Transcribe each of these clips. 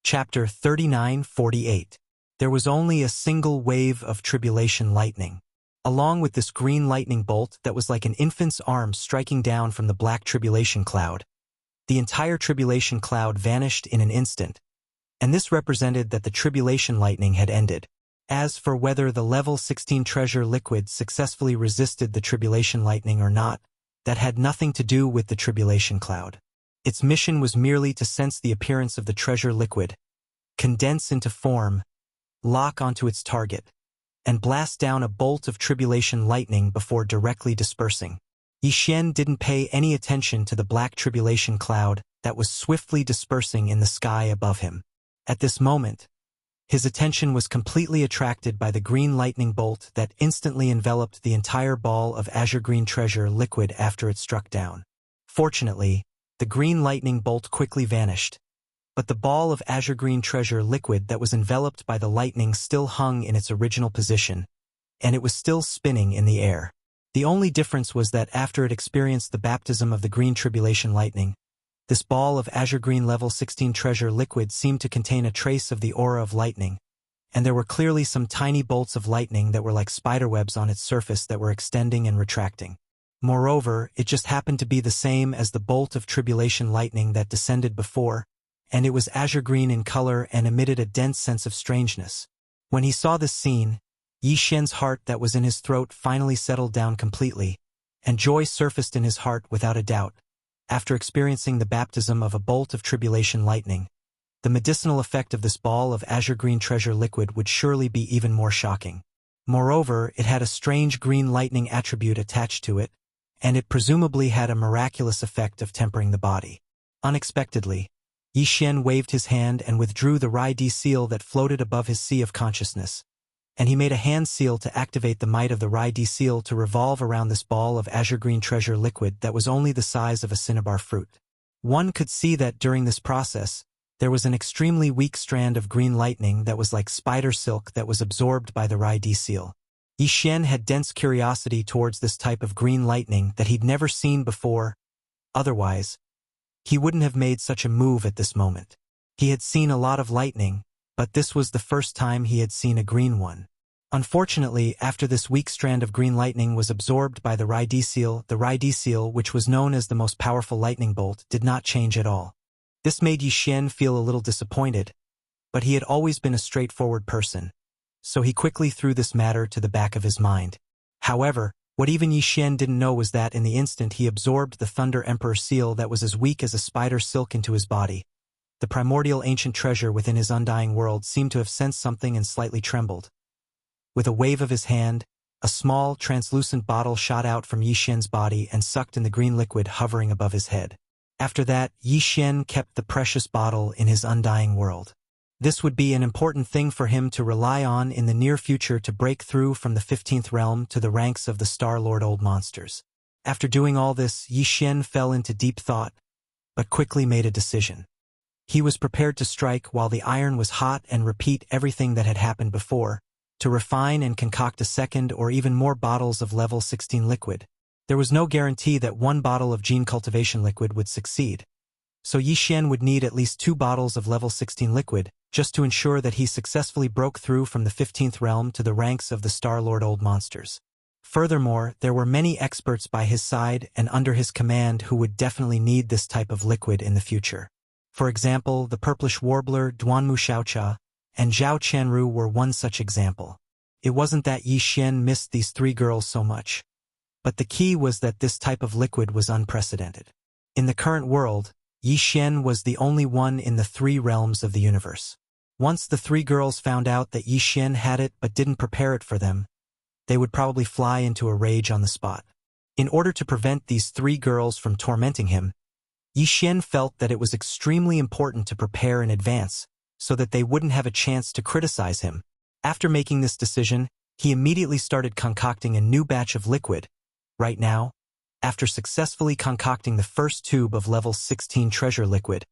Chapter 39:48. There was only a single wave of tribulation lightning. Along with this green lightning bolt that was like an infant's arm striking down from the black tribulation cloud, the entire tribulation cloud vanished in an instant, and this represented that the tribulation lightning had ended. As for whether the level 16 treasure liquid successfully resisted the tribulation lightning or not, that had nothing to do with the tribulation cloud. Its mission was merely to sense the appearance of the treasure liquid, condense into form, lock onto its target, and blast down a bolt of tribulation lightning before directly dispersing. Yixian didn't pay any attention to the black tribulation cloud that was swiftly dispersing in the sky above him. At this moment, his attention was completely attracted by the green lightning bolt that instantly enveloped the entire ball of azure green treasure liquid after it struck down. Fortunately, the green lightning bolt quickly vanished, but the ball of azure green treasure liquid that was enveloped by the lightning still hung in its original position, and it was still spinning in the air. The only difference was that after it experienced the baptism of the green tribulation lightning, this ball of azure green level 16 treasure liquid seemed to contain a trace of the aura of lightning, and there were clearly some tiny bolts of lightning that were like spiderwebs on its surface that were extending and retracting. Moreover, it just happened to be the same as the bolt of tribulation lightning that descended before, and it was azure green in color and emitted a dense sense of strangeness. When he saw this scene, Yixian's heart that was in his throat finally settled down completely, and joy surfaced in his heart without a doubt. After experiencing the baptism of a bolt of tribulation lightning, the medicinal effect of this ball of azure green treasure liquid would surely be even more shocking. Moreover, it had a strange green lightning attribute attached to it, and it presumably had a miraculous effect of tempering the body. Unexpectedly, Yixian waved his hand and withdrew the Rai-D seal that floated above his sea of consciousness, and he made a hand seal to activate the might of the Rai-D seal to revolve around this ball of azure green treasure liquid that was only the size of a cinnabar fruit. One could see that during this process, there was an extremely weak strand of green lightning that was like spider silk that was absorbed by the Rai-D seal. Yixian had dense curiosity towards this type of green lightning that he'd never seen before. Otherwise, he wouldn't have made such a move at this moment. He had seen a lot of lightning, but this was the first time he had seen a green one. Unfortunately, after this weak strand of green lightning was absorbed by the Rai-D seal, which was known as the most powerful lightning bolt, did not change at all. This made Yixian feel a little disappointed, but he had always been a straightforward person, so he quickly threw this matter to the back of his mind. However, what even Yixian didn't know was that in the instant he absorbed the Thunder Emperor seal that was as weak as a spider silk into his body, the primordial ancient treasure within his undying world seemed to have sensed something and slightly trembled. With a wave of his hand, a small, translucent bottle shot out from Yixian's body and sucked in the green liquid hovering above his head. After that, Yixian kept the precious bottle in his undying world. This would be an important thing for him to rely on in the near future to break through from the 15th realm to the ranks of the Star-Lord Old Monsters. After doing all this, Yixian fell into deep thought, but quickly made a decision. He was prepared to strike while the iron was hot and repeat everything that had happened before, to refine and concoct a second or even more bottles of level 16 liquid. There was no guarantee that one bottle of gene cultivation liquid would succeed, so Yixian would need at least 2 bottles of level 16 liquid, just to ensure that he successfully broke through from the 15th realm to the ranks of the Star-Lord Old Monsters. Furthermore, there were many experts by his side and under his command who would definitely need this type of liquid in the future. For example, the purplish warbler Duanmu Xiaocha and Zhao Qianru were one such example. It wasn't that Yixian missed these 3 girls so much, but the key was that this type of liquid was unprecedented. In the current world, Yixian was the only one in the 3 realms of the universe. Once the 3 girls found out that Yixian had it but didn't prepare it for them, they would probably fly into a rage on the spot. In order to prevent these 3 girls from tormenting him, Yixian felt that it was extremely important to prepare in advance, so that they wouldn't have a chance to criticize him. After making this decision, he immediately started concocting a new batch of liquid. Right now, after successfully concocting the first tube of level 16 treasure liquid,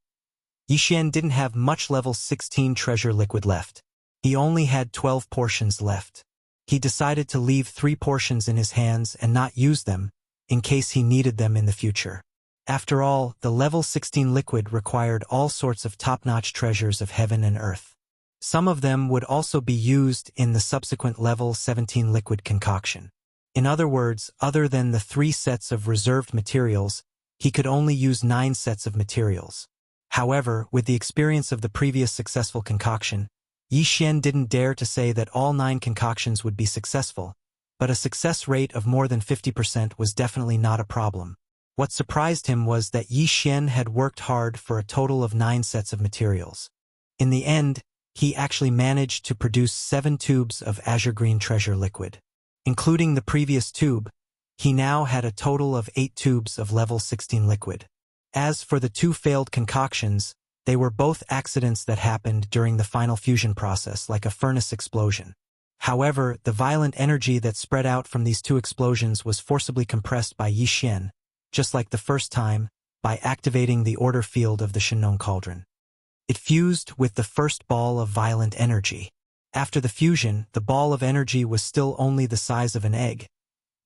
Yixian didn't have much level 16 treasure liquid left. He only had 12 portions left. He decided to leave 3 portions in his hands and not use them, in case he needed them in the future. After all, the level 16 liquid required all sorts of top-notch treasures of heaven and earth. Some of them would also be used in the subsequent level 17 liquid concoction. In other words, other than the 3 sets of reserved materials, he could only use 9 sets of materials. However, with the experience of the previous successful concoction, Yi Xian didn't dare to say that all 9 concoctions would be successful, but a success rate of more than 50% was definitely not a problem. What surprised him was that Yi Xian had worked hard for a total of 9 sets of materials. In the end, he actually managed to produce 7 tubes of azure green treasure liquid. Including the previous tube, he now had a total of 8 tubes of level 16 liquid. As for the 2 failed concoctions, they were both accidents that happened during the final fusion process, like a furnace explosion. However, the violent energy that spread out from these 2 explosions was forcibly compressed by Yi Xian, just like the first time, by activating the order field of the Shenong Cauldron. It fused with the first ball of violent energy. After the fusion, the ball of energy was still only the size of an egg,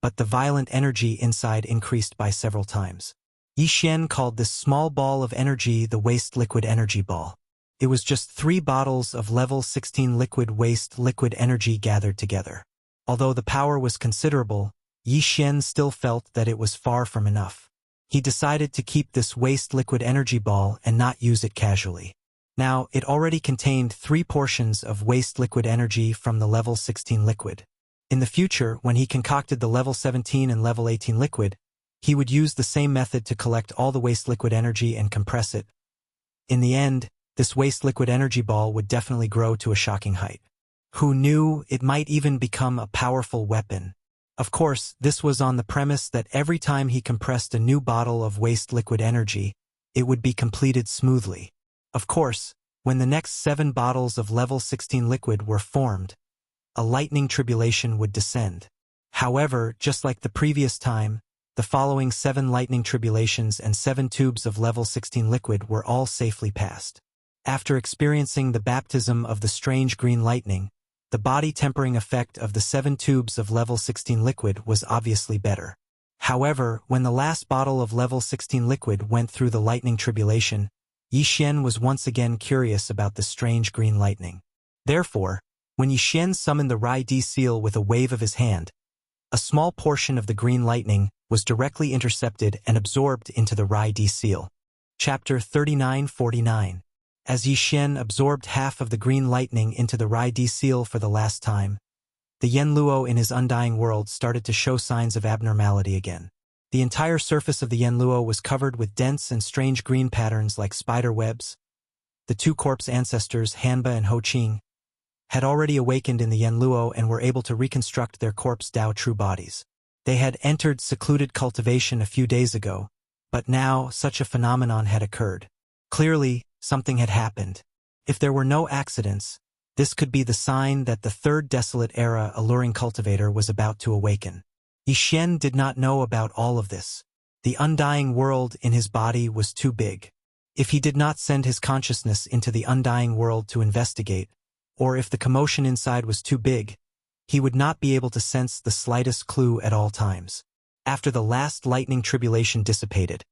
but the violent energy inside increased by several times. Yi Xian called this small ball of energy the waste liquid energy ball. It was just 3 bottles of level 16 liquid waste liquid energy gathered together. Although the power was considerable, Yi Xian still felt that it was far from enough. He decided to keep this waste liquid energy ball and not use it casually. Now, it already contained 3 portions of waste liquid energy from the level 16 liquid. In the future, when he concocted the level 17 and level 18 liquid, he would use the same method to collect all the waste liquid energy and compress it. In the end, this waste liquid energy ball would definitely grow to a shocking height. Who knew, it might even become a powerful weapon. Of course, this was on the premise that every time he compressed a new bottle of waste liquid energy, it would be completed smoothly. Of course, when the next 7 bottles of level 16 liquid were formed, a lightning tribulation would descend. However, just like the previous time, the following 7 lightning tribulations and 7 tubes of level 16 liquid were all safely passed. After experiencing the baptism of the strange green lightning, the body tempering effect of the 7 tubes of level 16 liquid was obviously better. However, when the last bottle of level 16 liquid went through the lightning tribulation, Yi Xian was once again curious about the strange green lightning. Therefore, when Yi Xian summoned the Rai Di seal with a wave of his hand, a small portion of the green lightning was directly intercepted and absorbed into the Rai Di seal. Chapter 3949. As Yi Xian absorbed half of the green lightning into the Rai Di seal for the last time, the Yanluo in his undying world started to show signs of abnormality again. The entire surface of the Yanluo was covered with dense and strange green patterns like spider webs. The 2 corpse ancestors, Hanba and Ho Qing, had already awakened in the Yanluo and were able to reconstruct their corpse Dao true bodies. They had entered secluded cultivation a few days ago, but now such a phenomenon had occurred. Clearly, something had happened. If there were no accidents, this could be the sign that the 3rd desolate era alluring cultivator was about to awaken. Yi Xian did not know about all of this. The undying world in his body was too big. If he did not send his consciousness into the undying world to investigate, or if the commotion inside was too big, he would not be able to sense the slightest clue at all times. After the last lightning tribulation dissipated,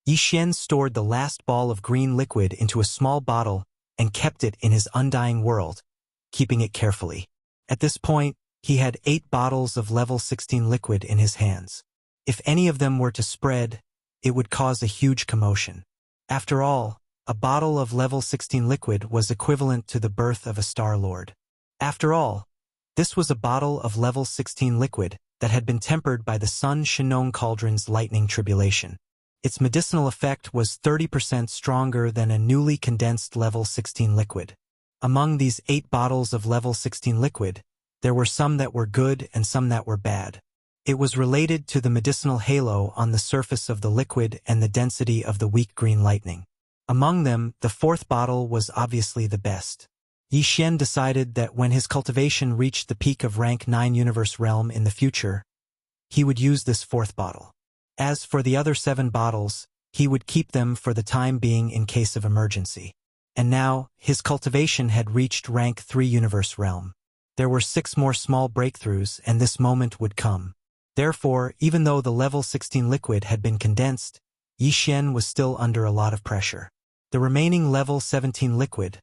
Yi Xian stored the last ball of green liquid into a small bottle and kept it in his undying world, keeping it carefully. At this point, he had 8 bottles of level 16 liquid in his hands. If any of them were to spread, it would cause a huge commotion. After all, a bottle of level 16 liquid was equivalent to the birth of a Star Lord. After all, this was a bottle of level 16 liquid that had been tempered by the Sun Shenong Cauldron's lightning tribulation. Its medicinal effect was 30% stronger than a newly condensed level 16 liquid. Among these 8 bottles of level 16 liquid, there were some that were good and some that were bad. It was related to the medicinal halo on the surface of the liquid and the density of the weak green lightning. Among them, the 4th bottle was obviously the best. Yi Xian decided that when his cultivation reached the peak of rank 9 universe realm in the future, he would use this 4th bottle. As for the other 7 bottles, he would keep them for the time being in case of emergency. And now, his cultivation had reached rank 3 universe realm. There were 6 more small breakthroughs and this moment would come. Therefore, even though the level 16 liquid had been condensed, Yi Xian was still under a lot of pressure. The remaining level 17 liquid,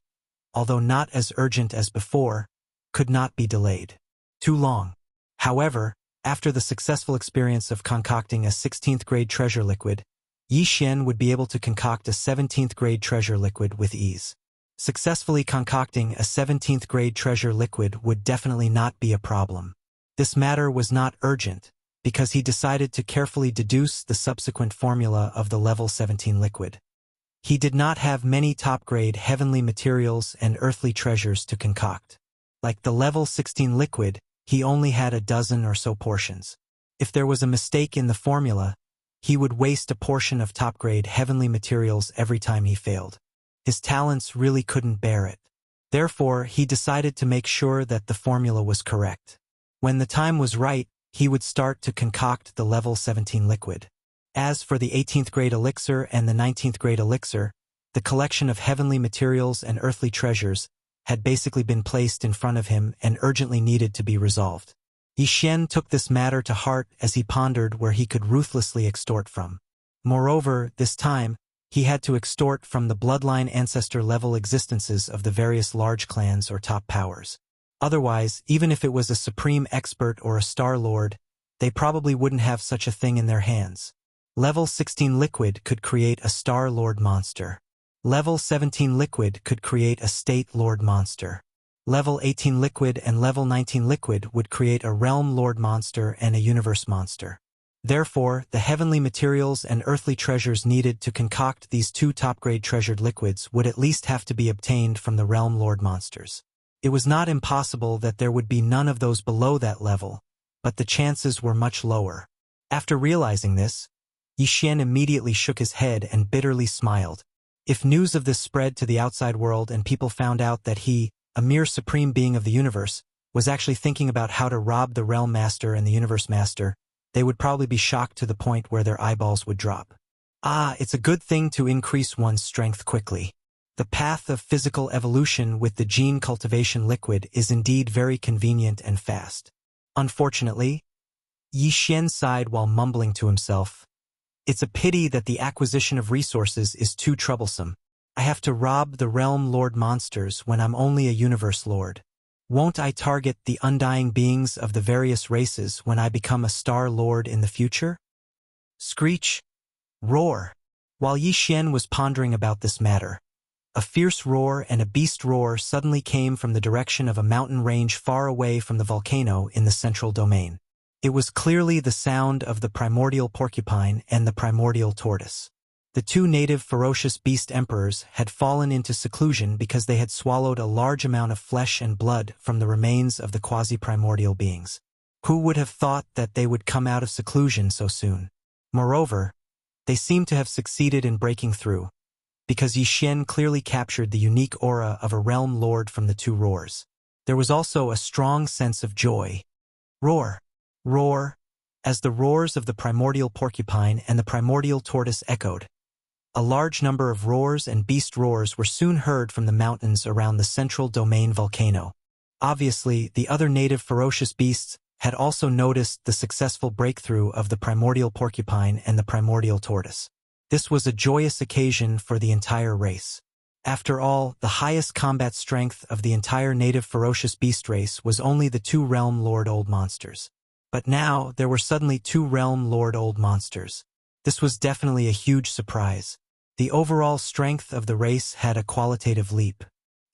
although not as urgent as before, could not be delayed too long. However, after the successful experience of concocting a 16th grade treasure liquid, Yi Xian would be able to concoct a 17th grade treasure liquid with ease. Successfully concocting a 17th grade treasure liquid would definitely not be a problem. This matter was not urgent, because he decided to carefully deduce the subsequent formula of the level 17 liquid. He did not have many top-grade heavenly materials and earthly treasures to concoct. Like the level 16 liquid, he only had a dozen or so portions. If there was a mistake in the formula, he would waste a portion of top-grade heavenly materials every time he failed. His talents really couldn't bear it. Therefore, he decided to make sure that the formula was correct. When the time was right, he would start to concoct the level 17 liquid. As for the 18th grade elixir and the 19th grade elixir, the collection of heavenly materials and earthly treasures had basically been placed in front of him and urgently needed to be resolved. Yi Xian took this matter to heart as he pondered where he could ruthlessly extort from. Moreover, this time, he had to extort from the bloodline ancestor-level existences of the various large clans or top powers. Otherwise, even if it was a supreme expert or a star lord, they probably wouldn't have such a thing in their hands. Level 16 liquid could create a star lord monster. Level 17 liquid could create a state lord monster. Level 18 liquid and level 19 liquid would create a realm lord monster and a universe monster. Therefore, the heavenly materials and earthly treasures needed to concoct these two top-grade treasured liquids would at least have to be obtained from the realm lord monsters. It was not impossible that there would be none of those below that level, but the chances were much lower. After realizing this, Yi Xian immediately shook his head and bitterly smiled. If news of this spread to the outside world and people found out that he, a mere supreme being of the universe, was actually thinking about how to rob the realm master and the universe master, they would probably be shocked to the point where their eyeballs would drop. It's a good thing to increase one's strength quickly. The path of physical evolution with the gene cultivation liquid is indeed very convenient and fast. Unfortunately, Yi Xian sighed while mumbling to himself, "It's a pity that the acquisition of resources is too troublesome. I have to rob the realm lord monsters when I'm only a universe lord. Won't I target the undying beings of the various races when I become a star lord in the future?" Screech! Roar! While Yi Xian was pondering about this matter, a fierce roar and a beast roar suddenly came from the direction of a mountain range far away from the volcano in the central domain. It was clearly the sound of the primordial porcupine and the primordial tortoise. The two native ferocious beast emperors had fallen into seclusion because they had swallowed a large amount of flesh and blood from the remains of the quasi-primordial beings. Who would have thought that they would come out of seclusion so soon? Moreover, they seemed to have succeeded in breaking through, because Yi Xian clearly captured the unique aura of a realm lord from the two roars. There was also a strong sense of joy. Roar! Roar! As the roars of the primordial porcupine and the primordial tortoise echoed, a large number of roars and beast roars were soon heard from the mountains around the central domain volcano. Obviously, the other native ferocious beasts had also noticed the successful breakthrough of the primordial porcupine and the primordial tortoise. This was a joyous occasion for the entire race. After all, the highest combat strength of the entire native ferocious beast race was only the two realm lord old monsters. But now, there were suddenly two realm lord old monsters. This was definitely a huge surprise. The overall strength of the race had a qualitative leap.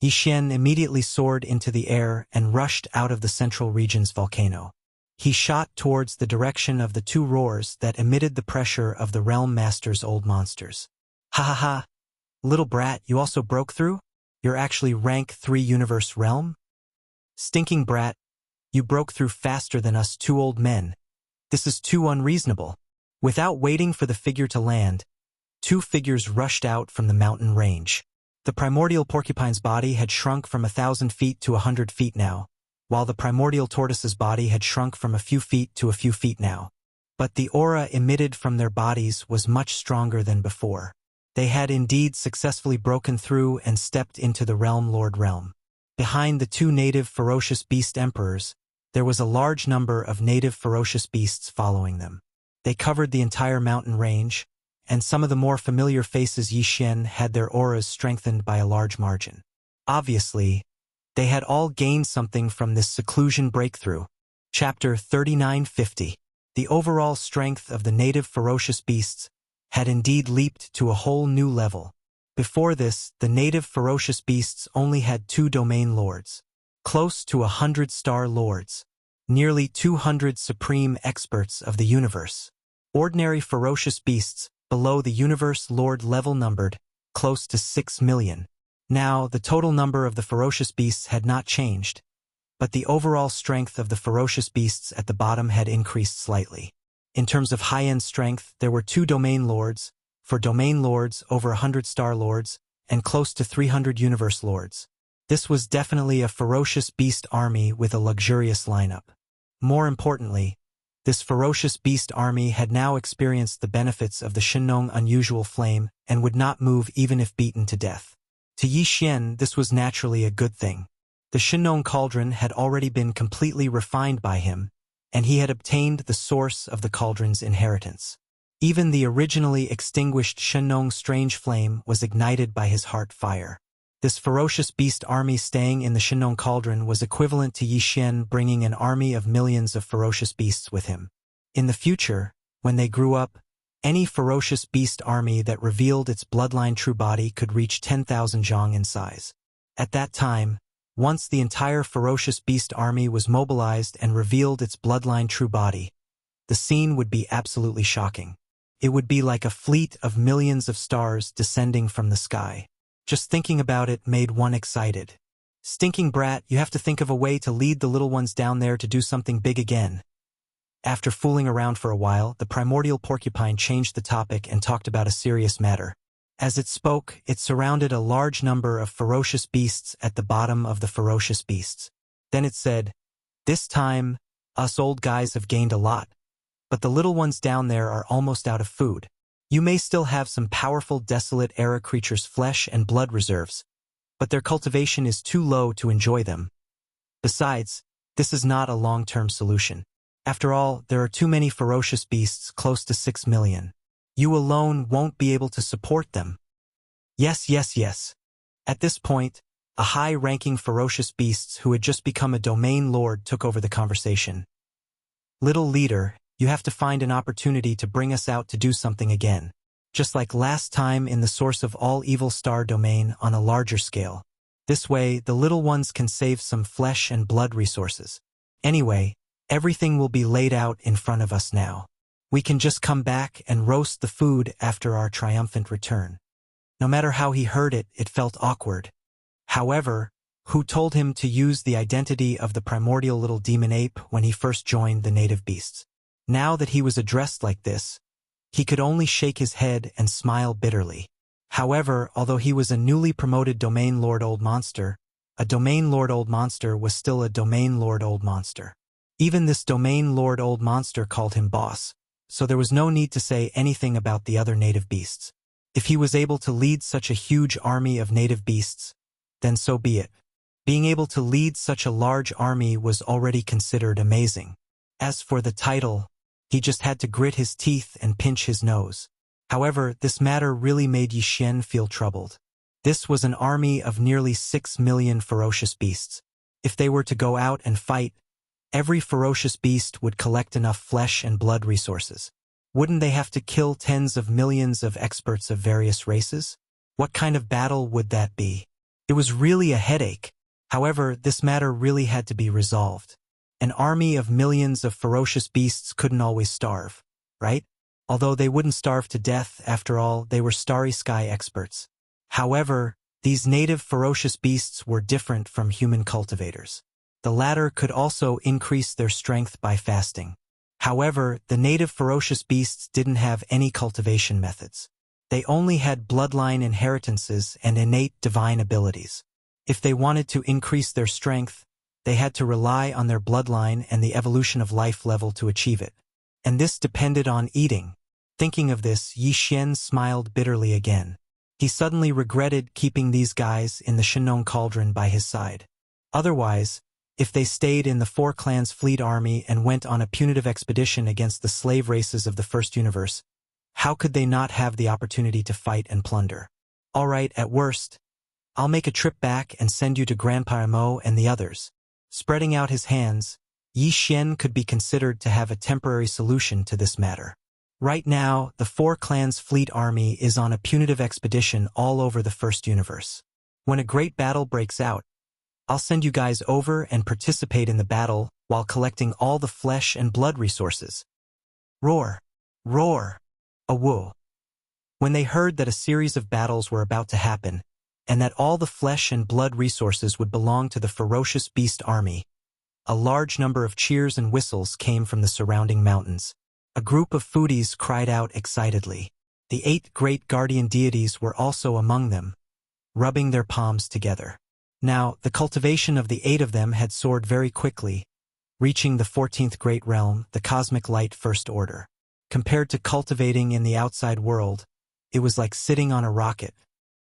Yi Xian immediately soared into the air and rushed out of the central region's volcano. He shot towards the direction of the two roars that emitted the pressure of the realm master's old monsters. Ha ha ha! Little brat, you also broke through? You're actually rank 3 universe realm? Stinking brat, you broke through faster than us two old men. This is too unreasonable. Without waiting for the figure to land, two figures rushed out from the mountain range. The primordial porcupine's body had shrunk from 1,000 feet to 100 feet now, while the primordial tortoise's body had shrunk from a few feet to a few feet now. But the aura emitted from their bodies was much stronger than before. They had indeed successfully broken through and stepped into the realm lord realm. Behind the two native ferocious beast emperors, there was a large number of native ferocious beasts following them. They covered the entire mountain range, and some of the more familiar faces Yi Xian had their auras strengthened by a large margin. Obviously, they had all gained something from this seclusion breakthrough. Chapter 3950. The overall strength of the native ferocious beasts had indeed leaped to a whole new level. Before this, the native ferocious beasts only had 2 domain lords, close to 100 star lords, nearly 200 supreme experts of the universe. Ordinary ferocious beasts, below the universe lord level, numbered close to 6 million. Now, the total number of the ferocious beasts had not changed, but the overall strength of the ferocious beasts at the bottom had increased slightly. In terms of high-end strength, there were 2 domain lords, for domain lords over 100 star lords, and close to 300 universe lords. This was definitely a ferocious beast army with a luxurious lineup. More importantly, this ferocious beast army had now experienced the benefits of the Shenong unusual flame and would not move even if beaten to death. To Yi Xian, this was naturally a good thing. The Shenong cauldron had already been completely refined by him, and he had obtained the source of the cauldron's inheritance. Even the originally extinguished Shenong strange flame was ignited by his heart fire. This ferocious beast army staying in the Shenong cauldron was equivalent to Yi Xian bringing an army of millions of ferocious beasts with him. In the future, when they grew up, any ferocious beast army that revealed its bloodline true body could reach 10,000 zhang in size. At that time, once the entire ferocious beast army was mobilized and revealed its bloodline true body, the scene would be absolutely shocking. It would be like a fleet of millions of stars descending from the sky. Just thinking about it made one excited. Stinking brat, you have to think of a way to lead the little ones down there to do something big again. After fooling around for a while, the primordial porcupine changed the topic and talked about a serious matter. As it spoke, it surrounded a large number of ferocious beasts at the bottom of the ferocious beasts. Then it said, "This time, us old guys have gained a lot, but the little ones down there are almost out of food. You may still have some powerful desolate era creatures' flesh and blood reserves, but their cultivation is too low to enjoy them. Besides, this is not a long-term solution. After all, there are too many ferocious beasts, close to 6 million. You alone won't be able to support them." Yes. At this point, a high-ranking ferocious beast who had just become a domain lord took over the conversation. "Little leader, you have to find an opportunity to bring us out to do something again. Just like last time in the source of all evil star domain on a larger scale. This way, the little ones can save some flesh and blood resources. Anyway, everything will be laid out in front of us now. We can just come back and roast the food after our triumphant return." No matter how he heard it, it felt awkward. However, who told him to use the identity of the primordial little demon ape when he first joined the native beasts? Now that he was addressed like this, he could only shake his head and smile bitterly. However, although he was a newly promoted domain lord old monster, a domain lord old monster was still a domain lord old monster. Even this domain lord old monster called him boss, so there was no need to say anything about the other native beasts. If he was able to lead such a huge army of native beasts, then so be it. Being able to lead such a large army was already considered amazing. As for the title, he just had to grit his teeth and pinch his nose. However, this matter really made Yi Xian feel troubled. This was an army of nearly 6 million ferocious beasts. If they were to go out and fight, every ferocious beast would collect enough flesh and blood resources. Wouldn't they have to kill tens of millions of experts of various races? What kind of battle would that be? It was really a headache. However, this matter really had to be resolved. An army of millions of ferocious beasts couldn't always starve, right? Although they wouldn't starve to death, after all, they were starry sky experts. However, these native ferocious beasts were different from human cultivators. The latter could also increase their strength by fasting. However, the native ferocious beasts didn't have any cultivation methods. They only had bloodline inheritances and innate divine abilities. If they wanted to increase their strength, they had to rely on their bloodline and the evolution of life level to achieve it. And this depended on eating. Thinking of this, Yi Xian smiled bitterly again. He suddenly regretted keeping these guys in the Shenong cauldron by his side. Otherwise, if they stayed in the Four Clans fleet army and went on a punitive expedition against the slave races of the First Universe, How could they not have the opportunity to fight and plunder? All right, at worst, I'll make a trip back and send you to Grandpa Mo and the others. Spreading out his hands, Yi Xian could be considered to have a temporary solution to this matter. Right now, the Four Clans fleet army is on a punitive expedition all over the First Universe. When a great battle breaks out, I'll send you guys over and participate in the battle while collecting all the flesh and blood resources. Roar! Roar! A woo! When they heard that a series of battles were about to happen, and that all the flesh and blood resources would belong to the ferocious beast army, a large number of cheers and whistles came from the surrounding mountains. A group of foodies cried out excitedly. The 8 great guardian deities were also among them, rubbing their palms together. Now, the cultivation of the 8 of them had soared very quickly, reaching the 14th great realm, the cosmic light first order. Compared to cultivating in the outside world, it was like sitting on a rocket.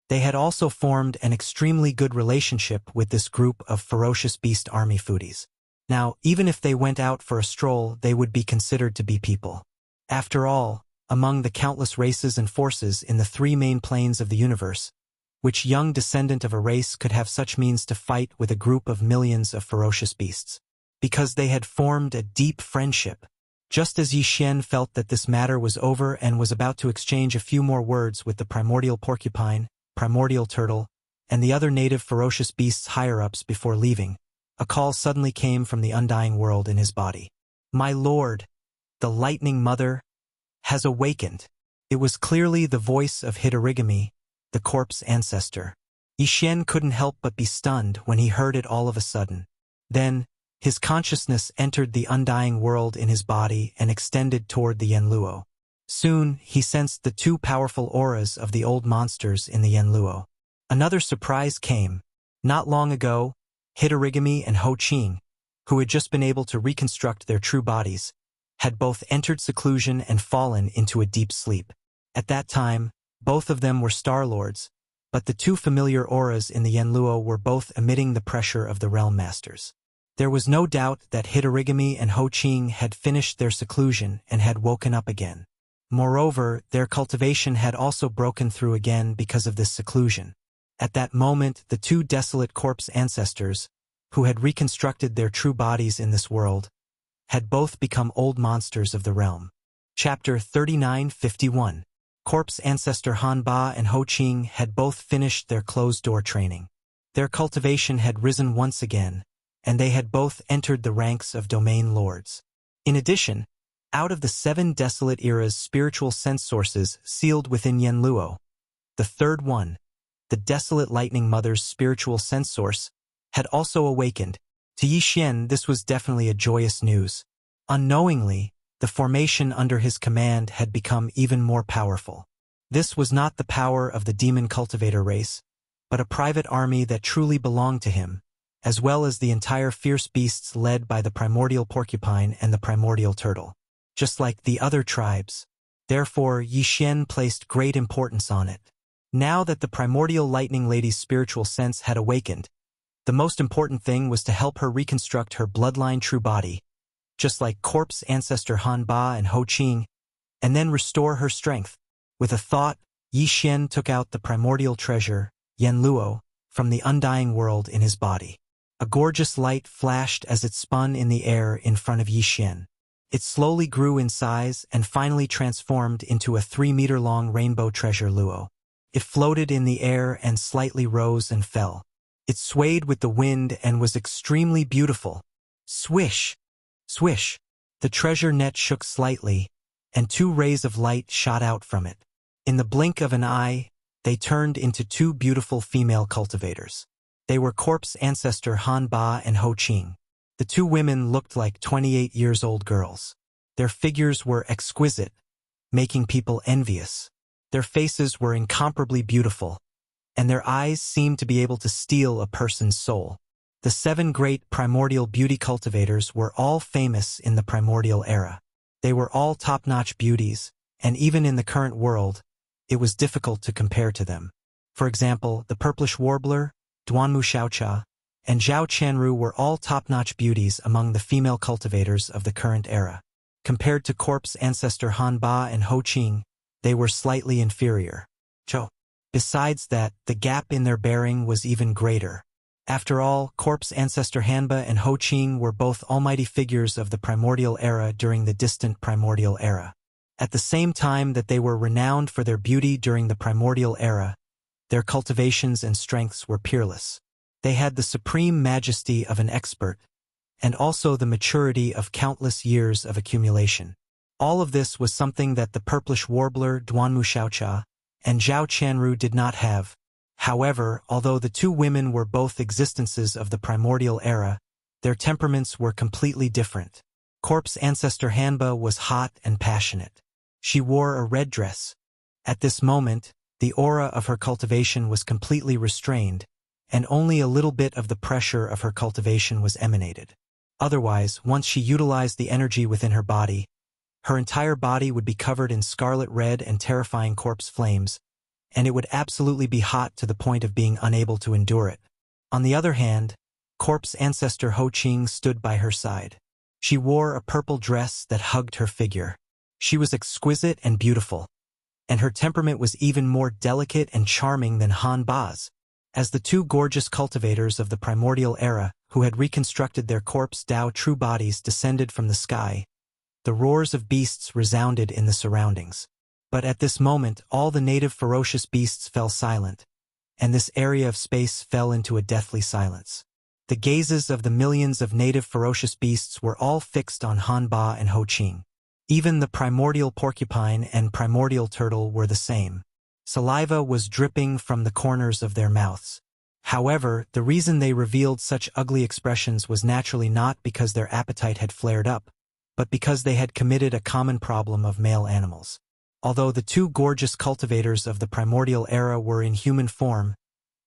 They had also formed an extremely good relationship with this group of ferocious beast army foodies. Now, even if they went out for a stroll, they would be considered to be people. After all, among the countless races and forces in the 3 main planes of the universe, which young descendant of a race could have such means to fight with a group of millions of ferocious beasts? Because they had formed a deep friendship. Just as Yi Xian felt that this matter was over and was about to exchange a few more words with the primordial porcupine, primordial turtle, and the other native ferocious beasts higher-ups before leaving, a call suddenly came from the undying world in his body. My lord, the lightning mother, has awakened. It was clearly the voice of Hitorigami, the corpse ancestor. Yi Xian couldn't help but be stunned when he heard it all of a sudden. Then, his consciousness entered the undying world in his body and extended toward the Yanluo. Soon, he sensed the 2 powerful auras of the old monsters in the Yanluo. Another surprise came. Not long ago, Hitorigami and Ho Qing, who had just been able to reconstruct their true bodies, had both entered seclusion and fallen into a deep sleep. At that time, both of them were Star Lords, but the 2 familiar auras in the Yanluo were both emitting the pressure of the Realm Masters. There was no doubt that Hitorigami and Ho Qing had finished their seclusion and had woken up again. Moreover, their cultivation had also broken through again because of this seclusion. At that moment, the 2 desolate corpse ancestors, who had reconstructed their true bodies in this world, had both become old monsters of the realm. Chapter 3951. Corpse ancestor Han Ba and Ho Qing had both finished their closed-door training. Their cultivation had risen once again, and they had both entered the ranks of domain lords. In addition, out of the 7 desolate era's spiritual sense sources sealed within Yanluo, the 3rd one, the desolate lightning mother's spiritual sense source, had also awakened. To Yi Xian, this was definitely a joyous news. Unknowingly, the formation under his command had become even more powerful. This was not the power of the demon cultivator race, but a private army that truly belonged to him, as well as the entire fierce beasts led by the primordial porcupine and the primordial turtle. Just like the other tribes. Therefore, Yi Xian placed great importance on it. Now that the primordial lightning lady's spiritual sense had awakened, the most important thing was to help her reconstruct her bloodline true body, just like corpse ancestor Han Ba and Ho Qing, and then restore her strength. With a thought, Yi Xian took out the primordial treasure, Yanluo, from the undying world in his body. A gorgeous light flashed as it spun in the air in front of Yi Xian. It slowly grew in size and finally transformed into a 3-meter-long rainbow treasure luo. It floated in the air and slightly rose and fell. It swayed with the wind and was extremely beautiful. Swish! Swish! The treasure net shook slightly, and 2 rays of light shot out from it. In the blink of an eye, they turned into 2 beautiful female cultivators. They were corpse ancestor Han Ba and Ho Qing. The 2 women looked like 28-years-old girls. Their figures were exquisite, making people envious. Their faces were incomparably beautiful, and their eyes seemed to be able to steal a person's soul. The 7 great primordial beauty cultivators were all famous in the primordial era. They were all top-notch beauties, and even in the current world, it was difficult to compare to them. For example, the purplish warbler, Duanmu Xiaocha, and Zhao Chanru were all top-notch beauties among the female cultivators of the current era. Compared to corpse ancestor Han Ba and Ho Qing, they were slightly inferior. Besides that, the gap in their bearing was even greater. After all, corpse ancestor Hanba and Ho Qing were both almighty figures of the primordial era during the distant primordial era. At the same time that they were renowned for their beauty during the primordial era, their cultivations and strengths were peerless. They had the supreme majesty of an expert, and also the maturity of countless years of accumulation. All of this was something that the purplish warbler Duanmu Xiaocha and Zhao Qianru did not have. However, although the two women were both existences of the primordial era, their temperaments were completely different. Corpse ancestor Hanba was hot and passionate. She wore a red dress. At this moment, the aura of her cultivation was completely restrained, and only a little bit of the pressure of her cultivation was emanated. Otherwise, once she utilized the energy within her body, her entire body would be covered in scarlet red and terrifying corpse flames, and it would absolutely be hot to the point of being unable to endure it. On the other hand, corpse ancestor Ho Qing stood by her side. She wore a purple dress that hugged her figure. She was exquisite and beautiful, and her temperament was even more delicate and charming than Han Ba's. As the two gorgeous cultivators of the primordial era, who had reconstructed their corpse Dao true bodies, descended from the sky, the roars of beasts resounded in the surroundings. But at this moment, all the native ferocious beasts fell silent, and this area of space fell into a deathly silence. The gazes of the millions of native ferocious beasts were all fixed on Han Ba and Ho Qing. Even the primordial porcupine and primordial turtle were the same. Saliva was dripping from the corners of their mouths. However, the reason they revealed such ugly expressions was naturally not because their appetite had flared up, but because they had committed a common problem of male animals. Although the two gorgeous cultivators of the primordial era were in human form,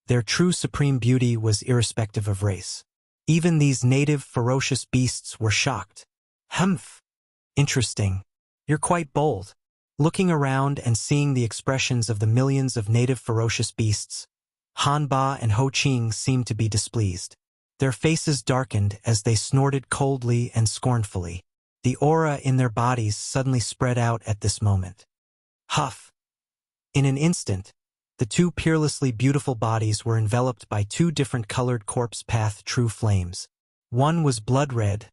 their true supreme beauty was irrespective of race. Even these native ferocious beasts were shocked. Humph! Interesting. You're quite bold. Looking around and seeing the expressions of the millions of native ferocious beasts, Han Ba and Ho Qing seemed to be displeased. Their faces darkened as they snorted coldly and scornfully. The aura in their bodies suddenly spread out at this moment. Huff! In an instant, the two peerlessly beautiful bodies were enveloped by two different colored corpse path true flames. One was blood red,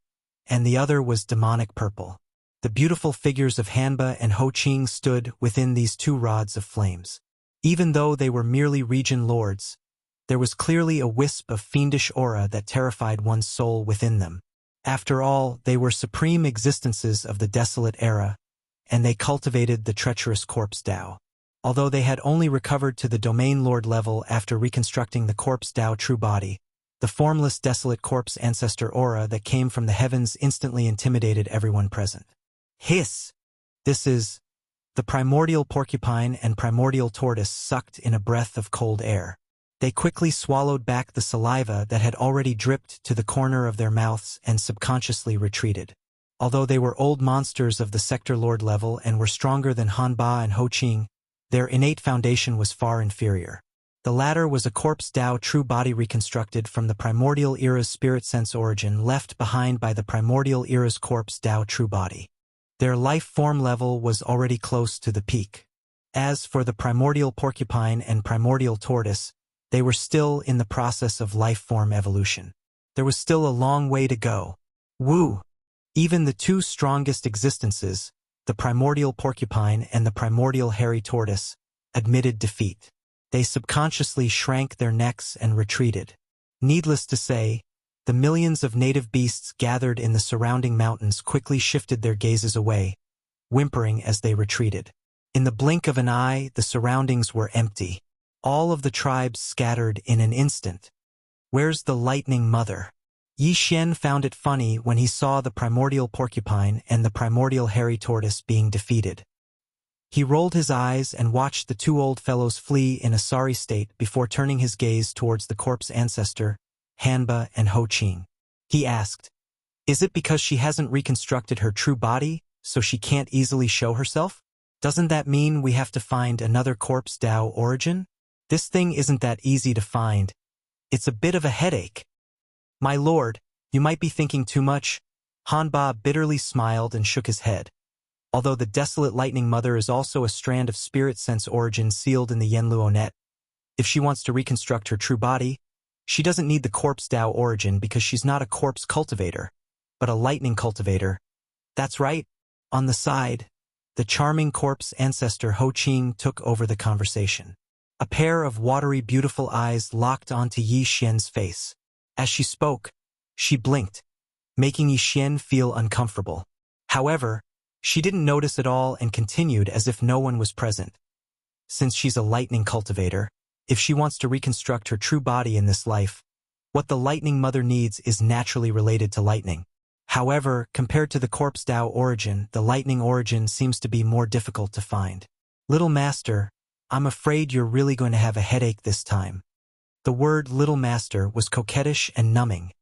and the other was demonic purple. The beautiful figures of Hanba and Ho Qing stood within these two rods of flames. Even though they were merely region lords, there was clearly a wisp of fiendish aura that terrified one's soul within them. After all, they were supreme existences of the desolate era, and they cultivated the treacherous corpse Dao. Although they had only recovered to the domain lord level after reconstructing the corpse Dao true body, the formless desolate corpse ancestor aura that came from the heavens instantly intimidated everyone present. Hiss! This is... The primordial porcupine and primordial tortoise sucked in a breath of cold air. They quickly swallowed back the saliva that had already dripped to the corner of their mouths and subconsciously retreated. Although they were old monsters of the sector lord level and were stronger than Han Ba and Ho Qing, their innate foundation was far inferior. The latter was a corpse Dao true body reconstructed from the primordial era's spirit sense origin left behind by the primordial era's corpse Dao true body. Their life form level was already close to the peak. As for the primordial porcupine and primordial tortoise, they were still in the process of life form evolution. There was still a long way to go. Woo! Even the two strongest existences, the primordial porcupine and the primordial hairy tortoise, admitted defeat. They subconsciously shrank their necks and retreated. Needless to say, the millions of native beasts gathered in the surrounding mountains quickly shifted their gazes away, whimpering as they retreated. In the blink of an eye, the surroundings were empty. All of the tribes scattered in an instant. Where's the lightning mother? Yi Xian found it funny when he saw the primordial porcupine and the primordial hairy tortoise being defeated. He rolled his eyes and watched the two old fellows flee in a sorry state before turning his gaze towards the corpse ancestor, Hanba and Ho Qing. He asked, "Is it because she hasn't reconstructed her true body, so she can't easily show herself? Doesn't that mean we have to find another corpse Dao origin? This thing isn't that easy to find. It's a bit of a headache." "My lord, you might be thinking too much." Han Ba bitterly smiled and shook his head. Although the desolate lightning mother is also a strand of spirit sense origin sealed in the Yenluo net, if she wants to reconstruct her true body, she doesn't need the corpse Dao origin because she's not a corpse cultivator, but a lightning cultivator. That's right. On the side, the charming corpse ancestor Ho Qing took over the conversation. A pair of watery, beautiful eyes locked onto Yi Xian's face. As she spoke, she blinked, making Yi Xian feel uncomfortable. However, she didn't notice at all and continued as if no one was present. Since she's a lightning cultivator, if she wants to reconstruct her true body in this life, what the lightning mother needs is naturally related to lightning. However, compared to the corpse Dao origin, the lightning origin seems to be more difficult to find. Little master, I'm afraid you're really going to have a headache this time. The word little master was coquettish and numbing,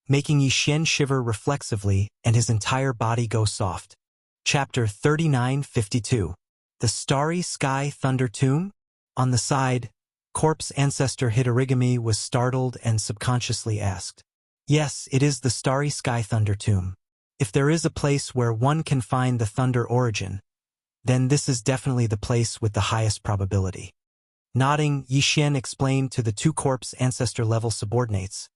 making Yi Xian shiver reflexively and his entire body go soft. Chapter 3952. The Starry Sky Thunder Tomb? On the side, corpse ancestor Hitorigami was startled and subconsciously asked. Yes, it is the Starry Sky Thunder Tomb. If there is a place where one can find the thunder origin, then this is definitely the place with the highest probability. Nodding, Yi Xian explained to the two corpse ancestor level subordinates.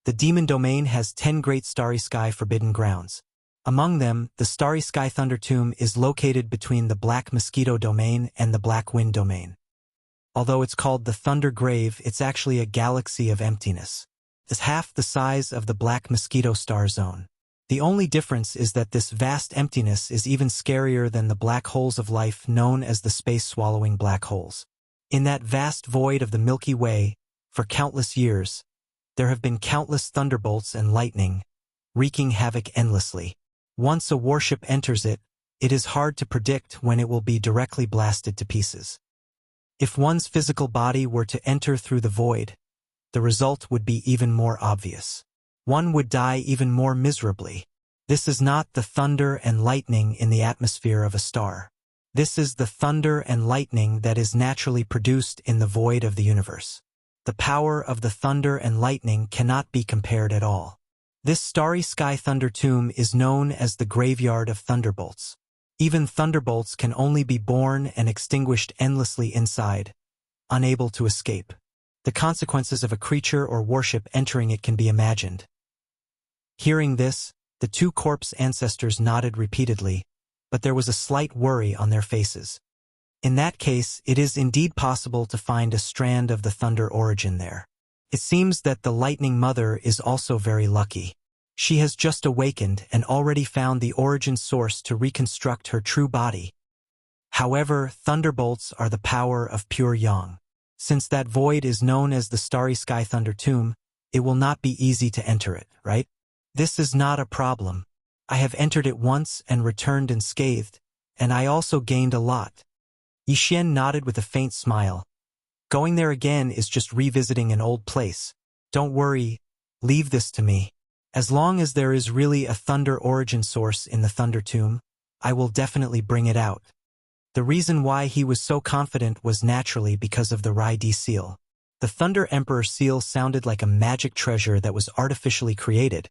The demon domain has 10 great starry sky forbidden grounds. Among them, the Starry Sky Thunder Tomb is located between the Black Mosquito domain and the Black Wind domain. Although it's called the Thunder Grave, it's actually a galaxy of emptiness. It's half the size of the Black Mosquito star zone. The only difference is that this vast emptiness is even scarier than the black holes of life known as the space-swallowing black holes. In that vast void of the Milky Way, for countless years, there have been countless thunderbolts and lightning, wreaking havoc endlessly. Once a warship enters it, it is hard to predict when it will be directly blasted to pieces. If one's physical body were to enter through the void, the result would be even more obvious. One would die even more miserably. This is not the thunder and lightning in the atmosphere of a star. This is the thunder and lightning that is naturally produced in the void of the universe. The power of the thunder and lightning cannot be compared at all. This Starry Sky Thunder Tomb is known as the Graveyard of Thunderbolts. Even thunderbolts can only be born and extinguished endlessly inside, unable to escape. The consequences of a creature or warship entering it can be imagined. Hearing this, the two corpse ancestors nodded repeatedly, but there was a slight worry on their faces. In that case, it is indeed possible to find a strand of the thunder origin there. It seems that the lightning mother is also very lucky. She has just awakened and already found the origin source to reconstruct her true body. However, thunderbolts are the power of pure yang. Since that void is known as the Starry Sky Thunder Tomb, it will not be easy to enter it, right? This is not a problem. I have entered it once and returned unscathed, and I also gained a lot. Yi Xian nodded with a faint smile. Going there again is just revisiting an old place. Don't worry, leave this to me. As long as there is really a thunder origin source in the Thunder Tomb, I will definitely bring it out. The reason why he was so confident was naturally because of the Rai Di seal. The Thunder Emperor seal sounded like a magic treasure that was artificially created,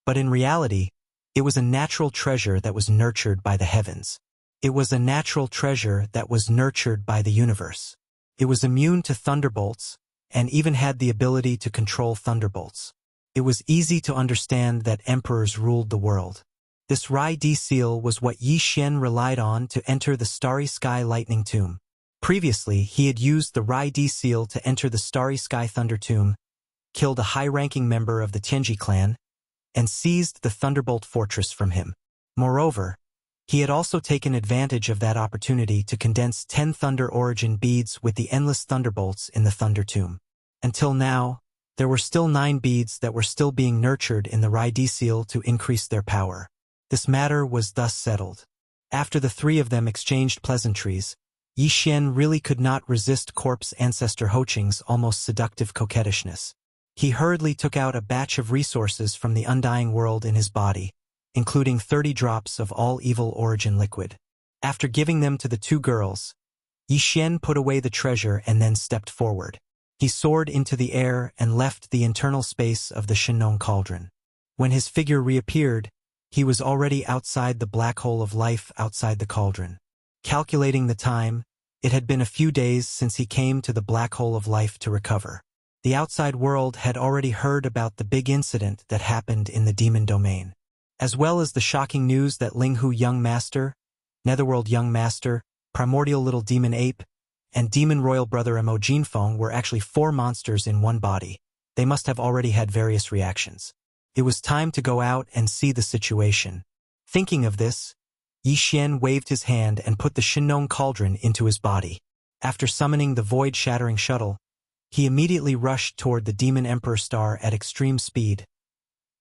but in reality, it was a natural treasure that was nurtured by the heavens. It was a natural treasure that was nurtured by the universe. It was immune to thunderbolts, and even had the ability to control thunderbolts. It was easy to understand that emperors ruled the world. This Rai Di seal was what Yi Xian relied on to enter the Starry Sky Lightning Tomb. Previously, he had used the Rai Di seal to enter the Starry Sky Thunder Tomb, killed a high-ranking member of the Tianji clan, and seized the Thunderbolt Fortress from him. Moreover, he had also taken advantage of that opportunity to condense 10 Thunder Origin beads with the endless thunderbolts in the Thunder Tomb. Until now, there were still 9 beads that were still being nurtured in the Rai Di seal to increase their power. This matter was thus settled. After the 3 of them exchanged pleasantries, Yi Xian really could not resist corpse ancestor Ho Qing's almost seductive coquettishness. He hurriedly took out a batch of resources from the undying world in his body, including 30 drops of all evil origin liquid. After giving them to the 2 girls, Yi Xian put away the treasure and then stepped forward. He soared into the air and left the internal space of the Shenong cauldron. When his figure reappeared, he was already outside the black hole of life outside the cauldron. Calculating the time, it had been a few days since he came to the black hole of life to recover. The outside world had already heard about the big incident that happened in the demon domain, as well as the shocking news that Linghu Young Master, Netherworld Young Master, Primordial Little Demon Ape, and Demon Royal Brother Mo Jinfeng were actually 4 monsters in one body. They must have already had various reactions. It was time to go out and see the situation. Thinking of this, Yi Xian waved his hand and put the Shinnong cauldron into his body. After summoning the void-shattering shuttle, he immediately rushed toward the Demon Emperor Star at extreme speed.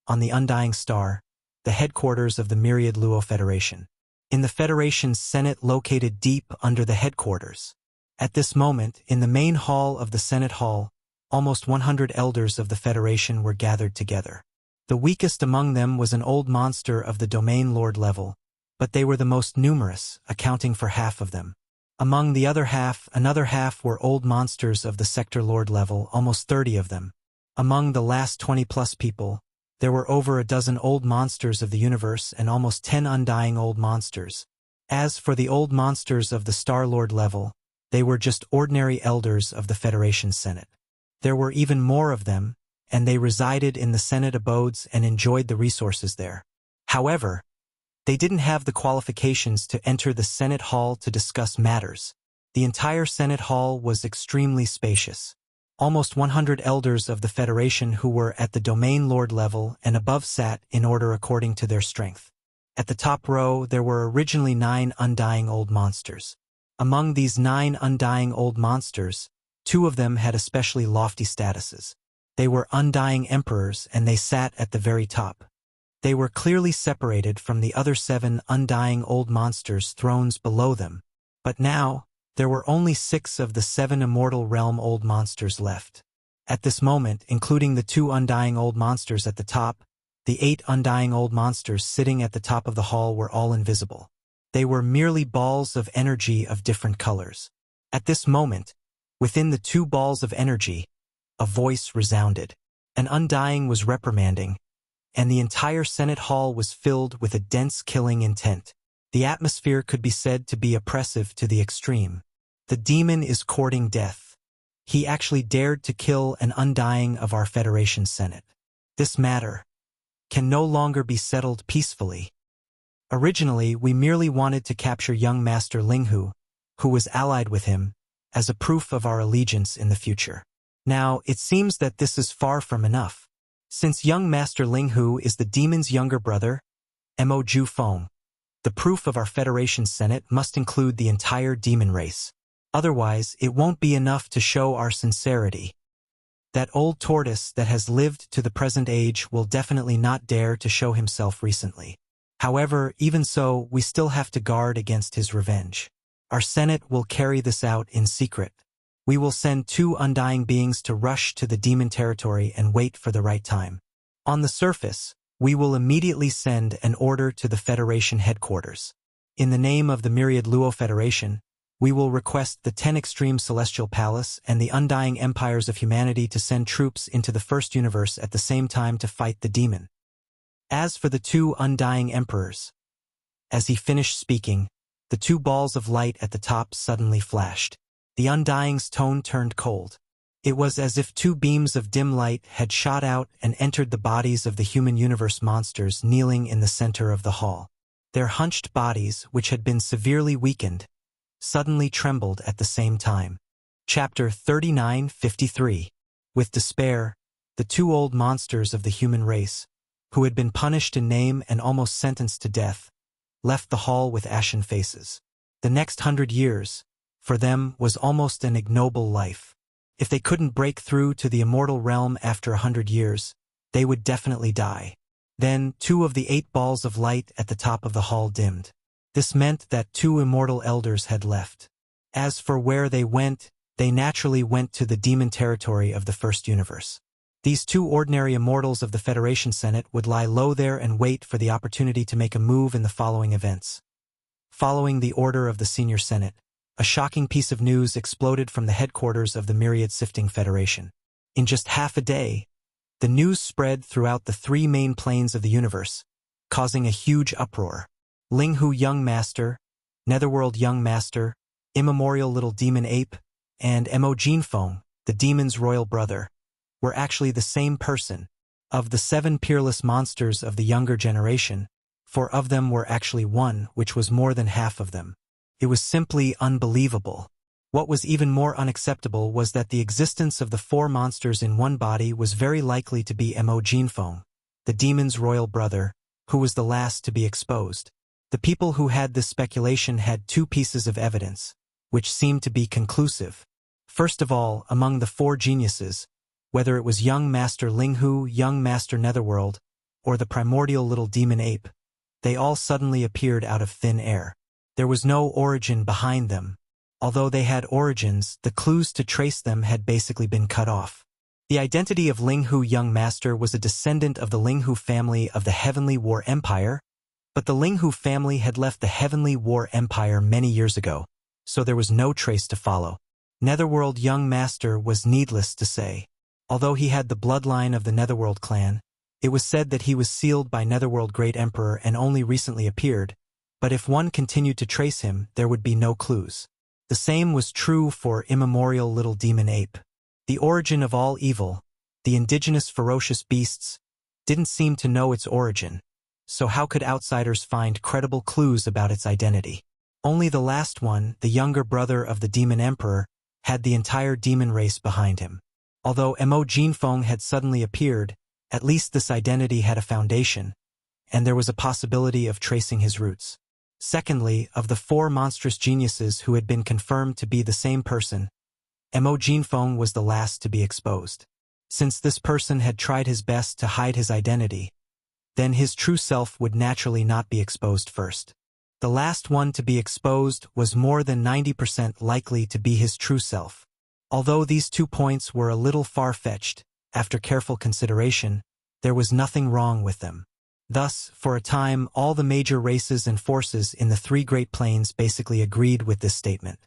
On the Undying Star, the headquarters of the Myriad Luo Federation. In the Federation's Senate located deep under the headquarters. At this moment, in the main hall of the Senate Hall, almost 100 elders of the Federation were gathered together. The weakest among them was an old monster of the Domain Lord level, but they were the most numerous, accounting for half of them. Among the other half, another half were old monsters of the Sector Lord level, almost 30 of them. Among the last 20-plus people, there were over a dozen old monsters of the universe and almost 10 undying old monsters. As for the old monsters of the Star Lord level, they were just ordinary elders of the Federation Senate. There were even more of them, and they resided in the Senate abodes and enjoyed the resources there. However, they didn't have the qualifications to enter the Senate Hall to discuss matters. The entire Senate Hall was extremely spacious. Almost 100 elders of the Federation who were at the Domain Lord level and above sat in order according to their strength. At the top row, there were originally 9 undying old monsters. Among these 9 undying old monsters, 2 of them had especially lofty statuses. They were undying emperors and they sat at the very top. They were clearly separated from the other 7 undying old monsters' thrones below them, but now, there were only 6 of the 7 immortal realm old monsters left. At this moment, including the 2 undying old monsters at the top, the 8 undying old monsters sitting at the top of the hall were all invisible. They were merely balls of energy of different colors. At this moment, within the 2 balls of energy, a voice resounded. An undying was reprimanding, and the entire Senate Hall was filled with a dense killing intent. The atmosphere could be said to be oppressive to the extreme. The demon is courting death. He actually dared to kill an undying of our Federation Senate. This matter can no longer be settled peacefully. Originally, we merely wanted to capture young Master Linghu, who was allied with him, as a proof of our allegiance in the future. Now, it seems that this is far from enough. Since young Master Linghu is the demon's younger brother, Mo Jufeng, the proof of our Federation Senate must include the entire demon race. Otherwise, it won't be enough to show our sincerity. That old tortoise that has lived to the present age will definitely not dare to show himself recently. However, even so, we still have to guard against his revenge. Our Senate will carry this out in secret. We will send 2 undying beings to rush to the demon territory and wait for the right time. On the surface, we will immediately send an order to the Federation headquarters. In the name of the Myriad Luo Federation, we will request the 10 Extreme Celestial Palace and the Undying Empires of Humanity to send troops into the First Universe at the same time to fight the demon. As for the 2 undying emperors, as he finished speaking, the 2 balls of light at the top suddenly flashed. The undying's tone turned cold. It was as if 2 beams of dim light had shot out and entered the bodies of the human universe monsters kneeling in the center of the hall. Their hunched bodies, which had been severely weakened, suddenly trembled at the same time. Chapter 39:53. With despair, the 2 old monsters of the human race, who had been punished in name and almost sentenced to death, left the hall with ashen faces. The next 100 years, for them, was almost an ignoble life. If they couldn't break through to the immortal realm after 100 years, they would definitely die. Then, 2 of the 8 balls of light at the top of the hall dimmed. This meant that 2 immortal elders had left. As for where they went, they naturally went to the demon territory of the First Universe. These 2 ordinary immortals of the Federation Senate would lie low there and wait for the opportunity to make a move in the following events. Following the order of the Senior Senate, a shocking piece of news exploded from the headquarters of the Myriad Sifting Federation. In just half a day, the news spread throughout the 3 main planes of the universe, causing a huge uproar. Linghu Young Master, Netherworld Young Master, Immemorial Little Demon Ape, and Mo Jinfeng, the demon's royal brother, were actually the same person. Of the 7 peerless monsters of the younger generation, 4 of them were actually one, which was more than half of them. It was simply unbelievable. What was even more unacceptable was that the existence of the 4 monsters in one body was very likely to be Mo Jinfeng, the demon's royal brother, who was the last to be exposed. The people who had this speculation had 2 pieces of evidence, which seemed to be conclusive. First of all, among the 4 geniuses, whether it was young Master Linghu, young Master Netherworld, or the primordial little demon ape, they all suddenly appeared out of thin air. There was no origin behind them. Although they had origins, the clues to trace them had basically been cut off. The identity of Linghu Young Master was a descendant of the Linghu family of the Heavenly War Empire, but the Linghu family had left the Heavenly War Empire many years ago, so there was no trace to follow. Netherworld Young Master was needless to say. Although he had the bloodline of the Netherworld clan, it was said that he was sealed by Netherworld Great Emperor and only recently appeared, but if one continued to trace him, there would be no clues. The same was true for Immemorial Little Demon Ape. The origin of all evil, the indigenous ferocious beasts, didn't seem to know its origin, so how could outsiders find credible clues about its identity? Only the last one, the younger brother of the Demon Emperor, had the entire demon race behind him. Although Mo Jinfeng had suddenly appeared, at least this identity had a foundation, and there was a possibility of tracing his roots. Secondly, of the 4 monstrous geniuses who had been confirmed to be the same person, Mo Jinfeng was the last to be exposed. Since this person had tried his best to hide his identity, then his true self would naturally not be exposed first. The last one to be exposed was more than 90% likely to be his true self. Although these 2 points were a little far-fetched, after careful consideration, there was nothing wrong with them. Thus, for a time, all the major races and forces in the 3 Great Plains basically agreed with this statement.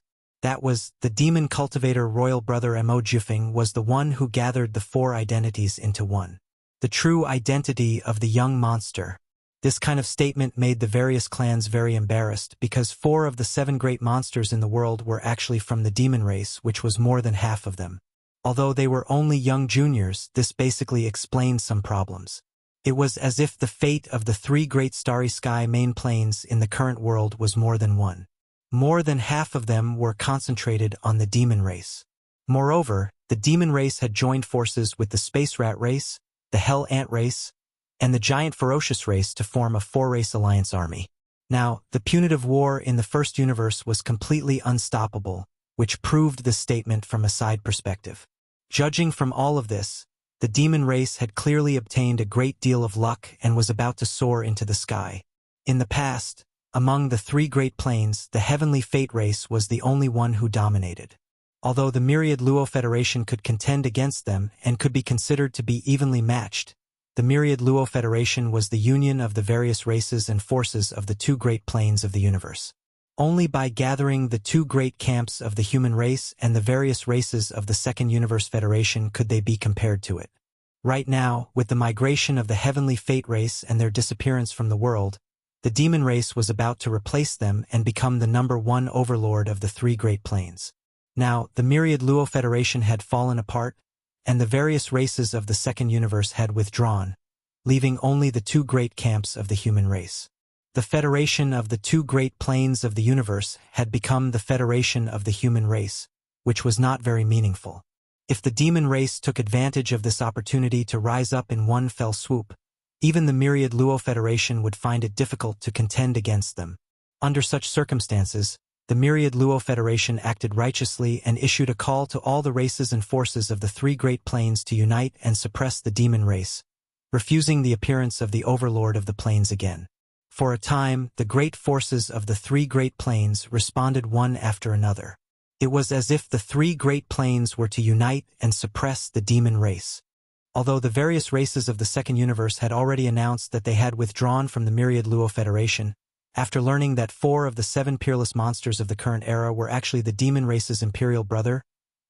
That was, the demon cultivator royal brother Mo Jinfeng was the one who gathered the 4 identities into one. The true identity of the young monster. This kind of statement made the various clans very embarrassed because 4 of the 7 great monsters in the world were actually from the demon race, which was more than half of them. Although they were only young juniors, this basically explained some problems. It was as if the fate of the 3 great starry sky main planes in the current world was more than one. More than half of them were concentrated on the demon race. Moreover, the demon race had joined forces with the space rat race, the hell ant race, and the giant ferocious race to form a 4-race alliance army. Now, the punitive war in the first universe was completely unstoppable, which proved this statement from a side perspective. Judging from all of this, the demon race had clearly obtained a great deal of luck and was about to soar into the sky. In the past, among the 3 great planes, the heavenly fate race was the only one who dominated. Although the myriad Luo Federation could contend against them and could be considered to be evenly matched, the myriad Luo Federation was the union of the various races and forces of the 2 great planes of the universe. Only by gathering the 2 great camps of the human race and the various races of the Second Universe Federation could they be compared to it. Right now, with the migration of the heavenly fate race and their disappearance from the world, the demon race was about to replace them and become the number 1 overlord of the 3 great planes. Now, the myriad Luo Federation had fallen apart, and the various races of the Second Universe had withdrawn, leaving only the 2 great camps of the human race. The federation of the 2 great planes of the universe had become the federation of the human race, which was not very meaningful. If the demon race took advantage of this opportunity to rise up in one fell swoop, even the myriad Luo Federation would find it difficult to contend against them. Under such circumstances, the myriad Luo Federation acted righteously and issued a call to all the races and forces of the 3 great planes to unite and suppress the demon race, refusing the appearance of the overlord of the planes again. For a time, the great forces of the 3 great planes responded one after another. It was as if the 3 great planes were to unite and suppress the demon race. Although the various races of the Second Universe had already announced that they had withdrawn from the myriad Luo Federation, after learning that 4 of the 7 peerless monsters of the current era were actually the demon race's imperial brother,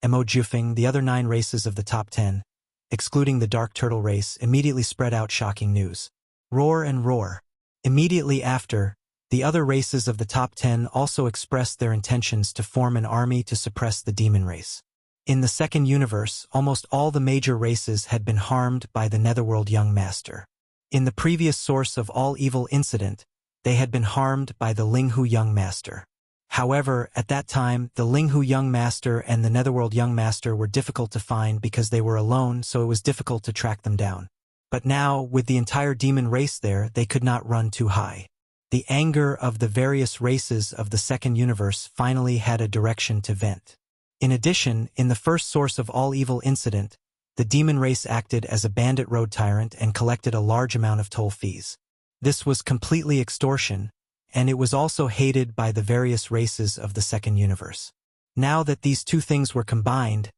Mo Jinfeng, the other 9 races of the top 10, excluding the dark turtle race, immediately spread out shocking news. Roar and roar. Immediately after, the other races of the top 10 also expressed their intentions to form an army to suppress the demon race. In the second universe, almost all the major races had been harmed by the Netherworld Young Master. In the previous source of all evil incident, they had been harmed by the Linghu Young Master. However, at that time, the Linghu Young Master and the Netherworld Young Master were difficult to find because they were alone, so it was difficult to track them down. But now, with the entire demon race there, they could not run too high. The anger of the various races of the second universe finally had a direction to vent. In addition, in the first source of all evil incident, the demon race acted as a bandit road tyrant and collected a large amount of toll fees. This was completely extortion, and it was also hated by the various races of the second universe. Now that these two things were combined,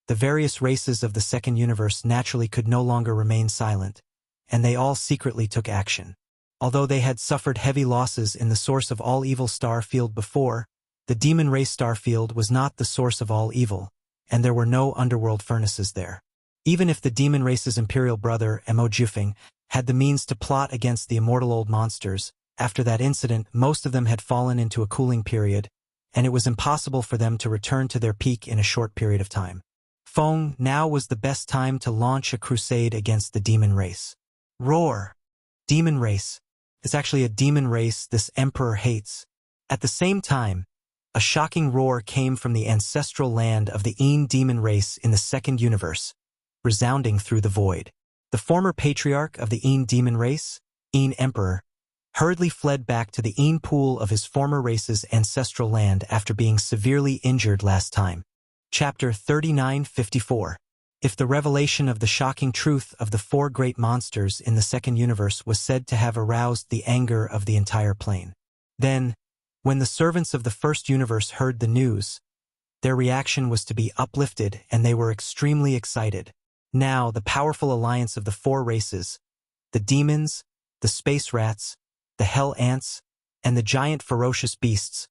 the various races of the second universe naturally could no longer remain silent, and they all secretly took action. Although they had suffered heavy losses in the source of all evil star field before, the demon race star field was not the source of all evil, and there were no underworld furnaces there. Even if the demon race's imperial brother, Mo Jufeng, had the means to plot against the immortal old monsters, after that incident most of them had fallen into a cooling period, and it was impossible for them to return to their peak in a short period of time. Feng, now was the best time to launch a crusade against the demon race. Roar! Demon race. It's actually a demon race this emperor hates. At the same time, a shocking roar came from the ancestral land of the Een demon race in the second universe, resounding through the void. The former patriarch of the Een demon race, Een Emperor, hurriedly fled back to the Een pool of his former race's ancestral land after being severely injured last time. Chapter 39:54. If the revelation of the shocking truth of the four great monsters in the second universe was said to have aroused the anger of the entire plane, then, when the servants of the first universe heard the news, their reaction was to be uplifted and they were extremely excited. Now, the powerful alliance of the four races, the demons, the space rats, the hell ants, and the giant ferocious beasts,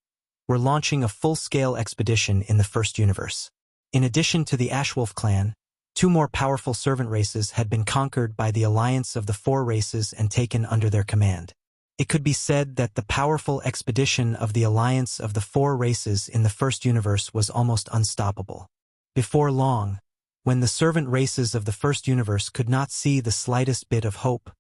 were launching a full-scale expedition in the first universe. In addition to the Ashwolf clan, two more powerful servant races had been conquered by the alliance of the four races and taken under their command. It could be said that the powerful expedition of the alliance of the four races in the first universe was almost unstoppable. Before long, when the servant races of the first universe could not see the slightest bit of hope,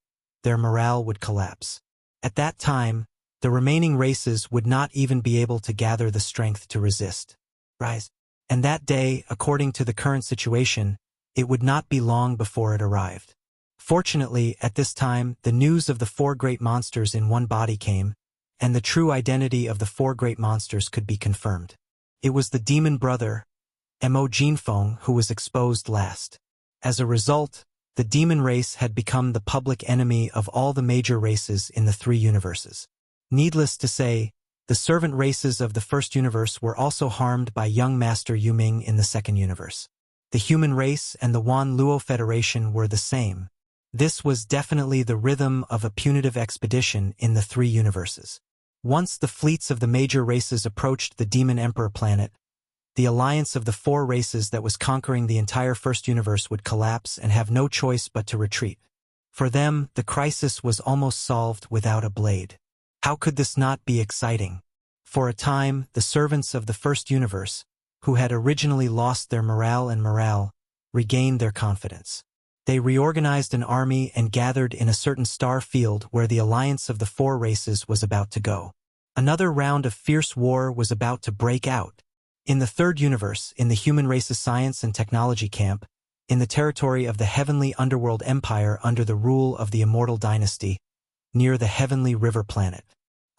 their morale would collapse. At that time, the remaining races would not even be able to gather the strength to resist. Rise. And that day, according to the current situation, it would not be long before it arrived. Fortunately, at this time, the news of the four great monsters in one body came, and the true identity of the four great monsters could be confirmed. It was the demon brother, Mo Jinfeng, who was exposed last. As a result, the demon race had become the public enemy of all the major races in the three universes. Needless to say, the servant races of the first universe were also harmed by young Master Yuming in the second universe. The human race and the Wan Luo Federation were the same. This was definitely the rhythm of a punitive expedition in the three universes. Once the fleets of the major races approached the Demon Emperor planet, the alliance of the four races that was conquering the entire first universe would collapse and have no choice but to retreat. For them, the crisis was almost solved without a blade. How could this not be exciting? For a time, the servants of the first universe, who had originally lost their morale, regained their confidence. They reorganized an army and gathered in a certain star field where the alliance of the four races was about to go. Another round of fierce war was about to break out. In the third universe, in the human race's science and technology camp, in the territory of the Heavenly Underworld Empire under the rule of the Immortal Dynasty, near the Heavenly River planet.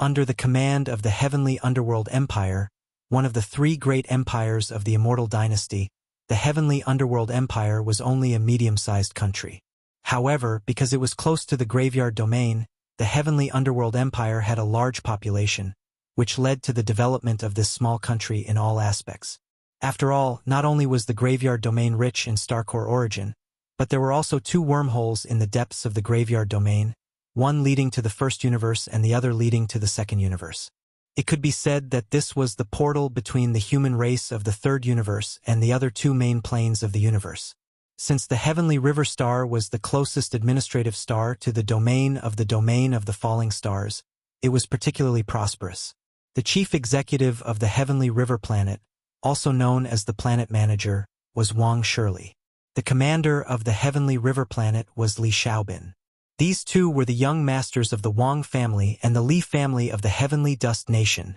Under the command of the Heavenly Underworld Empire, one of the three great empires of the Immortal Dynasty, the Heavenly Underworld Empire was only a medium-sized country. However, because it was close to the Graveyard Domain, the Heavenly Underworld Empire had a large population, which led to the development of this small country in all aspects. After all, not only was the Graveyard Domain rich in Starcore origin, but there were also two wormholes in the depths of the Graveyard Domain, one leading to the first universe and the other leading to the second universe. It could be said that this was the portal between the human race of the third universe and the other two main planes of the universe. Since the Heavenly River Star was the closest administrative star to the domain of the falling stars, it was particularly prosperous. The chief executive of the Heavenly River planet, also known as the planet manager, was Wang Shirley. The commander of the Heavenly River planet was Li Xiaobin. These two were the young masters of the Wang family and the Li family of the Heavenly Dust Nation.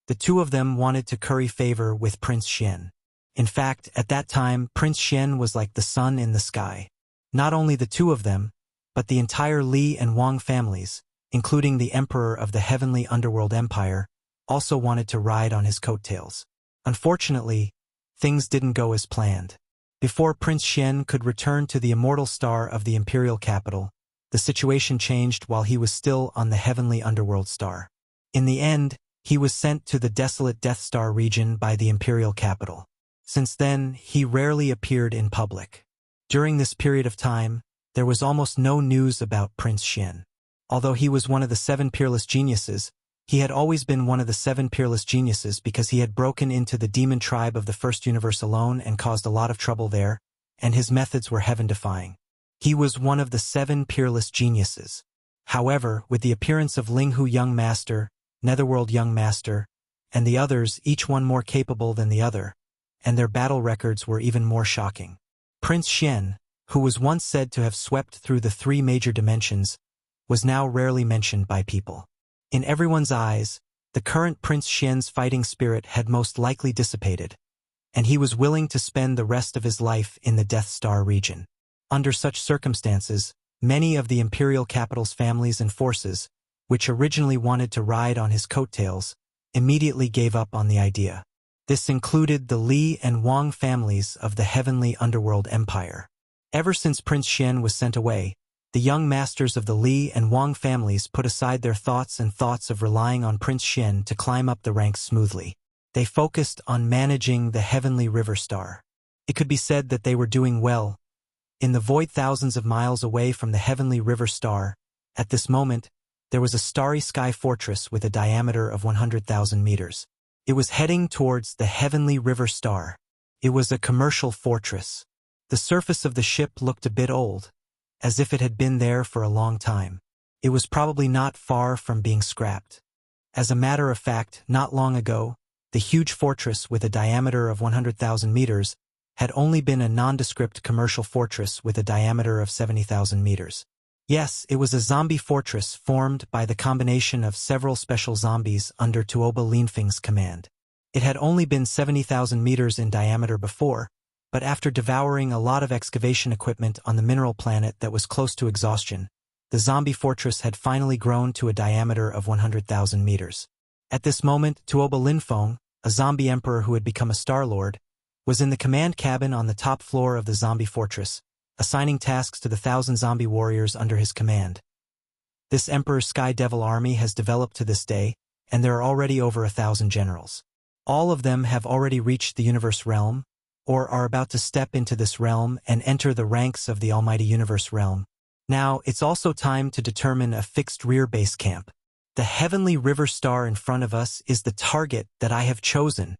The two of them wanted to curry favor with Prince Xian. In fact, at that time, Prince Xian was like the sun in the sky. Not only the two of them, but the entire Li and Wang families, including the emperor of the Heavenly Underworld Empire, also wanted to ride on his coattails. Unfortunately, things didn't go as planned. Before Prince Xian could return to the immortal star of the imperial capital, the situation changed while he was still on the Heavenly Underworld star. In the end, he was sent to the desolate Death Star region by the imperial capital. Since then, he rarely appeared in public. During this period of time, there was almost no news about Prince Xian. Although he was one of the 7 peerless geniuses, he had always been one of the 7 peerless geniuses because he had broken into the demon tribe of the First Universe alone and caused a lot of trouble there, and his methods were heaven-defying. He was one of the 7 peerless geniuses. However, with the appearance of Linghu Young Master, Netherworld Young Master, and the others, each one more capable than the other, and their battle records were even more shocking. Prince Xian, who was once said to have swept through the 3 major dimensions, was now rarely mentioned by people. In everyone's eyes, the current Prince Xian's fighting spirit had most likely dissipated, and he was willing to spend the rest of his life in the Death Star region. Under such circumstances, many of the imperial capital's families and forces, which originally wanted to ride on his coattails, immediately gave up on the idea. This included the Li and Wang families of the Heavenly Underworld Empire. Ever since Prince Xian was sent away, the young masters of the Li and Wang families put aside their thoughts of relying on Prince Xian to climb up the ranks smoothly. They focused on managing the Heavenly River Star. It could be said that they were doing well. In the void thousands of miles away from the Heavenly River Star, at this moment, there was a starry sky fortress with a diameter of 100,000 meters. It was heading towards the Heavenly River Star. It was a commercial fortress. The surface of the ship looked a bit old, as if it had been there for a long time. It was probably not far from being scrapped. As a matter of fact, not long ago, the huge fortress with a diameter of 100,000 meters had only been a nondescript commercial fortress with a diameter of 70,000 meters. Yes, it was a zombie fortress formed by the combination of several special zombies under Tuoba Linfeng's command. It had only been 70,000 meters in diameter before, but after devouring a lot of excavation equipment on the mineral planet that was close to exhaustion, the zombie fortress had finally grown to a diameter of 100,000 meters. At this moment, Tuoba Linfeng, a zombie emperor who had become a Star Lord, was in the command cabin on the top floor of the zombie fortress, assigning tasks to the 1,000 zombie warriors under his command. This Emperor's Sky Devil army has developed to this day, and there are already over 1,000 generals. All of them have already reached the Universe Realm, or are about to step into this realm and enter the ranks of the Almighty Universe Realm. Now, it's also time to determine a fixed rear base camp. The Heavenly River Star in front of us is the target that I have chosen.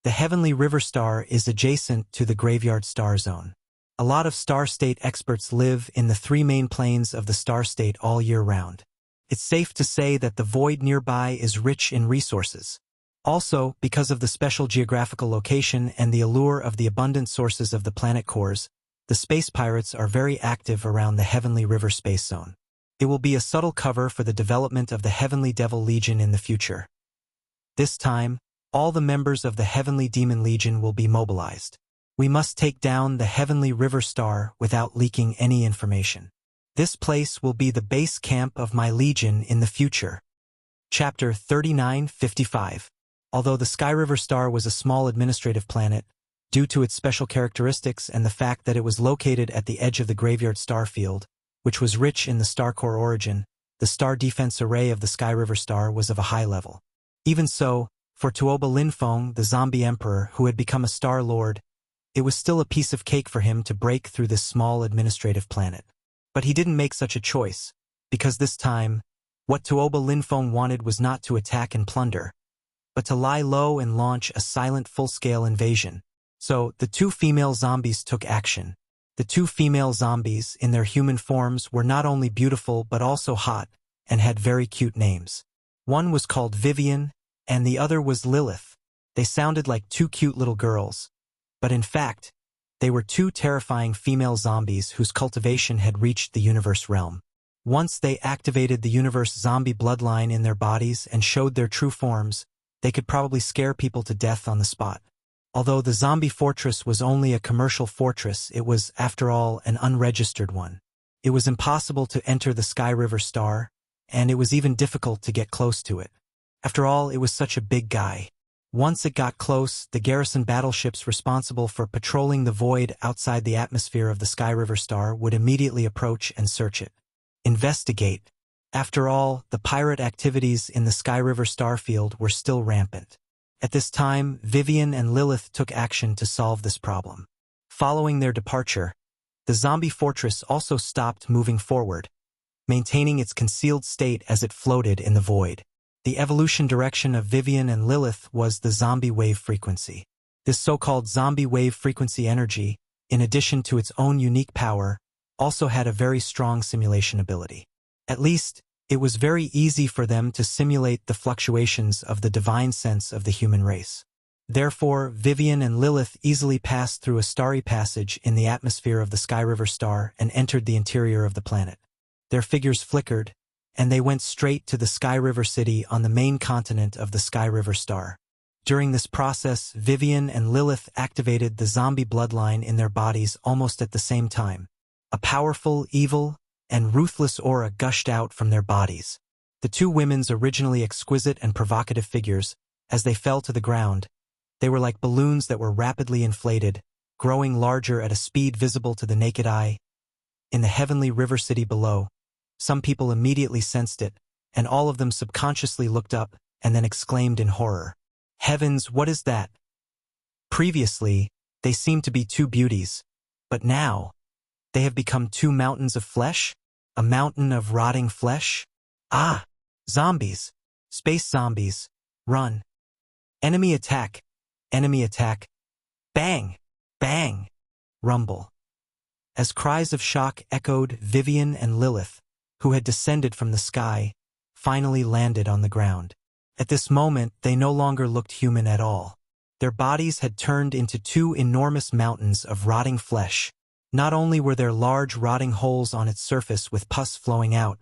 The Heavenly River Star is adjacent to the Graveyard Star Zone. A lot of Star State experts live in the 3 main planes of the Star State all year round. It's safe to say that the void nearby is rich in resources. Also, because of the special geographical location and the allure of the abundant sources of the planet cores, the space pirates are very active around the Heavenly River Space Zone. It will be a subtle cover for the development of the Heavenly Devil Legion in the future. This time, all the members of the Heavenly Demon Legion will be mobilized. We must take down the Heavenly River Star without leaking any information. This place will be the base camp of my legion in the future. Chapter 3955. Although the Sky River Star was a small administrative planet, due to its special characteristics and the fact that it was located at the edge of the Graveyard Star Field, which was rich in the star core origin, the star defense array of the Sky River Star was of a high level. Even so, for Tuoba Linfeng, the zombie emperor who had become a Star Lord, it was still a piece of cake for him to break through this small administrative planet. But he didn't make such a choice, because this time, what Tuoba Linfeng wanted was not to attack and plunder, but to lie low and launch a silent full-scale invasion, So, the two female zombies took action. The two female zombies, in their human forms, were not only beautiful but also hot, and had very cute names. One was called Vivian, and the other was Lilith. They sounded like two cute little girls. But in fact, they were two terrifying female zombies whose cultivation had reached the universe realm. Once they activated the universe zombie bloodline in their bodies and showed their true forms, they could probably scare people to death on the spot. Although the zombie fortress was only a commercial fortress, it was, after all, an unregistered one. It was impossible to enter the Sky River Star, and it was even difficult to get close to it. After all, it was such a big guy. Once it got close, the garrison battleships responsible for patrolling the void outside the atmosphere of the Sky River Star would immediately approach and search it. Investigate. After all, the pirate activities in the Sky River Starfield were still rampant. At this time, Vivian and Lilith took action to solve this problem. Following their departure, the zombie fortress also stopped moving forward, maintaining its concealed state as it floated in the void. The evolution direction of Vivian and Lilith was the zombie wave frequency. This so-called zombie wave frequency energy, in addition to its own unique power, also had a very strong simulation ability. At least, it was very easy for them to simulate the fluctuations of the divine sense of the human race. Therefore, Vivian and Lilith easily passed through a starry passage in the atmosphere of the Sky River Star and entered the interior of the planet. Their figures flickered, and they went straight to the Sky River City on the main continent of the Sky River Star. During this process, Vivian and Lilith activated the zombie bloodline in their bodies almost at the same time. A powerful, evil, and ruthless aura gushed out from their bodies. The two women's originally exquisite and provocative figures, as they fell to the ground, they were like balloons that were rapidly inflated, growing larger at a speed visible to the naked eye. In the heavenly river city below, some people immediately sensed it, and all of them subconsciously looked up and then exclaimed in horror, "Heavens, what is that?" Previously, they seemed to be two beauties, but now, they have become two mountains of flesh? A mountain of rotting flesh? Ah! Zombies! Space zombies! Run! Enemy attack! Enemy attack! Bang! Bang! Rumble. As cries of shock echoed, Vivian and Lilith, who had descended from the sky, finally landed on the ground. At this moment, they no longer looked human at all. Their bodies had turned into two enormous mountains of rotting flesh. Not only were there large rotting holes on its surface with pus flowing out,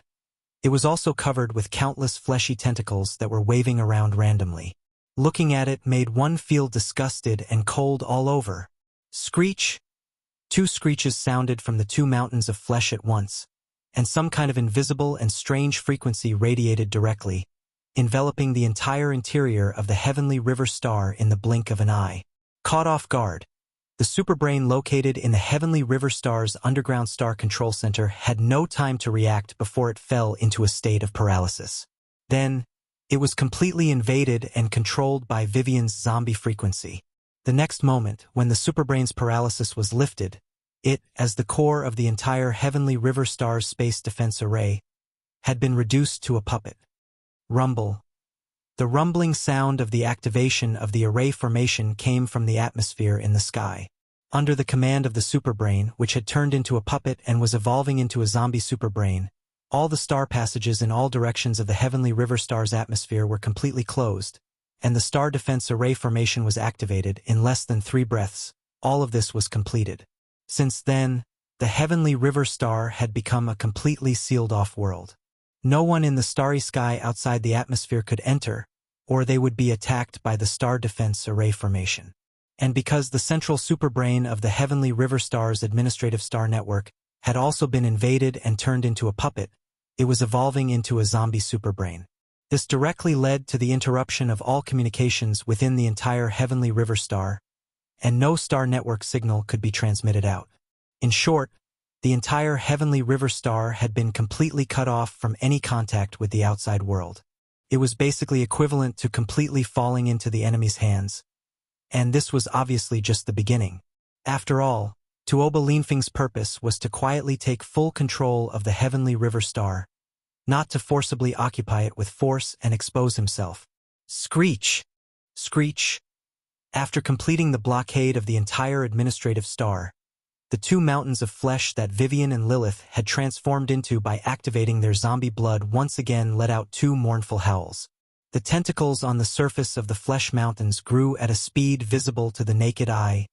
it was also covered with countless fleshy tentacles that were waving around randomly. Looking at it made one feel disgusted and cold all over. Screech! Two screeches sounded from the two mountains of flesh at once, and some kind of invisible and strange frequency radiated directly, enveloping the entire interior of the heavenly river star in the blink of an eye. Caught off guard, the superbrain located in the heavenly river star's underground star control center had no time to react before it fell into a state of paralysis. Then, it was completely invaded and controlled by Vivian's zombie frequency. The next moment, when the superbrain's paralysis was lifted, it, as the core of the entire heavenly river star's space defense array, had been reduced to a puppet. Rumble. The rumbling sound of the activation of the array formation came from the atmosphere in the sky. Under the command of the superbrain, which had turned into a puppet and was evolving into a zombie superbrain, all the star passages in all directions of the heavenly river star's atmosphere were completely closed, and the star defense array formation was activated in less than 3 breaths. All of this was completed. Since then, the heavenly river star had become a completely sealed-off world. No one in the starry sky outside the atmosphere could enter, or they would be attacked by the star defense array formation. And because the central superbrain of the heavenly river star's administrative star network had also been invaded and turned into a puppet, it was evolving into a zombie superbrain. This directly led to the interruption of all communications within the entire heavenly river star, and no star network signal could be transmitted out. In short, the entire heavenly river star had been completely cut off from any contact with the outside world. It was basically equivalent to completely falling into the enemy's hands. And this was obviously just the beginning. After all, Tuoba Linfeng's purpose was to quietly take full control of the heavenly river star, not to forcibly occupy it with force and expose himself. Screech! Screech! After completing the blockade of the entire administrative star, the two mountains of flesh that Vivian and Lilith had transformed into by activating their zombie blood once again let out two mournful howls. The tentacles on the surface of the flesh mountains grew at a speed visible to the naked eye,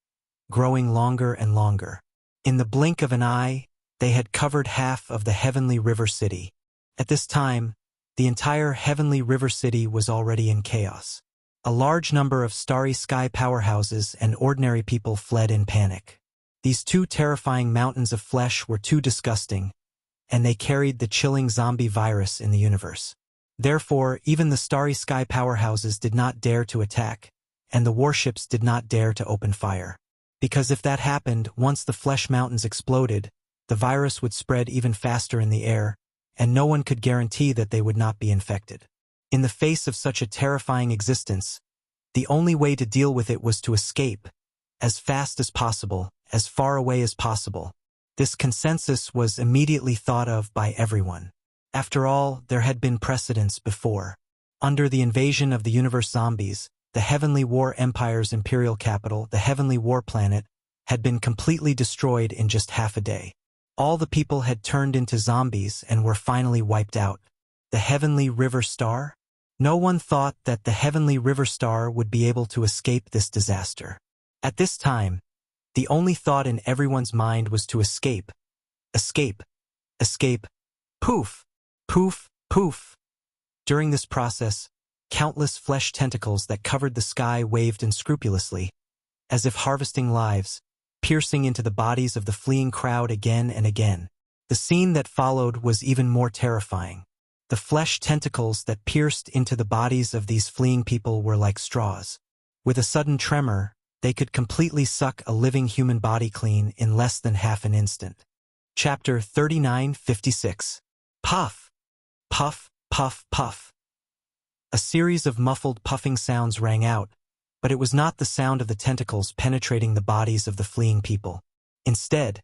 growing longer and longer. In the blink of an eye, they had covered half of the Heavenly River City. At this time, the entire Heavenly River City was already in chaos. A large number of starry sky powerhouses and ordinary people fled in panic. These two terrifying mountains of flesh were too disgusting, and they carried the chilling zombie virus in the universe. Therefore, even the starry sky powerhouses did not dare to attack, and the warships did not dare to open fire. Because if that happened, once the flesh mountains exploded, the virus would spread even faster in the air, and no one could guarantee that they would not be infected. In the face of such a terrifying existence, the only way to deal with it was to escape, as fast as possible, as far away as possible. This consensus was immediately thought of by everyone. After all, there had been precedents before. Under the invasion of the universe zombies, the Heavenly War Empire's imperial capital, the Heavenly War Planet, had been completely destroyed in just half a day. All the people had turned into zombies and were finally wiped out. The Heavenly River Star? No one thought that the Heavenly River Star would be able to escape this disaster. At this time, the only thought in everyone's mind was to escape. Escape. Escape. Poof. Poof. Poof. During this process, countless flesh tentacles that covered the sky waved unscrupulously, as if harvesting lives, piercing into the bodies of the fleeing crowd again and again. The scene that followed was even more terrifying. The flesh tentacles that pierced into the bodies of these fleeing people were like straws. With a sudden tremor, they could completely suck a living human body clean in less than half an instant. Chapter 39:56. Puff. Puff, puff, puff. A series of muffled puffing sounds rang out, but it was not the sound of the tentacles penetrating the bodies of the fleeing people. Instead,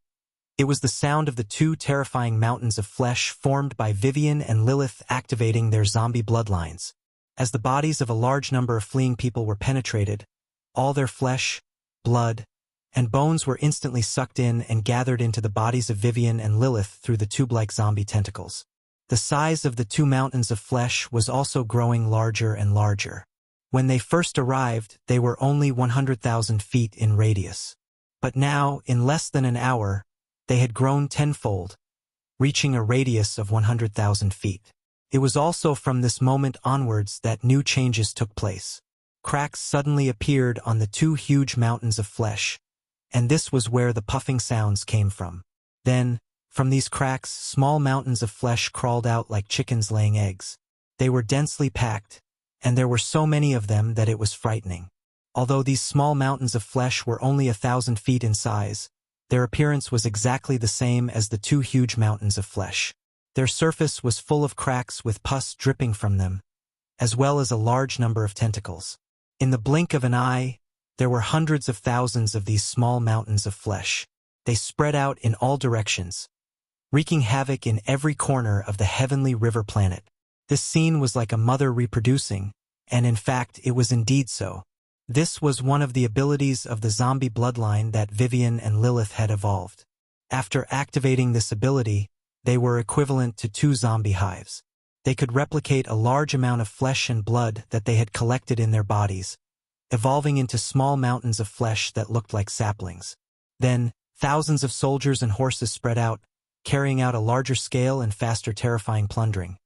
it was the sound of the two terrifying mountains of flesh formed by Vivian and Lilith activating their zombie bloodlines. As the bodies of a large number of fleeing people were penetrated, all their flesh, blood, and bones were instantly sucked in and gathered into the bodies of Vivian and Lilith through the tube-like zombie tentacles. The size of the two mountains of flesh was also growing larger and larger. When they first arrived, they were only 100,000 feet in radius. But now, in less than an hour, they had grown tenfold, reaching a radius of 100,000 feet. It was also from this moment onwards that new changes took place. Cracks suddenly appeared on the two huge mountains of flesh, and this was where the puffing sounds came from. Then, from these cracks, small mountains of flesh crawled out like chickens laying eggs. They were densely packed, and there were so many of them that it was frightening. Although these small mountains of flesh were only 1,000 feet in size, their appearance was exactly the same as the two huge mountains of flesh. Their surface was full of cracks with pus dripping from them, as well as a large number of tentacles. In the blink of an eye, there were hundreds of thousands of these small mountains of flesh. They spread out in all directions, wreaking havoc in every corner of the Heavenly River Planet. This scene was like a mother reproducing, and in fact it was indeed so. This was one of the abilities of the zombie bloodline that Vivian and Lilith had evolved. After activating this ability, they were equivalent to two zombie hives. They could replicate a large amount of flesh and blood that they had collected in their bodies, evolving into small mountains of flesh that looked like saplings. Then, thousands of soldiers and horses spread out, carrying out a larger scale and faster terrifying plundering.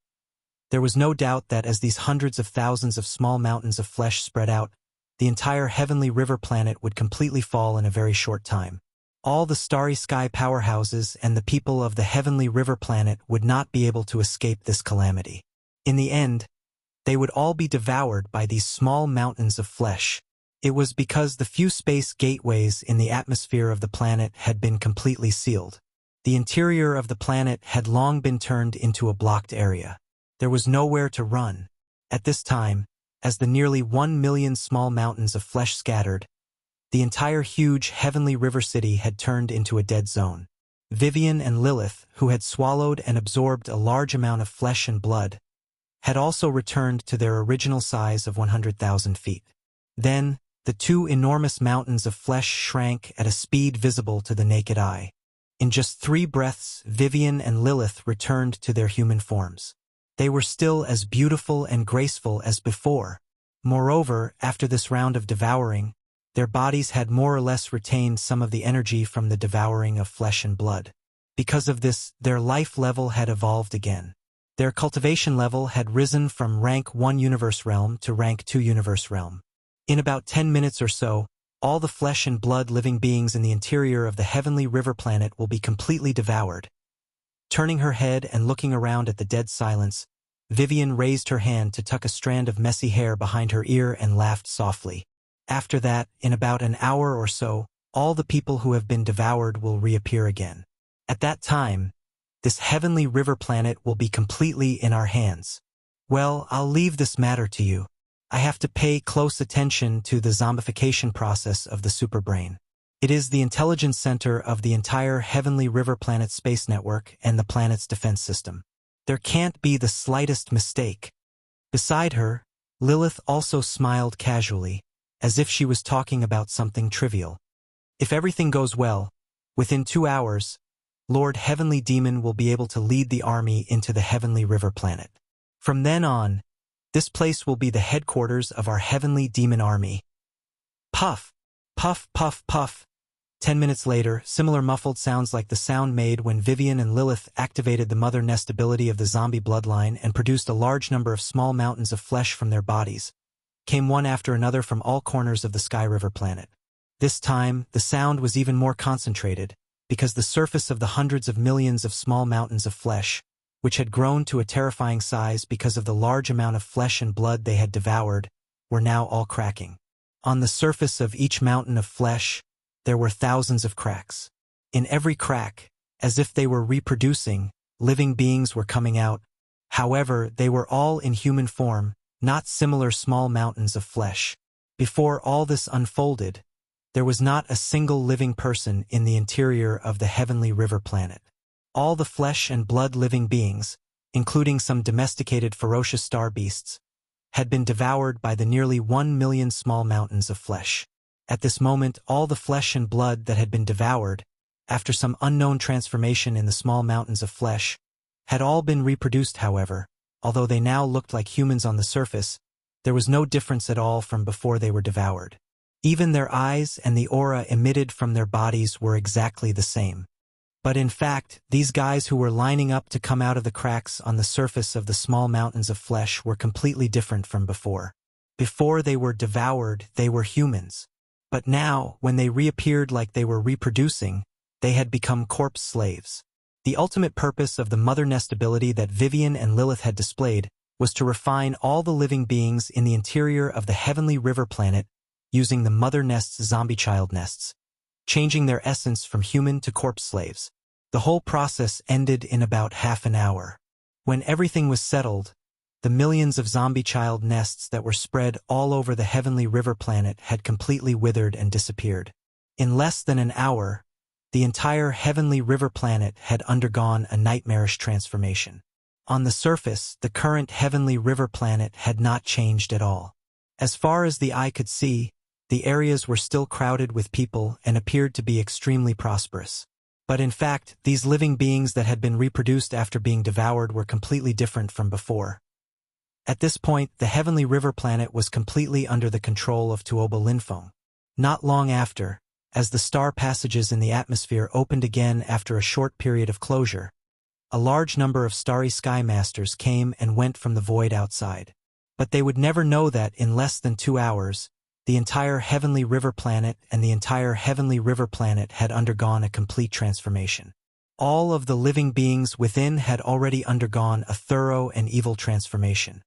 There was no doubt that as these hundreds of thousands of small mountains of flesh spread out, the entire Heavenly River Planet would completely fall in a very short time. All the starry sky powerhouses and the people of the Heavenly River Planet would not be able to escape this calamity. In the end, they would all be devoured by these small mountains of flesh. It was because the few space gateways in the atmosphere of the planet had been completely sealed. The interior of the planet had long been turned into a blocked area. There was nowhere to run. At this time, as the nearly 1 million small mountains of flesh scattered, the entire huge Heavenly River City had turned into a dead zone. Vivian and Lilith, who had swallowed and absorbed a large amount of flesh and blood, had also returned to their original size of 100,000 feet. Then, the two enormous mountains of flesh shrank at a speed visible to the naked eye. In just 3 breaths, Vivian and Lilith returned to their human forms. They were still as beautiful and graceful as before. Moreover, after this round of devouring, their bodies had more or less retained some of the energy from the devouring of flesh and blood. Because of this, their life level had evolved again. Their cultivation level had risen from rank 1 universe realm to rank 2 universe realm. In about 10 minutes or so, all the flesh and blood living beings in the interior of the heavenly river planet will be completely devoured. Turning her head and looking around at the dead silence, Vivian raised her hand to tuck a strand of messy hair behind her ear and laughed softly. After that, in about an hour or so, all the people who have been devoured will reappear again. At that time, this heavenly river planet will be completely in our hands. Well, I'll leave this matter to you. I have to pay close attention to the zombification process of the superbrain. It is the intelligence center of the entire heavenly river planet space network and the planet's defense system. There can't be the slightest mistake. Beside her, Lilith also smiled casually, as if she was talking about something trivial. If everything goes well, within 2 hours, Lord Heavenly Demon will be able to lead the army into the heavenly river planet. From then on, this place will be the headquarters of our heavenly demon army. Puff, puff, puff, puff. 10 minutes later, similar muffled sounds like the sound made when Vivian and Lilith activated the mother nest ability of the zombie bloodline and produced a large number of small mountains of flesh from their bodies, came one after another from all corners of the Sky River planet. This time, the sound was even more concentrated, because the surface of the hundreds of millions of small mountains of flesh, which had grown to a terrifying size because of the large amount of flesh and blood they had devoured, were now all cracking. On the surface of each mountain of flesh, there were thousands of cracks. In every crack, as if they were reproducing, living beings were coming out. However, they were all in human form, not similar small mountains of flesh. Before all this unfolded, there was not a single living person in the interior of the heavenly river planet. All the flesh and blood living beings, including some domesticated ferocious star beasts, had been devoured by the nearly 1 million small mountains of flesh. At this moment, all the flesh and blood that had been devoured, after some unknown transformation in the small mountains of flesh, had all been reproduced. However, although they now looked like humans on the surface, there was no difference at all from before they were devoured. Even their eyes and the aura emitted from their bodies were exactly the same. But in fact, these guys who were lining up to come out of the cracks on the surface of the small mountains of flesh were completely different from before. Before they were devoured, they were humans. But now, when they reappeared like they were reproducing, they had become corpse slaves. The ultimate purpose of the mother nest ability that Vivian and Lilith had displayed was to refine all the living beings in the interior of the heavenly river planet using the mother nest's zombie child nests, changing their essence from human to corpse slaves. The whole process ended in about half an hour. When everything was settled, the millions of zombie child nests that were spread all over the heavenly river planet had completely withered and disappeared. In less than an hour, the entire heavenly river planet had undergone a nightmarish transformation. On the surface, the current heavenly river planet had not changed at all. As far as the eye could see, the areas were still crowded with people and appeared to be extremely prosperous. But in fact, these living beings that had been reproduced after being devoured were completely different from before. At this point, the heavenly river planet was completely under the control of Tuoba Linfeng. Not long after, as the star passages in the atmosphere opened again after a short period of closure, a large number of starry sky masters came and went from the void outside. But they would never know that in less than 2 hours, the entire heavenly river planet and the entire heavenly river planet had undergone a complete transformation. All of the living beings within had already undergone a thorough and evil transformation.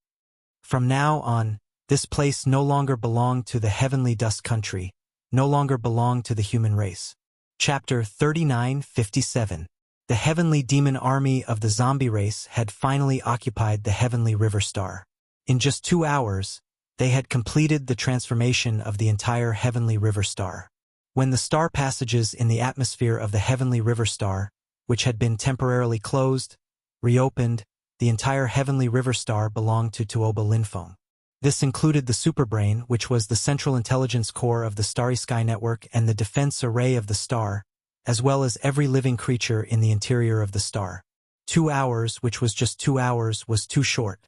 From now on, this place no longer belonged to the heavenly dust country, no longer belonged to the human race. Chapter 3957. The heavenly demon army of the zombie race had finally occupied the heavenly river star. In just 2 hours, they had completed the transformation of the entire heavenly river star. When the star passages in the atmosphere of the heavenly river star, which had been temporarily closed, reopened, the entire heavenly river star belonged to Tuoba Linfeng. This included the Superbrain, which was the central intelligence core of the Starry Sky Network and the defense array of the star, as well as every living creature in the interior of the star. 2 hours, which was just 2 hours, was too short.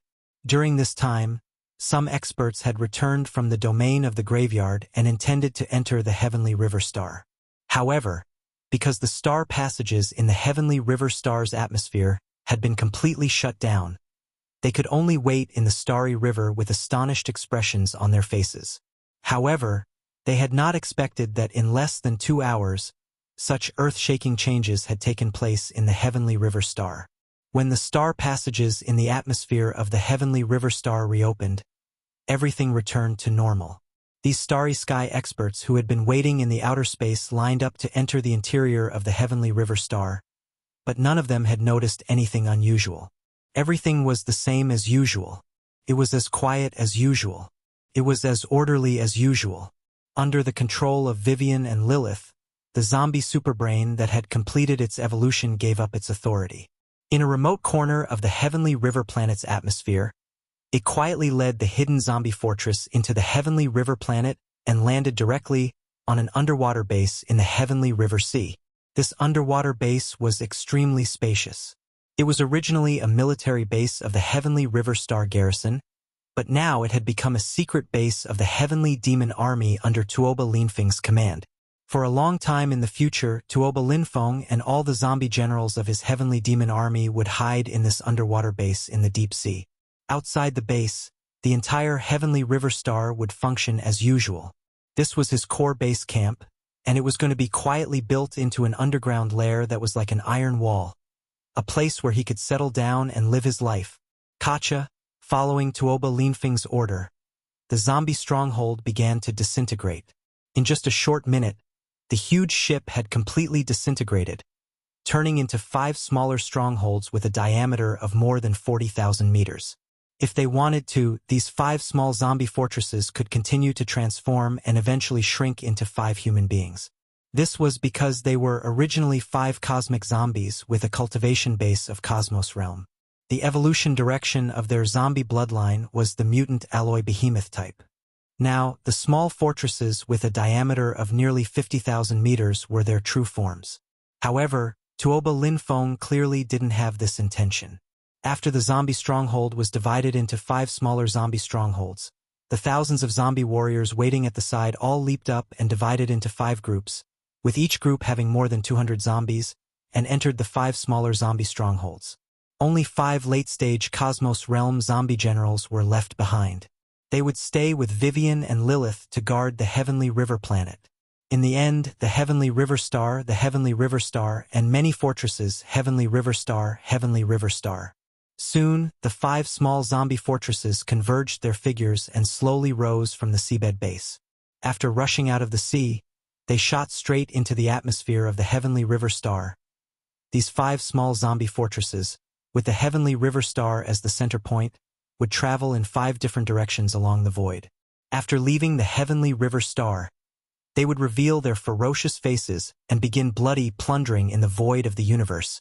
During this time, some experts had returned from the domain of the graveyard and intended to enter the Heavenly River Star. However, because the star passages in the Heavenly River Star's atmosphere had been completely shut down, they could only wait in the starry river with astonished expressions on their faces. However, they had not expected that in less than 2 hours, such earth-shaking changes had taken place in the Heavenly River Star. When the star passages in the atmosphere of the Heavenly River Star reopened, everything returned to normal. These starry sky experts who had been waiting in the outer space lined up to enter the interior of the Heavenly River Star, but none of them had noticed anything unusual. Everything was the same as usual. It was as quiet as usual. It was as orderly as usual. Under the control of Vivian and Lilith, the zombie superbrain that had completed its evolution gave up its authority. In a remote corner of the Heavenly River planet's atmosphere, it quietly led the hidden zombie fortress into the Heavenly River planet and landed directly on an underwater base in the Heavenly River Sea. This underwater base was extremely spacious. It was originally a military base of the Heavenly River Star garrison, but now it had become a secret base of the Heavenly Demon Army under Tuoba Linfeng's command. For a long time in the future, Tuoba Linfeng and all the zombie generals of his Heavenly Demon Army would hide in this underwater base in the deep sea. Outside the base, the entire Heavenly River Star would function as usual. This was his core base camp, and it was going to be quietly built into an underground lair that was like an iron wall, a place where he could settle down and live his life. Kacha, following Tuoba Linfeng's order, the zombie stronghold began to disintegrate. In just a short minute, the huge ship had completely disintegrated, turning into 5 smaller strongholds with a diameter of more than 40,000 meters. If they wanted to, these 5 small zombie fortresses could continue to transform and eventually shrink into 5 human beings. This was because they were originally 5 cosmic zombies with a cultivation base of Cosmos Realm. The evolution direction of their zombie bloodline was the mutant alloy behemoth type. Now, the small fortresses with a diameter of nearly 50,000 meters were their true forms. However, Tuoba Linfeng clearly didn't have this intention. After the zombie stronghold was divided into 5 smaller zombie strongholds, the thousands of zombie warriors waiting at the side all leaped up and divided into 5 groups, with each group having more than 200 zombies, and entered the 5 smaller zombie strongholds. Only 5 late-stage Cosmos Realm zombie generals were left behind. They would stay with Vivian and Lilith to guard the Heavenly River planet. In the end, the Heavenly River Star, and many fortresses, Heavenly River Star. Soon, the 5 small zombie fortresses converged their figures and slowly rose from the seabed base. After rushing out of the sea, they shot straight into the atmosphere of the Heavenly River Star. These 5 small zombie fortresses, with the Heavenly River Star as the center point, would travel in 5 different directions along the void. After leaving the Heavenly River Star, they would reveal their ferocious faces and begin bloody plundering in the void of the universe,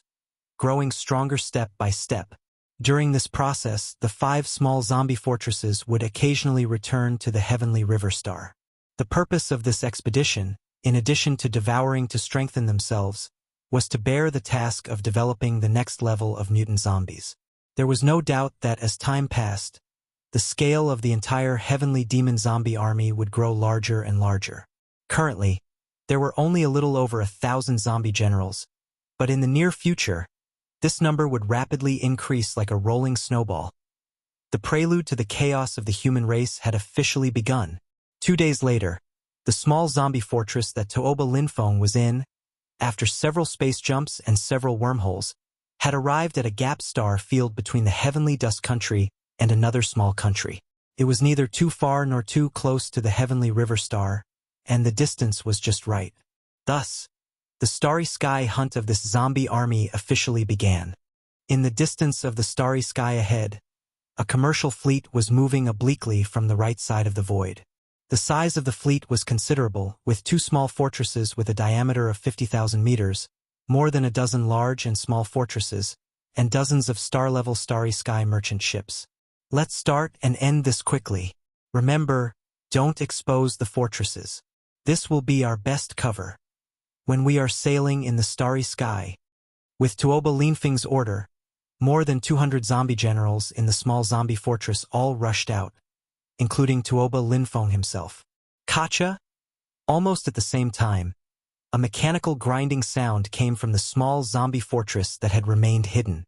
growing stronger step by step. During this process, the 5 small zombie fortresses would occasionally return to the Heavenly River Star. The purpose of this expedition, in addition to devouring to strengthen themselves, was to bear the task of developing the next level of mutant zombies. There was no doubt that as time passed, the scale of the entire Heavenly Demon Zombie army would grow larger and larger. Currently, there were only a little over 1,000 zombie generals, but in the near future, this number would rapidly increase like a rolling snowball. The prelude to the chaos of the human race had officially begun. 2 days later, the small zombie fortress that Tuoba Linfeng was in, after several space jumps and several wormholes, had arrived at a gap star field between the Heavenly Dust Country and another small country. It was neither too far nor too close to the Heavenly River Star, and the distance was just right. Thus, the starry sky hunt of this zombie army officially began. In the distance of the starry sky ahead, a commercial fleet was moving obliquely from the right side of the void. The size of the fleet was considerable, with 2 small fortresses with a diameter of 50,000 meters, more than a dozen large and small fortresses, and dozens of star-level starry sky merchant ships. Let's start and end this quickly. Remember, don't expose the fortresses. This will be our best cover. When we are sailing in the starry sky, with Tuoba Linfeng's order, more than 200 zombie generals in the small zombie fortress all rushed out, including Tuoba Linfeng himself. Kacha? Almost at the same time, a mechanical grinding sound came from the small zombie fortress that had remained hidden.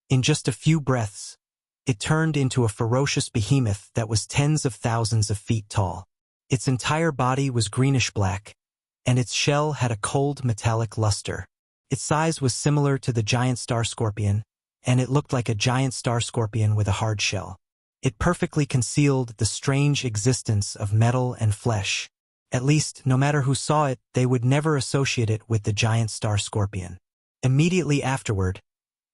In just a few breaths, it turned into a ferocious behemoth that was tens of thousands of feet tall. Its entire body was greenish-black, and its shell had a cold metallic luster. Its size was similar to the giant star scorpion, and it looked like a giant star scorpion with a hard shell. It perfectly concealed the strange existence of metal and flesh. At least, no matter who saw it, they would never associate it with the giant star scorpion. Immediately afterward,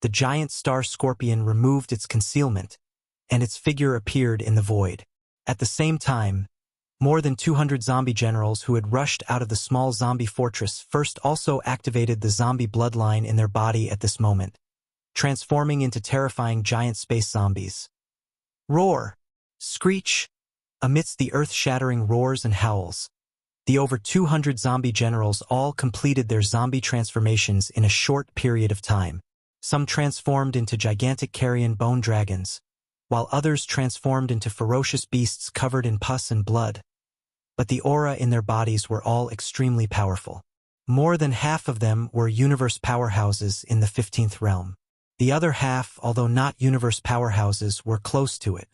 the giant star scorpion removed its concealment, and its figure appeared in the void. At the same time, more than 200 zombie generals who had rushed out of the small zombie fortress first also activated the zombie bloodline in their body at this moment, transforming into terrifying giant space zombies. Roar! Screech! Amidst the earth-shattering roars and howls, the over 200 zombie generals all completed their zombie transformations in a short period of time. Some transformed into gigantic carrion bone dragons, while others transformed into ferocious beasts covered in pus and blood. But the aura in their bodies were all extremely powerful. More than half of them were universe powerhouses in the 15th realm. The other half, although not universe powerhouses, were close to it.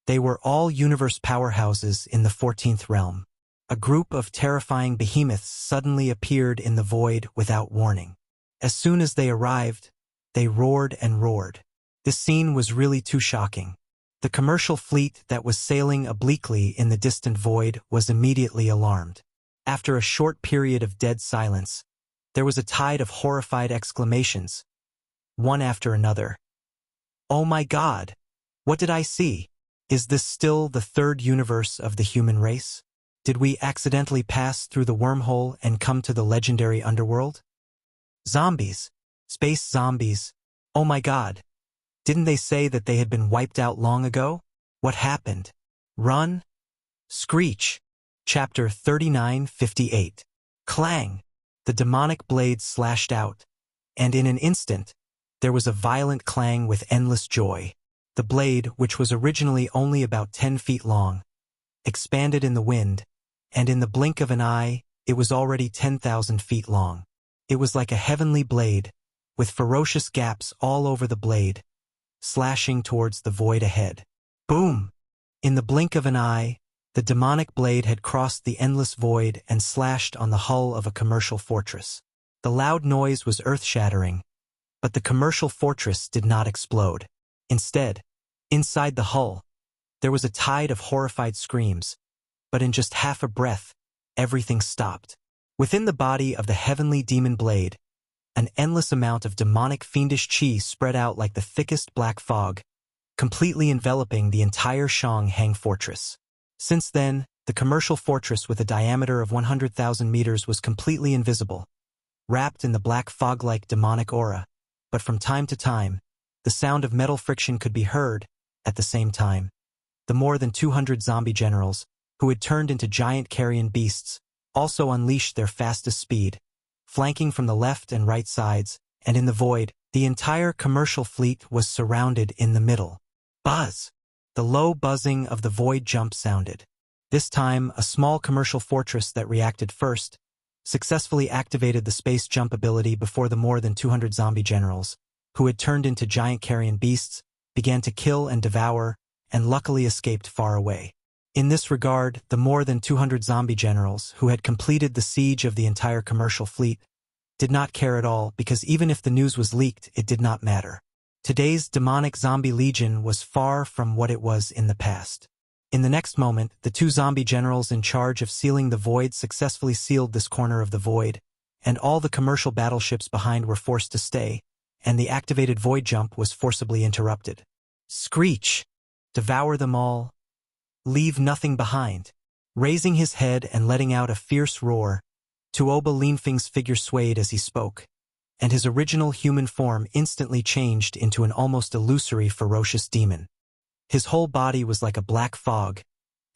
They were all universe powerhouses in the 14th realm. A group of terrifying behemoths suddenly appeared in the void without warning. As soon as they arrived, they roared and roared. This scene was really too shocking. The commercial fleet that was sailing obliquely in the distant void was immediately alarmed. After a short period of dead silence, there was a tide of horrified exclamations, one after another. "Oh my God! What did I see? Is this still the third universe of the human race? Did we accidentally pass through the wormhole and come to the legendary underworld? Zombies! Space zombies! Oh my God! Didn't they say that they had been wiped out long ago? What happened? Run! Screech!" Chapter 39:58. Clang! The demonic blade slashed out, and in an instant, there was a violent clang with endless joy. The blade, which was originally only about 10 feet long, expanded in the wind, and in the blink of an eye, it was already 10,000 feet long. It was like a heavenly blade, with ferocious gaps all over the blade, slashing towards the void ahead. Boom! In the blink of an eye, the demonic blade had crossed the endless void and slashed on the hull of a commercial fortress. The loud noise was earth-shattering, but the commercial fortress did not explode. Instead, inside the hull, there was a tide of horrified screams, but in just half a breath, everything stopped. Within the body of the heavenly demon blade, an endless amount of demonic fiendish chi spread out like the thickest black fog, completely enveloping the entire Shanghang fortress. Since then, the commercial fortress with a diameter of 100,000 meters was completely invisible, wrapped in the black fog-like demonic aura, but from time to time, the sound of metal friction could be heard. At the same time, the more than 200 zombie generals, who had turned into giant carrion beasts, also unleashed their fastest speed, flanking from the left and right sides, and in the void, the entire commercial fleet was surrounded in the middle. Buzz! The low buzzing of the void jump sounded. This time, a small commercial fortress that reacted first successfully activated the space jump ability before the more than 200 zombie generals, who had turned into giant carrion beasts, began to kill and devour, and luckily escaped far away. In this regard, the more than 200 zombie generals, who had completed the siege of the entire commercial fleet, did not care at all because even if the news was leaked, it did not matter. Today's demonic zombie legion was far from what it was in the past. In the next moment, the two zombie generals in charge of sealing the void successfully sealed this corner of the void, and all the commercial battleships behind were forced to stay, and the activated void jump was forcibly interrupted. Screech! Devour them all. Leave nothing behind. Raising his head and letting out a fierce roar, Tuoba Linfeng's figure swayed as he spoke, and his original human form instantly changed into an almost illusory ferocious demon. His whole body was like a black fog,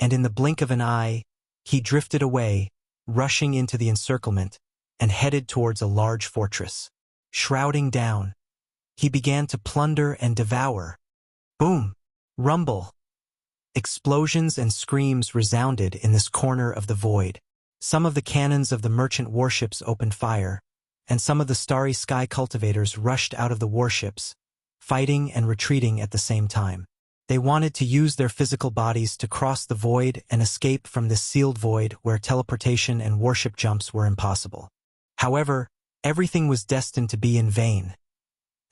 and in the blink of an eye, he drifted away, rushing into the encirclement, and headed towards a large fortress. Shrouding down, he began to plunder and devour. Boom! Rumble! Explosions and screams resounded in this corner of the void. Some of the cannons of the merchant warships opened fire, and some of the starry sky cultivators rushed out of the warships, fighting and retreating at the same time. They wanted to use their physical bodies to cross the void and escape from this sealed void where teleportation and warship jumps were impossible. However, everything was destined to be in vain.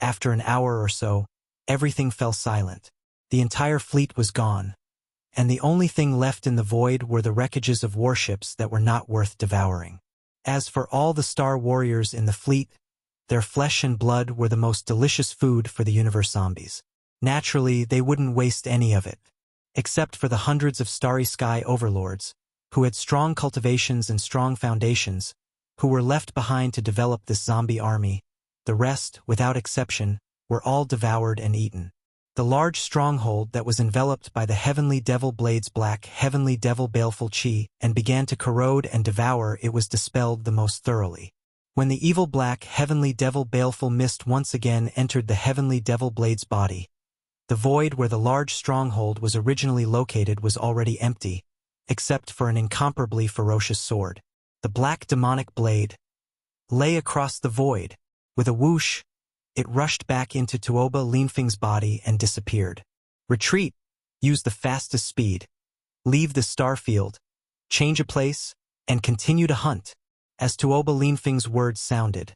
After an hour or so, everything fell silent. The entire fleet was gone, and the only thing left in the void were the wreckages of warships that were not worth devouring. As for all the star warriors in the fleet, their flesh and blood were the most delicious food for the universe zombies. Naturally, they wouldn't waste any of it, except for the hundreds of starry sky overlords, who had strong cultivations and strong foundations, who were left behind to develop this zombie army. The rest, without exception, were all devoured and eaten. The large stronghold that was enveloped by the heavenly devil Blade's black heavenly devil baleful chi and began to corrode and devour it was dispelled the most thoroughly. When the evil black heavenly devil baleful mist once again entered the heavenly devil Blade's body, the void where the large stronghold was originally located was already empty, except for an incomparably ferocious sword. The black demonic blade lay across the void. With a whoosh, it rushed back into Tuoba Linfeng's body and disappeared. Retreat. Use the fastest speed. Leave the starfield. Change a place, and continue to hunt. As Tuoba Linfeng's words sounded,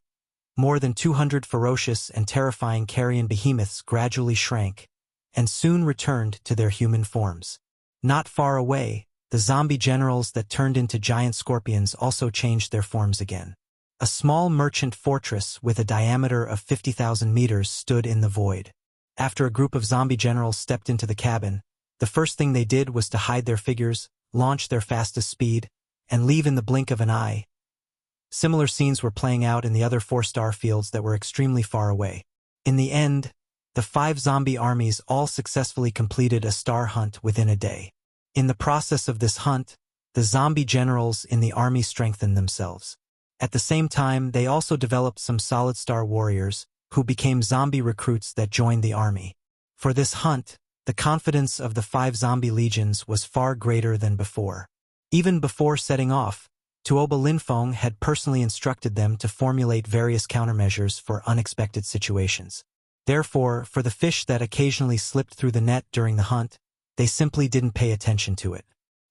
more than 200 ferocious and terrifying carrion behemoths gradually shrank, and soon returned to their human forms. Not far away, the zombie generals that turned into giant scorpions also changed their forms again. A small merchant fortress with a diameter of 50,000 meters stood in the void. After a group of zombie generals stepped into the cabin, the first thing they did was to hide their figures, launch their fastest speed, and leave in the blink of an eye. Similar scenes were playing out in the other 4 star fields that were extremely far away. In the end, the 5 zombie armies all successfully completed a star hunt within a day. In the process of this hunt, the zombie generals in the army strengthened themselves. At the same time, they also developed some solid star warriors, who became zombie recruits that joined the army. For this hunt, the confidence of the 5 zombie legions was far greater than before. Even before setting off, Tuoba Linfeng had personally instructed them to formulate various countermeasures for unexpected situations. Therefore, for the fish that occasionally slipped through the net during the hunt, they simply didn't pay attention to it.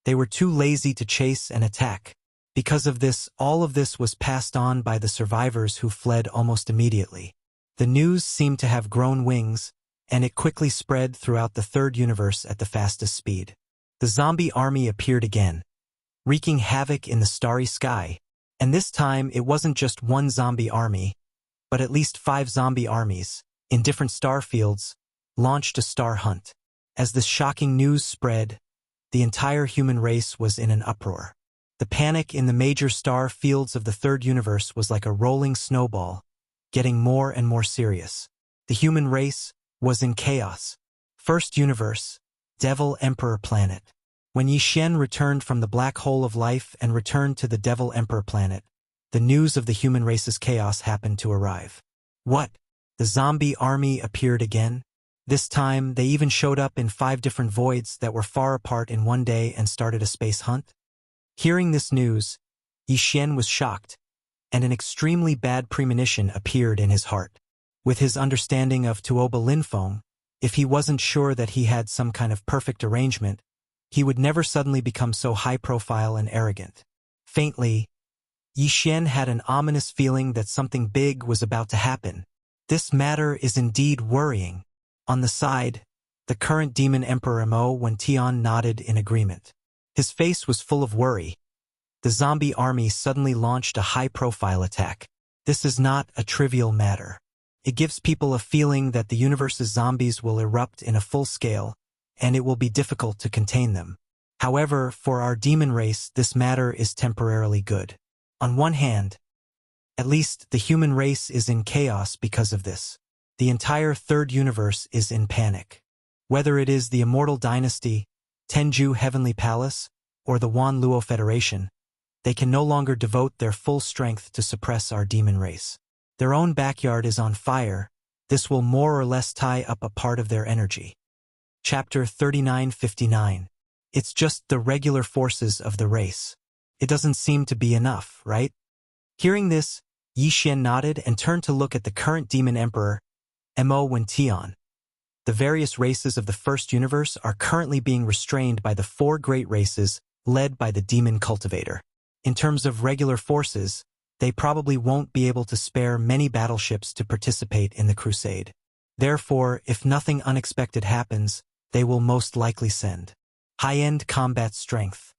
They were too lazy to chase and attack. Because of this, all of this was passed on by the survivors who fled almost immediately. The news seemed to have grown wings, and it quickly spread throughout the third universe at the fastest speed. The zombie army appeared again, wreaking havoc in the starry sky. And this time, it wasn't just one zombie army, but at least 5 zombie armies, in different star fields, launched a star hunt. As this shocking news spread, the entire human race was in an uproar. The panic in the major star fields of the third universe was like a rolling snowball, getting more and more serious. The human race was in chaos. First universe, Devil Emperor planet. When Yi Xian returned from the black hole of life and returned to the Devil Emperor planet, the news of the human race's chaos happened to arrive. What? The zombie army appeared again? This time, they even showed up in 5 different voids that were far apart in one day and started a space hunt? Hearing this news, Yi Xian was shocked, and an extremely bad premonition appeared in his heart. With his understanding of Tuoba Linfeng, if he wasn't sure that he had some kind of perfect arrangement, he would never suddenly become so high-profile and arrogant. Faintly, Yi Xian had an ominous feeling that something big was about to happen. This matter is indeed worrying. On the side, the current Demon Emperor Mo Wen Tian nodded in agreement. His face was full of worry. The zombie army suddenly launched a high-profile attack. This is not a trivial matter. It gives people a feeling that the universe's zombies will erupt in a full scale, and it will be difficult to contain them. However, for our demon race, this matter is temporarily good. On one hand, at least the human race is in chaos because of this. The entire third universe is in panic. Whether it is the immortal dynasty, Tenju Heavenly Palace, or the Wan Luo Federation, they can no longer devote their full strength to suppress our demon race. Their own backyard is on fire. This will more or less tie up a part of their energy. Chapter 3959. It's just the regular forces of the race. It doesn't seem to be enough, right? Hearing this, Yi Xian nodded and turned to look at the current demon emperor, Mo Wentian. The various races of the first universe are currently being restrained by the 4 great races led by the demon cultivator. In terms of regular forces, they probably won't be able to spare many battleships to participate in the crusade. Therefore, if nothing unexpected happens, they will most likely send high-end combat strength.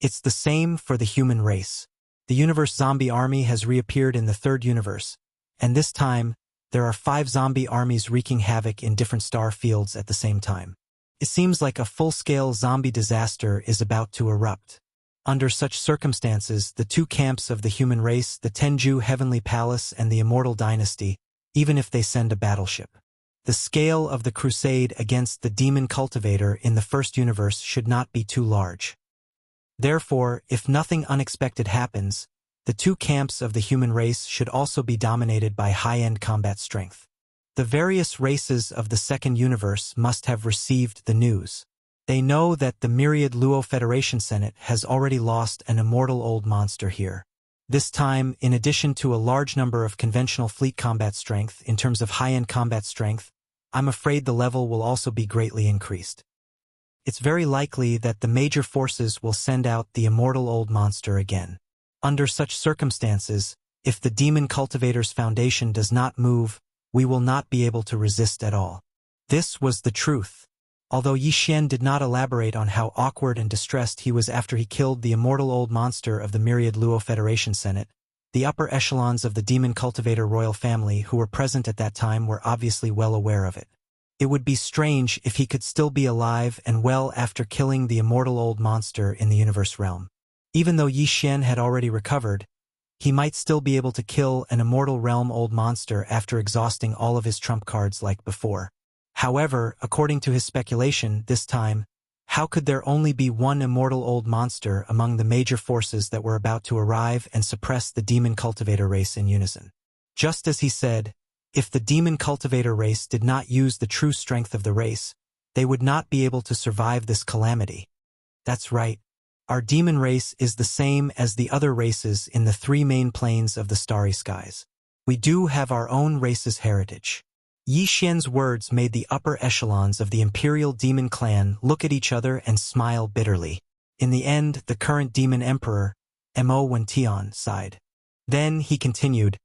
It's the same for the human race. The universe zombie army has reappeared in the 3rd universe, and this time, there are 5 zombie armies wreaking havoc in different star fields at the same time. It seems like a full-scale zombie disaster is about to erupt. Under such circumstances, the 2 camps of the human race, the Tenju Heavenly Palace and the Immortal Dynasty, even if they send a battleship. The scale of the crusade against the demon cultivator in the first universe should not be too large. Therefore, if nothing unexpected happens, the 2 camps of the human race should also be dominated by high-end combat strength. The various races of the second universe must have received the news. They know that the myriad Luo Federation Senate has already lost an immortal old monster here. This time, in addition to a large number of conventional fleet combat strength in terms of high-end combat strength, I'm afraid the level will also be greatly increased. It's very likely that the major forces will send out the immortal old monster again. Under such circumstances, if the demon cultivator's foundation does not move, we will not be able to resist at all. This was the truth. Although Yi Xian did not elaborate on how awkward and distressed he was after he killed the immortal old monster of the myriad Luo Federation Senate, the upper echelons of the demon cultivator royal family who were present at that time were obviously well aware of it. It would be strange if he could still be alive and well after killing the immortal old monster in the universe realm. Even though Yi Xian had already recovered, he might still be able to kill an immortal realm old monster after exhausting all of his trump cards like before. However, according to his speculation, this time, how could there only be one immortal old monster among the major forces that were about to arrive and suppress the demon cultivator race in unison? Just as he said, if the demon cultivator race did not use the true strength of the race, they would not be able to survive this calamity. That's right. Our demon race is the same as the other races in the 3 main planes of the starry skies. We do have our own race's heritage. Yi Xian's words made the upper echelons of the imperial demon clan look at each other and smile bitterly. In the end, the current demon emperor, Mo Wentian, sighed. Then he continued,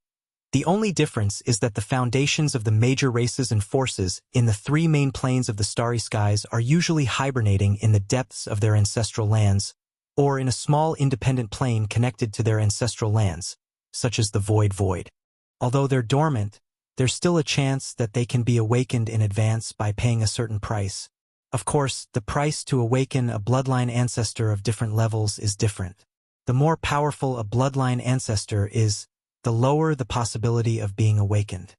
the only difference is that the foundations of the major races and forces in the 3 main planes of the starry skies are usually hibernating in the depths of their ancestral lands, or in a small independent plane connected to their ancestral lands, such as the Void. Although they're dormant, there's still a chance that they can be awakened in advance by paying a certain price. Of course, the price to awaken a bloodline ancestor of different levels is different. The more powerful a bloodline ancestor is, the lower the possibility of being awakened.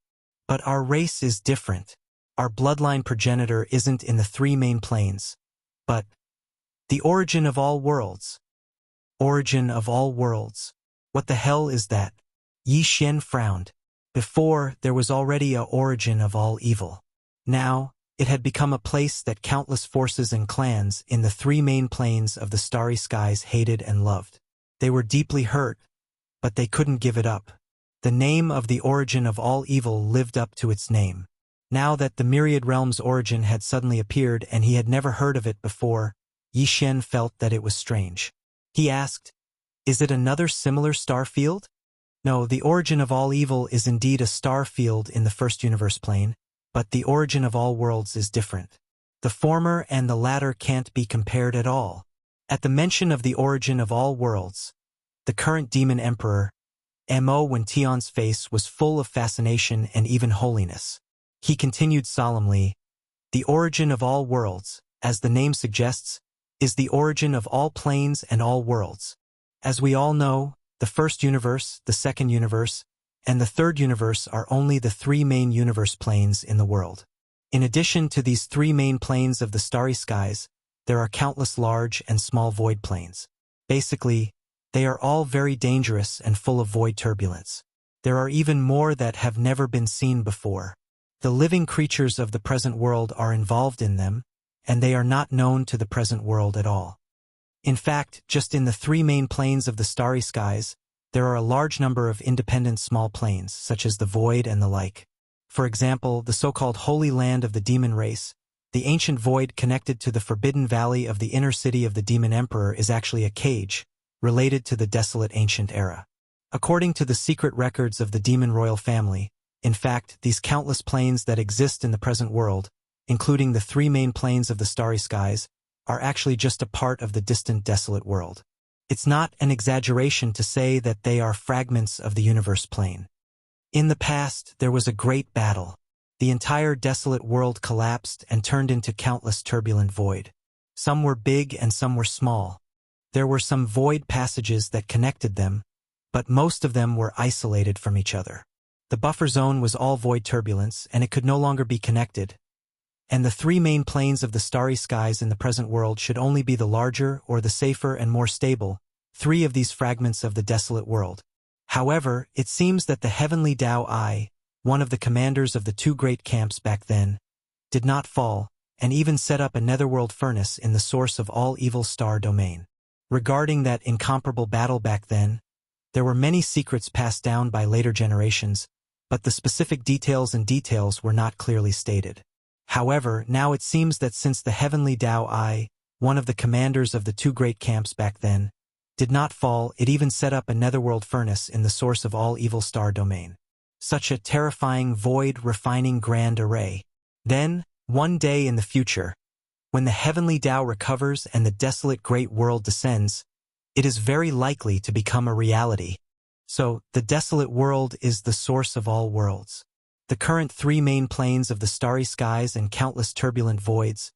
But our race is different. Our bloodline progenitor isn't in the 3 main planes, but the origin of all worlds. Origin of all worlds. What the hell is that? Yi Xian frowned. Before, there was already a origin of all evil. Now, it had become a place that countless forces and clans in the 3 main planes of the starry skies hated and loved. They were deeply hurt, but they couldn't give it up. The name of the origin of all evil lived up to its name. Now that the myriad realm's origin had suddenly appeared and he had never heard of it before, Yi Xian felt that it was strange. He asked, is it another similar star field? No, the origin of all evil is indeed a star field in the first universe plane, but the origin of all worlds is different. The former and the latter can't be compared at all. At the mention of the origin of all worlds, the current demon emperor, Mo Wentian's face was full of fascination and even holiness. He continued solemnly, the origin of all worlds, as the name suggests, is the origin of all planes and all worlds. As we all know, the first universe, the second universe, and the third universe are only the 3 main universe planes in the world. In addition to these 3 main planes of the starry skies, there are countless large and small void planes. Basically, they are all very dangerous and full of void turbulence. There are even more that have never been seen before. The living creatures of the present world are involved in them, and they are not known to the present world at all. In fact, just in the three main planes of the starry skies, there are a large number of independent small planes, such as the void and the like. For example, the so-called Holy Land of the Demon Race, the ancient void connected to the Forbidden Valley of the inner city of the Demon Emperor, is actually a cage, related to the desolate ancient era. According to the secret records of the demon royal family, in fact, these countless planes that exist in the present world, including the three main planes of the starry skies, are actually just a part of the distant desolate world. It's not an exaggeration to say that they are fragments of the universe plane. In the past, there was a great battle. The entire desolate world collapsed and turned into countless turbulent void. Some were big and some were small. There were some void passages that connected them, but most of them were isolated from each other. The buffer zone was all void turbulence, and it could no longer be connected. And the three main planes of the starry skies in the present world should only be the larger or the safer and more stable, three of these fragments of the desolate world. However, it seems that the heavenly Tao I, one of the commanders of the two great camps back then, did not fall, and even set up a netherworld furnace in the source of all evil star domain. Regarding that incomparable battle back then, there were many secrets passed down by later generations, but the specific details were not clearly stated. However, now it seems that since the heavenly Tao I, one of the commanders of the two great camps back then, did not fall, it even set up a netherworld furnace in the source of all evil star domain. Such a terrifying, void-refining grand array. Then, one day in the future, when the heavenly Tao recovers and the desolate great world descends, it is very likely to become a reality. So, the desolate world is the source of all worlds. The current three main planes of the starry skies and countless turbulent voids,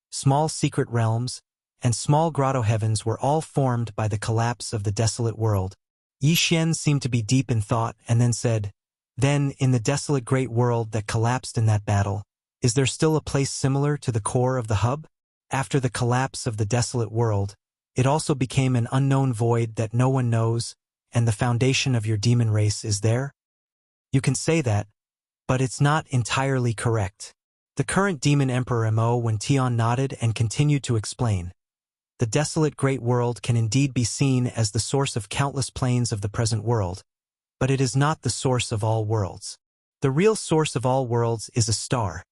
small secret realms, and small grotto heavens were all formed by the collapse of the desolate world. Yi Xian seemed to be deep in thought and then said, "Then, in the desolate great world that collapsed in that battle, is there still a place similar to the core of the hub? After the collapse of the desolate world, it also became an unknown void that no one knows, and the foundation of your demon race is there?" You can say that, but it's not entirely correct. The current demon emperor Mo Wen Tian nodded and continued to explain. The desolate great world can indeed be seen as the source of countless planes of the present world, but it is not the source of all worlds. The real source of all worlds is a star,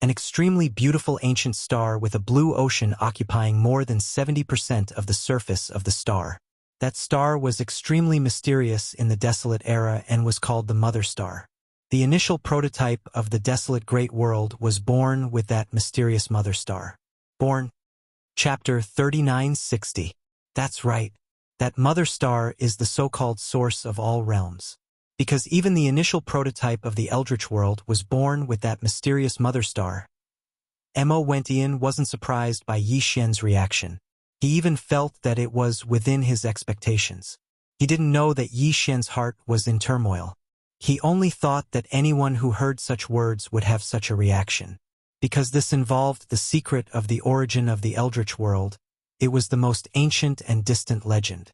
an extremely beautiful ancient star with a blue ocean occupying more than 70% of the surface of the star. That star was extremely mysterious in the desolate era and was called the Mother Star. The initial prototype of the desolate great world was born with that mysterious Mother Star. Born. Chapter 3960. That's right. That Mother Star is the so-called source of all realms. Because even the initial prototype of the Eldritch world was born with that mysterious Mother Star. Mo Wentian wasn't surprised by Yi Xian's reaction. He even felt that it was within his expectations. He didn't know that Yi Xian's heart was in turmoil. He only thought that anyone who heard such words would have such a reaction. Because this involved the secret of the origin of the Eldritch world, it was the most ancient and distant legend.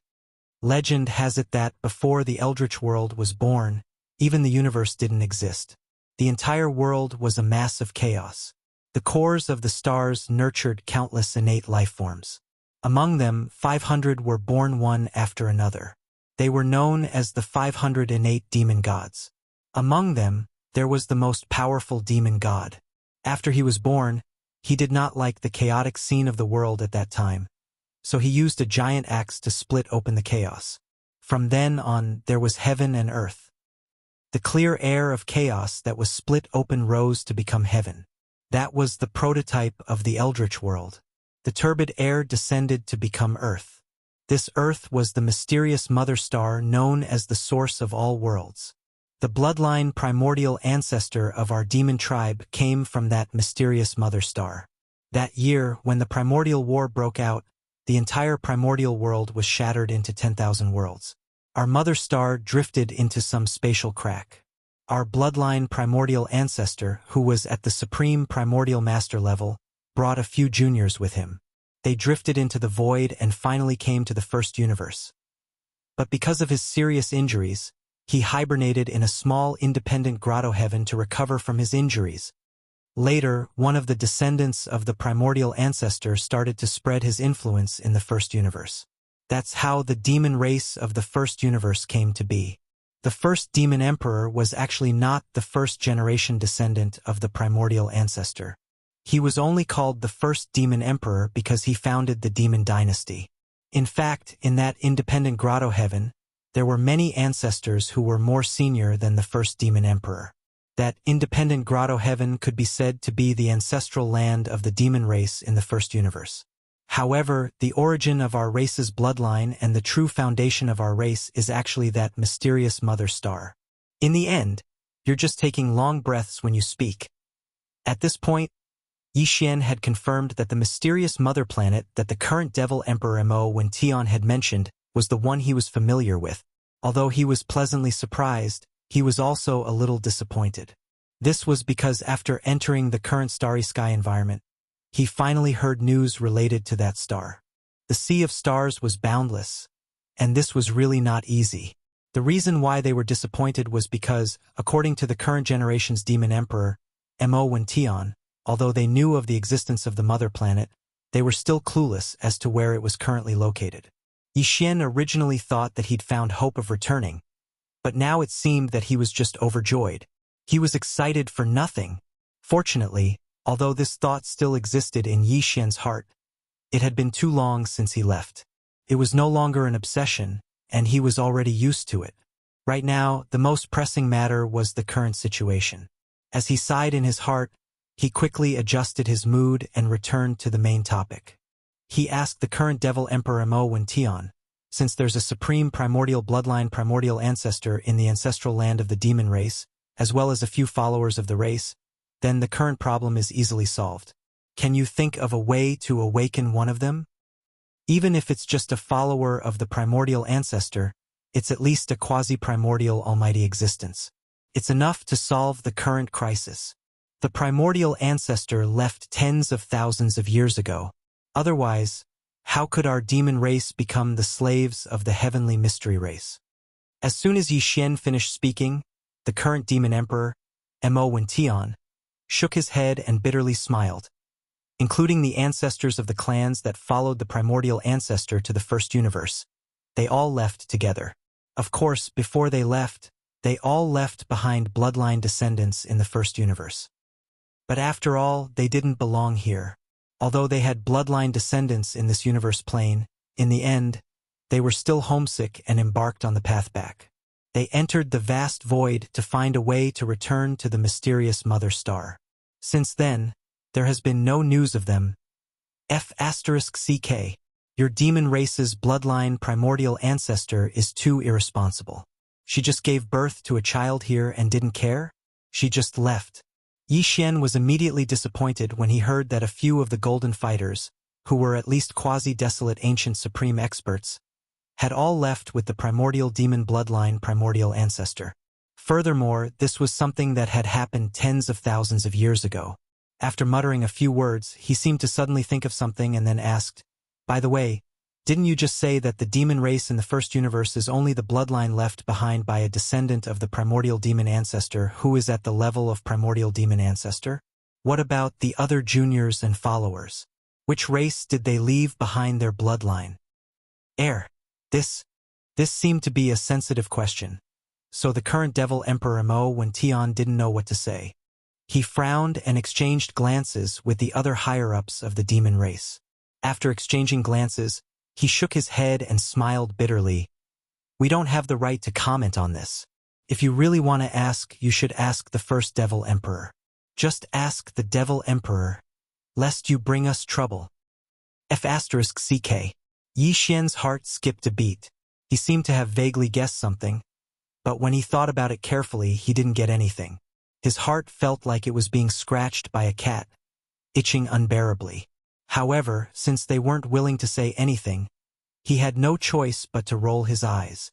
Legend has it that before the Eldritch world was born, even the universe didn't exist. The entire world was a mass of chaos. The cores of the stars nurtured countless innate life forms. Among them, 500 were born one after another. They were known as the 500 innate demon gods. Among them, there was the most powerful demon god. After he was born, he did not like the chaotic scene of the world at that time, so he used a giant axe to split open the chaos. From then on, there was heaven and earth. The clear air of chaos that was split open rose to become heaven. That was the prototype of the Eldritch world. The turbid air descended to become earth. This earth was the mysterious mother star known as the source of all worlds. The bloodline primordial ancestor of our demon tribe came from that mysterious mother star. That year, when the primordial war broke out, the entire primordial world was shattered into 10,000 worlds. Our mother star drifted into some spatial crack. Our bloodline primordial ancestor, who was at the supreme primordial master level, brought a few juniors with him. They drifted into the void and finally came to the first universe. But because of his serious injuries, he hibernated in a small independent grotto heaven to recover from his injuries. Later, one of the descendants of the primordial ancestor started to spread his influence in the first universe. That's how the demon race of the first universe came to be. The first demon emperor was actually not the first-generation descendant of the primordial ancestor. He was only called the first demon emperor because he founded the demon dynasty. In fact, in that independent grotto heaven, there were many ancestors who were more senior than the first demon emperor. That independent grotto heaven could be said to be the ancestral land of the demon race in the first universe. However, the origin of our race's bloodline and the true foundation of our race is actually that mysterious mother star. In the end, you're just taking long breaths when you speak. At this point, Yi Xian had confirmed that the mysterious mother planet that the current Devil Emperor Mo Wen Tian had mentioned was the one he was familiar with. Although he was pleasantly surprised, he was also a little disappointed. This was because after entering the current starry sky environment, he finally heard news related to that star. The sea of stars was boundless, and this was really not easy. The reason why they were disappointed was because, according to the current generation's demon emperor, Mo Wen Tian, although they knew of the existence of the mother planet, they were still clueless as to where it was currently located. Yi Xian originally thought that he'd found hope of returning, but now it seemed that he was just overjoyed. He was excited for nothing. Fortunately, although this thought still existed in Yi Xian's heart, it had been too long since he left. It was no longer an obsession, and he was already used to it. Right now, the most pressing matter was the current situation. As he sighed in his heart, he quickly adjusted his mood and returned to the main topic. He asked the current Devil Emperor Mo Wen Tian, since there's a supreme primordial bloodline primordial ancestor in the ancestral land of the demon race, as well as a few followers of the race, then the current problem is easily solved. Can you think of a way to awaken one of them? Even if it's just a follower of the primordial ancestor, it's at least a quasi-primordial almighty existence. It's enough to solve the current crisis. The primordial ancestor left tens of thousands of years ago. Otherwise, how could our demon race become the slaves of the heavenly mystery race? As soon as Yi Xian finished speaking, the current demon emperor, Mo Wen Tian, shook his head and bitterly smiled. Including the ancestors of the clans that followed the primordial ancestor to the first universe, they all left together. Of course, before they left, they all left behind bloodline descendants in the first universe. But after all, they didn't belong here. Although they had bloodline descendants in this universe plane, in the end, they were still homesick and embarked on the path back. They entered the vast void to find a way to return to the mysterious mother star. Since then, there has been no news of them. F***CK. Your demon race's bloodline primordial ancestor is too irresponsible. She just gave birth to a child here and didn't care? She just left. Yi Xian was immediately disappointed when he heard that a few of the golden fighters, who were at least quasi-desolate ancient supreme experts, had all left with the primordial demon bloodline primordial ancestor. Furthermore, this was something that had happened tens of thousands of years ago. After muttering a few words, he seemed to suddenly think of something and then asked, "By the way, didn't you just say that the demon race in the first universe is only the bloodline left behind by a descendant of the primordial demon ancestor who is at the level of primordial demon ancestor? What about the other juniors and followers? Which race did they leave behind their bloodline?" This seemed to be a sensitive question, so the current Devil Emperor Mo Wen Tian didn't know what to say. He frowned and exchanged glances with the other higher-ups of the demon race. After exchanging glances, he shook his head and smiled bitterly. "We don't have the right to comment on this. If you really want to ask, you should ask the first Devil Emperor. Just ask the Devil Emperor, lest you bring us trouble." F***CK. Yi Xian's heart skipped a beat. He seemed to have vaguely guessed something, but when he thought about it carefully, he didn't get anything. His heart felt like it was being scratched by a cat, itching unbearably. However, since they weren't willing to say anything, he had no choice but to roll his eyes.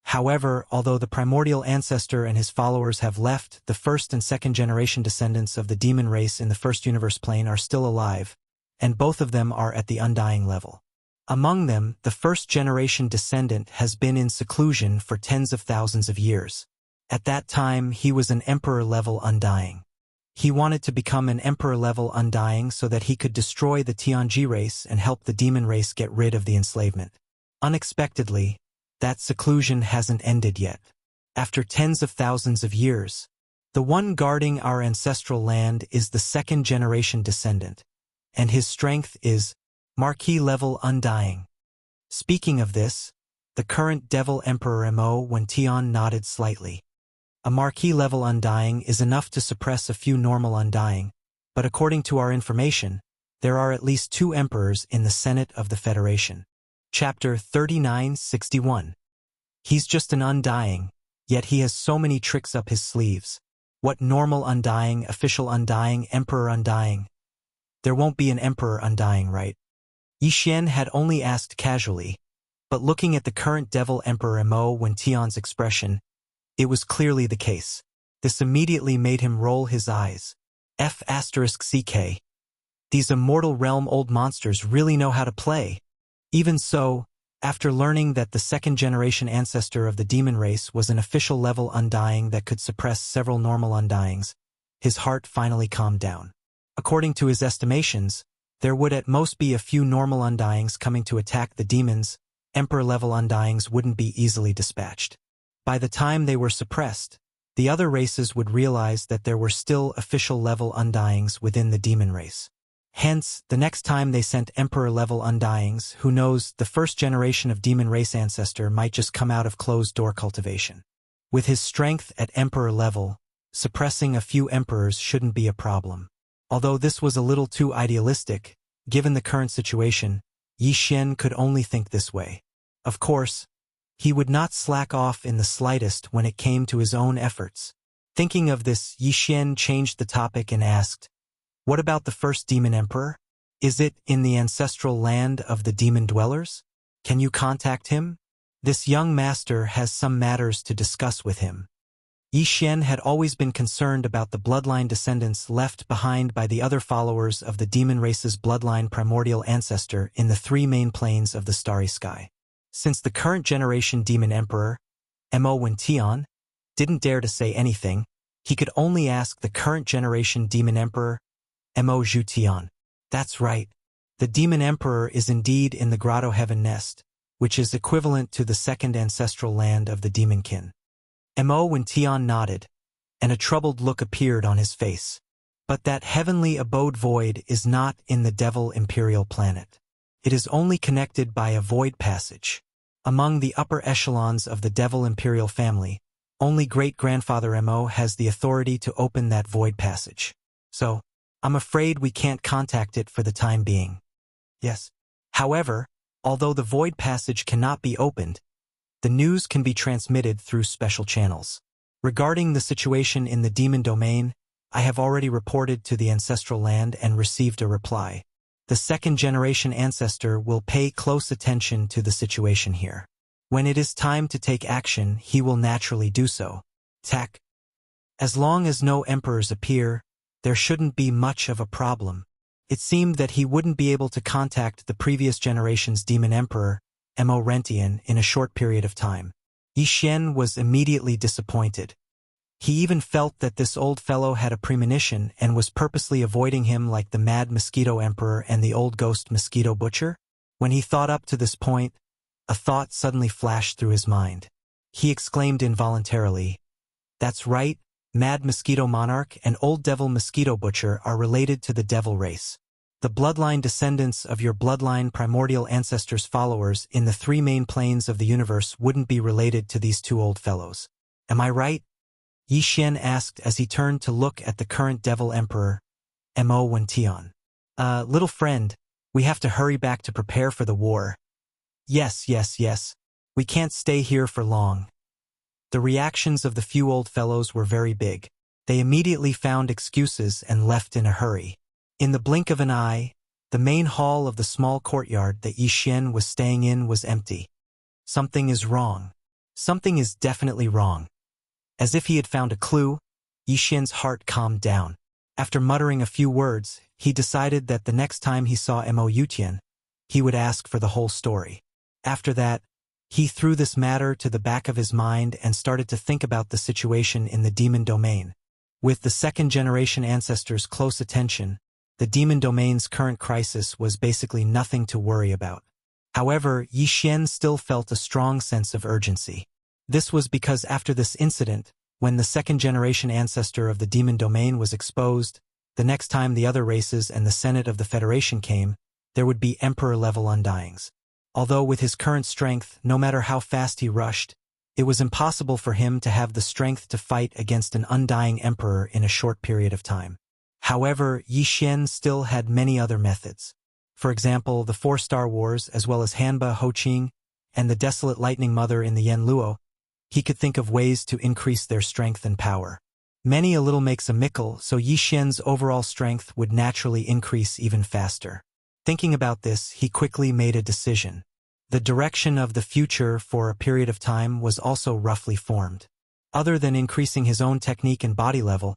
However, although the primordial ancestor and his followers have left, the first and second generation descendants of the demon race in the first universe plane are still alive, and both of them are at the undying level. Among them, the first-generation descendant has been in seclusion for tens of thousands of years. At that time, he was an emperor-level undying. He wanted to become an emperor-level undying so that he could destroy the Tianji race and help the demon race get rid of the enslavement. Unexpectedly, that seclusion hasn't ended yet. After tens of thousands of years, the one guarding our ancestral land is the second-generation descendant, and his strength is Marquis-level undying. Speaking of this, the current Devil Emperor Mo when Tian nodded slightly. A Marquis-level undying is enough to suppress a few normal undying, but according to our information, there are at least 2 emperors in the Senate of the Federation. Chapter 3961. He's just an undying, yet he has so many tricks up his sleeves. What normal undying, official undying, emperor undying? There won't be an emperor undying, right? Yi Xian had only asked casually, but looking at the current Devil Emperor Mo when Tian's expression, it was clearly the case. This immediately made him roll his eyes. F***CK. These immortal realm old monsters really know how to play. Even so, after learning that the second-generation ancestor of the demon race was an official level undying that could suppress several normal undyings, his heart finally calmed down. According to his estimations, there would at most be a few normal undyings coming to attack the demons. Emperor-level undyings wouldn't be easily dispatched. By the time they were suppressed, the other races would realize that there were still official-level undyings within the demon race. Hence, the next time they sent Emperor-level undyings, who knows, the first generation of demon race ancestor might just come out of closed-door cultivation. With his strength at Emperor level, suppressing a few emperors shouldn't be a problem. Although this was a little too idealistic, given the current situation, Yi Xian could only think this way. Of course, he would not slack off in the slightest when it came to his own efforts. Thinking of this, Yi Xian changed the topic and asked, "What about the first demon emperor? Is it in the ancestral land of the demon dwellers? Can you contact him? This young master has some matters to discuss with him." Yi Xian had always been concerned about the bloodline descendants left behind by the other followers of the demon race's bloodline primordial ancestor in the 3 main planes of the starry sky. Since the current generation demon emperor, Mo Wen Tian, didn't dare to say anything, he could only ask the current generation demon emperor, Mo Zhu Tian. That's right. The demon emperor is indeed in the grotto heaven nest, which is equivalent to the second ancestral land of the demonkin. Mo Wen Tian nodded, and a troubled look appeared on his face. But that heavenly abode void is not in the Devil Imperial planet. It is only connected by a void passage. Among the upper echelons of the Devil Imperial family, only great-grandfather Mo has the authority to open that void passage. So, I'm afraid we can't contact it for the time being. Yes. However, although the void passage cannot be opened, the news can be transmitted through special channels. Regarding the situation in the demon domain, I have already reported to the ancestral land and received a reply. The second-generation ancestor will pay close attention to the situation here. When it is time to take action, he will naturally do so. Tech. As long as no emperors appear, there shouldn't be much of a problem. It seemed that he wouldn't be able to contact the previous generation's demon emperor, Mo Rentian, in a short period of time. Yi Xian was immediately disappointed. He even felt that this old fellow had a premonition and was purposely avoiding him like the mad mosquito emperor and the old ghost mosquito butcher. When he thought up to this point, a thought suddenly flashed through his mind. He exclaimed involuntarily, "That's right, Mad Mosquito Monarch and Old Devil Mosquito Butcher are related to the Devil race. The bloodline descendants of your bloodline primordial ancestors' followers in the 3 main planes of the universe wouldn't be related to these 2 old fellows. Am I right?" Yi Xian asked as he turned to look at the current Devil Emperor, Mo Wen Tian. Little friend, we have to hurry back to prepare for the war." Yes. We can't stay here for long." The reactions of the few old fellows were very big. They immediately found excuses and left in a hurry. In the blink of an eye, the main hall of the small courtyard that Yi Xian was staying in was empty. Something is wrong. Something is definitely wrong. As if he had found a clue, Yi Xian's heart calmed down. After muttering a few words, he decided that the next time he saw Mo Yutian, he would ask for the whole story. After that, he threw this matter to the back of his mind and started to think about the situation in the demon domain. With the second-generation ancestors' close attention, the demon domain's current crisis was basically nothing to worry about. However, Yi Xian still felt a strong sense of urgency. This was because after this incident, when the second-generation ancestor of the demon domain was exposed, the next time the other races and the Senate of the Federation came, there would be Emperor-level undyings. Although with his current strength, no matter how fast he rushed, it was impossible for him to have the strength to fight against an undying emperor in a short period of time. However, Yi Xian still had many other methods. For example, the 4-star wars as well as Hanba Hoqing and the desolate lightning mother in the Yen Luo, he could think of ways to increase their strength and power. Many a little makes a mickle, so Yi Xian's overall strength would naturally increase even faster. Thinking about this, he quickly made a decision. The direction of the future for a period of time was also roughly formed. Other than increasing his own technique and body level,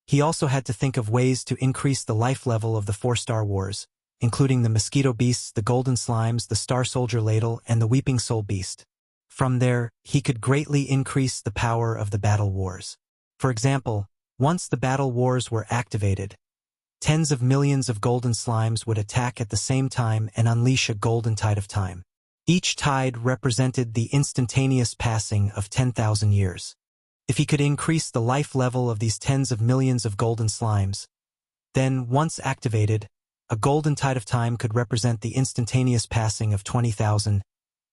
he also had to think of ways to increase the life level of the 4-star wars, including the mosquito beasts, the golden slimes, the star soldier ladle, and the weeping soul beast. From there, he could greatly increase the power of the battle wars. For example, once the battle wars were activated, tens of millions of golden slimes would attack at the same time and unleash a golden tide of time. Each tide represented the instantaneous passing of 10,000 years. If he could increase the life level of these tens of millions of golden slimes, then, once activated, a golden tide of time could represent the instantaneous passing of 20,000,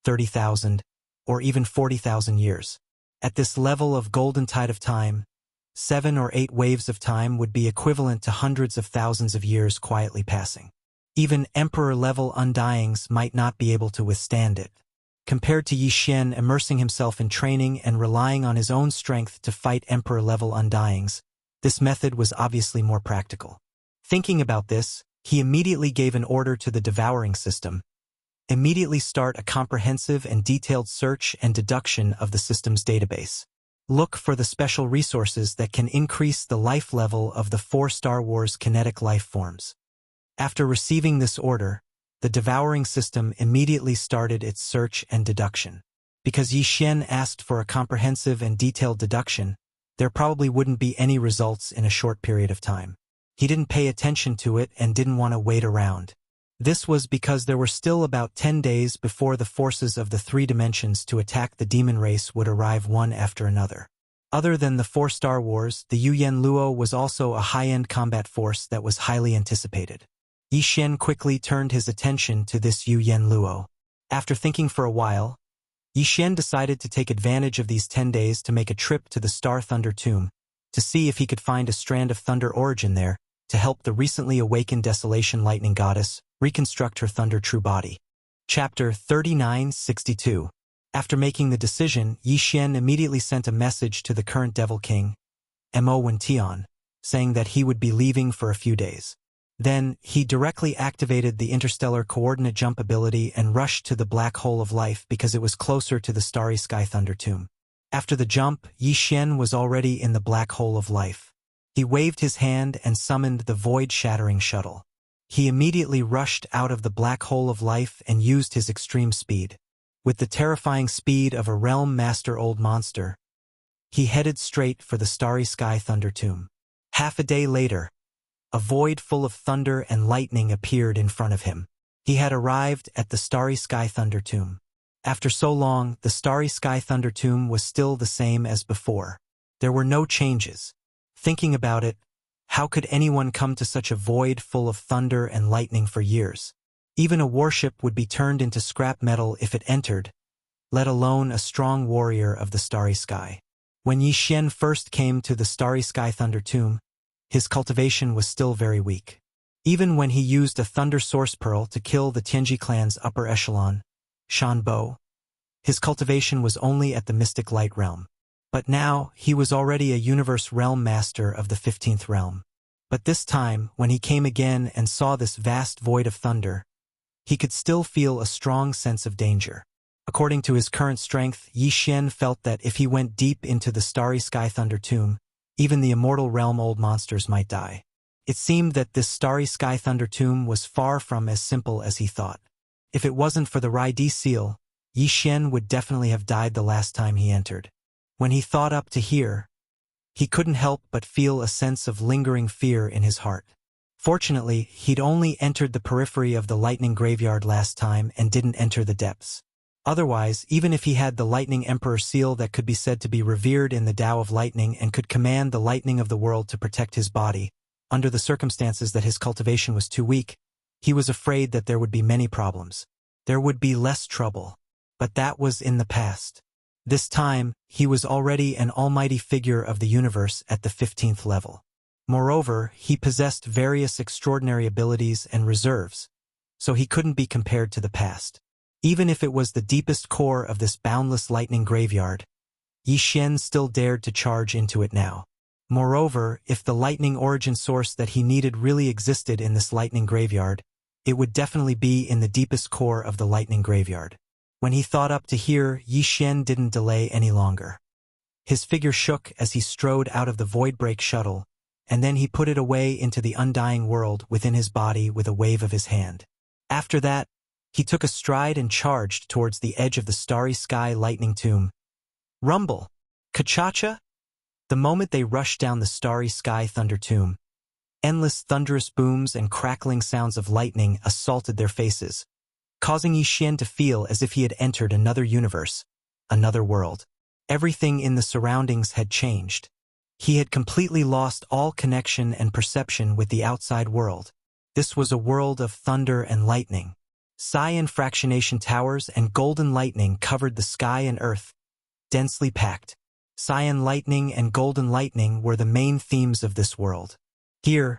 30,000, or even 40,000 years. At this level of golden tide of time, 7 or 8 waves of time would be equivalent to hundreds of thousands of years quietly passing. Even emperor-level undyings might not be able to withstand it. Compared to Yi Xian immersing himself in training and relying on his own strength to fight emperor-level undyings, this method was obviously more practical. Thinking about this, he immediately gave an order to the devouring system. Immediately start a comprehensive and detailed search and deduction of the system's database. Look for the special resources that can increase the life level of the 4-star wars kinetic life forms. After receiving this order, the devouring system immediately started its search and deduction. Because Yi Xian asked for a comprehensive and detailed deduction, there probably wouldn't be any results in a short period of time. He didn't pay attention to it and didn't want to wait around. This was because there were still about 10 days before the forces of the 3 dimensions to attack the demon race would arrive one after another. Other than the 4-star wars, the Yen Luo was also a high-end combat force that was highly anticipated. Yi Xian quickly turned his attention to this Yen Luo. After thinking for a while, Yi Xian decided to take advantage of these 10 days to make a trip to the Star Thunder Tomb, to see if he could find a strand of thunder origin there, to help the recently awakened Desolation Lightning Goddess reconstruct her thunder true body. Chapter 3962. After making the decision, Yi Xian immediately sent a message to the current Devil King, Mo Tian, saying that he would be leaving for a few days. Then, he directly activated the interstellar coordinate jump ability and rushed to the black hole of life because it was closer to the starry sky thunder tomb. After the jump, Yi Xian was already in the black hole of life. He waved his hand and summoned the void-shattering shuttle. He immediately rushed out of the black hole of life and used his extreme speed. With the terrifying speed of a realm master old monster, he headed straight for the starry sky thunder tomb. Half a day later, a void full of thunder and lightning appeared in front of him. He had arrived at the starry sky thunder tomb. After so long, the starry sky thunder tomb was still the same as before. There were no changes. Thinking about it, how could anyone come to such a void full of thunder and lightning for years? Even a warship would be turned into scrap metal if it entered, let alone a strong warrior of the starry sky. When Yi Xian first came to the starry sky thunder tomb, his cultivation was still very weak. Even when he used a thunder source pearl to kill the Tianji clan's upper echelon, Shan Bo, his cultivation was only at the mystic light realm. But now, he was already a universe realm master of the 15th realm. But this time, when he came again and saw this vast void of thunder, he could still feel a strong sense of danger. According to his current strength, Yi Xian felt that if he went deep into the starry sky thunder tomb, even the immortal realm old monsters might die. It seemed that this starry sky thunder tomb was far from as simple as he thought. If it wasn't for the Rai-D seal, Yi Xian would definitely have died the last time he entered. When he thought up to here, he couldn't help but feel a sense of lingering fear in his heart. Fortunately, he'd only entered the periphery of the lightning graveyard last time and didn't enter the depths. Otherwise, even if he had the Lightning Emperor seal that could be said to be revered in the Tao of Lightning and could command the lightning of the world to protect his body, under the circumstances that his cultivation was too weak, he was afraid that there would be many problems. There would be less trouble. But that was in the past. This time, he was already an almighty figure of the universe at the 15th level. Moreover, he possessed various extraordinary abilities and reserves, so he couldn't be compared to the past. Even if it was the deepest core of this boundless lightning graveyard, Yi Xian still dared to charge into it now. Moreover, if the lightning origin source that he needed really existed in this lightning graveyard, it would definitely be in the deepest core of the lightning graveyard. When he thought up to here, Yi Xian didn't delay any longer. His figure shook as he strode out of the void break shuttle, and then he put it away into the undying world within his body with a wave of his hand. After that, he took a stride and charged towards the edge of the starry sky lightning tomb. Rumble! Kachacha! The moment they rushed down the starry sky thunder tomb, endless thunderous booms and crackling sounds of lightning assaulted their faces, causing Yi Xian to feel as if he had entered another universe, another world. Everything in the surroundings had changed. He had completely lost all connection and perception with the outside world. This was a world of thunder and lightning. Cyan fractionation towers and golden lightning covered the sky and earth, densely packed. Cyan lightning and golden lightning were the main themes of this world. Here,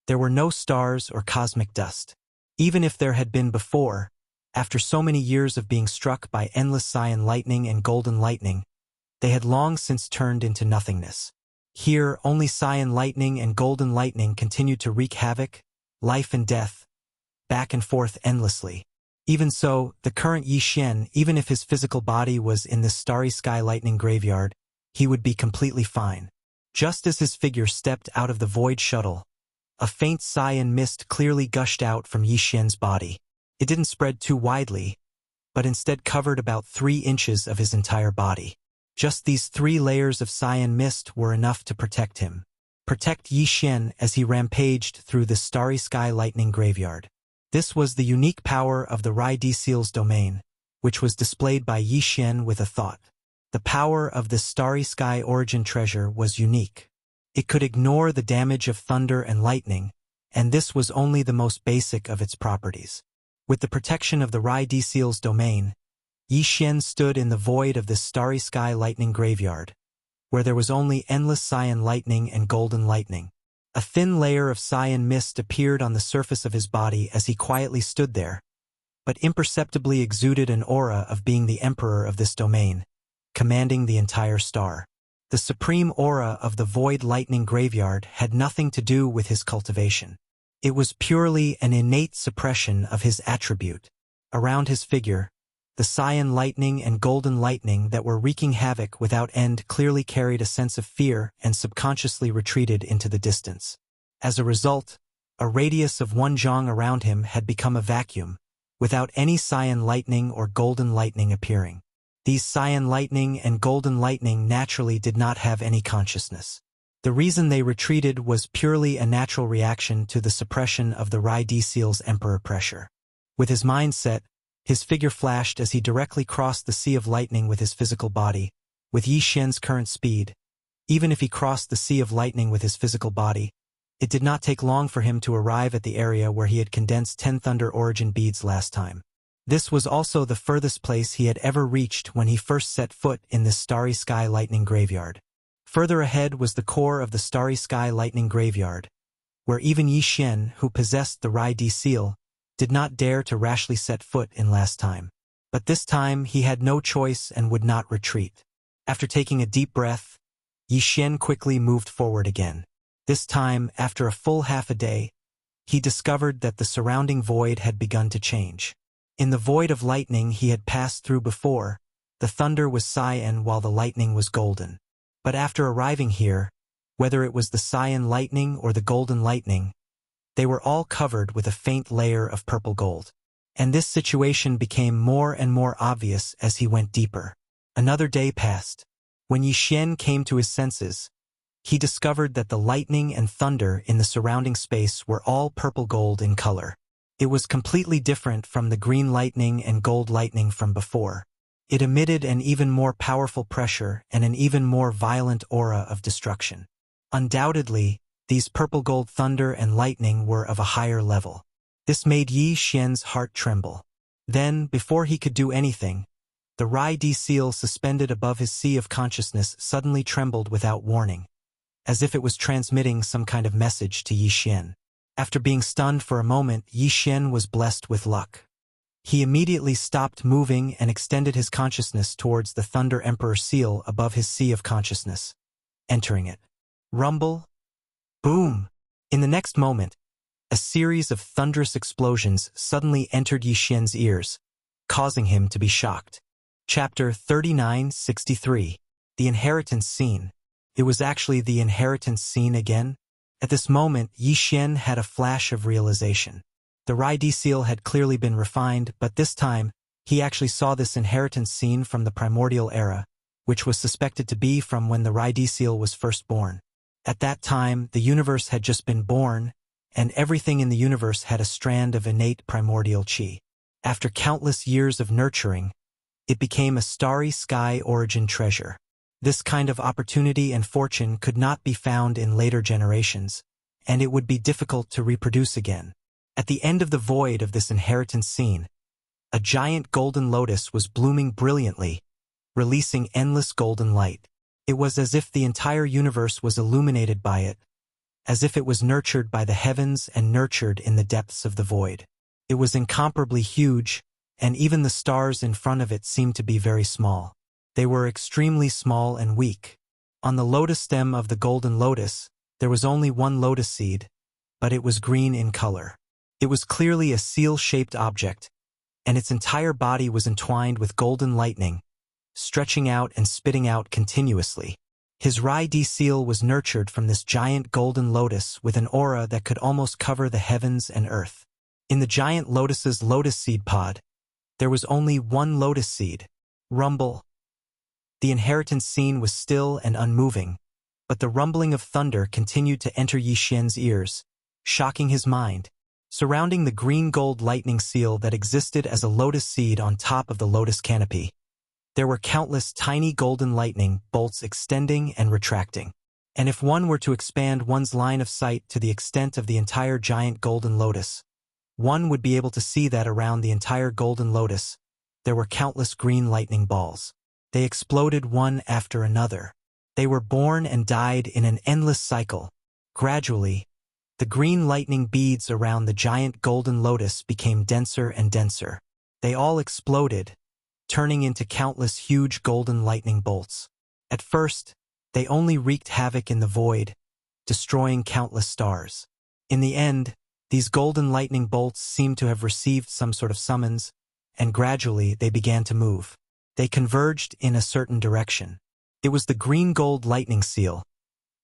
there were no stars or cosmic dust. Even if there had been before, after so many years of being struck by endless cyan lightning and golden lightning, they had long since turned into nothingness. Here, only cyan lightning and golden lightning continued to wreak havoc, life and death, back and forth endlessly. Even so, the current Yi Xian, even if his physical body was in this starry sky lightning graveyard, he would be completely fine. Just as his figure stepped out of the void shuttle, a faint cyan mist clearly gushed out from Yi Xian's body. It didn't spread too widely, but instead covered about 3 inches of his entire body. Just these 3 layers of cyan mist were enough to protect him. Protect Yi Xian as he rampaged through the starry sky lightning graveyard. This was the unique power of the Rai-D seal's domain, which was displayed by Yi Xian with a thought. The power of this starry sky origin treasure was unique. It could ignore the damage of thunder and lightning, and this was only the most basic of its properties. With the protection of the Rai-D seal's domain, Yi Xian stood in the void of this starry sky lightning graveyard, where there was only endless cyan lightning and golden lightning. A thin layer of cyan mist appeared on the surface of his body as he quietly stood there, but imperceptibly exuded an aura of being the emperor of this domain, commanding the entire star. The supreme aura of the void lightning graveyard had nothing to do with his cultivation. It was purely an innate suppression of his attribute. Around his figure, the cyan lightning and golden lightning that were wreaking havoc without end clearly carried a sense of fear and subconsciously retreated into the distance. As a result, a radius of 1 zhang around him had become a vacuum, without any cyan lightning or golden lightning appearing. These cyan lightning and golden lightning naturally did not have any consciousness. The reason they retreated was purely a natural reaction to the suppression of the Rai-D seal's emperor pressure. With his mind set, his figure flashed as he directly crossed the sea of lightning with his physical body. With Yi Xian's current speed, even if he crossed the sea of lightning with his physical body, it did not take long for him to arrive at the area where he had condensed 10 thunder origin beads last time. This was also the furthest place he had ever reached when he first set foot in this starry sky lightning graveyard. Further ahead was the core of the starry sky lightning graveyard, where even Yi Xian, who possessed the Rai-D seal, did not dare to rashly set foot in last time. But this time he had no choice and would not retreat. After taking a deep breath, Yi Xian quickly moved forward again. This time, after a full half a day, he discovered that the surrounding void had begun to change. In the void of lightning he had passed through before, the thunder was cyan while the lightning was golden. But after arriving here, Whether it was the cyan lightning or the golden lightning, they were all covered with a faint layer of purple gold. And this situation became more and more obvious as he went deeper. Another day passed. When Yi Xian came to his senses, he discovered that the lightning and thunder in the surrounding space were all purple gold in color. It was completely different from the green lightning and gold lightning from before. It emitted an even more powerful pressure and an even more violent aura of destruction. Undoubtedly, these purple gold thunder and lightning were of a higher level. This made Yi Xian's heart tremble. Then, before he could do anything, the Rai-D seal suspended above his sea of consciousness suddenly trembled without warning, as if it was transmitting some kind of message to Yi Xian. After being stunned for a moment, Yi Xian was blessed with luck. He immediately stopped moving and extended his consciousness towards the Thunder Emperor seal above his sea of consciousness, entering it. Rumble. Boom! In the next moment, a series of thunderous explosions suddenly entered Yi Xian's ears, causing him to be shocked. Chapter 3963. The Inheritance Scene. It was actually the Inheritance Scene again? At this moment, Yi Xian had a flash of realization. The Rai-D seal had clearly been refined, but this time, he actually saw this Inheritance Scene from the primordial era, which was suspected to be from when the Rai-D seal was first born. At that time, the universe had just been born, and everything in the universe had a strand of innate primordial qi. After countless years of nurturing, it became a starry sky origin treasure. This kind of opportunity and fortune could not be found in later generations, and it would be difficult to reproduce again. At the end of the void of this inheritance scene, a giant golden lotus was blooming brilliantly, releasing endless golden light. It was as if the entire universe was illuminated by it, as if it was nurtured by the heavens and nurtured in the depths of the void. It was incomparably huge, and even the stars in front of it seemed to be very small. They were extremely small and weak. On the lotus stem of the golden lotus, there was only one lotus seed, but it was green in color. It was clearly a seal-shaped object, and its entire body was entwined with golden lightning, stretching out and spitting out continuously. His Rai-D seal was nurtured from this giant golden lotus with an aura that could almost cover the heavens and earth. In the giant lotus's lotus seed pod, there was only one lotus seed. Rumble. The inheritance scene was still and unmoving, but the rumbling of thunder continued to enter Yi Xian's ears, shocking his mind. Surrounding the green gold lightning seal that existed as a lotus seed on top of the lotus canopy, there were countless tiny golden lightning bolts extending and retracting. And if one were to expand one's line of sight to the extent of the entire giant golden lotus, one would be able to see that around the entire golden lotus, there were countless green lightning balls. They exploded one after another. They were born and died in an endless cycle. Gradually, the green lightning beads around the giant golden lotus became denser and denser. They all exploded, turning into countless huge golden lightning bolts. At first, they only wreaked havoc in the void, destroying countless stars. In the end, these golden lightning bolts seemed to have received some sort of summons, and gradually they began to move. They converged in a certain direction. It was the green gold lightning seal,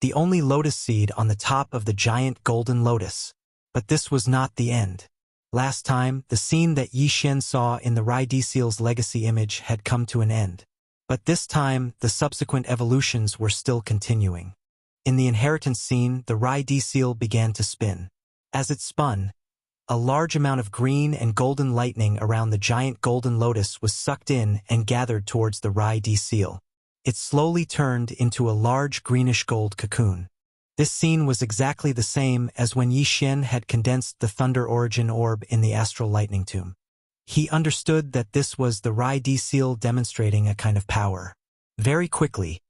the only lotus seed on the top of the giant golden lotus. But this was not the end. Last time, the scene that Yi Xian saw in the Rai-D seal's legacy image had come to an end. But this time, the subsequent evolutions were still continuing. In the inheritance scene, the Rai-D seal began to spin. As it spun, a large amount of green and golden lightning around the giant golden lotus was sucked in and gathered towards the Rai-D seal. It slowly turned into a large greenish-gold cocoon. This scene was exactly the same as when Yi Xian had condensed the Thunder Origin Orb in the Astral Lightning Tomb. He understood that this was the Rai-D seal demonstrating a kind of power. Very quickly,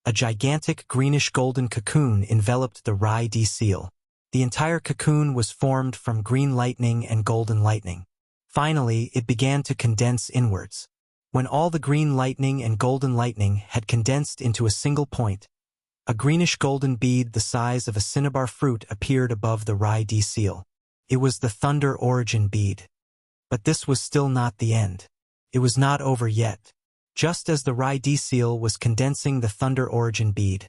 a gigantic greenish-golden cocoon enveloped the Rai-D seal. The entire cocoon was formed from green lightning and golden lightning. Finally, it began to condense inwards. When all the green lightning and golden lightning had condensed into a single point, a greenish-golden bead the size of a cinnabar fruit appeared above the Rai-D seal. It was the Thunder Origin bead. But this was still not the end. It was not over yet. Just as the Rai-D seal was condensing the Thunder Origin bead,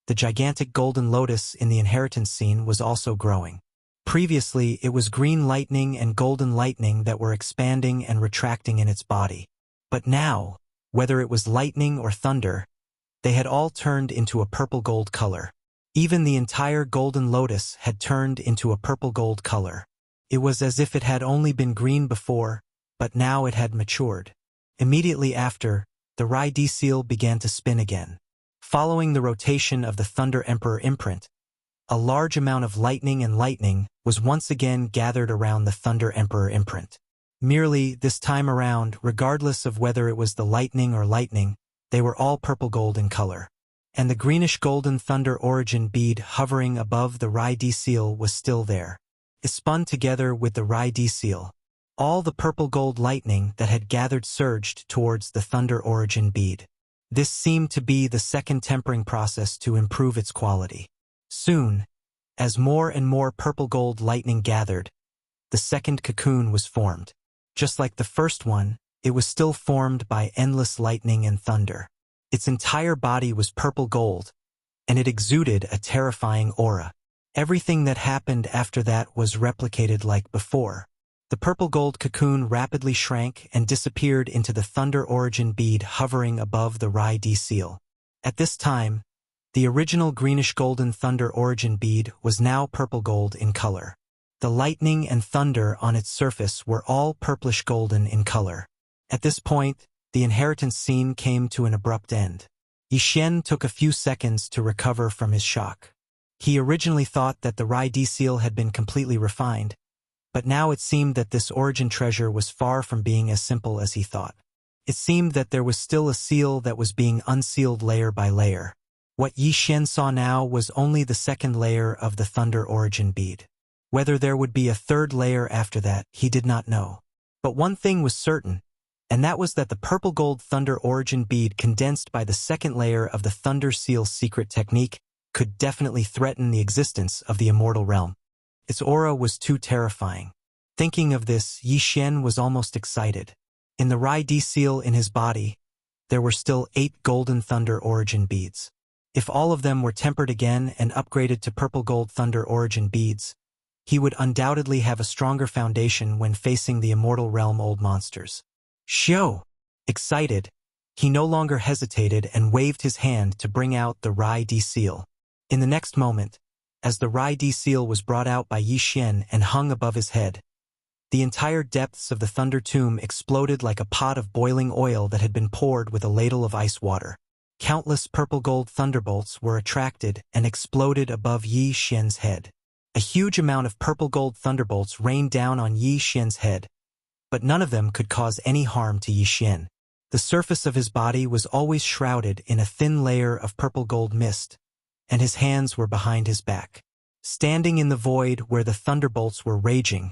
the gigantic golden lotus in the inheritance scene was also growing. Previously, it was green lightning and golden lightning that were expanding and retracting in its body. But now, whether it was lightning or thunder, they had all turned into a purple-gold color. Even the entire golden lotus had turned into a purple-gold color. It was as if it had only been green before, but now it had matured. Immediately after, the Rai-D seal began to spin again. Following the rotation of the Thunder Emperor imprint, a large amount of lightning was once again gathered around the Thunder Emperor imprint. Merely, this time around, regardless of whether it was the lightning or lightning, they were all purple-gold in color. And the greenish-golden Thunder Origin bead hovering above the Rai-D seal was still there. It spun together with the Rai-D seal. All the purple-gold lightning that had gathered surged towards the Thunder Origin bead. This seemed to be the second tempering process to improve its quality. Soon, as more and more purple-gold lightning gathered, the second cocoon was formed. Just like the first one, it was still formed by endless lightning and thunder. Its entire body was purple-gold, and it exuded a terrifying aura. Everything that happened after that was replicated like before. The purple-gold cocoon rapidly shrank and disappeared into the Thunder Origin bead hovering above the Rai-D seal. At this time, the original greenish-golden Thunder Origin bead was now purple-gold in color. The lightning and thunder on its surface were all purplish-golden in color. At this point, the inheritance scene came to an abrupt end. Yixian took a few seconds to recover from his shock. He originally thought that the Rai-D seal had been completely refined, but now it seemed that this origin treasure was far from being as simple as he thought. It seemed that there was still a seal that was being unsealed layer by layer. What Yixian saw now was only the second layer of the Thunder Origin bead. Whether there would be a third layer after that, he did not know. But one thing was certain, and that was that the purple-gold Thunder Origin bead condensed by the second layer of the Thunder Seal's secret technique could definitely threaten the existence of the immortal realm. Its aura was too terrifying. Thinking of this, Yixian was almost excited. In the Rai-D seal in his body, there were still 8 golden Thunder Origin beads. If all of them were tempered again and upgraded to purple-gold Thunder Origin beads, he would undoubtedly have a stronger foundation when facing the immortal realm old monsters. Shio! Excited, he no longer hesitated and waved his hand to bring out the Rai-D seal. In the next moment, as the Rai-D seal was brought out by Yixian and hung above his head, the entire depths of the Thunder Tomb exploded like a pot of boiling oil that had been poured with a ladle of ice water. Countless purple-gold thunderbolts were attracted and exploded above Yixian's head. A huge amount of purple-gold thunderbolts rained down on Yixian's head, but none of them could cause any harm to Yixian. The surface of his body was always shrouded in a thin layer of purple-gold mist, and his hands were behind his back. Standing in the void where the thunderbolts were raging,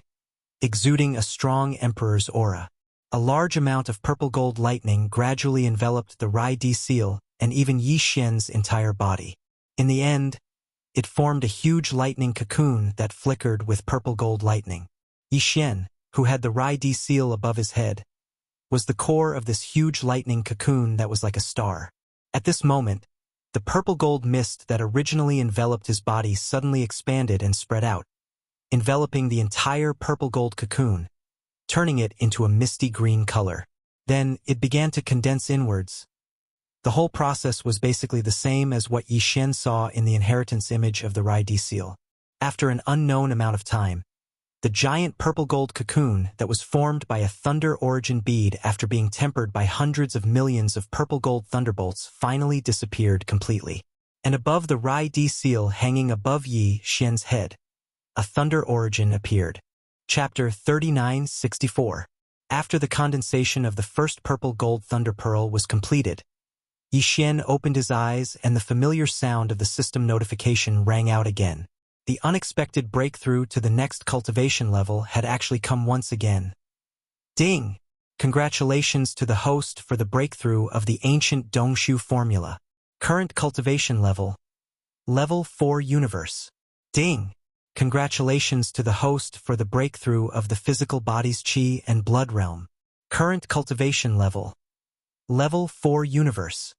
exuding a strong emperor's aura, a large amount of purple-gold lightning gradually enveloped the Rai-D seal and even Yixian's entire body. In the end, it formed a huge lightning cocoon that flickered with purple-gold lightning. Yixian, who had the Rai-D seal above his head, was the core of this huge lightning cocoon that was like a star. At this moment, the purple-gold mist that originally enveloped his body suddenly expanded and spread out, enveloping the entire purple-gold cocoon, turning it into a misty green color. Then, it began to condense inwards. The whole process was basically the same as what Yixian saw in the inheritance image of the Rai-D seal. After an unknown amount of time, the giant purple-gold cocoon that was formed by a Thunder Origin bead after being tempered by hundreds of millions of purple-gold thunderbolts finally disappeared completely. And above the Rai-D seal hanging above Yixian's head, a Thunder Origin appeared. Chapter 3964. After the condensation of the first purple-gold thunder pearl was completed, Yixian opened his eyes and the familiar sound of the system notification rang out again. The unexpected breakthrough to the next cultivation level had actually come once again. Ding! Congratulations to the host for the breakthrough of the ancient Dongshu formula. Current cultivation level. Level 4 Universe. Ding! Congratulations to the host for the breakthrough of the physical body's Qi and blood realm. Current cultivation level. Level 4 Universe.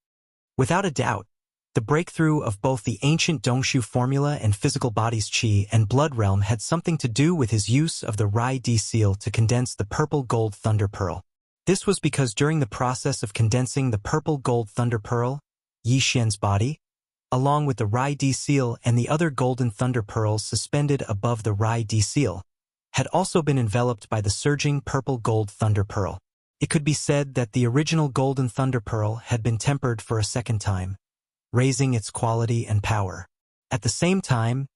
Without a doubt, The breakthrough of both the ancient Dongshu formula and physical body's qi and blood realm had something to do with his use of the Rai D seal to condense the purple gold thunder pearl. This was because during the process of condensing the purple gold thunder pearl, Yi Xian's body, along with the Rai D seal and the other golden thunder pearls suspended above the Rai D seal, had also been enveloped by the surging purple gold thunder pearl. It could be said that the original golden thunder pearl had been tempered for a second time, raising its quality and power. At the same time,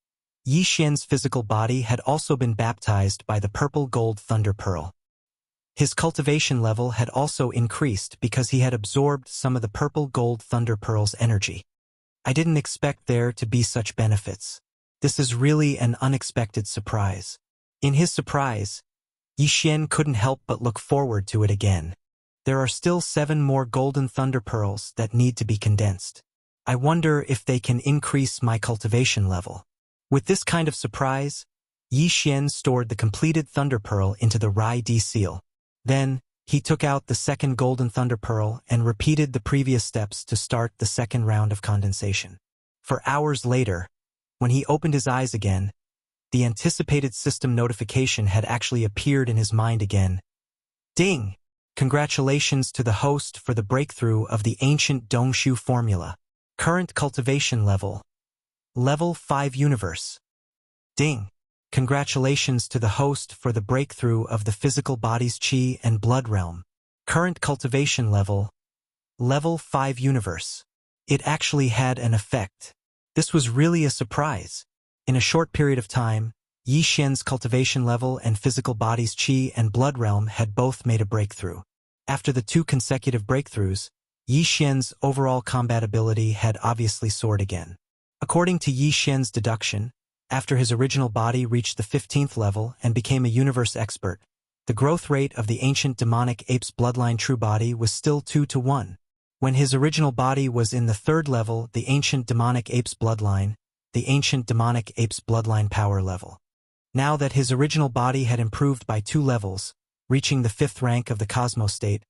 Yi Xian's physical body had also been baptized by the purple gold thunder pearl. His cultivation level had also increased because he had absorbed some of the purple gold thunder pearl's energy. I didn't expect there to be such benefits. This is really an unexpected surprise. In his surprise, Yi Xian couldn't help but look forward to it again. There are still 7 more golden thunder pearls that need to be condensed. I wonder if they can increase my cultivation level. With this kind of surprise, Yi Xian stored the completed thunder pearl into the Rai D seal. Then, he took out the second golden thunder pearl and repeated the previous steps to start the second round of condensation. For hours later, when he opened his eyes again, the anticipated system notification had actually appeared in his mind again. Ding! Congratulations to the host for the breakthrough of the ancient Dongshu formula. Current cultivation level. Level 5 universe. Ding! Congratulations to the host for the breakthrough of the physical body's qi and blood realm. Current cultivation level. Level 5 universe. It actually had an effect. This was really a surprise. In a short period of time, Yi Xian's cultivation level and physical body's qi and blood realm had both made a breakthrough. After the 2 consecutive breakthroughs, Yi Xian's overall combat ability had obviously soared again. According to Yi Xian's deduction, after his original body reached the 15th level and became a universe expert, the growth rate of the ancient demonic ape's bloodline true body was still 2-to-1. When his original body was in the 3rd level, the ancient demonic ape's bloodline power level. Now that his original body had improved by 2 levels, reaching the 5th rank of the Cosmos state,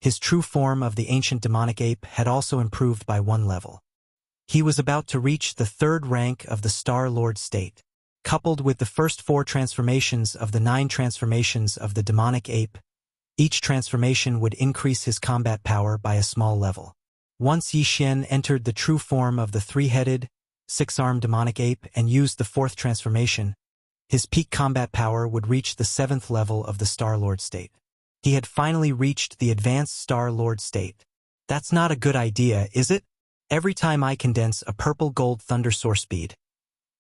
his true form of the ancient demonic ape had also improved by 1 level. He was about to reach the 3rd rank of the Star Lord state. Coupled with the first 4 transformations of the 9 transformations of the demonic ape, each transformation would increase his combat power by a small level. Once Yi Xian entered the true form of the 3-headed, 6-armed demonic ape and used the 4th transformation, his peak combat power would reach the 7th level of the Star Lord state. He had finally reached the advanced Star Lord state. That's not a good idea, is it? Every time I condense a purple gold thunder source speed,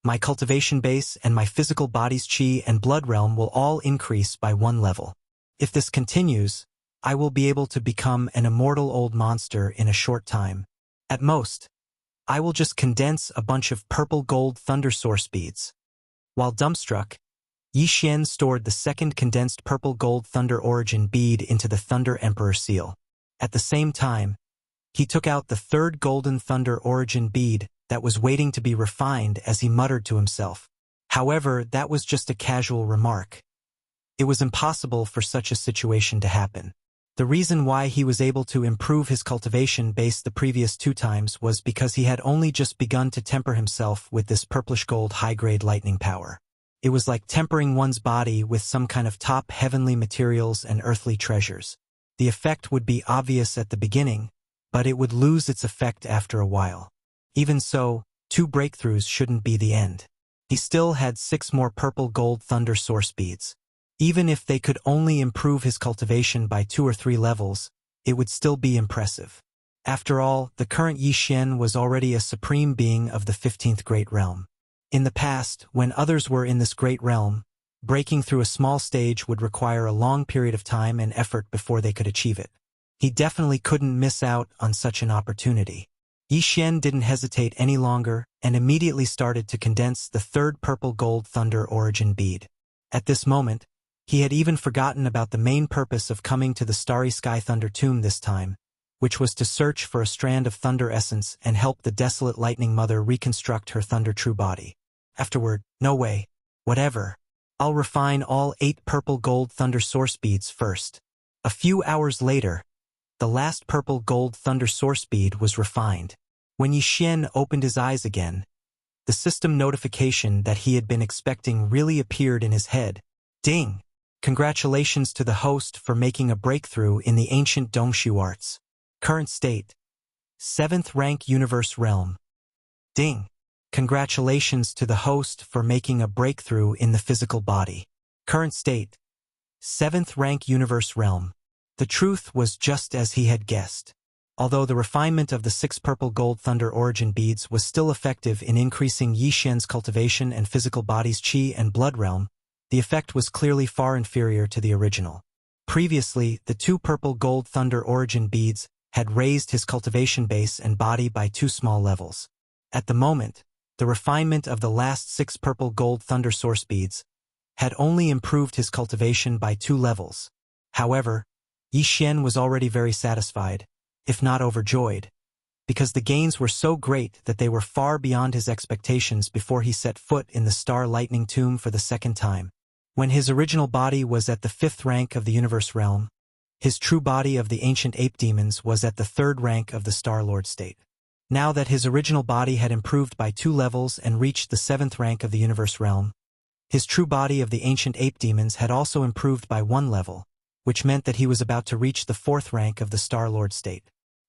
my cultivation base and my physical body's qi and blood realm will all increase by 1 level. If this continues, I will be able to become an immortal old monster in a short time. At most, I will just condense a bunch of purple gold thunder source speeds. While dumbstruck, Yi Xian stored the second condensed purple gold thunder origin bead into the Thunder Emperor seal. At the same time, he took out the 3rd golden thunder origin bead that was waiting to be refined as he muttered to himself. However, that was just a casual remark. It was impossible for such a situation to happen. The reason why he was able to improve his cultivation base the previous 2 times was because he had only just begun to temper himself with this purplish gold high-grade lightning power. It was like tempering one's body with some kind of top heavenly materials and earthly treasures. The effect would be obvious at the beginning, but it would lose its effect after a while. Even so, 2 breakthroughs shouldn't be the end. He still had 6 more purple gold thunder source beads. Even if they could only improve his cultivation by 2 or 3 levels, it would still be impressive. After all, the current Yi Xian was already a supreme being of the 15th Great Realm. In the past, when others were in this great realm, breaking through a small stage would require a long period of time and effort before they could achieve it. He definitely couldn't miss out on such an opportunity. Yi Xian didn't hesitate any longer and immediately started to condense the 3rd purple gold thunder origin bead. At this moment, he had even forgotten about the main purpose of coming to the Starry Sky Thunder Tomb this time, which was to search for a strand of thunder essence and help the desolate Lightning Mother reconstruct her thunder true body. Afterward, no way. Whatever. I'll refine all 8 purple gold thunder source beads first. A few hours later, the last purple gold thunder source bead was refined. When Yi Xian opened his eyes again, the system notification that he had been expecting really appeared in his head. Ding! Congratulations to the host for making a breakthrough in the ancient Dongshu arts. Current state: 7th rank Universe Realm. Ding! Congratulations to the host for making a breakthrough in the physical body. Current state: 7th rank Universe Realm. The truth was just as he had guessed. Although the refinement of the 6 purple gold thunder origin beads was still effective in increasing Yi Xian's cultivation and physical body's qi and blood realm, the effect was clearly far inferior to the original. Previously, the 2 purple gold thunder origin beads had raised his cultivation base and body by 2 small levels. At the moment, the refinement of the last 6 purple gold thunder source beads had only improved his cultivation by 2 levels. However, Yi Xian was already very satisfied, if not overjoyed, because the gains were so great that they were far beyond his expectations before he set foot in the Star Lightning Tomb for the 2nd time. When his original body was at the 5th rank of the Universe Realm, his true body of the ancient ape demons was at the 3rd rank of the Star Lord state. Now that his original body had improved by 2 levels and reached the 7th rank of the Universe Realm, his true body of the ancient ape demons had also improved by 1 level, which meant that he was about to reach the 4th rank of the Star Lord state.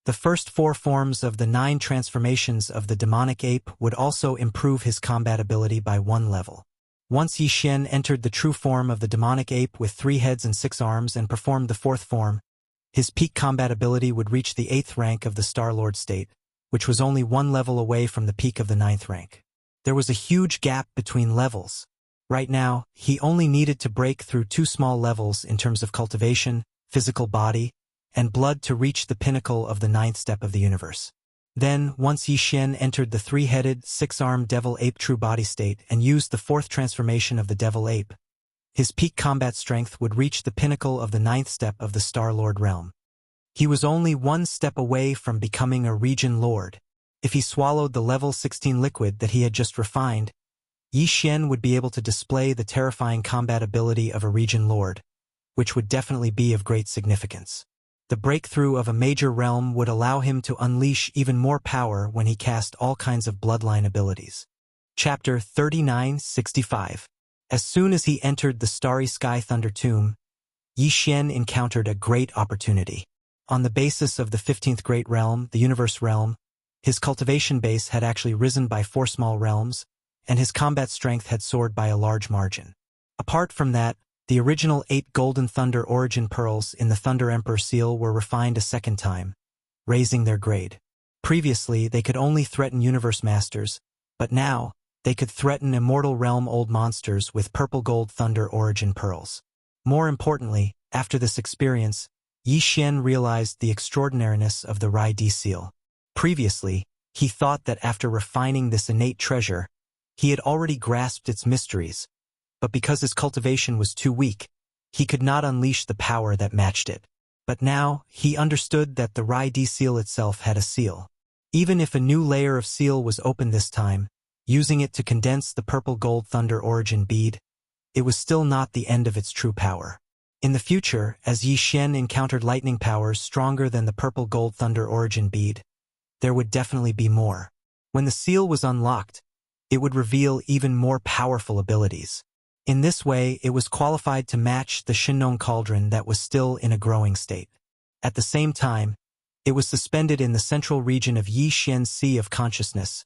The first 4 forms of the 9 transformations of the demonic ape would also improve his combat ability by 1 level. Once Yi Xian entered the true form of the demonic ape with 3 heads and 6 arms and performed the 4th form, his peak combat ability would reach the 8th rank of the Star Lord state, which was only 1 level away from the peak of the 9th rank. There was a huge gap between levels. Right now, he only needed to break through 2 small levels in terms of cultivation, physical body, and blood to reach the pinnacle of the 9th step of the universe. Then, once Yi Xian entered the 3-headed, 6-armed devil ape true body state and used the 4th transformation of the devil ape, his peak combat strength would reach the pinnacle of the 9th step of the Star Lord realm. He was only 1 step away from becoming a region lord. If he swallowed the level 16 liquid that he had just refined, Yi Xian would be able to display the terrifying combat ability of a region lord, which would definitely be of great significance. The breakthrough of a major realm would allow him to unleash even more power when he cast all kinds of bloodline abilities. Chapter 3965. As soon as he entered the Starry Sky Thunder Tomb, Yi Xian encountered a great opportunity. On the basis of the 15th Great Realm, the Universe Realm, his cultivation base had actually risen by 4 small realms, and his combat strength had soared by a large margin. Apart from that, the original 8 golden thunder origin pearls in the Thunder Emperor seal were refined a 2nd time, raising their grade. Previously, they could only threaten universe masters, but now, they could threaten immortal realm old monsters with purple gold thunder origin pearls. More importantly, after this experience, Yi Xian realized the extraordinariness of the Rai D seal. Previously, he thought that after refining this innate treasure, he had already grasped its mysteries, but because his cultivation was too weak, he could not unleash the power that matched it. But now, he understood that the Rai D seal itself had a seal. Even if a new layer of seal was opened this time, using it to condense the purple gold thunder origin bead, it was still not the end of its true power. In the future, as Yi Xian encountered lightning powers stronger than the purple gold thunder origin bead, there would definitely be more. When the seal was unlocked, it would reveal even more powerful abilities. In this way, it was qualified to match the Shinnong cauldron that was still in a growing state. At the same time, it was suspended in the central region of Yi Xian's Sea of Consciousness,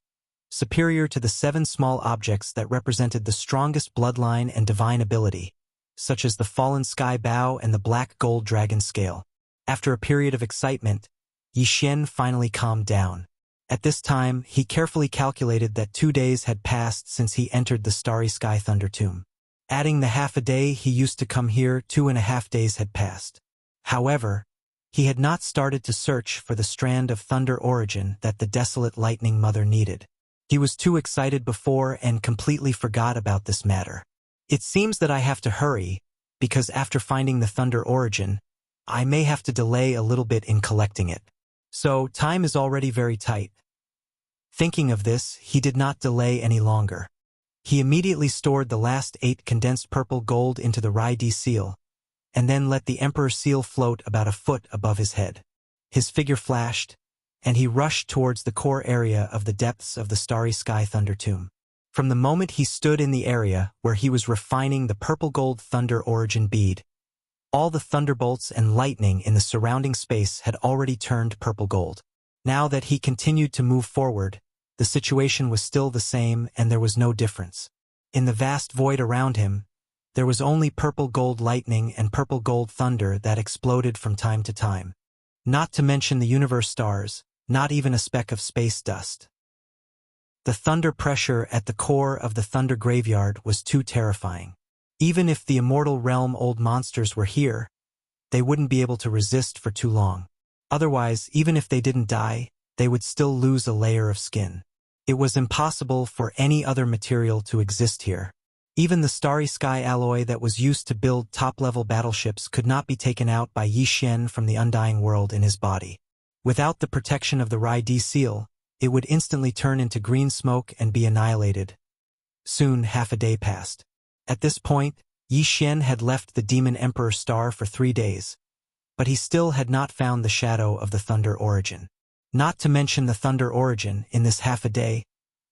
superior to the 7 small objects that represented the strongest bloodline and divine ability, such as the fallen sky bow and the black gold dragon scale. After a period of excitement, Yi Xian finally calmed down. At this time, he carefully calculated that 2 days had passed since he entered the Starry Sky Thunder Tomb. Adding the half a day he used to come here, 2.5 days had passed. However, he had not started to search for the strand of thunder origin that the desolate lightning mother needed. He was too excited before and completely forgot about this matter. It seems that I have to hurry, because after finding the thunder origin, I may have to delay a little bit in collecting it. So, time is already very tight. Thinking of this, he did not delay any longer. He immediately stored the last 8 condensed purple gold into the Rai D seal, and then let the Emperor seal float about a foot above his head. His figure flashed, and he rushed towards the core area of the depths of the Starry Sky Thunder Tomb. From the moment he stood in the area where he was refining the purple gold thunder origin bead, all the thunderbolts and lightning in the surrounding space had already turned purple gold. Now that he continued to move forward, the situation was still the same and there was no difference. In the vast void around him, there was only purple gold lightning and purple gold thunder that exploded from time to time. Not to mention the universe stars, not even a speck of space dust. The thunder pressure at the core of the thunder graveyard was too terrifying. Even if the immortal realm old monsters were here, they wouldn't be able to resist for too long. Otherwise, even if they didn't die, they would still lose a layer of skin. It was impossible for any other material to exist here. Even the starry sky alloy that was used to build top-level battleships could not be taken out by Yi Xian from the undying world in his body. Without the protection of the Rai D seal, it would instantly turn into green smoke and be annihilated. Soon, half a day passed. At this point, Yi Xian had left the Demon Emperor Star for 3 days, but he still had not found the shadow of the Thunder Origin. Not to mention the Thunder Origin, in this half a day,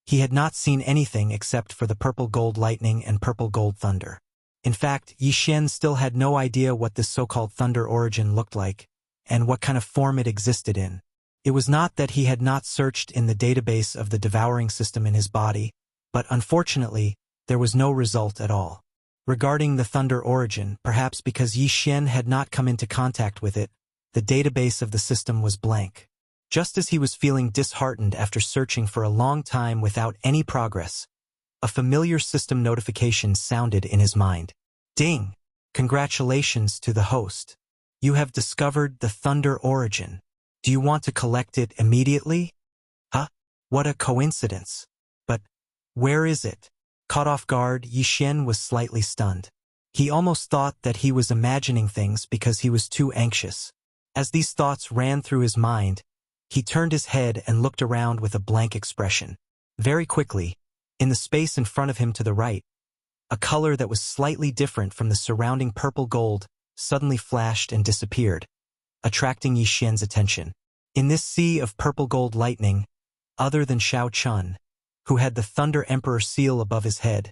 he had not seen anything except for the purple gold lightning and purple gold thunder. In fact, Yi Xian still had no idea what this so-called Thunder Origin looked like, and what kind of form it existed in. It was not that he had not searched in the database of the devouring system in his body, but unfortunately, there was no result at all. Regarding the Thunder Origin, perhaps because Yi Xian had not come into contact with it, the database of the system was blank. Just as he was feeling disheartened after searching for a long time without any progress, a familiar system notification sounded in his mind. Ding! Congratulations to the host. You have discovered the Thunder Origin. Do you want to collect it immediately? Huh? What a coincidence. But where is it? Caught off guard, Yi Xian was slightly stunned. He almost thought that he was imagining things because he was too anxious. As these thoughts ran through his mind, he turned his head and looked around with a blank expression. Very quickly, in the space in front of him to the right, a color that was slightly different from the surrounding purple gold suddenly flashed and disappeared, attracting Yi Xian's attention. In this sea of purple gold lightning, other than Shao Chun, who had the Thunder Emperor seal above his head,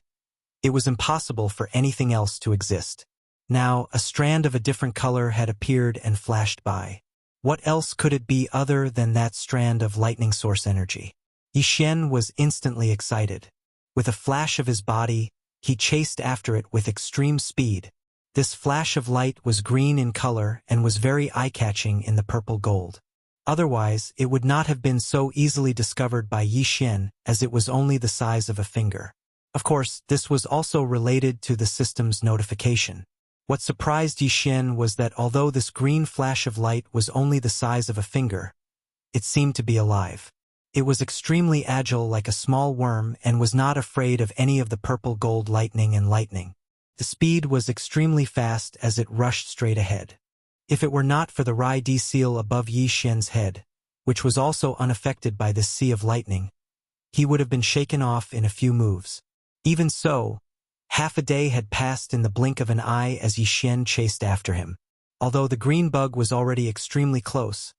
it was impossible for anything else to exist. Now, a strand of a different color had appeared and flashed by. What else could it be other than that strand of lightning source energy? Yi Xian was instantly excited. With a flash of his body, he chased after it with extreme speed. This flash of light was green in color and was very eye-catching in the purple gold. Otherwise, it would not have been so easily discovered by Yi Xian, as it was only the size of a finger. Of course, this was also related to the system's notification. What surprised Yi Xian was that although this green flash of light was only the size of a finger, it seemed to be alive. It was extremely agile like a small worm and was not afraid of any of the purple gold lightning and lightning. The speed was extremely fast as it rushed straight ahead. If it were not for the Rai D seal above Yi Xian's head, which was also unaffected by this sea of lightning, he would have been shaken off in a few moves. Even so, half a day had passed in the blink of an eye as Yi Xian chased after him. Although the green bug was already extremely close,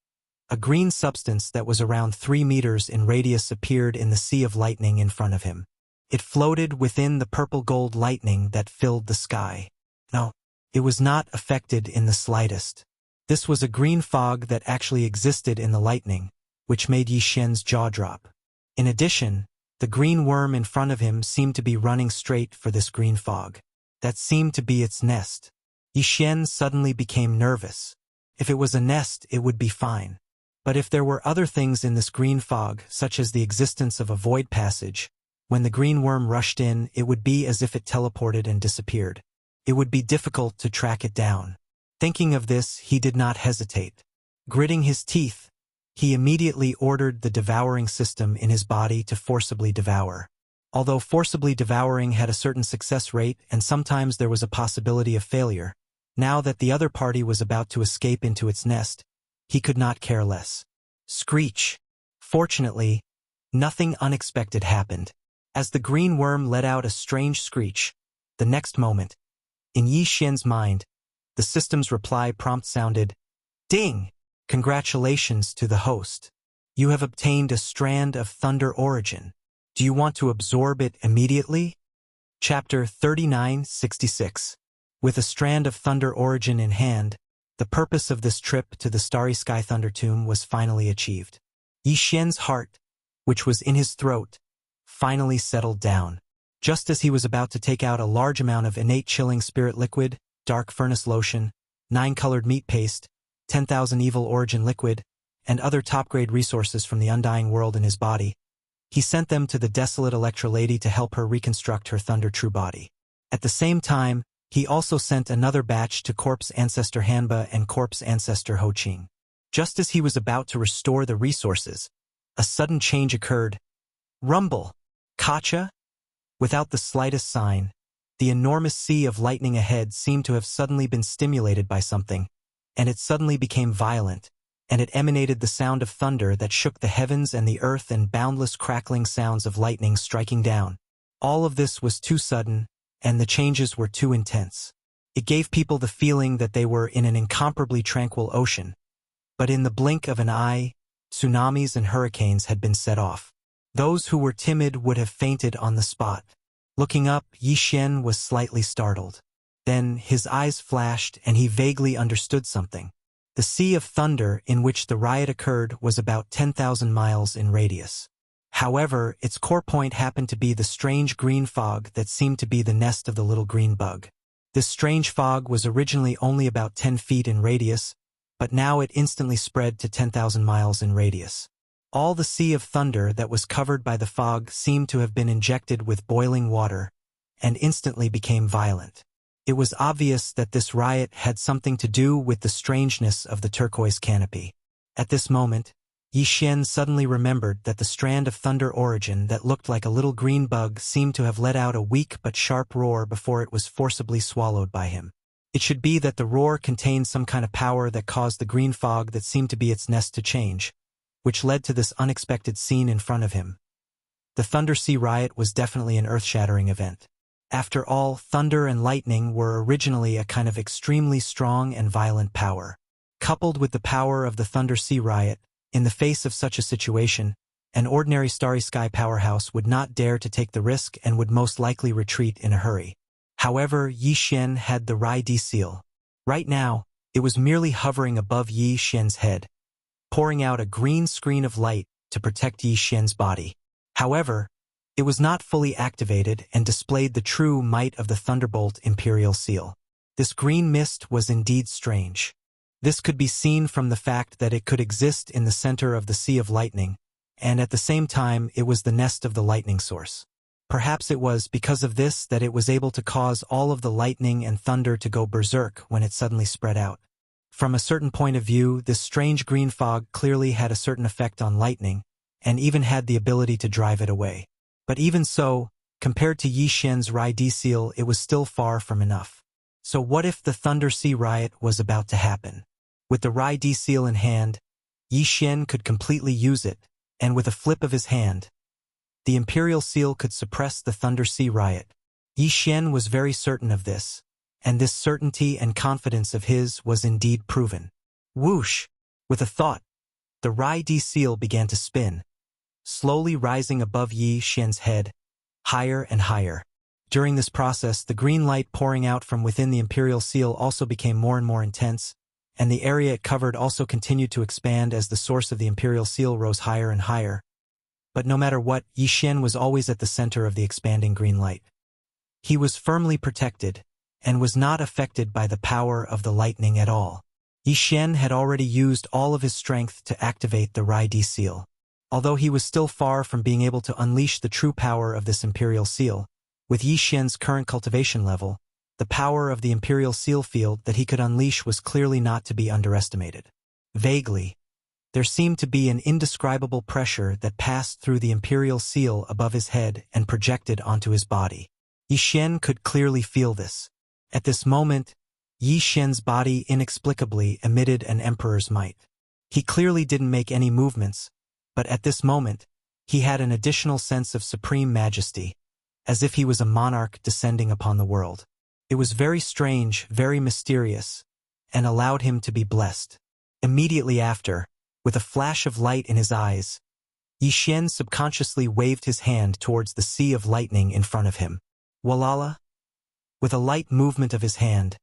a green substance that was around 3 meters in radius appeared in the sea of lightning in front of him. It floated within the purple gold lightning that filled the sky. No, it was not affected in the slightest. This was a green fog that actually existed in the lightning, which made Yi Xian's jaw drop. In addition, the green worm in front of him seemed to be running straight for this green fog. That seemed to be its nest. Yi Xian suddenly became nervous. If it was a nest, it would be fine. But if there were other things in this green fog, such as the existence of a void passage, when the green worm rushed in, it would be as if it teleported and disappeared. It would be difficult to track it down. Thinking of this, he did not hesitate. Gritting his teeth, he immediately ordered the devouring system in his body to forcibly devour. Although forcibly devouring had a certain success rate and sometimes there was a possibility of failure, now that the other party was about to escape into its nest, he could not care less. Screech! Fortunately, nothing unexpected happened. As the green worm let out a strange screech, the next moment, in Yi Xian's mind, the system's reply prompt sounded, "Ding! Congratulations to the host. You have obtained a strand of thunder origin. Do you want to absorb it immediately? Chapter 3966. With a strand of thunder origin in hand, the purpose of this trip to the Starry Sky Thunder Tomb was finally achieved. Yi Xian's heart, which was in his throat, finally settled down. Just as he was about to take out a large amount of innate chilling spirit liquid, dark furnace lotion, 9-colored meat paste, 10,000 evil origin liquid, and other top-grade resources from the undying world in his body, he sent them to the desolate Electra Lady to help her reconstruct her Thunder True body. At the same time, he also sent another batch to Corpse Ancestor Hanba and Corpse Ancestor Ho Qing. Just as he was about to restore the resources, a sudden change occurred. Rumble! Kacha? Without the slightest sign, the enormous sea of lightning ahead seemed to have suddenly been stimulated by something, and it suddenly became violent, and it emanated the sound of thunder that shook the heavens and the earth and boundless crackling sounds of lightning striking down. All of this was too sudden, and the changes were too intense. It gave people the feeling that they were in an incomparably tranquil ocean, but in the blink of an eye, tsunamis and hurricanes had been set off. Those who were timid would have fainted on the spot. Looking up, Yi Xian was slightly startled. Then his eyes flashed and he vaguely understood something. The Sea of Thunder in which the riot occurred was about 10,000 miles in radius. However, its core point happened to be the strange green fog that seemed to be the nest of the little green bug. This strange fog was originally only about 10 feet in radius, but now it instantly spread to 10,000 miles in radius. All the Sea of Thunder that was covered by the fog seemed to have been injected with boiling water, and instantly became violent. It was obvious that this riot had something to do with the strangeness of the turquoise canopy. At this moment, Yi Xian suddenly remembered that the strand of thunder origin that looked like a little green bug seemed to have let out a weak but sharp roar before it was forcibly swallowed by him. It should be that the roar contained some kind of power that caused the green fog that seemed to be its nest to change, which led to this unexpected scene in front of him. The Thunder Sea riot was definitely an earth-shattering event. After all, thunder and lightning were originally a kind of extremely strong and violent power. Coupled with the power of the Thunder Sea riot, in the face of such a situation, an ordinary Starry Sky powerhouse would not dare to take the risk and would most likely retreat in a hurry. However, Yi Xian had the Rai Di seal. Right now, it was merely hovering above Yi Xian's head, pouring out a green screen of light to protect Yi Xian's body. However, it was not fully activated and displayed the true might of the Thunderbolt Imperial Seal. This green mist was indeed strange. This could be seen from the fact that it could exist in the center of the Sea of Lightning, and at the same time it was the nest of the lightning source. Perhaps it was because of this that it was able to cause all of the lightning and thunder to go berserk when it suddenly spread out. From a certain point of view, this strange green fog clearly had a certain effect on lightning, and even had the ability to drive it away. But even so, compared to Yi Xian's Rai Di seal, it was still far from enough. So what if the Thunder Sea riot was about to happen? With the Rai Di seal in hand, Yi Xian could completely use it, and with a flip of his hand, the Imperial Seal could suppress the Thunder Sea riot. Yi Xian was very certain of this, and this certainty and confidence of his was indeed proven. Whoosh! With a thought, the Rai Di seal began to spin, slowly rising above Yi Xian's head, higher and higher. During this process, the green light pouring out from within the Imperial Seal also became more and more intense, and the area it covered also continued to expand as the source of the Imperial Seal rose higher and higher. But no matter what, Yi Xian was always at the center of the expanding green light. He was firmly protected, and was not affected by the power of the lightning at all. Yi Xian had already used all of his strength to activate the Rai Di seal. Although he was still far from being able to unleash the true power of this Imperial Seal, with Yi Xian's current cultivation level, the power of the Imperial Seal field that he could unleash was clearly not to be underestimated. Vaguely, there seemed to be an indescribable pressure that passed through the Imperial Seal above his head and projected onto his body. Yi Xian could clearly feel this. At this moment, Yi Xian's body inexplicably emitted an emperor's might. He clearly didn't make any movements, but at this moment, he had an additional sense of supreme majesty, as if he was a monarch descending upon the world. It was very strange, very mysterious, and allowed him to be blessed. Immediately after, With a flash of light in his eyes, Yi Xian subconsciously waved his hand towards the sea of lightning in front of him. Walala! With a light movement of his hand,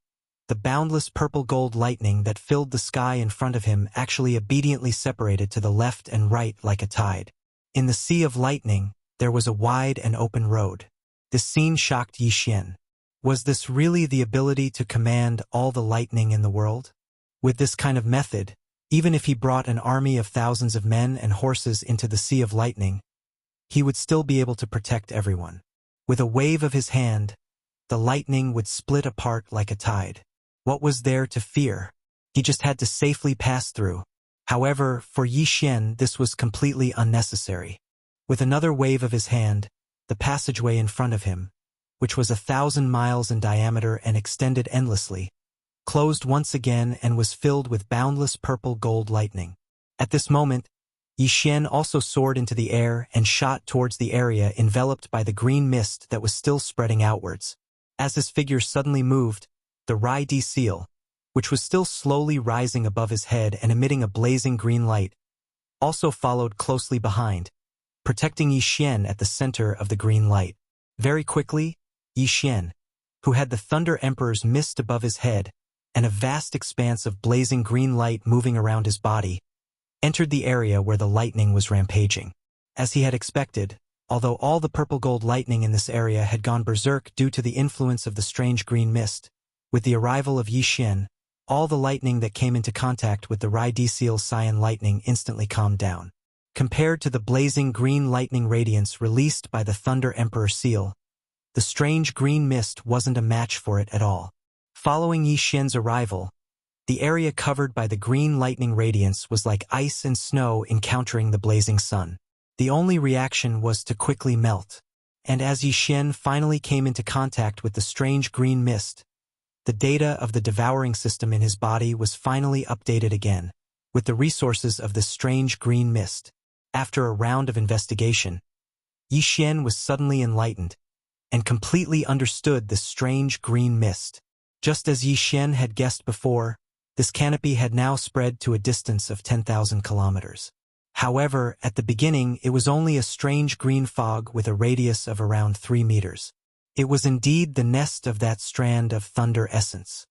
the boundless purple-gold lightning that filled the sky in front of him actually obediently separated to the left and right like a tide. In the sea of lightning, there was a wide and open road. This scene shocked Yi Xian. Was this really the ability to command all the lightning in the world? With this kind of method, even if he brought an army of thousands of men and horses into the sea of lightning, he would still be able to protect everyone. With a wave of his hand, the lightning would split apart like a tide. What was there to fear? He just had to safely pass through. However, for Yi Xian, this was completely unnecessary. With another wave of his hand, the passageway in front of him, which was 1,000 miles in diameter and extended endlessly, closed once again and was filled with boundless purple gold lightning. At this moment, Yi Xian also soared into the air and shot towards the area enveloped by the green mist that was still spreading outwards. As his figure suddenly moved, the Rai-D seal, which was still slowly rising above his head and emitting a blazing green light, also followed closely behind, protecting Yi Xian at the center of the green light. Very quickly, Yi Xian, who had the Thunder Emperor's mist above his head and a vast expanse of blazing green light moving around his body, entered the area where the lightning was rampaging. As he had expected, although all the purple-gold lightning in this area had gone berserk due to the influence of the strange green mist, with the arrival of Yi Xian, all the lightning that came into contact with the Rai-D Seal's cyan lightning instantly calmed down. Compared to the blazing green lightning radiance released by the Thunder Emperor seal, the strange green mist wasn't a match for it at all. Following Yi Xian's arrival, the area covered by the green lightning radiance was like ice and snow encountering the blazing sun. The only reaction was to quickly melt. And as Yi Xian finally came into contact with the strange green mist, the data of the devouring system in his body was finally updated again, with the resources of this strange green mist. After a round of investigation, Yi Xian was suddenly enlightened and completely understood the strange green mist. Just as Yi Xian had guessed before, this canopy had now spread to a distance of 10,000 kilometers. However, at the beginning it was only a strange green fog with a radius of around 3 meters. It was indeed the nest of that strand of thunder essence.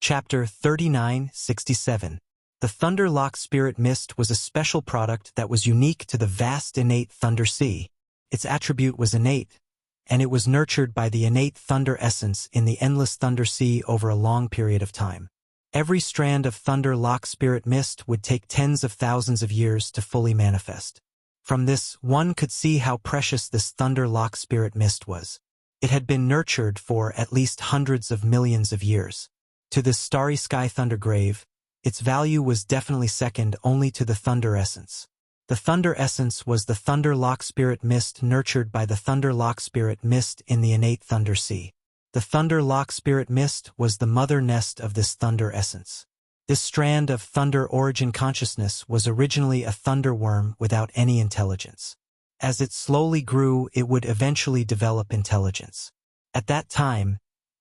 Chapter 3967. The Thunder Lock Spirit Mist was a special product that was unique to the vast innate Thunder Sea. Its attribute was innate, and it was nurtured by the innate thunder essence in the endless Thunder Sea over a long period of time. Every strand of Thunder Lock Spirit Mist would take tens of thousands of years to fully manifest. From this, one could see how precious this Thunder Lock Spirit Mist was. It had been nurtured for at least hundreds of millions of years. To this starry sky thunder grave, its value was definitely second only to the thunder essence. The thunder essence was the Thunder Lock Spirit Mist nurtured by the Thunder Lock Spirit Mist in the innate Thunder Sea. The Thunder Lock Spirit Mist was the mother nest of this thunder essence. This strand of thunder origin consciousness was originally a thunder worm without any intelligence. As it slowly grew, it would eventually develop intelligence. At that time,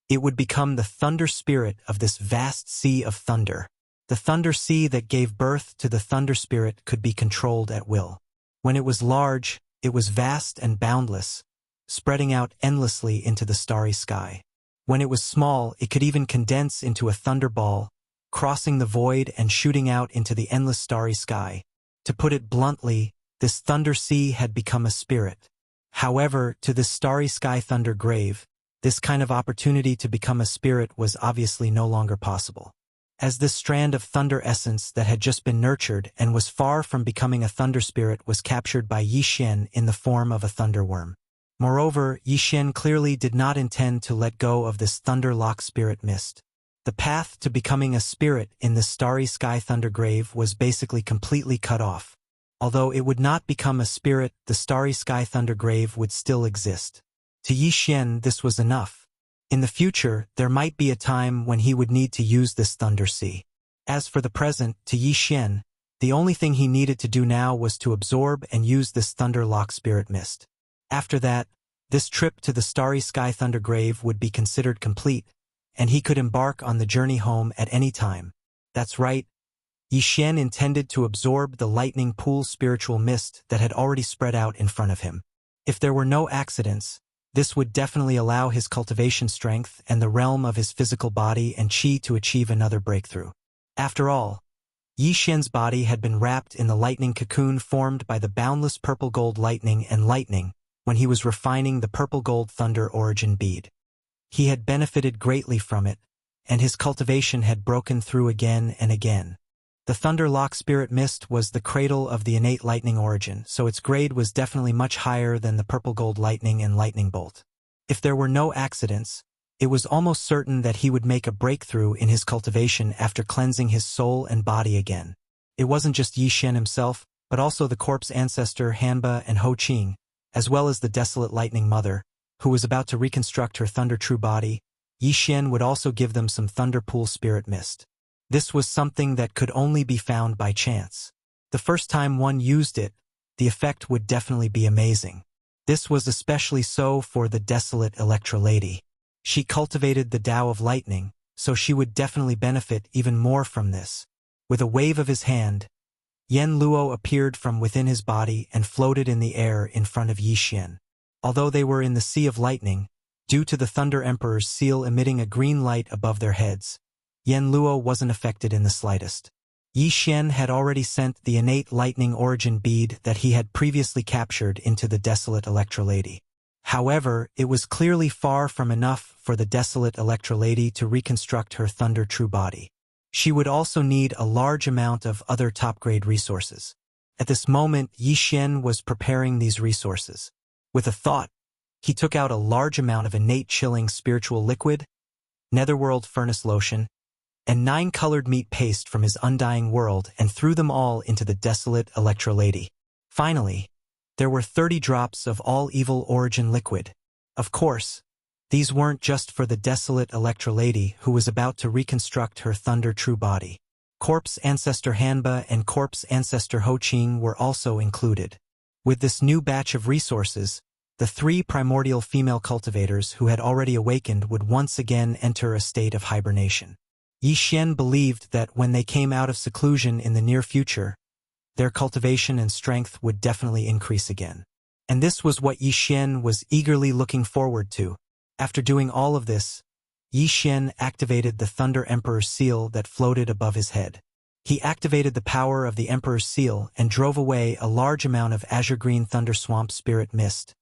it would become the thunder spirit of this vast sea of thunder. The thunder sea that gave birth to the thunder spirit could be controlled at will. When it was large, it was vast and boundless, spreading out endlessly into the starry sky. When it was small, it could even condense into a thunderball, crossing the void and shooting out into the endless starry sky. To put it bluntly, this thunder sea had become a spirit. However, to this starry sky thunder grave, this kind of opportunity to become a spirit was obviously no longer possible. As this strand of thunder essence that had just been nurtured and was far from becoming a thunder spirit was captured by Yi Xian in the form of a thunder worm. Moreover, Yi Xian clearly did not intend to let go of this Thunder Lock Spirit Mist. The path to becoming a spirit in the starry sky thunder grave was basically completely cut off. Although it would not become a spirit, the starry sky thunder grave would still exist. To Yi Xian, this was enough. In the future, there might be a time when he would need to use this thunder sea. As for the present, to Yi Xian, the only thing he needed to do now was to absorb and use this Thunder Lock Spirit Mist. After that, this trip to the starry sky thunder grave would be considered complete, and he could embark on the journey home at any time. That's right, Yi Xian intended to absorb the lightning pool spiritual mist that had already spread out in front of him. If there were no accidents, this would definitely allow his cultivation strength and the realm of his physical body and qi to achieve another breakthrough. After all, Yi Xian's body had been wrapped in the lightning cocoon formed by the boundless purple gold lightning and lightning when he was refining the purple gold thunder origin bead. He had benefited greatly from it, and his cultivation had broken through again and again. The Thunder Lock Spirit Mist was the cradle of the innate lightning origin, so its grade was definitely much higher than the purple gold lightning and lightning bolt. If there were no accidents, it was almost certain that he would make a breakthrough in his cultivation after cleansing his soul and body again. It wasn't just Yi Xian himself, but also the corpse ancestor Hanba and Ho Qing, as well as the desolate lightning mother, who was about to reconstruct her thunder true body. Yi Xian would also give them some thunder pool spirit mist. This was something that could only be found by chance. The first time one used it, the effect would definitely be amazing. This was especially so for the desolate Electra Lady. She cultivated the Tao of Lightning, so she would definitely benefit even more from this. With a wave of his hand, Yen Luo appeared from within his body and floated in the air in front of Yi Xian. Although they were in the Sea of Lightning, due to the Thunder Emperor's seal emitting a green light above their heads, Yen Luo wasn't affected in the slightest. Yi Xian had already sent the innate lightning origin bead that he had previously captured into the desolate Electra Lady. However, it was clearly far from enough for the desolate Electra Lady to reconstruct her thunder true body. She would also need a large amount of other top-grade resources. At this moment, Yi Xian was preparing these resources. With a thought, he took out a large amount of innate chilling spiritual liquid, netherworld furnace lotion, and 9-colored meat paste from his undying world and threw them all into the desolate Electra Lady. Finally, there were 30 drops of all evil origin liquid. Of course, these weren't just for the desolate Electra Lady who was about to reconstruct her thunder true body. Corpse Ancestor Hanba and Corpse Ancestor Ho Qing were also included. With this new batch of resources, the 3 primordial female cultivators who had already awakened would once again enter a state of hibernation. Yi Xian believed that when they came out of seclusion in the near future, their cultivation and strength would definitely increase again. And this was what Yi Xian was eagerly looking forward to. After doing all of this, Yi Xian activated the Thunder Emperor's seal that floated above his head. He activated the power of the Emperor's seal and drove away a large amount of azure-green thunder swamp spirit mist,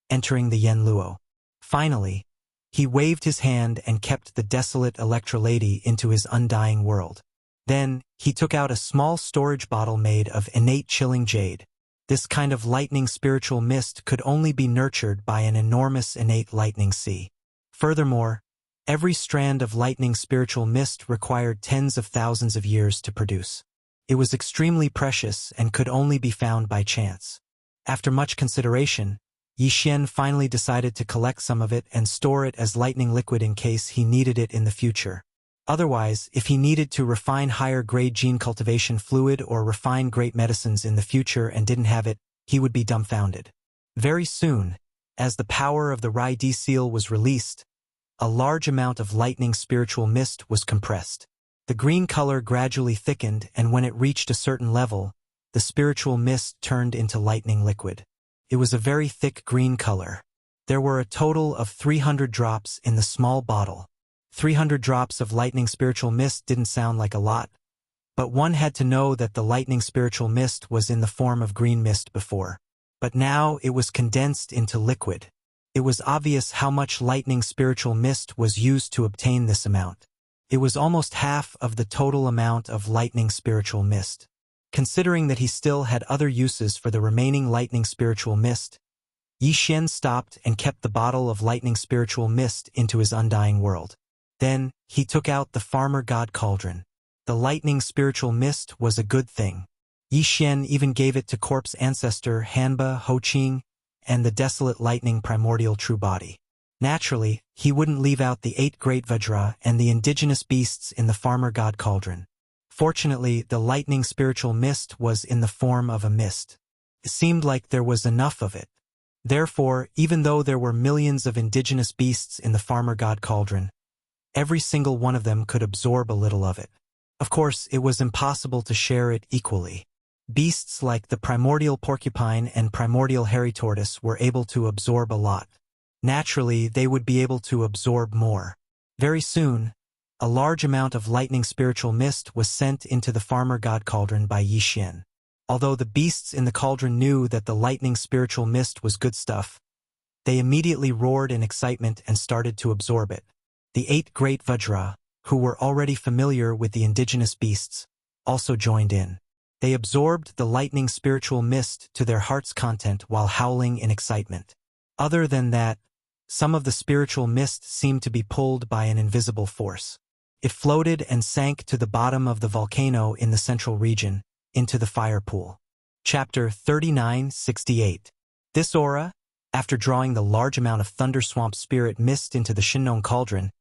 entering the Yen Luo. Finally, he waved his hand and kept the desolate Electra Lady into his undying world. Then, he took out a small storage bottle made of innate chilling jade. This kind of lightning spiritual mist could only be nurtured by an enormous innate lightning sea. Furthermore, every strand of lightning spiritual mist required tens of thousands of years to produce. It was extremely precious and could only be found by chance. After much consideration, Yi Xian finally decided to collect some of it and store it as lightning liquid in case he needed it in the future. Otherwise, if he needed to refine higher-grade gene cultivation fluid or refine great medicines in the future and didn't have it, he would be dumbfounded. Very soon, as the power of the Rai Di seal was released, a large amount of lightning spiritual mist was compressed. The green color gradually thickened, and when it reached a certain level, the spiritual mist turned into lightning liquid. It was a very thick green color. There were a total of 300 drops in the small bottle. 300 drops of lightning spiritual mist didn't sound like a lot, but one had to know that the lightning spiritual mist was in the form of green mist before. But now it was condensed into liquid. It was obvious how much lightning spiritual mist was used to obtain this amount. It was almost half of the total amount of lightning spiritual mist. Considering that he still had other uses for the remaining lightning spiritual mist, Yi Xian stopped and kept the bottle of lightning spiritual mist into his undying world. Then, he took out the farmer god cauldron. The lightning spiritual mist was a good thing. Yi Xian even gave it to corpse ancestor Hanba Ho Qing and the desolate lightning primordial true body. Naturally, he wouldn't leave out the 8 great Vajra and the indigenous beasts in the farmer god cauldron. Fortunately, the lightning spiritual mist was in the form of a mist. It seemed like there was enough of it. Therefore, even though there were millions of indigenous beasts in the farmer god cauldron, every single one of them could absorb a little of it. Of course, it was impossible to share it equally. Beasts like the primordial porcupine and primordial hairy tortoise were able to absorb a lot. Naturally, they would be able to absorb more. Very soon, a large amount of lightning spiritual mist was sent into the farmer god cauldron by Yi Xian. Although the beasts in the cauldron knew that the lightning spiritual mist was good stuff, they immediately roared in excitement and started to absorb it. The 8 great Vajra, who were already familiar with the indigenous beasts, also joined in. They absorbed the lightning spiritual mist to their heart's content while howling in excitement. Other than that, some of the spiritual mist seemed to be pulled by an invisible force. It floated and sank to the bottom of the volcano in the central region, into the fire pool. Chapter 3968. This aura, after drawing the large amount of Thunder Swamp Spirit mist into the Shinnong Cauldron,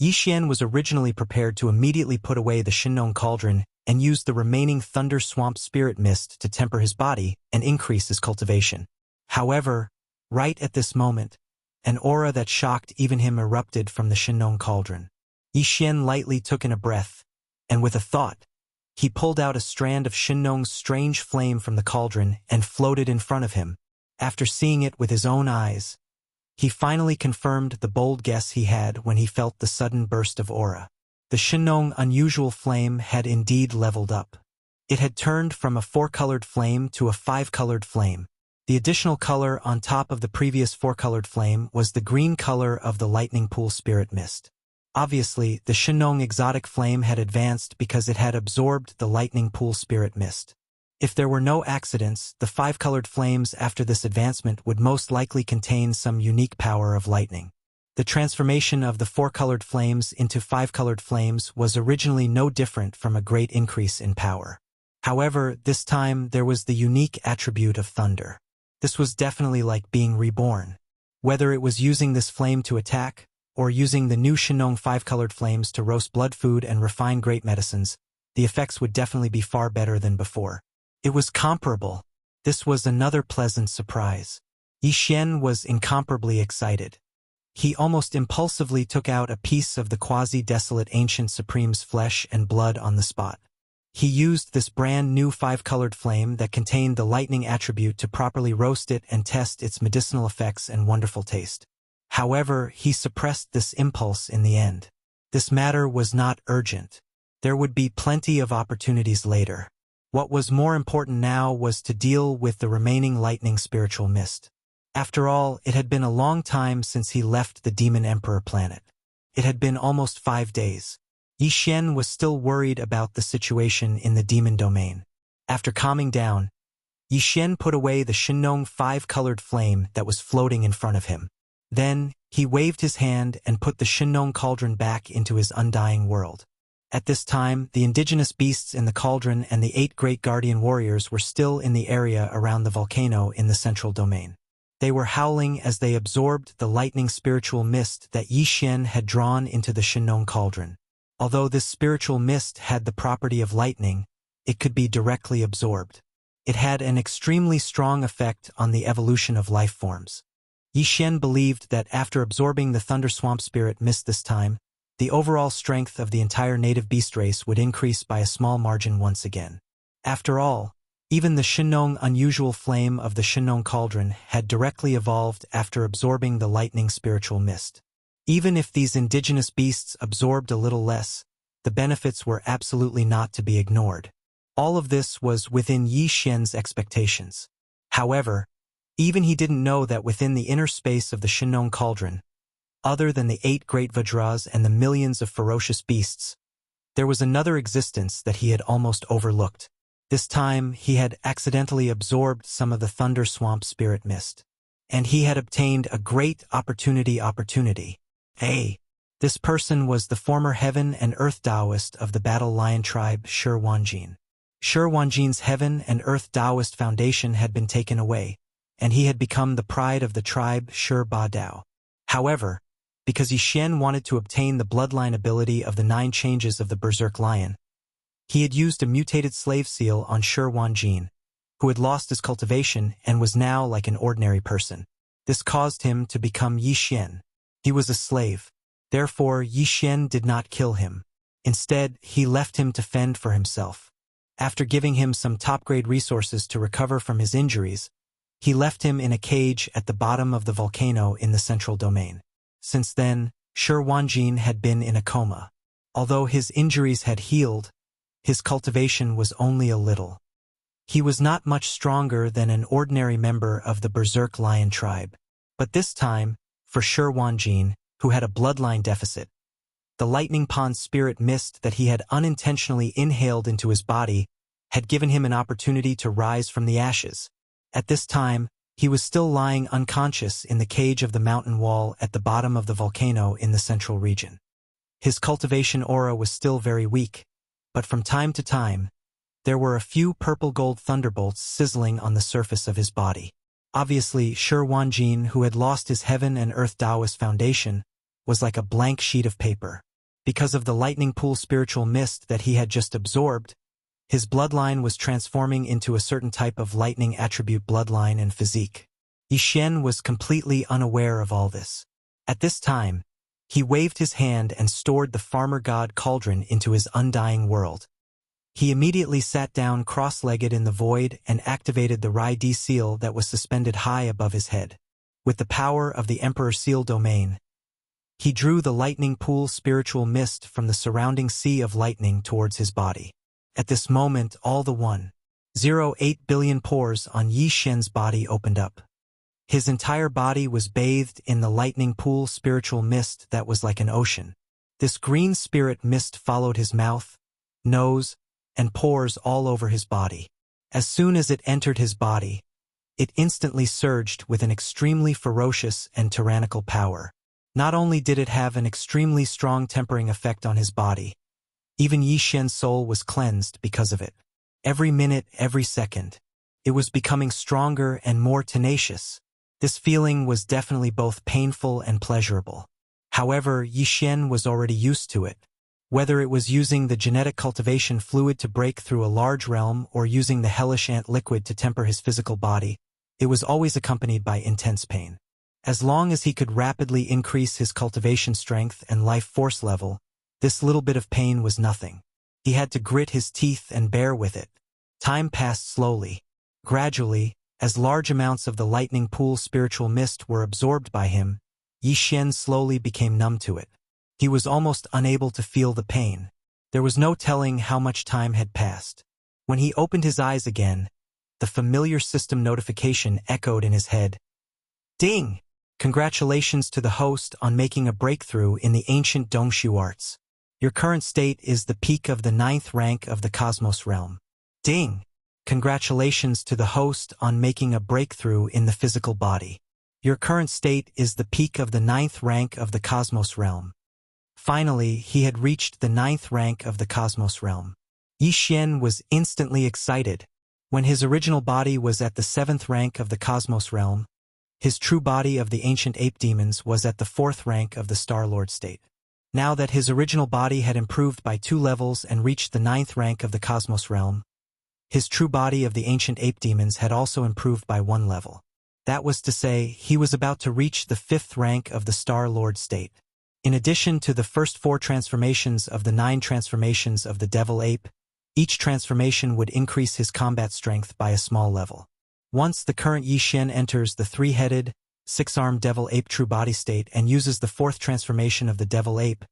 Yi Xian was originally prepared to immediately put away the Shinnong Cauldron and use the remaining Thunder Swamp Spirit mist to temper his body and increase his cultivation. However, right at this moment, an aura that shocked even him erupted from the Shinnong Cauldron. Yi Xian lightly took in a breath, and with a thought, he pulled out a strand of Shinnong's strange flame from the cauldron and floated in front of him. After seeing it with his own eyes, he finally confirmed the bold guess he had when he felt the sudden burst of aura. The Shinnong unusual flame had indeed leveled up. It had turned from a 4-colored flame to a 5-colored flame. The additional color on top of the previous 4-colored flame was the green color of the lightning pool spirit mist. Obviously, the Shinnong exotic flame had advanced because it had absorbed the lightning pool spirit mist. If there were no accidents, the 5-colored flames after this advancement would most likely contain some unique power of lightning. The transformation of the 4-colored flames into 5-colored flames was originally no different from a great increase in power. However, this time there was the unique attribute of thunder. This was definitely like being reborn. Whether it was using this flame to attack, or using the new Shinnong 5-colored flames to roast blood food and refine great medicines, the effects would definitely be far better than before. It was comparable. This was another pleasant surprise. Yi Xian was incomparably excited. He almost impulsively took out a piece of the quasi-desolate ancient supreme's flesh and blood on the spot. He used this brand new 5-colored flame that contained the lightning attribute to properly roast it and test its medicinal effects and wonderful taste. However, he suppressed this impulse in the end. This matter was not urgent. There would be plenty of opportunities later. What was more important now was to deal with the remaining lightning spiritual mist. After all, it had been a long time since he left the Demon Emperor planet. It had been almost 5 days. Yi Xian was still worried about the situation in the demon domain. After calming down, Yi Xian put away the Shinnong 5-colored flame that was floating in front of him. Then, he waved his hand and put the Shinnong cauldron back into his undying world. At this time, the indigenous beasts in the cauldron and the 8 great guardian warriors were still in the area around the volcano in the central domain. They were howling as they absorbed the lightning spiritual mist that Yi Xian had drawn into the Shinnong cauldron. Although this spiritual mist had the property of lightning, it could be directly absorbed. It had an extremely strong effect on the evolution of life forms. Yi Xian believed that after absorbing the Thunder Swamp Spirit mist this time, the overall strength of the entire native beast race would increase by a small margin once again. After all, even the Shinnong unusual flame of the Shinnong cauldron had directly evolved after absorbing the lightning spiritual mist. Even if these indigenous beasts absorbed a little less, the benefits were absolutely not to be ignored. All of this was within Yi Xian's expectations. However, even he didn't know that within the inner space of the Shinnong cauldron, other than the 8 great Vajras and the millions of ferocious beasts, there was another existence that he had almost overlooked. This time, he had accidentally absorbed some of the Thunder Swamp Spirit mist. And he had obtained a great opportunity. Hey! This person was the former Heaven and Earth Taoist of the Battle Lion tribe, Shi Wanjin. Shi Wanjin's Heaven and Earth Taoist foundation had been taken away, and he had become the pride of the tribe Shi Ba Dao. However, because Yi Xian wanted to obtain the bloodline ability of the 9 changes of the Berserk Lion, he had used a mutated slave seal on Shi Wanjin, who had lost his cultivation and was now like an ordinary person. This caused him to become Yi Xian. He was a slave. Therefore, Yi Xian did not kill him. Instead, he left him to fend for himself. After giving him some top-grade resources to recover from his injuries, he left him in a cage at the bottom of the volcano in the central domain. Since then, Shi Wanjin had been in a coma. Although his injuries had healed, his cultivation was only a little. He was not much stronger than an ordinary member of the Berserk lion tribe. But this time, for Shi Wanjin, who had a bloodline deficit, the lightning pond spirit mist that he had unintentionally inhaled into his body had given him an opportunity to rise from the ashes. At this time, he was still lying unconscious in the cage of the mountain wall at the bottom of the volcano in the central region. His cultivation aura was still very weak, but from time to time, there were a few purple-gold thunderbolts sizzling on the surface of his body. Obviously, Shi Wanjin, who had lost his heaven and earth Taoist foundation, was like a blank sheet of paper. Because of the lightning pool spiritual mist that he had just absorbed, his bloodline was transforming into a certain type of lightning attribute bloodline and physique. Yi Xian was completely unaware of all this. At this time, he waved his hand and stored the farmer god cauldron into his undying world. He immediately sat down cross-legged in the void and activated the Rai Di seal that was suspended high above his head. With the power of the Emperor Seal domain, he drew the lightning pool spiritual mist from the surrounding sea of lightning towards his body. At this moment, all the 1.08 billion pores on Yi Xian's body opened up. His entire body was bathed in the lightning pool spiritual mist that was like an ocean. This green spirit mist followed his mouth, nose, and pores all over his body. As soon as it entered his body, it instantly surged with an extremely ferocious and tyrannical power. Not only did it have an extremely strong tempering effect on his body, even Yi Xian's soul was cleansed because of it. Every minute, every second, it was becoming stronger and more tenacious. This feeling was definitely both painful and pleasurable. However, Yi Xian was already used to it. Whether it was using the genetic cultivation fluid to break through a large realm or using the hellish ant liquid to temper his physical body, it was always accompanied by intense pain. As long as he could rapidly increase his cultivation strength and life force level, this little bit of pain was nothing. He had to grit his teeth and bear with it. Time passed slowly. Gradually, as large amounts of the lightning pool spiritual mist were absorbed by him, Yi Xian slowly became numb to it. He was almost unable to feel the pain. There was no telling how much time had passed. When he opened his eyes again, the familiar system notification echoed in his head. Ding! Congratulations to the host on making a breakthrough in the ancient Dongshu arts. Your current state is the peak of the 9th rank of the Cosmos realm. Ding! Congratulations to the host on making a breakthrough in the physical body. Your current state is the peak of the 9th rank of the Cosmos realm. Finally, he had reached the 9th rank of the Cosmos realm. Yi Xian was instantly excited. When his original body was at the 7th rank of the Cosmos realm, his true body of the ancient ape demons was at the 4th rank of the Star Lord state. Now that his original body had improved by 2 levels and reached the 9th rank of the Cosmos realm, his true body of the ancient ape demons had also improved by 1 level. That was to say, he was about to reach the 5th rank of the Star Lord state. In addition to the first 4 transformations of the 9 transformations of the Devil Ape, each transformation would increase his combat strength by a small level. Once the current Yi Xian enters the 3-headed, 6-armed Devil Ape true body state and uses the 4th transformation of the Devil Ape,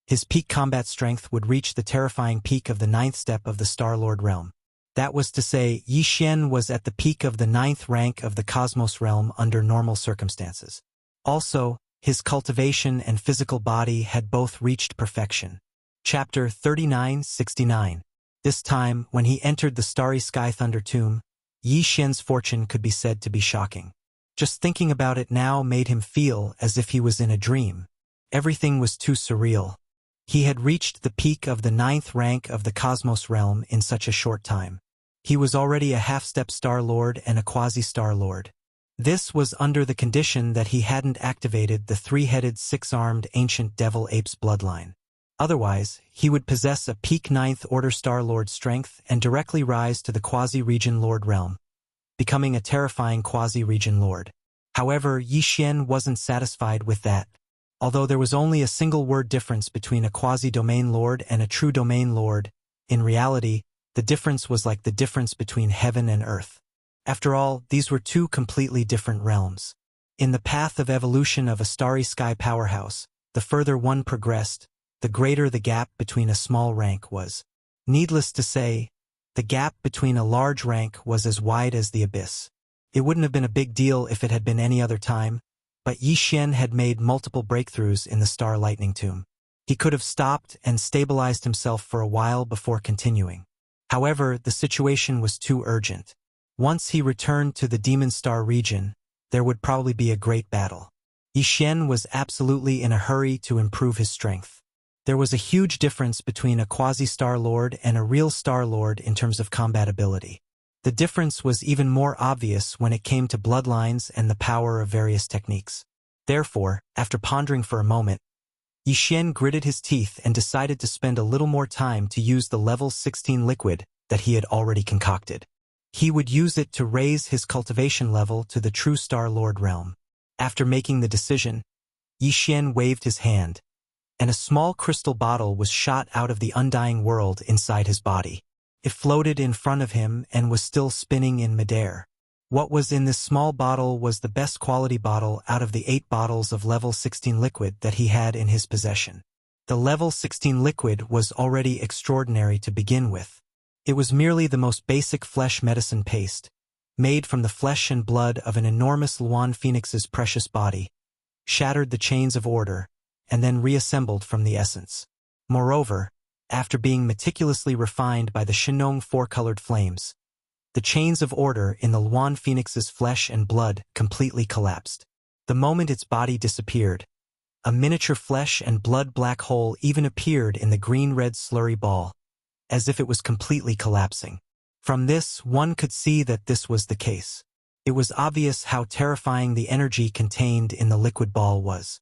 his peak combat strength would reach the terrifying peak of the 9th step of the Star Lord realm. That was to say, Yi Xian was at the peak of the 9th rank of the Cosmos realm under normal circumstances. Also, his cultivation and physical body had both reached perfection. Chapter 39-69. This time, when he entered the Starry Sky Thunder Tomb, Yi Xian's fortune could be said to be shocking. Just thinking about it now made him feel as if he was in a dream. Everything was too surreal. He had reached the peak of the 9th rank of the Cosmos realm in such a short time. He was already a half-step Star Lord and a quasi-Star Lord. This was under the condition that he hadn't activated the 3-headed 6-armed ancient Devil Ape's bloodline. Otherwise, he would possess a peak 9th Order Star Lord strength and directly rise to the Quasi-Region Lord realm, becoming a terrifying Quasi-Region Lord. However, Yi Xian wasn't satisfied with that. Although there was only a single word difference between a quasi-domain lord and a true domain lord, in reality, the difference was like the difference between heaven and earth. After all, these were two completely different realms. In the path of evolution of a starry sky powerhouse, the further one progressed, the greater the gap between a small rank was. Needless to say, the gap between a large rank was as wide as the abyss. It wouldn't have been a big deal if it had been any other time, but Yi Xian had made multiple breakthroughs in the Star Lightning Tomb. He could have stopped and stabilized himself for a while before continuing. However, the situation was too urgent. Once he returned to the Demon Star region, there would probably be a great battle. Yi Xian was absolutely in a hurry to improve his strength. There was a huge difference between a quasi-Star Lord and a real Star Lord in terms of combat ability. The difference was even more obvious when it came to bloodlines and the power of various techniques. Therefore, after pondering for a moment, Yi Xian gritted his teeth and decided to spend a little more time to use the level 16 liquid that he had already concocted. He would use it to raise his cultivation level to the true Star Lord realm. After making the decision, Yi Xian waved his hand, and a small crystal bottle was shot out of the undying world inside his body. It floated in front of him and was still spinning in midair. What was in this small bottle was the best quality bottle out of the 8 bottles of level 16 liquid that he had in his possession. The level 16 liquid was already extraordinary to begin with. It was merely the most basic flesh medicine paste, made from the flesh and blood of an enormous Luan Phoenix's precious body, shattered the chains of order, and then reassembled from the essence. Moreover, after being meticulously refined by the Shinong 4-colored flames, the chains of order in the Luan Phoenix's flesh and blood completely collapsed. The moment its body disappeared, a miniature flesh and blood black hole even appeared in the green-red slurry ball, as if it was completely collapsing. From this, one could see that this was the case. It was obvious how terrifying the energy contained in the liquid ball was.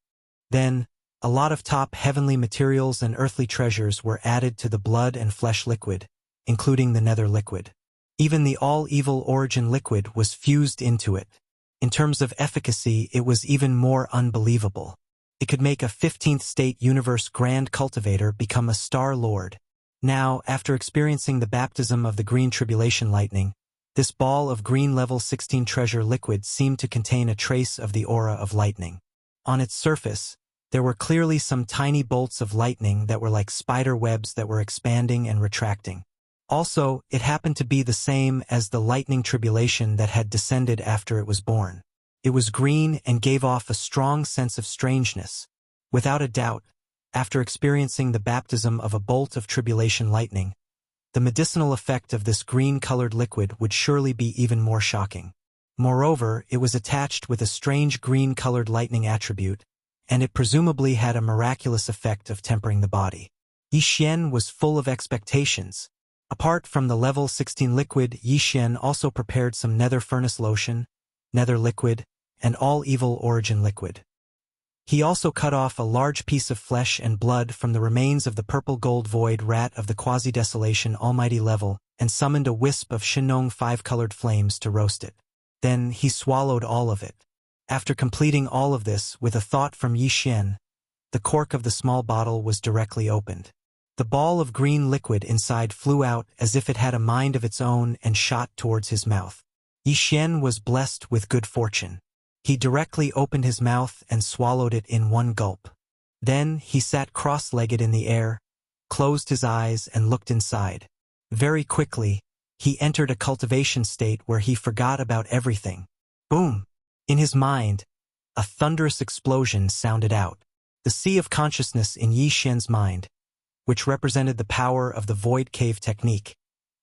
Then, a lot of top heavenly materials and earthly treasures were added to the blood and flesh liquid, including the nether liquid. Even the all-evil origin liquid was fused into it. In terms of efficacy, it was even more unbelievable. It could make a 15th state universe grand cultivator become a Star Lord. Now, after experiencing the baptism of the green tribulation lightning, this ball of green level 16 treasure liquid seemed to contain a trace of the aura of lightning. On its surface, there were clearly some tiny bolts of lightning that were like spider webs that were expanding and retracting. Also, it happened to be the same as the lightning tribulation that had descended after it was born. It was green and gave off a strong sense of strangeness. Without a doubt, after experiencing the baptism of a bolt of tribulation lightning, the medicinal effect of this green-colored liquid would surely be even more shocking. Moreover, it was attached with a strange green-colored lightning attribute, and it presumably had a miraculous effect of tempering the body. Yi Xian was full of expectations. Apart from the level 16 liquid, Yi Xian also prepared some nether furnace lotion, nether liquid, and all-evil origin liquid. He also cut off a large piece of flesh and blood from the remains of the purple gold void rat of the quasi-desolation almighty level and summoned a wisp of Shinong 5-colored flames to roast it. Then he swallowed all of it. After completing all of this with a thought from Yi Xian, the cork of the small bottle was directly opened. The ball of green liquid inside flew out as if it had a mind of its own and shot towards his mouth. Yi Xian was blessed with good fortune. He directly opened his mouth and swallowed it in one gulp. Then he sat cross-legged in the air, closed his eyes and looked inside. Very quickly, he entered a cultivation state where he forgot about everything. Boom! In his mind, a thunderous explosion sounded out. The sea of consciousness in Yi Xian's mind, which represented the power of the void cave technique,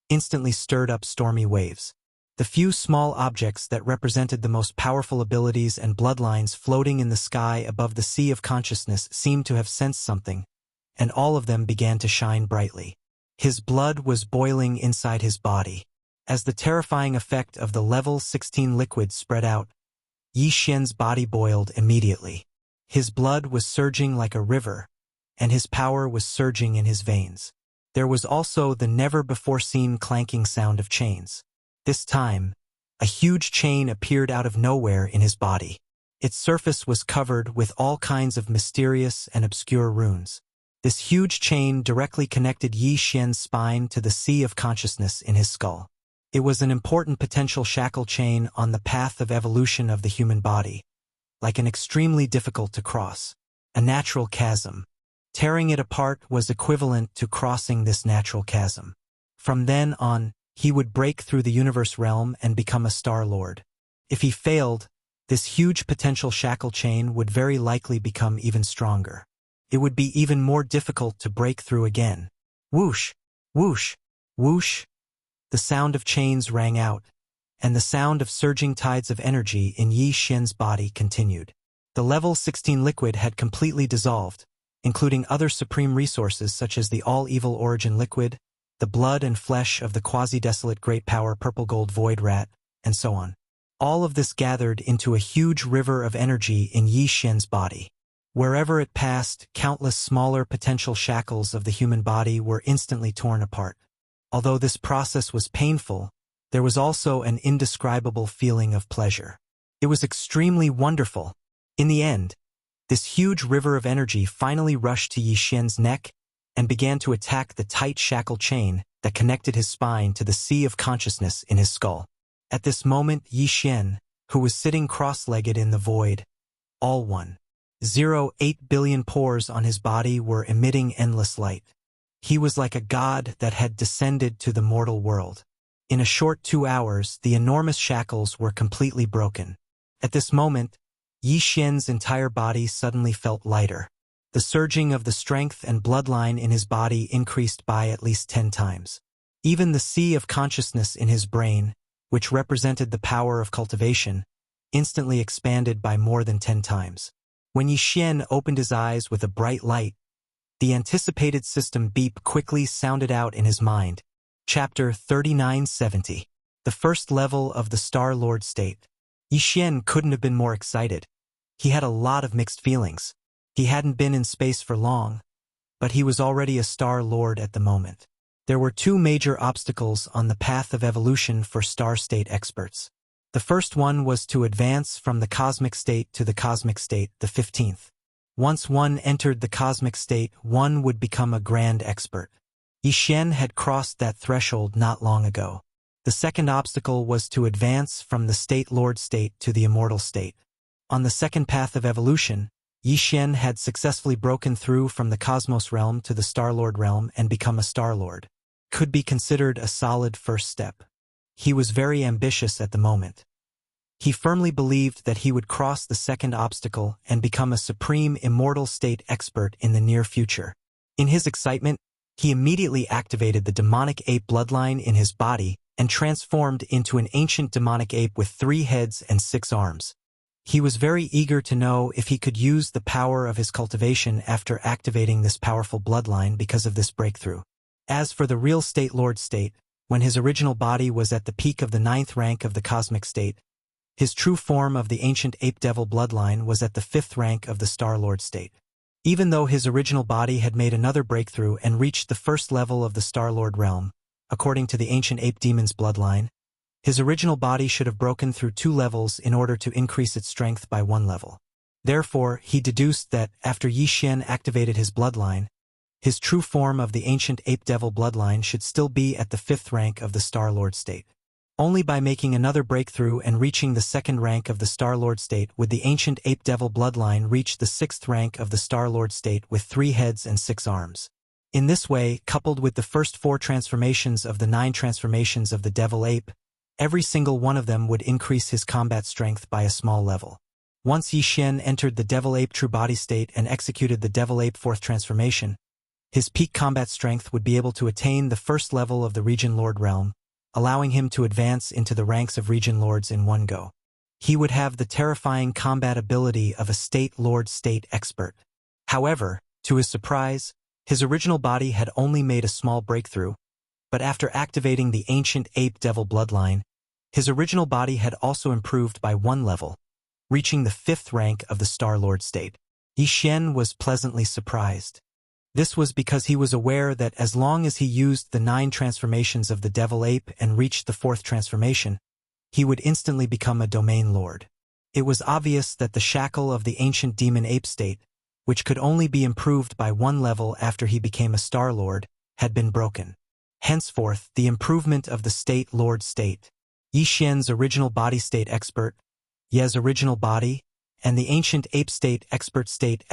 instantly stirred up stormy waves. The few small objects that represented the most powerful abilities and bloodlines floating in the sky above the sea of consciousness seemed to have sensed something, and all of them began to shine brightly. His blood was boiling inside his body. As the terrifying effect of the level 16 liquid spread out, Yi Xian's body boiled immediately. His blood was surging like a river, and his power was surging in his veins. There was also the never-before-seen clanking sound of chains. This time, a huge chain appeared out of nowhere in his body. Its surface was covered with all kinds of mysterious and obscure runes. This huge chain directly connected Yi Xian's spine to the sea of consciousness in his skull. It was an important potential shackle chain on the path of evolution of the human body, like an extremely difficult to cross, a natural chasm. Tearing it apart was equivalent to crossing this natural chasm. From then on, he would break through the universe realm and become a Star Lord. If he failed, this huge potential shackle chain would very likely become even stronger. It would be even more difficult to break through again. Whoosh! Whoosh! Whoosh! The sound of chains rang out, and the sound of surging tides of energy in Yi Xian's body continued. The level 16 liquid had completely dissolved, including other supreme resources such as the all-evil origin liquid, the blood and flesh of the quasi-desolate great power purple gold void rat, and so on. All of this gathered into a huge river of energy in Yi Xian's body. Wherever it passed, countless smaller potential shackles of the human body were instantly torn apart. Although this process was painful, there was also an indescribable feeling of pleasure. It was extremely wonderful. In the end, this huge river of energy finally rushed to Yi Xian's neck and began to attack the tight shackle chain that connected his spine to the sea of consciousness in his skull. At this moment, Yi Xian, who was sitting cross-legged in the void, all 1.08 billion pores on his body were emitting endless light. He was like a god that had descended to the mortal world. In a short 2 hours, the enormous shackles were completely broken. At this moment, Yi Xian's entire body suddenly felt lighter. The surging of the strength and bloodline in his body increased by at least 10 times. Even the sea of consciousness in his brain, which represented the power of cultivation, instantly expanded by more than 10 times. When Yi Xian opened his eyes with a bright light, the anticipated system beep quickly sounded out in his mind. Chapter 3970. The first level of the Star Lord state. Yi Xian couldn't have been more excited. He had a lot of mixed feelings. He hadn't been in space for long, but he was already a Star Lord at the moment. There were 2 major obstacles on the path of evolution for Star State experts. The first one was to advance from the cosmic state to the cosmic state, the 15th. Once one entered the cosmic state, one would become a grand expert. Yi Xian had crossed that threshold not long ago. The second obstacle was to advance from the State Lord state to the immortal state. On the second path of evolution, Yi Xian had successfully broken through from the cosmos realm to the Star Lord realm and become a Star Lord. Could be considered a solid first step. He was very ambitious at the moment. He firmly believed that he would cross the second obstacle and become a supreme immortal state expert in the near future. In his excitement, he immediately activated the demonic ape bloodline in his body and transformed into an ancient demonic ape with 3 heads and 6 arms. He was very eager to know if he could use the power of his cultivation after activating this powerful bloodline because of this breakthrough. As for the real State Lord state, when his original body was at the peak of the 9th rank of the cosmic state, his true form of the ancient ape devil bloodline was at the 5th rank of the Star Lord state. Even though his original body had made another breakthrough and reached the first level of the Star Lord realm, according to the ancient ape demon's bloodline, his original body should have broken through 2 levels in order to increase its strength by 1 level. Therefore, he deduced that, after Yi Xian activated his bloodline, his true form of the ancient ape devil bloodline should still be at the 5th rank of the Star Lord state. Only by making another breakthrough and reaching the 2nd rank of the Star Lord state would the ancient ape devil bloodline reach the 6th rank of the Star Lord state with 3 heads and 6 arms. In this way, coupled with the first 4 transformations of the 9 transformations of the devil ape, every single one of them would increase his combat strength by a small level. Once Yi Xian entered the devil ape true body state and executed the devil ape 4th transformation, his peak combat strength would be able to attain the first level of the Region Lord realm, allowing him to advance into the ranks of Region Lords in one go. He would have the terrifying combat ability of a State Lord state expert. However, to his surprise, his original body had only made a small breakthrough, but after activating the ancient ape devil bloodline, his original body had also improved by 1 level, reaching the 5th rank of the Star Lord state. Yi Xian was pleasantly surprised. This was because he was aware that as long as he used the 9 transformations of the devil ape and reached the 4th transformation, he would instantly become a domain lord. It was obvious that the shackle of the ancient demon ape state, which could only be improved by one level after he became a Star Lord, had been broken. Henceforth, the improvement of the State Lord state, Yi Xian's original body state expert, Ye's original body, and the ancient ape state expert state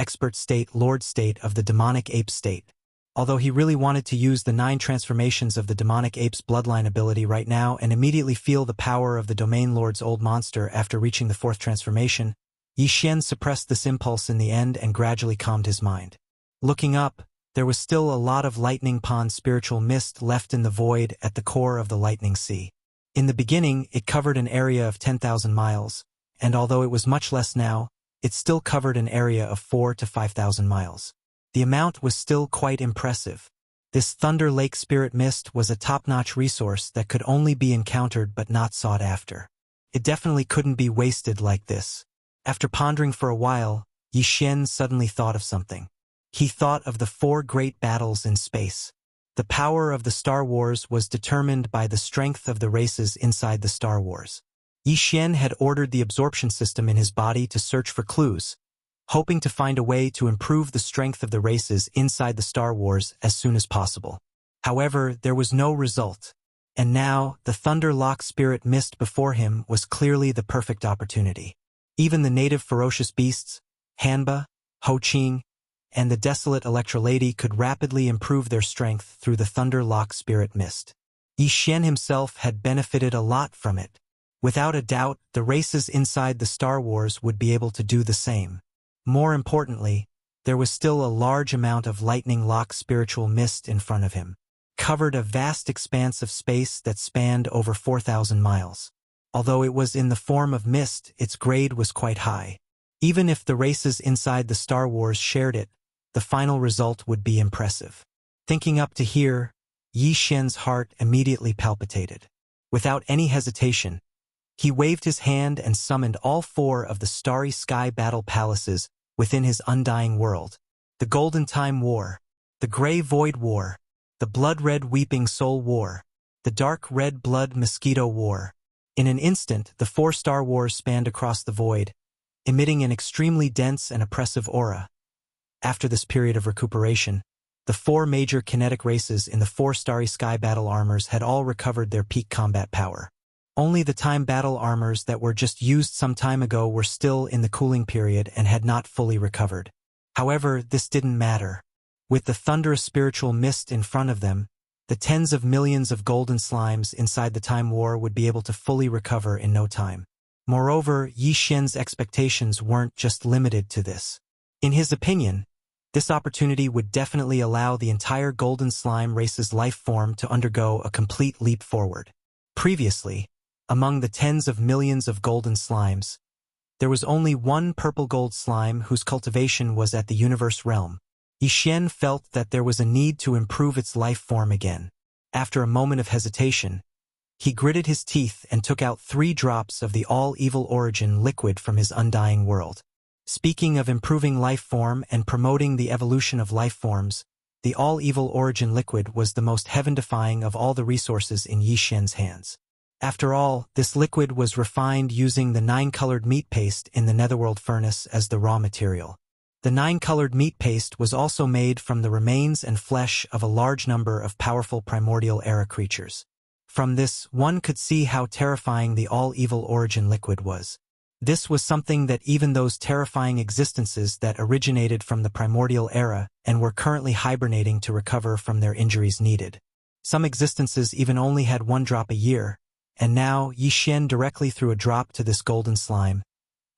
Lord state of the demonic ape state. Although he really wanted to use the 9 transformations of the demonic ape's bloodline ability right now and immediately feel the power of the domain lord's old monster after reaching the 4th transformation, Yi Xian suppressed this impulse in the end and gradually calmed his mind. Looking up, there was still a lot of lightning pond spiritual mist left in the void at the core of the lightning sea. In the beginning, it covered an area of 10,000 miles, and although it was much less now, it still covered an area of 4,000 to 5,000 miles. The amount was still quite impressive. This Thunder Lake Spirit Mist was a top-notch resource that could only be encountered but not sought after. It definitely couldn't be wasted like this. After pondering for a while, Yi Xian suddenly thought of something. He thought of the 4 great battles in space. The power of the Star Wars was determined by the strength of the races inside the Star Wars. Yi Xian had ordered the absorption system in his body to search for clues, hoping to find a way to improve the strength of the races inside the Star Wars as soon as possible. However, there was no result, and now the Thunder Lock Spirit Mist before him was clearly the perfect opportunity. Even the native ferocious beasts, Hanba, Ho Qing, and the desolate Electra Lady could rapidly improve their strength through the Thunder Lock Spirit Mist. Yi Xian himself had benefited a lot from it. Without a doubt, the races inside the Star Wars would be able to do the same. More importantly, there was still a large amount of lightning lock spiritual mist in front of him, covered a vast expanse of space that spanned over 4,000 miles. Although it was in the form of mist, its grade was quite high. Even if the races inside the Star Wars shared it, the final result would be impressive. Thinking up to here, Yi Xian's heart immediately palpitated. Without any hesitation, he waved his hand and summoned all 4 of the Starry Sky Battle Palaces within his undying world. The Golden Time War, the Gray Void War, the Blood-Red Weeping Soul War, the Dark Red Blood Mosquito War. In an instant, the 4 Star Wars spanned across the void, emitting an extremely dense and oppressive aura. After this period of recuperation, the 4 major kinetic races in the 4 Starry Sky Battle Armors had all recovered their peak combat power. Only the time battle armors that were just used some time ago were still in the cooling period and had not fully recovered. However, this didn't matter. With the thunderous spiritual mist in front of them, the tens of millions of golden slimes inside the Time War would be able to fully recover in no time. Moreover, Yi Xian's expectations weren't just limited to this. In his opinion, this opportunity would definitely allow the entire golden slime race's life form to undergo a complete leap forward. Previously, among the tens of millions of golden slimes, there was only one purple gold slime whose cultivation was at the universe realm. Yi Xian felt that there was a need to improve its life form again. After a moment of hesitation, he gritted his teeth and took out 3 drops of the all-evil origin liquid from his undying world. Speaking of improving life form and promoting the evolution of life forms, the all-evil origin liquid was the most heaven-defying of all the resources in Yi Xian's hands. After all, this liquid was refined using the 9-colored meat paste in the Netherworld furnace as the raw material. The 9-colored meat paste was also made from the remains and flesh of a large number of powerful primordial era creatures. From this, one could see how terrifying the all-evil origin liquid was. This was something that even those terrifying existences that originated from the primordial era and were currently hibernating to recover from their injuries needed. Some existences even only had 1 drop a year, and now Yi Xian directly threw a drop to this golden slime,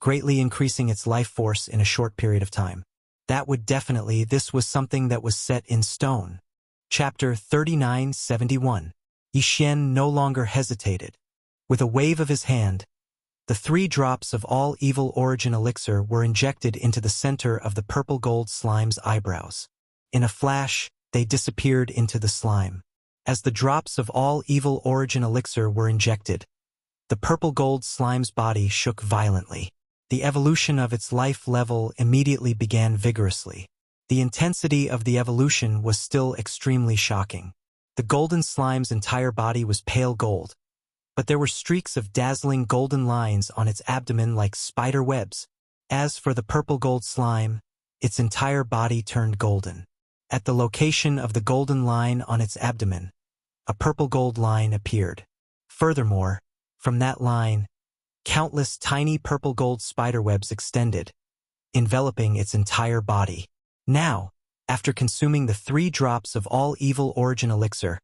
greatly increasing its life force in a short period of time. This was something that was set in stone. Chapter 3971. Yi Xian no longer hesitated. With a wave of his hand, the 3 drops of all evil origin elixir were injected into the center of the purple gold slime's eyebrows. In a flash, they disappeared into the slime. As the drops of all evil origin elixir were injected, the purple gold slime's body shook violently. The evolution of its life level immediately began vigorously. The intensity of the evolution was still extremely shocking. The golden slime's entire body was pale gold, but there were streaks of dazzling golden lines on its abdomen like spider webs. As for the purple gold slime, its entire body turned golden. At the location of the golden line on its abdomen, a purple gold line appeared. Furthermore, from that line, countless tiny purple gold spiderwebs extended, enveloping its entire body. Now, after consuming the 3 drops of all evil origin elixir,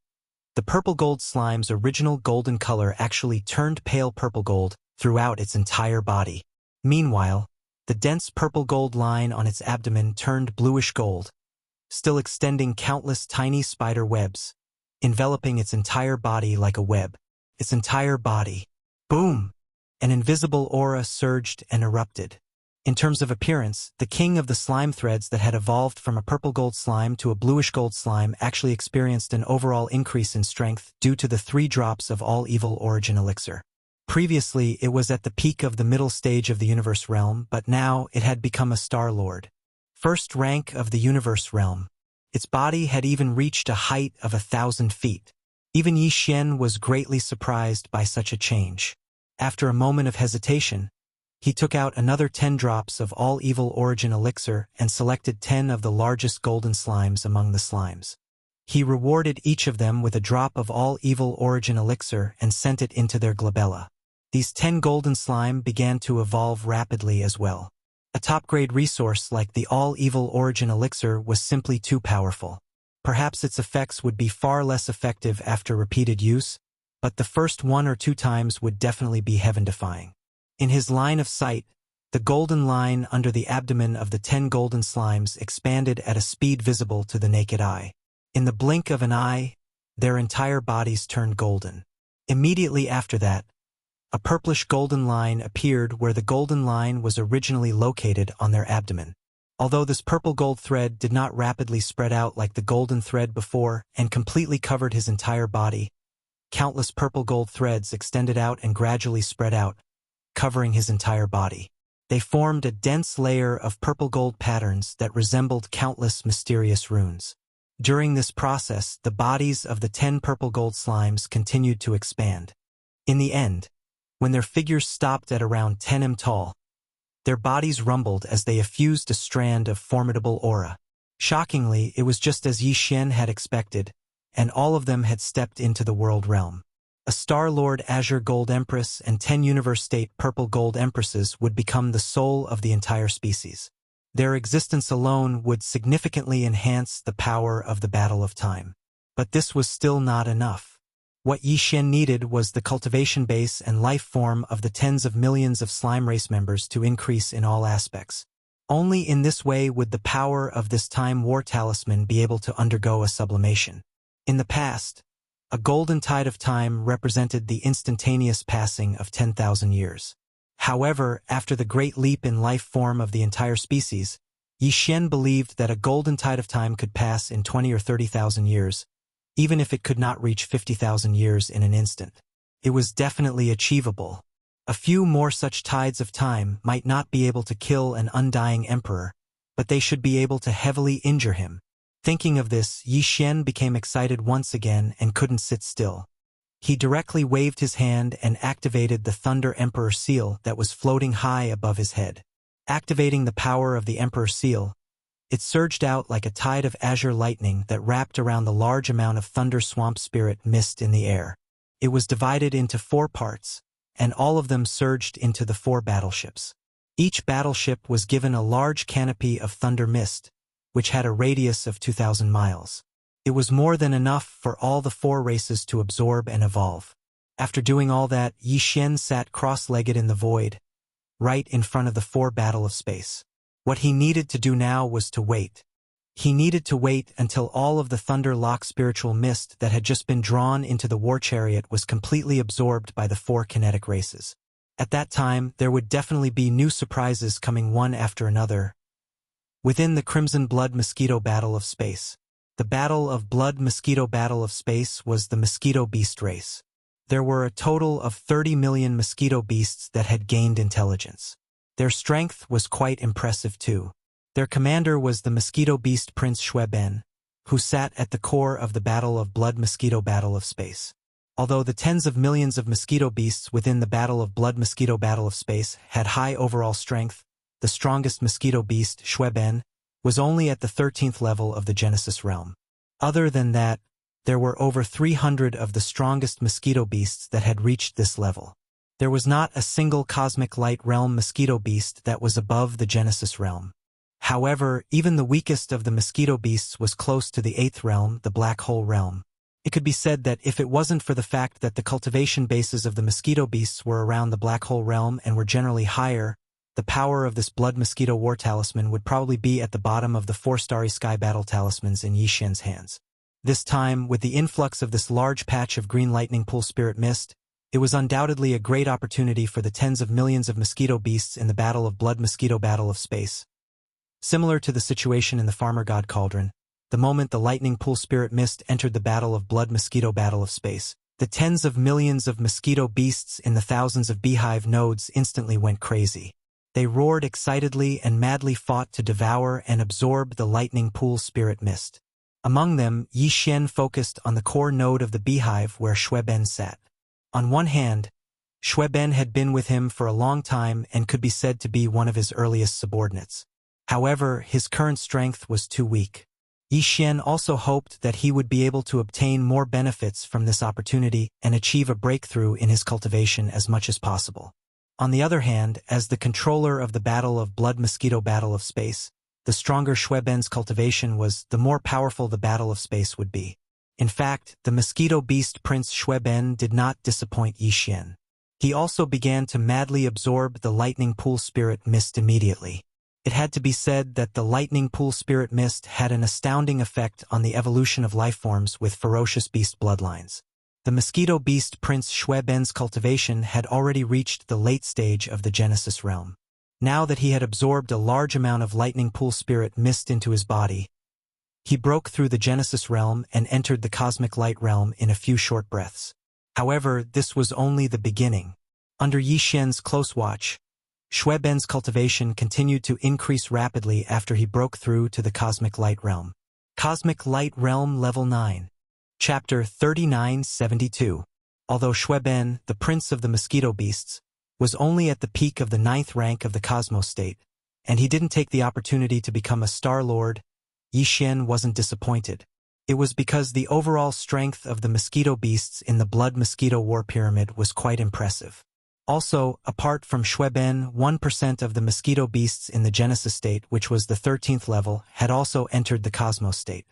the purple gold slime's original golden color actually turned pale purple gold throughout its entire body. Meanwhile, the dense purple gold line on its abdomen turned bluish gold, still extending countless tiny spider webs, enveloping its entire body like a web. Its entire body. Boom! An invisible aura surged and erupted. In terms of appearance, the king of the slime threads that had evolved from a purple gold slime to a bluish gold slime actually experienced an overall increase in strength due to the 3 drops of all evil origin elixir. Previously, it was at the peak of the middle stage of the universe realm, but now it had become a Star Lord. First rank of the universe realm. Its body had even reached a height of 1,000 feet. Even Yi Xian was greatly surprised by such a change. After a moment of hesitation, he took out another 10 drops of all evil origin elixir and selected 10 of the largest golden slimes among the slimes. He rewarded each of them with a drop of all evil origin elixir and sent it into their glabella. These 10 golden slime began to evolve rapidly as well. A top-grade resource like the all-evil origin elixir was simply too powerful. Perhaps its effects would be far less effective after repeated use, but the first 1 or 2 times would definitely be heaven-defying. In his line of sight, the golden line under the abdomen of the 10 golden slimes expanded at a speed visible to the naked eye. In the blink of an eye, their entire bodies turned golden. Immediately after that, a purplish golden line appeared where the golden line was originally located on their abdomen. Although this purple gold thread did not rapidly spread out like the golden thread before and completely covered his entire body, countless purple gold threads extended out and gradually spread out, covering his entire body. They formed a dense layer of purple gold patterns that resembled countless mysterious runes. During this process, the bodies of the 10 purple gold slimes continued to expand. In the end, when their figures stopped at around 10 m tall, their bodies rumbled as they effused a strand of formidable aura. Shockingly, it was just as Yi Xian had expected, and all of them had stepped into the world realm. A Star-Lord Azure Gold Empress and 10 Universe State Purple Gold Empresses would become the soul of the entire species. Their existence alone would significantly enhance the power of the Battle of Time. But this was still not enough. What Yi Xian needed was the cultivation base and life form of the tens of millions of slime race members to increase in all aspects. Only in this way would the power of this Time War Talisman be able to undergo a sublimation. In the past, a golden tide of time represented the instantaneous passing of 10,000 years. However, after the great leap in life form of the entire species, Yi Xian believed that a golden tide of time could pass in 20 or 30,000 years, even if it could not reach 50,000 years in an instant. It was definitely achievable. A few more such tides of time might not be able to kill an undying emperor, but they should be able to heavily injure him. Thinking of this, Yi Xian became excited once again and couldn't sit still. He directly waved his hand and activated the Thunder Emperor Seal that was floating high above his head. Activating the power of the Emperor Seal, it surged out like a tide of azure lightning that wrapped around the large amount of Thunder Swamp Spirit mist in the air. It was divided into 4 parts, and all of them surged into the 4 battleships. Each battleship was given a large canopy of thunder mist, which had a radius of 2,000 miles. It was more than enough for all the 4 races to absorb and evolve. After doing all that, Yi Xian sat cross-legged in the void, right in front of the 4 battle of space. What he needed to do now was to wait. He needed to wait until all of the Thunder Lock spiritual mist that had just been drawn into the war chariot was completely absorbed by the 4 kinetic races. At that time, there would definitely be new surprises coming one after another. Within the Crimson Blood Mosquito Battle of Space. The Battle of Blood Mosquito Battle of Space was the Mosquito Beast race. There were a total of 30 million mosquito beasts that had gained intelligence. Their strength was quite impressive too. Their commander was the Mosquito Beast Prince Shui Ben, who sat at the core of the Battle of Blood Mosquito Battle of Space. Although the tens of millions of mosquito beasts within the Battle of Blood Mosquito Battle of Space had high overall strength, the strongest mosquito beast, Shueben, was only at the 13th level of the Genesis realm. Other than that, there were over 300 of the strongest mosquito beasts that had reached this level. There was not a single cosmic light realm mosquito beast that was above the Genesis realm. However, even the weakest of the mosquito beasts was close to the 8th realm, the black hole realm. It could be said that if it wasn't for the fact that the cultivation bases of the mosquito beasts were around the black hole realm and were generally higher, the power of this blood mosquito war talisman would probably be at the bottom of the 4 starry sky battle talismans in Yi Xian's hands. This time, with the influx of this large patch of green lightning pool spirit mist, it was undoubtedly a great opportunity for the tens of millions of mosquito beasts in the Battle of Blood Mosquito Battle of Space. Similar to the situation in the Farmer God Cauldron, the moment the lightning pool spirit mist entered the Battle of Blood Mosquito Battle of Space, the tens of millions of mosquito beasts in the thousands of beehive nodes instantly went crazy. They roared excitedly and madly fought to devour and absorb the lightning pool spirit mist. Among them, Yi Xian focused on the core node of the beehive where Shueben sat. On one hand, Shueben had been with him for a long time and could be said to be one of his earliest subordinates. However, his current strength was too weak. Yi Xian also hoped that he would be able to obtain more benefits from this opportunity and achieve a breakthrough in his cultivation as much as possible. On the other hand, as the controller of the Battle of Blood Mosquito Battle of Space, the stronger Shueben's cultivation was, the more powerful the Battle of Space would be. In fact, the mosquito beast Prince Shueben did not disappoint Yi Xian. He also began to madly absorb the lightning pool spirit mist immediately. It had to be said that the lightning pool spirit mist had an astounding effect on the evolution of lifeforms with ferocious beast bloodlines. The mosquito beast Prince Shueben's cultivation had already reached the late stage of the Genesis realm. Now that he had absorbed a large amount of lightning pool spirit mist into his body, he broke through the Genesis realm and entered the cosmic light realm in a few short breaths. However, this was only the beginning. Under Yi Xian's close watch, Shueben's cultivation continued to increase rapidly after he broke through to the Cosmic Light Realm. Cosmic Light Realm Level 9. Chapter 3972. Although Shueben, the prince of the mosquito beasts, was only at the peak of the 9th rank of the Cosmos State, and he didn't take the opportunity to become a Star Lord, Yi Xian wasn't disappointed. It was because the overall strength of the mosquito beasts in the Blood Mosquito War Pyramid was quite impressive. Also, apart from Shueben, 1% of the mosquito beasts in the Genesis state, which was the 13th level, had also entered the Cosmos state.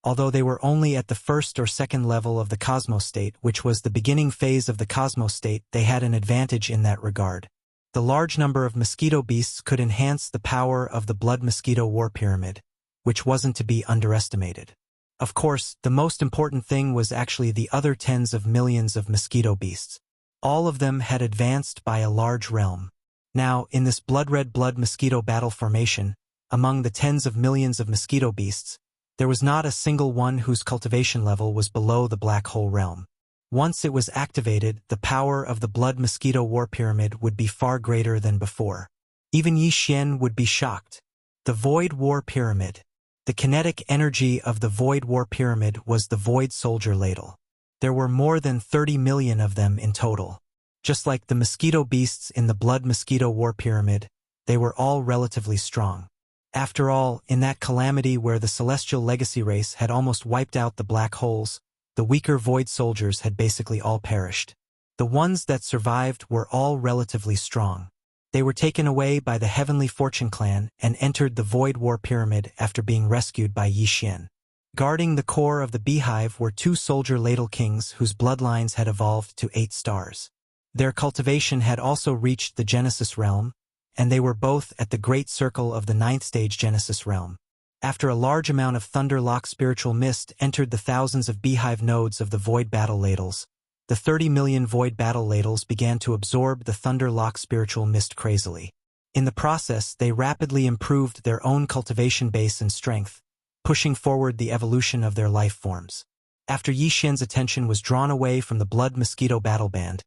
Although they were only at the 1st or 2nd level of the Cosmos state, which was the beginning phase of the Cosmos state, they had an advantage in that regard. The large number of mosquito beasts could enhance the power of the Blood Mosquito War Pyramid, which wasn't to be underestimated. Of course, the most important thing was actually the other tens of millions of mosquito beasts. All of them had advanced by a large realm. Now, in this blood-red blood mosquito battle formation, among the tens of millions of mosquito beasts, there was not a single one whose cultivation level was below the black hole realm. Once it was activated, the power of the blood mosquito war pyramid would be far greater than before. Even Yi Xian would be shocked. The Void War Pyramid. The kinetic energy of the Void War Pyramid was the Void Soldier Ladle. There were more than 30 million of them in total. Just like the mosquito beasts in the Blood Mosquito War Pyramid, they were all relatively strong. After all, in that calamity where the Celestial Legacy race had almost wiped out the black holes, the weaker Void soldiers had basically all perished. The ones that survived were all relatively strong. They were taken away by the Heavenly Fortune Clan and entered the Void War Pyramid after being rescued by Yi Xian. Guarding the core of the beehive were 2 soldier ladle kings whose bloodlines had evolved to 8 stars. Their cultivation had also reached the Genesis realm, and they were both at the great circle of the 9th stage Genesis realm. After a large amount of Thunderlock spiritual mist entered the thousands of beehive nodes of the Void Battle Ladles, the 30 million Void Battle Ladles began to absorb the Thunderlock spiritual mist crazily. In the process, they rapidly improved their own cultivation base and strength, pushing forward the evolution of their life forms. After Yi Xian's attention was drawn away from the Blood Mosquito Battle Band,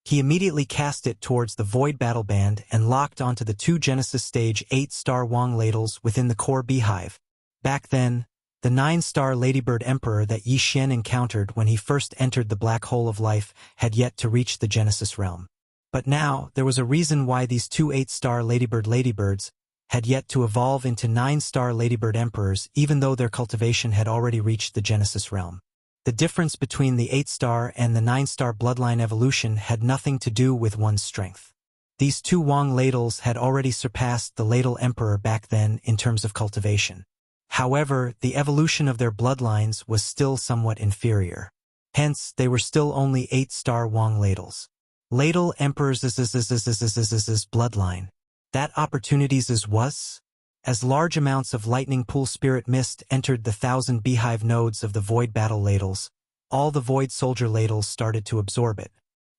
he immediately cast it towards the Void Battle Band and locked onto the 2 Genesis Stage 8-star Wang ladles within the core beehive. Back then, The 9-star Ladybird Emperor that Yi Xian encountered when he first entered the black hole of life had yet to reach the Genesis realm. But now, there was a reason why these two 8-star Ladybirds had yet to evolve into 9-star Ladybird Emperors even though their cultivation had already reached the Genesis realm. The difference between the 8-star and the 9-star bloodline evolution had nothing to do with one's strength. These two Wang ladles had already surpassed the Ladle Emperor back then in terms of cultivation. However, the evolution of their bloodlines was still somewhat inferior. Hence, they were still only 8-star Wang ladles. Ladle Emperor's bloodline. That opportunities was? As large amounts of lightning pool spirit mist entered the 1,000 beehive nodes of the void battle ladles, all the void soldier ladles started to absorb it.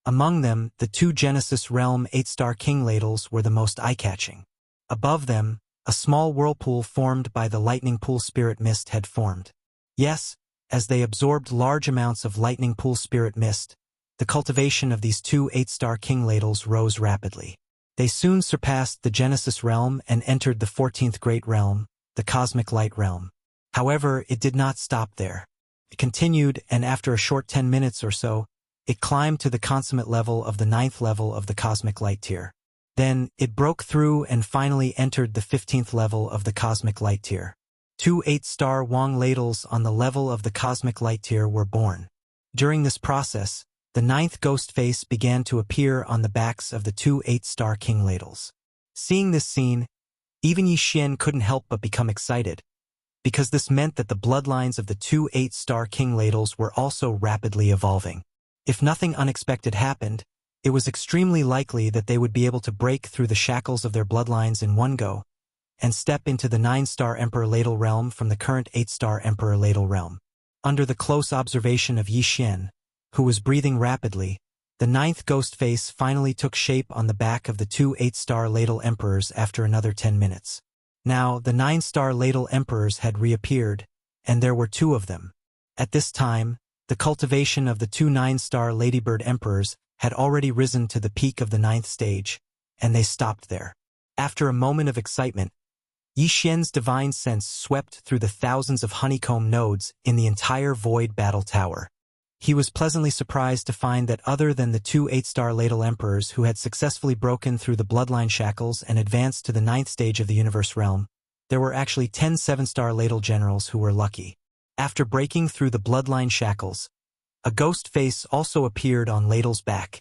Among them, the two Genesis realm 8-star king ladles were the most eye-catching. Above them, a small whirlpool formed by the lightning pool spirit mist had formed. Yes, as they absorbed large amounts of lightning pool spirit mist, the cultivation of these two 8-star king ladles rose rapidly. They soon surpassed the Genesis realm and entered the 14th great realm, the cosmic light realm. However, it did not stop there. It continued, and after a short 10 minutes or so, it climbed to the consummate level of the 9th level of the cosmic light tier. Then, it broke through and finally entered the 15th level of the cosmic light tier. Two 8-star Wang ladles on the level of the cosmic light tier were born. During this process, the 9th ghost face began to appear on the backs of the two 8-star king ladles. Seeing this scene, even Yi Xian couldn't help but become excited, because this meant that the bloodlines of the two 8-star king ladles were also rapidly evolving. If nothing unexpected happened, it was extremely likely that they would be able to break through the shackles of their bloodlines in one go, and step into the 9-star Emperor Ladle realm from the current 8-star Emperor Ladle realm. Under the close observation of Yi Xian, who was breathing rapidly, the 9th ghost face finally took shape on the back of the two 8-star Ladle Emperors after another 10 minutes. Now, the 9-star Ladle Emperors had reappeared, and there were two of them. At this time, the cultivation of the two 9-star Ladybird Emperors had already risen to the peak of the 9th stage, and they stopped there. After a moment of excitement, Yi Xian's divine sense swept through the thousands of honeycomb nodes in the entire void battle tower. He was pleasantly surprised to find that other than the two 8-star Ladle Emperors who had successfully broken through the bloodline shackles and advanced to the 9th stage of the universe realm, there were actually 10 7-star Ladle generals who were lucky. After breaking through the bloodline shackles, a ghost face also appeared on Ladle's back,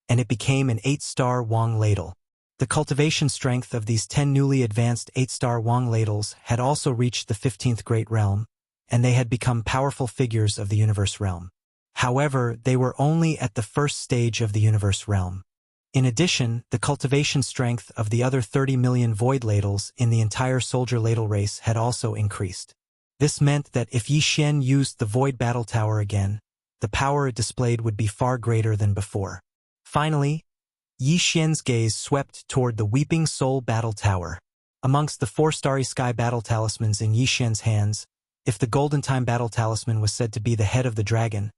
and it became an 8-star Wang ladle. The cultivation strength of these 10 newly advanced 8-star Wang ladles had also reached the 15th great realm, and they had become powerful figures of the universe realm. However, they were only at the first stage of the universe realm. In addition, the cultivation strength of the other 30 million void ladles in the entire soldier ladle race had also increased. This meant that if Yi Xian used the void battle tower again, the power it displayed would be far greater than before. Finally, Yi Xian's gaze swept toward the Weeping Soul Battle Tower. Amongst the 4 Starry Sky Battle Talismans in Yi Xian's hands, if the Golden Time Battle Talisman was said to be the head of the dragon,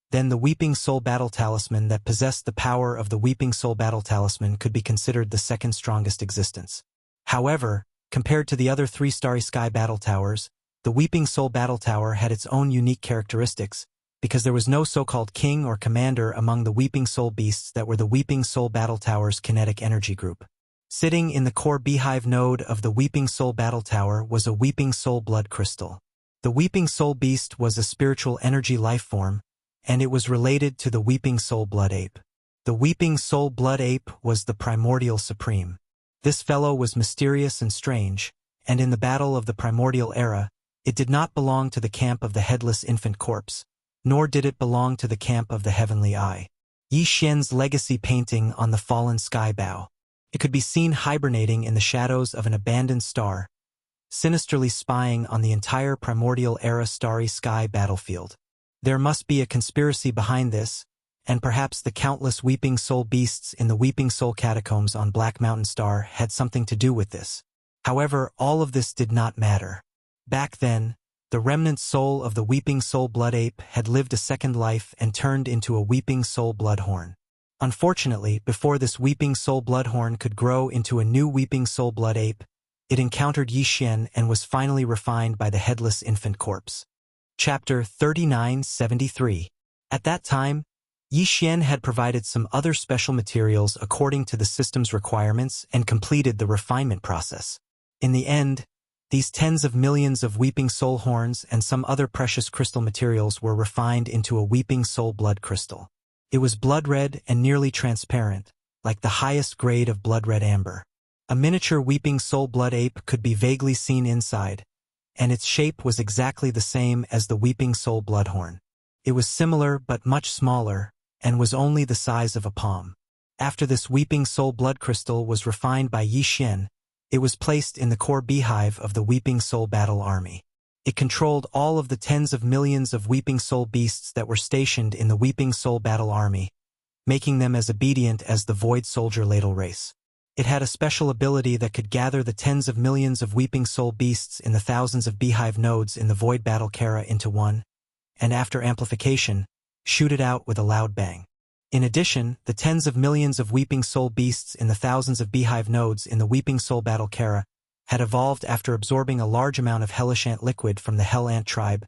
then the Weeping Soul Battle Talisman that possessed the power of the Weeping Soul Battle Talisman could be considered the second strongest existence. However, compared to the other 3 Starry Sky Battle Towers, the Weeping Soul Battle Tower had its own unique characteristics, because there was no so-called king or commander among the Weeping Soul beasts that were the Weeping Soul Battle Tower's kinetic energy group. Sitting in the core beehive node of the Weeping Soul Battle Tower was a Weeping Soul Blood Crystal. The Weeping Soul Beast was a spiritual energy life form, and it was related to the Weeping Soul Blood Ape. The Weeping Soul Blood Ape was the primordial supreme. This fellow was mysterious and strange, and in the battle of the primordial era, it did not belong to the camp of the headless infant corpse, nor did it belong to the camp of the heavenly eye. Yi Xian's legacy painting on the fallen sky bow. It could be seen hibernating in the shadows of an abandoned star, sinisterly spying on the entire primordial era starry sky battlefield. There must be a conspiracy behind this, and perhaps the countless Weeping Soul beasts in the Weeping Soul catacombs on Black Mountain Star had something to do with this. However, all of this did not matter. Back then, the remnant soul of the Weeping Soul Blood Ape had lived a second life and turned into a Weeping Soul Bloodhorn. Unfortunately, before this Weeping Soul Bloodhorn could grow into a new Weeping Soul Blood Ape, it encountered Yi Xian and was finally refined by the headless infant corpse. Chapter 3973. At that time, Yi Xian had provided some other special materials according to the system's requirements and completed the refinement process. In the end, these tens of millions of weeping soul horns and some other precious crystal materials were refined into a weeping soul blood crystal. It was blood red and nearly transparent, like the highest grade of blood red amber. A miniature weeping soul blood ape could be vaguely seen inside, and its shape was exactly the same as the weeping soul bloodhorn. It was similar but much smaller, and was only the size of a palm. After this weeping soul blood crystal was refined by Yi Xian, it was placed in the core beehive of the Weeping Soul Battle Army. It controlled all of the tens of millions of Weeping Soul beasts that were stationed in the Weeping Soul Battle Army, making them as obedient as the Void Soldier Ladle race. It had a special ability that could gather the tens of millions of Weeping Soul beasts in the thousands of beehive nodes in the Void Battle Kara into one, and after amplification, shoot it out with a loud bang. In addition, the tens of millions of Weeping Soul beasts in the thousands of beehive nodes in the Weeping Soul Battle Kara had evolved after absorbing a large amount of hellish ant liquid from the Hell Ant tribe,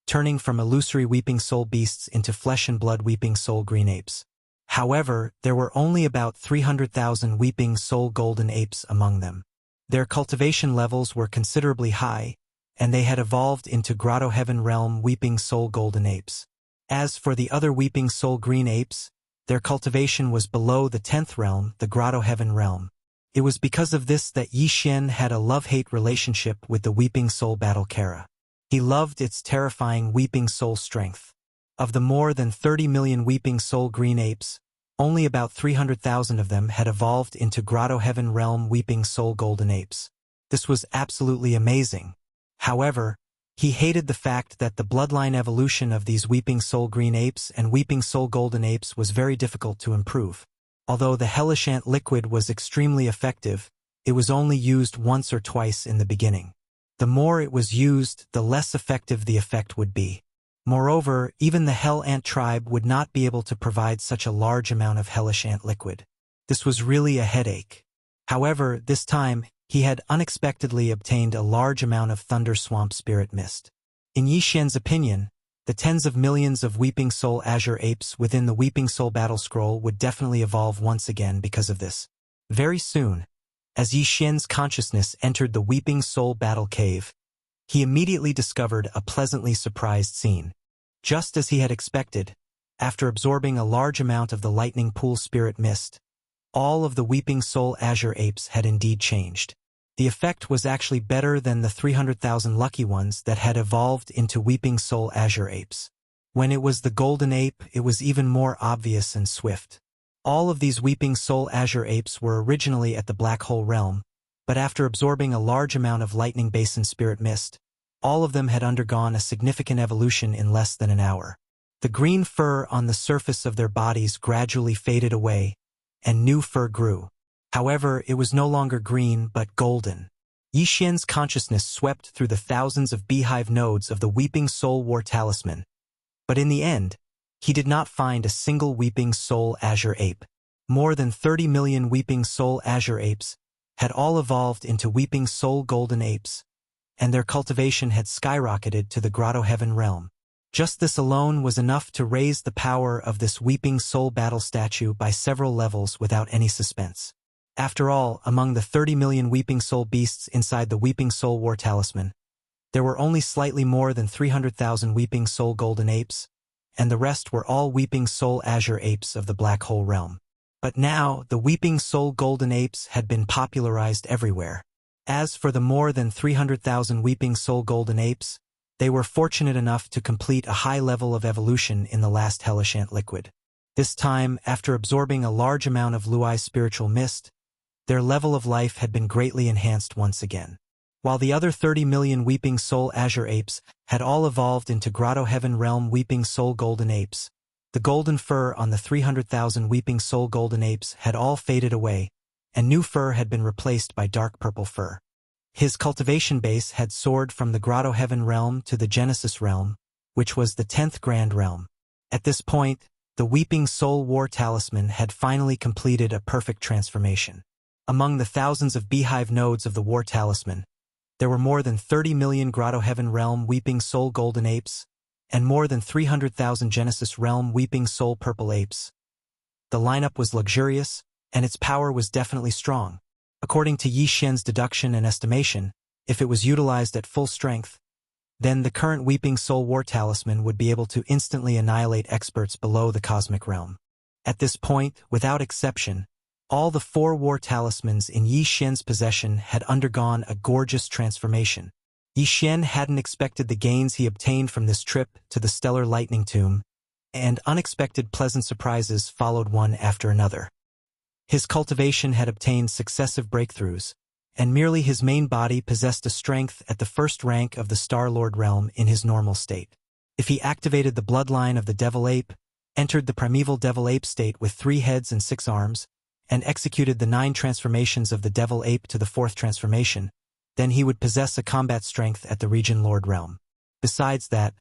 turning from illusory Weeping Soul beasts into flesh and blood Weeping Soul green apes. However, there were only about 300,000 Weeping Soul golden apes among them. Their cultivation levels were considerably high, and they had evolved into Grotto Heaven Realm Weeping Soul golden apes. As for the other Weeping Soul green apes, their cultivation was below the 10th realm, the Grotto Heaven Realm. It was because of this that Yi Xian had a love-hate relationship with the Weeping Soul Battle Kara. He loved its terrifying Weeping Soul strength. Of the more than 30 million Weeping Soul green apes, only about 300,000 of them had evolved into Grotto Heaven Realm Weeping Soul golden apes. This was absolutely amazing. However, he hated the fact that the bloodline evolution of these Weeping Soul green apes and Weeping Soul golden apes was very difficult to improve. Although the hellish ant liquid was extremely effective, it was only used once or twice in the beginning. The more it was used, the less effective the effect would be. Moreover, even the Hell Ant tribe would not be able to provide such a large amount of hellish ant liquid. This was really a headache. However, this time, he had unexpectedly obtained a large amount of Thunder Swamp Spirit Mist. In Yi Xian's opinion, the tens of millions of Weeping Soul Azure apes within the Weeping Soul Battle Scroll would definitely evolve once again because of this. Very soon, as Yi Xian's consciousness entered the Weeping Soul Battle Cave, he immediately discovered a pleasantly surprised scene. Just as he had expected, after absorbing a large amount of the Lightning Pool Spirit Mist, all of the Weeping Soul Azure apes had indeed changed. The effect was actually better than the 300,000 lucky ones that had evolved into Weeping Soul Azure apes. When it was the Golden Ape, it was even more obvious and swift. All of these Weeping Soul Azure apes were originally at the Black Hole Realm, but after absorbing a large amount of Lightning Basin Spirit Mist, all of them had undergone a significant evolution in less than an hour. The green fur on the surface of their bodies gradually faded away, and new fur grew. However, it was no longer green but golden. Yi Xian's consciousness swept through the thousands of beehive nodes of the Weeping Soul War Talisman, but in the end, he did not find a single Weeping Soul Azure ape. More than 30 million Weeping Soul Azure apes had all evolved into Weeping Soul Golden apes, and their cultivation had skyrocketed to the Grotto Heaven Realm. Just this alone was enough to raise the power of this Weeping Soul Battle statue by several levels without any suspense. After all, among the 30 million Weeping Soul beasts inside the Weeping Soul War Talisman, there were only slightly more than 300,000 Weeping Soul Golden apes, and the rest were all Weeping Soul Azure apes of the Black Hole Realm. But now, the Weeping Soul Golden apes had been popularized everywhere. As for the more than 300,000 Weeping Soul Golden apes, they were fortunate enough to complete a high level of evolution in the last hellish ant liquid. This time, after absorbing a large amount of Luai's spiritual mist, their level of life had been greatly enhanced once again. While the other 30 million Weeping Soul Azure apes had all evolved into Grotto Heaven Realm Weeping Soul Golden apes, the golden fur on the 300,000 Weeping Soul Golden apes had all faded away, and new fur had been replaced by dark purple fur. His cultivation base had soared from the Grotto Heaven Realm to the Genesis Realm, which was the 10th Grand Realm. At this point, the Weeping Soul War Talisman had finally completed a perfect transformation. Among the thousands of beehive nodes of the War Talisman, there were more than 30 million Grotto Heaven Realm Weeping Soul Golden Apes, and more than 300,000 Genesis Realm Weeping Soul Purple Apes. The lineup was luxurious, and its power was definitely strong. According to Yi Xian's deduction and estimation, if it was utilized at full strength, then the current Weeping Soul War Talisman would be able to instantly annihilate experts below the cosmic realm. At this point, without exception, all the 4 War Talismans in Yi Xian's possession had undergone a gorgeous transformation. Yi Xian hadn't expected the gains he obtained from this trip to the Stellar Lightning Tomb, and unexpected pleasant surprises followed one after another. His cultivation had obtained successive breakthroughs, and merely his main body possessed a strength at the first rank of the Star-Lord realm in his normal state. If he activated the bloodline of the Devil Ape, entered the primeval Devil Ape state with 3 heads and 6 arms, and executed the 9 transformations of the Devil Ape to the 4th transformation, then he would possess a combat strength at the Region Lord realm. Besides that,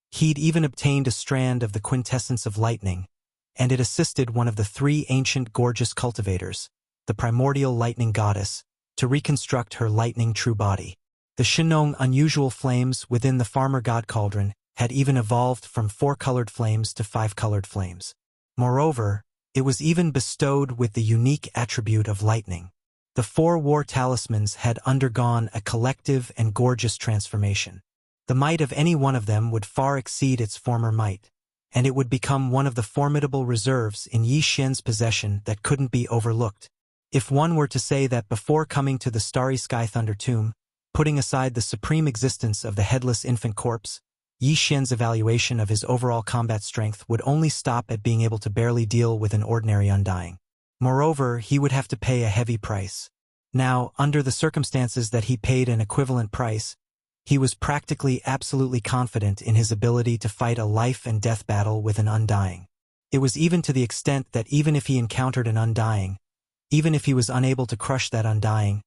he'd even obtained a strand of the quintessence of lightning, and it assisted one of the 3 ancient gorgeous cultivators, the primordial lightning goddess, to reconstruct her lightning true body. The Shinong unusual flames within the farmer god cauldron had even evolved from 4-colored flames to 5-colored flames. Moreover, it was even bestowed with the unique attribute of lightning. The 4 War Talismans had undergone a collective and gorgeous transformation. The might of any one of them would far exceed its former might, and it would become one of the formidable reserves in Yi Xian's possession that couldn't be overlooked. If one were to say that before coming to the Starry Sky Thunder Tomb, putting aside the supreme existence of the headless infant corpse, Yi Xian's evaluation of his overall combat strength would only stop at being able to barely deal with an ordinary Undying. Moreover, he would have to pay a heavy price. Now, under the circumstances that he paid an equivalent price, he was practically absolutely confident in his ability to fight a life-and-death battle with an Undying. It was even to the extent that even if he encountered an Undying, even if he was unable to crush that Undying,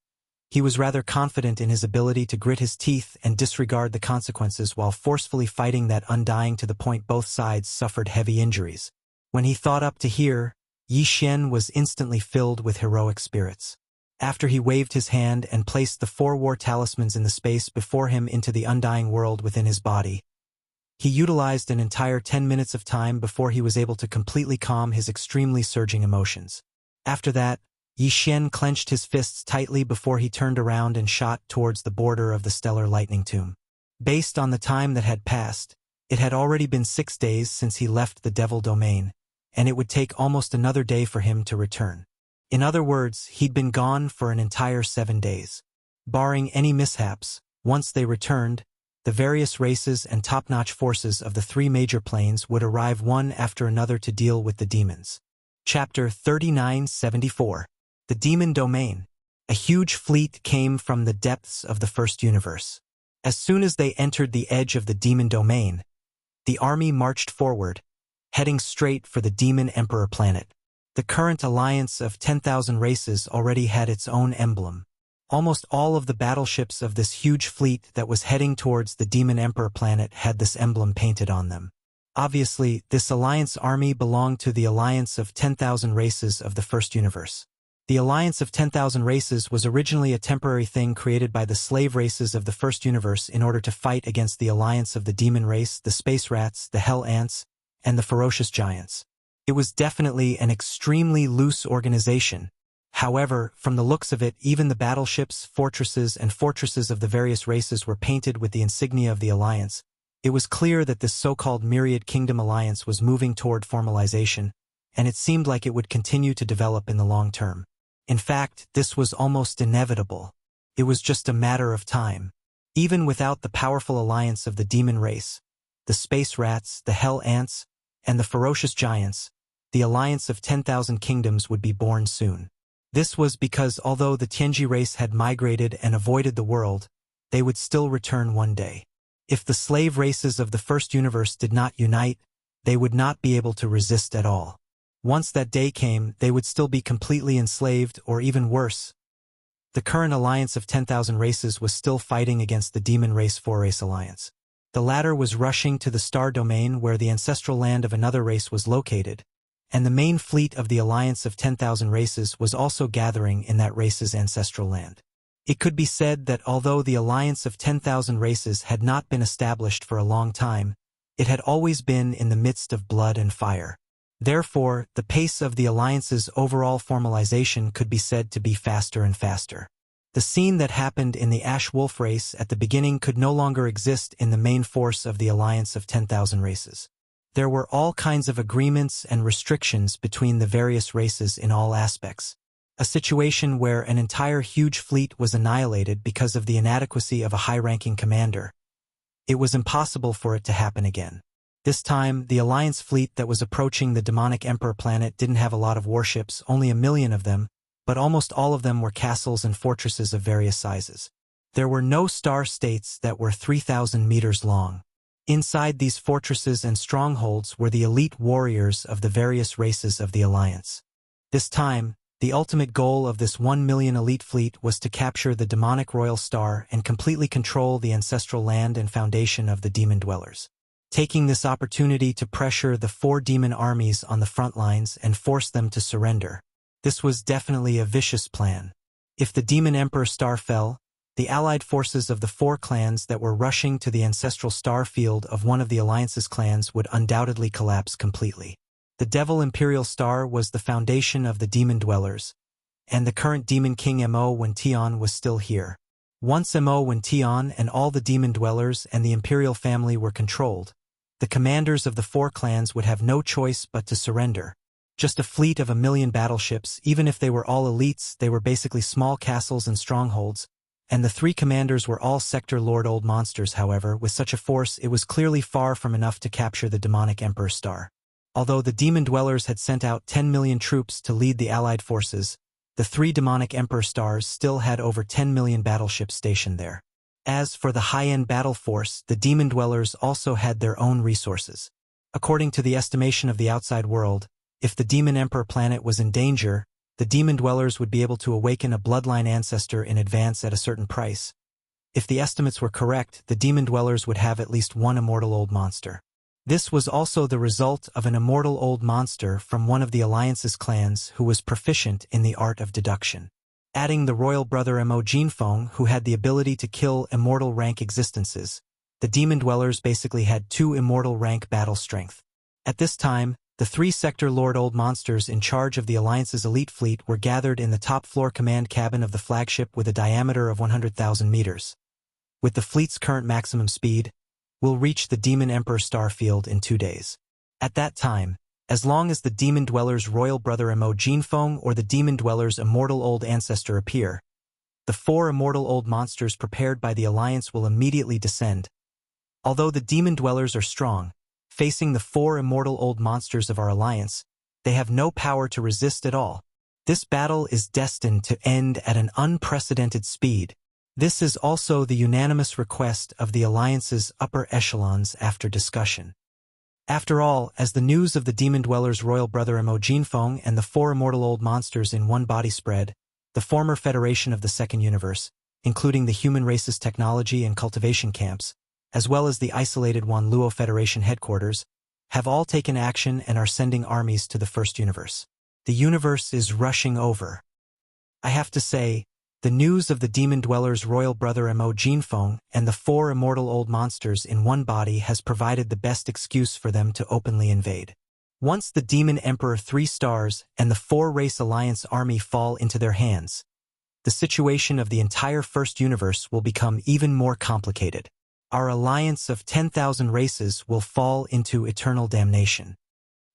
he was rather confident in his ability to grit his teeth and disregard the consequences while forcefully fighting that Undying to the point both sides suffered heavy injuries. When he thought up to here, Yi Xian was instantly filled with heroic spirits. After he waved his hand and placed the 4 War Talismans in the space before him into the Undying world within his body, he utilized an entire 10 minutes of time before he was able to completely calm his extremely surging emotions. After that, Yi Xian clenched his fists tightly before he turned around and shot towards the border of the Stellar Lightning Tomb. Based on the time that had passed, it had already been 6 days since he left the Devil Domain, and it would take almost another day for him to return. In other words, he'd been gone for an entire 7 days. Barring any mishaps, once they returned, the various races and top-notch forces of the 3 major planes would arrive one after another to deal with the demons. Chapter 3974. The Demon Domain. A huge fleet came from the depths of the First Universe. As soon as they entered the edge of the Demon Domain, the army marched forward, heading straight for the Demon Emperor planet. The current alliance of 10,000 races already had its own emblem. Almost all of the battleships of this huge fleet that was heading towards the Demon Emperor planet had this emblem painted on them. Obviously, this alliance army belonged to the alliance of 10,000 races of the First Universe. The alliance of 10,000 races was originally a temporary thing created by the slave races of the First Universe in order to fight against the alliance of the demon race, the space rats, the hell ants, and the ferocious giants. It was definitely an extremely loose organization. However, from the looks of it, even the battleships, fortresses, and fortresses of the various races were painted with the insignia of the alliance. It was clear that this so-called Myriad Kingdom alliance was moving toward formalization, and it seemed like it would continue to develop in the long term. In fact, this was almost inevitable. It was just a matter of time. Even without the powerful alliance of the demon race, the space rats, the hell ants, and the ferocious giants, the alliance of 10,000 kingdoms would be born soon. This was because although the Tianji race had migrated and avoided the world, they would still return one day. If the slave races of the First Universe did not unite, they would not be able to resist at all. Once that day came, they would still be completely enslaved, or even worse. The current alliance of 10,000 races was still fighting against the Demon Race 4-race alliance. The latter was rushing to the Star Domain where the ancestral land of another race was located, and the main fleet of the Alliance of 10,000 Races was also gathering in that race's ancestral land. It could be said that although the Alliance of 10,000 Races had not been established for a long time, it had always been in the midst of blood and fire. Therefore, the pace of the Alliance's overall formalization could be said to be faster and faster. The scene that happened in the Ash Wolf race at the beginning could no longer exist in the main force of the Alliance of 10,000 Races. There were all kinds of agreements and restrictions between the various races in all aspects. A situation where an entire huge fleet was annihilated because of the inadequacy of a high-ranking commander. It was impossible for it to happen again. This time, the Alliance fleet that was approaching the demonic Emperor planet didn't have a lot of warships, only 1 million of them, but almost all of them were castles and fortresses of various sizes. There were no star states that were 3,000 meters long. Inside these fortresses and strongholds were the elite warriors of the various races of the Alliance. This time, the ultimate goal of this 1 million elite fleet was to capture the demonic royal star and completely control the ancestral land and foundation of the demon dwellers. Taking this opportunity to pressure the 4 demon armies on the front lines and force them to surrender. This was definitely a vicious plan. If the demon emperor star fell, the allied forces of the 4 clans that were rushing to the ancestral star field of one of the Alliance's clans would undoubtedly collapse completely. The Devil Imperial Star was the foundation of the demon dwellers, and the current demon king Mo Wention was still here. Once Mo Wention and all the demon dwellers and the imperial family were controlled, the commanders of the 4 clans would have no choice but to surrender. Just a fleet of 1 million battleships, even if they were all elites, they were basically small castles and strongholds, and the 3 commanders were all Sector Lord Old Monsters. However, with such a force, it was clearly far from enough to capture the demonic Emperor Star. Although the demon dwellers had sent out 10 million troops to lead the allied forces, the 3 demonic Emperor Stars still had over 10 million battleships stationed there. As for the high-end battle force, the demon dwellers also had their own resources. According to the estimation of the outside world, if the demon Emperor planet was in danger, the demon dwellers would be able to awaken a bloodline ancestor in advance at a certain price. If the estimates were correct, the demon dwellers would have at least 1 immortal old monster. This was also the result of an immortal old monster from one of the Alliance's clans who was proficient in the art of deduction. Adding the royal brother Mo Jinfeng, who had the ability to kill immortal rank existences, the demon dwellers basically had 2 immortal rank battle strength. At this time, the 3 Sector Lord Old Monsters in charge of the Alliance's elite fleet were gathered in the top-floor command cabin of the flagship with a diameter of 100,000 meters. With the fleet's current maximum speed, we'll reach the Demon Emperor star field in 2 days. At that time, as long as the Demon Dweller's royal brother Mo Jinfeng or the Demon Dweller's immortal old ancestor appear, the 4 immortal old monsters prepared by the Alliance will immediately descend. Although the Demon Dwellers are strong, facing the 4 immortal old monsters of our Alliance, they have no power to resist at all. This battle is destined to end at an unprecedented speed. This is also the unanimous request of the Alliance's upper echelons after discussion. After all, as the news of the Demon Dweller's royal brother Mo Jinfeng and the 4 immortal old monsters in one body spread, the former Federation of the Second Universe, including the human race's technology and cultivation camps, as well as the isolated Wanluo Federation headquarters, have all taken action and are sending armies to the First Universe. The universe is rushing over. I have to say, the news of the Demon Dweller's royal brother Mo Jinfeng and the 4 immortal old monsters in one body has provided the best excuse for them to openly invade. Once the Demon Emperor 3 stars and the 4-race Alliance army fall into their hands, the situation of the entire First Universe will become even more complicated. Our Alliance of 10,000 races will fall into eternal damnation.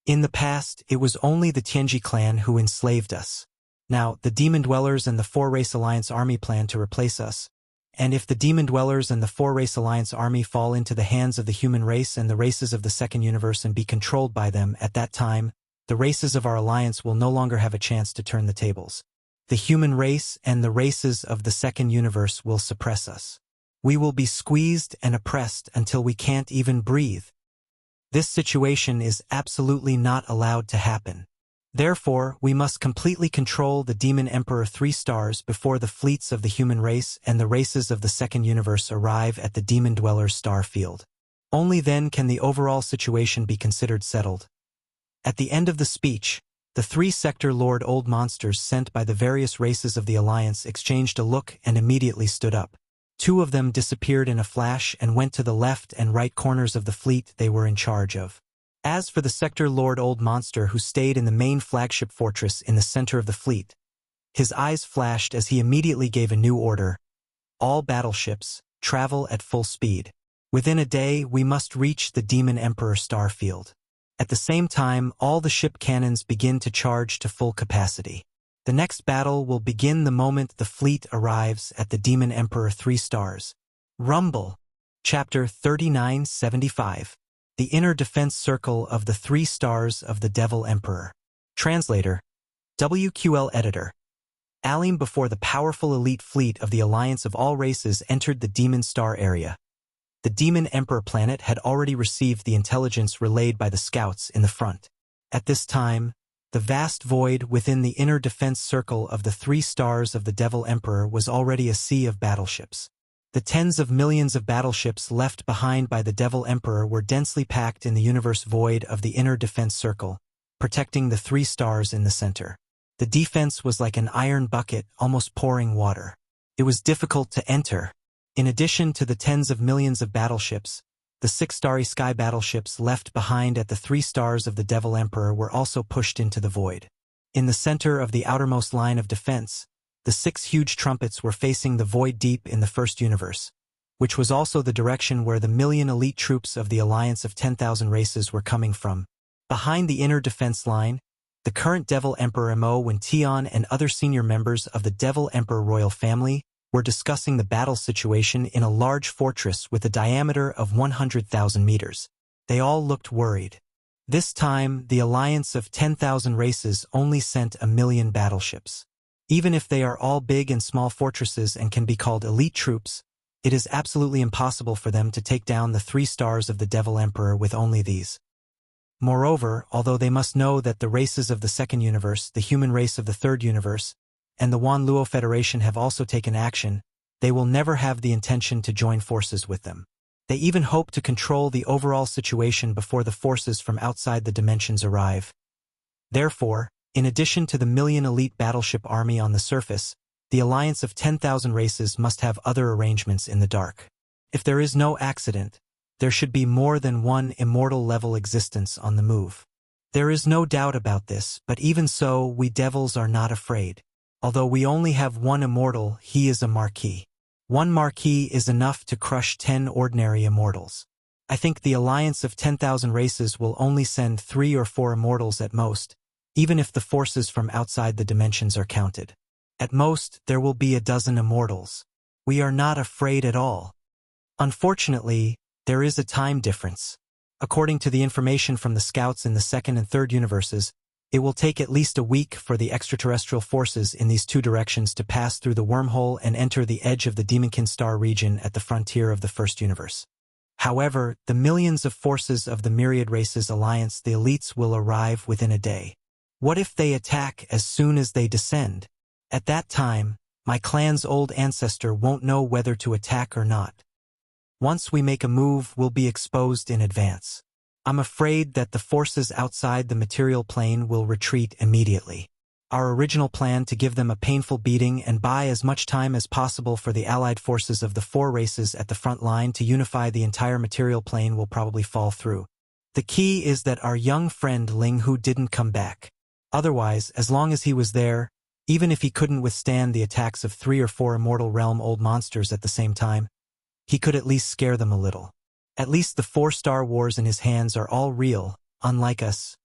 In the past, it was only the Tianji clan who enslaved us. Now, the Demon Dwellers and the 4-race Alliance army plan to replace us. And if the Demon Dwellers and the 4-race Alliance army fall into the hands of the human race and the races of the Second Universe and be controlled by them, at that time, the races of our Alliance will no longer have a chance to turn the tables. The human race and the races of the Second Universe will suppress us. We will be squeezed and oppressed until we can't even breathe. This situation is absolutely not allowed to happen. Therefore, we must completely control the Demon Emperor 3 stars before the fleets of the human race and the races of the Second Universe arrive at the Demon Dweller's star field. Only then can the overall situation be considered settled. At the end of the speech, the three Sector Lord Old Monsters sent by the various races of the Alliance exchanged a look and immediately stood up. Two of them disappeared in a flash and went to the left and right corners of the fleet they were in charge of. As for the Sector Lord Old Monster who stayed in the main flagship fortress in the center of the fleet, his eyes flashed as he immediately gave a new order. All battleships, travel at full speed. Within a day, we must reach the Demon Emperor starfield. At the same time, all the ship cannons begin to charge to full capacity. The next battle will begin the moment the fleet arrives at the Demon Emperor 3 stars. Rumble. Chapter 3975. The Inner Defense Circle of the 3 Stars of the Devil Emperor. Translator. WQL Editor. Alim before the powerful elite fleet of the Alliance of all races entered the Demon Star area. The Demon Emperor planet had already received the intelligence relayed by the scouts in the front. At this time, the vast void within the inner defense circle of the 3 stars of the Devil Emperor was already a sea of battleships. The tens of millions of battleships left behind by the Devil Emperor were densely packed in the universe void of the inner defense circle, protecting the 3 stars in the center. The defense was like an iron bucket almost pouring water. It was difficult to enter. In addition to the tens of millions of battleships, the 6 starry sky battleships left behind at the 3 stars of the Devil Emperor were also pushed into the void. In the center of the outermost line of defense, the 6 huge trumpets were facing the void deep in the first universe, which was also the direction where the million elite troops of the Alliance of 10,000 races were coming from. Behind the inner defense line, the current Devil Emperor Mo Wen and other senior members of the Devil Emperor royal family were discussing the battle situation in a large fortress with a diameter of 100,000 meters. They all looked worried. This time, the Alliance of 10,000 races only sent 1,000,000 battleships. Even if they are all big and small fortresses and can be called elite troops, it is absolutely impossible for them to take down the 3 stars of the Devil Emperor with only these. Moreover, although they must know that the races of the second universe, the human race of the third universe, and the Wan Luo Federation have also taken action, they will never have the intention to join forces with them. They even hope to control the overall situation before the forces from outside the dimensions arrive. Therefore, in addition to the 1,000,000 elite battleship army on the surface, the Alliance of 10,000 races must have other arrangements in the dark. If there is no accident, there should be more than one immortal-level existence on the move. There is no doubt about this, but even so, we devils are not afraid. Although we only have one immortal, he is a marquis. One marquis is enough to crush 10 ordinary immortals. I think the Alliance of 10,000 races will only send 3 or 4 immortals at most, even if the forces from outside the dimensions are counted. At most, there will be 12 immortals. We are not afraid at all. Unfortunately, there is a time difference. According to the information from the scouts in the second and third universes, it will take at least a week for the extraterrestrial forces in these 2 directions to pass through the wormhole and enter the edge of the Demonkin Star region at the frontier of the first universe. However, the millions of forces of the Myriad Races Alliance, the elites, will arrive within a day. What if they attack as soon as they descend? At that time, my clan's old ancestor won't know whether to attack or not. Once we make a move, we'll be exposed in advance. I'm afraid that the forces outside the material plane will retreat immediately. Our original plan to give them a painful beating and buy as much time as possible for the allied forces of the 4 races at the front line to unify the entire material plane will probably fall through. The key is that our young friend Ling Hu didn't come back. Otherwise, as long as he was there, even if he couldn't withstand the attacks of 3 or 4 immortal realm old monsters at the same time, he could at least scare them a little. At least the 4 Star Wars in his hands are all real, unlike us.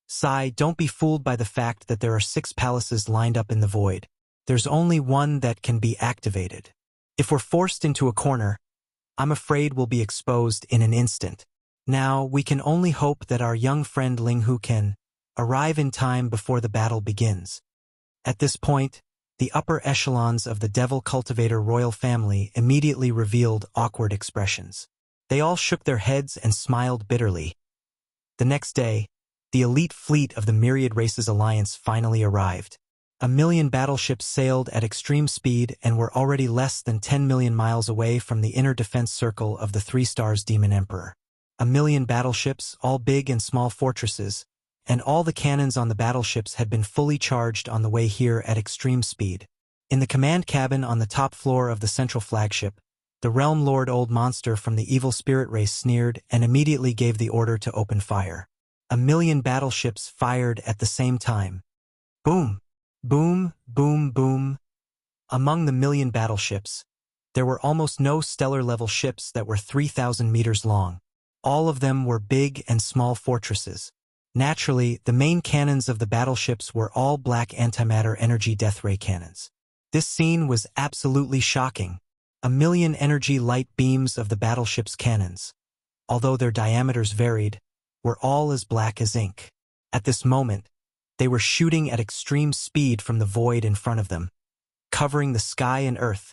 Sai, don't be fooled by the fact that there are 6 palaces lined up in the void. There's only one that can be activated. If we're forced into a corner, I'm afraid we'll be exposed in an instant. Now, we can only hope that our young friend Ling Hu can arrive in time before the battle begins. At this point, the upper echelons of the Devil Cultivator royal family immediately revealed awkward expressions. They all shook their heads and smiled bitterly. The next day, the elite fleet of the Myriad Races Alliance finally arrived. 1,000,000 battleships sailed at extreme speed and were already less than 10 million miles away from the inner defense circle of the 3 stars Demon Emperor. 1,000,000 battleships, all big and small fortresses, and all the cannons on the battleships had been fully charged on the way here at extreme speed. In the command cabin on the top floor of the central flagship, the Realm Lord Old Monster from the evil spirit race sneered and immediately gave the order to open fire. 1,000,000 battleships fired at the same time. Boom! Boom! Boom! Boom! Among the 1,000,000 battleships, there were almost no stellar-level ships that were 3,000 meters long. All of them were big and small fortresses. Naturally, the main cannons of the battleships were all black antimatter energy death ray cannons. This scene was absolutely shocking. 1,000,000 energy light beams of the battleship's cannons, although their diameters varied, were all as black as ink. At this moment, they were shooting at extreme speed from the void in front of them, covering the sky and earth,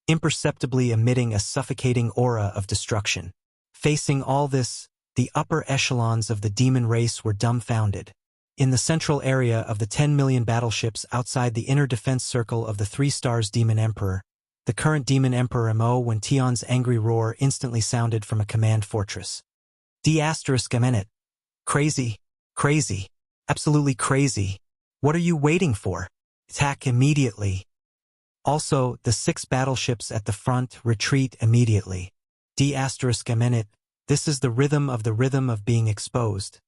imperceptibly emitting a suffocating aura of destruction. Facing all this, the upper echelons of the demon race were dumbfounded. In the central area of the 10,000,000 battleships outside the inner defense circle of the 3 stars Demon Emperor, the current Demon Emperor Mo when Tion's angry roar instantly sounded from a command fortress. D***, crazy, crazy, absolutely crazy. What are you waiting for? Attack immediately. Also, the 6 battleships at the front retreat immediately. D***, this is the rhythm of being exposed.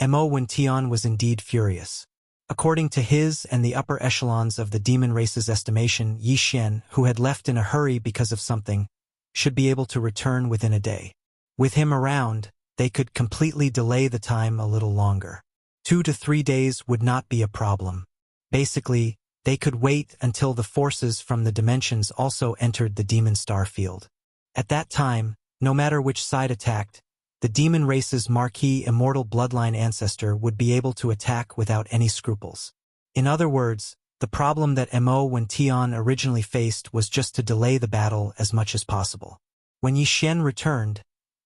Mo when Tion was indeed furious. According to his and the upper echelons of the demon race's estimation, Yi Xian, who had left in a hurry because of something, should be able to return within a day. With him around, they could completely delay the time a little longer. 2 to 3 days would not be a problem. Basically, they could wait until the forces from the dimensions also entered the demon star field. At that time, no matter which side attacked, the demon race's marquee immortal bloodline ancestor would be able to attack without any scruples. In other words, the problem that Mo when Tion originally faced was just to delay the battle as much as possible. When Yi Xian returned,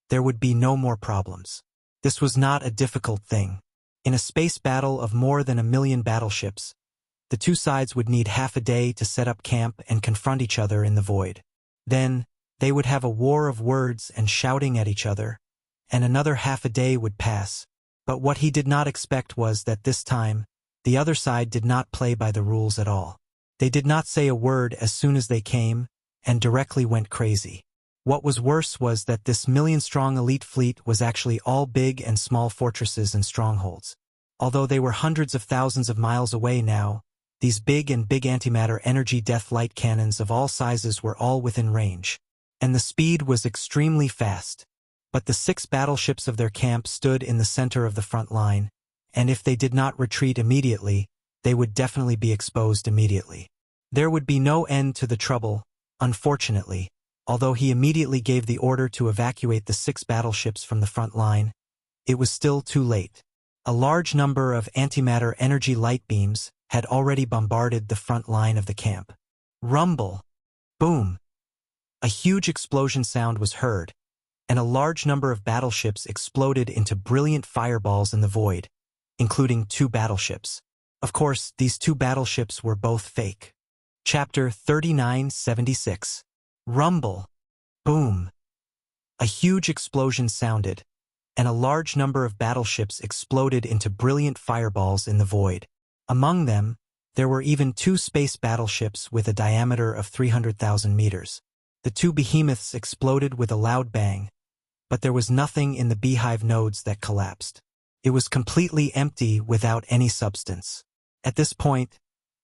there would be no more problems. This was not a difficult thing. In a space battle of more than 1,000,000 battleships, the 2 sides would need half a day to set up camp and confront each other in the void. Then, they would have a war of words and shouting at each other, and another half a day would pass. But what he did not expect was that this time, the other side did not play by the rules at all. They did not say a word as soon as they came, and directly went crazy. What was worse was that this 1,000,000-strong elite fleet was actually all big and small fortresses and strongholds. Although they were hundreds of thousands of miles away now, these big antimatter energy death light cannons of all sizes were all within range. And the speed was extremely fast. But the 6 battleships of their camp stood in the center of the front line, and if they did not retreat immediately, they would definitely be exposed immediately. There would be no end to the trouble, unfortunately, although he immediately gave the order to evacuate the 6 battleships from the front line. It was still too late. A large number of antimatter energy light beams had already bombarded the front line of the camp. Rumble! Boom! A huge explosion sound was heard, and a large number of battleships exploded into brilliant fireballs in the void, including 2 battleships. Of course, these 2 battleships were both fake. Chapter 3976. Rumble. Boom. A huge explosion sounded, and a large number of battleships exploded into brilliant fireballs in the void. Among them, there were even 2 space battleships with a diameter of 300,000 meters. The 2 behemoths exploded with a loud bang, but there was nothing in the beehive nodes that collapsed. It was completely empty without any substance. At this point,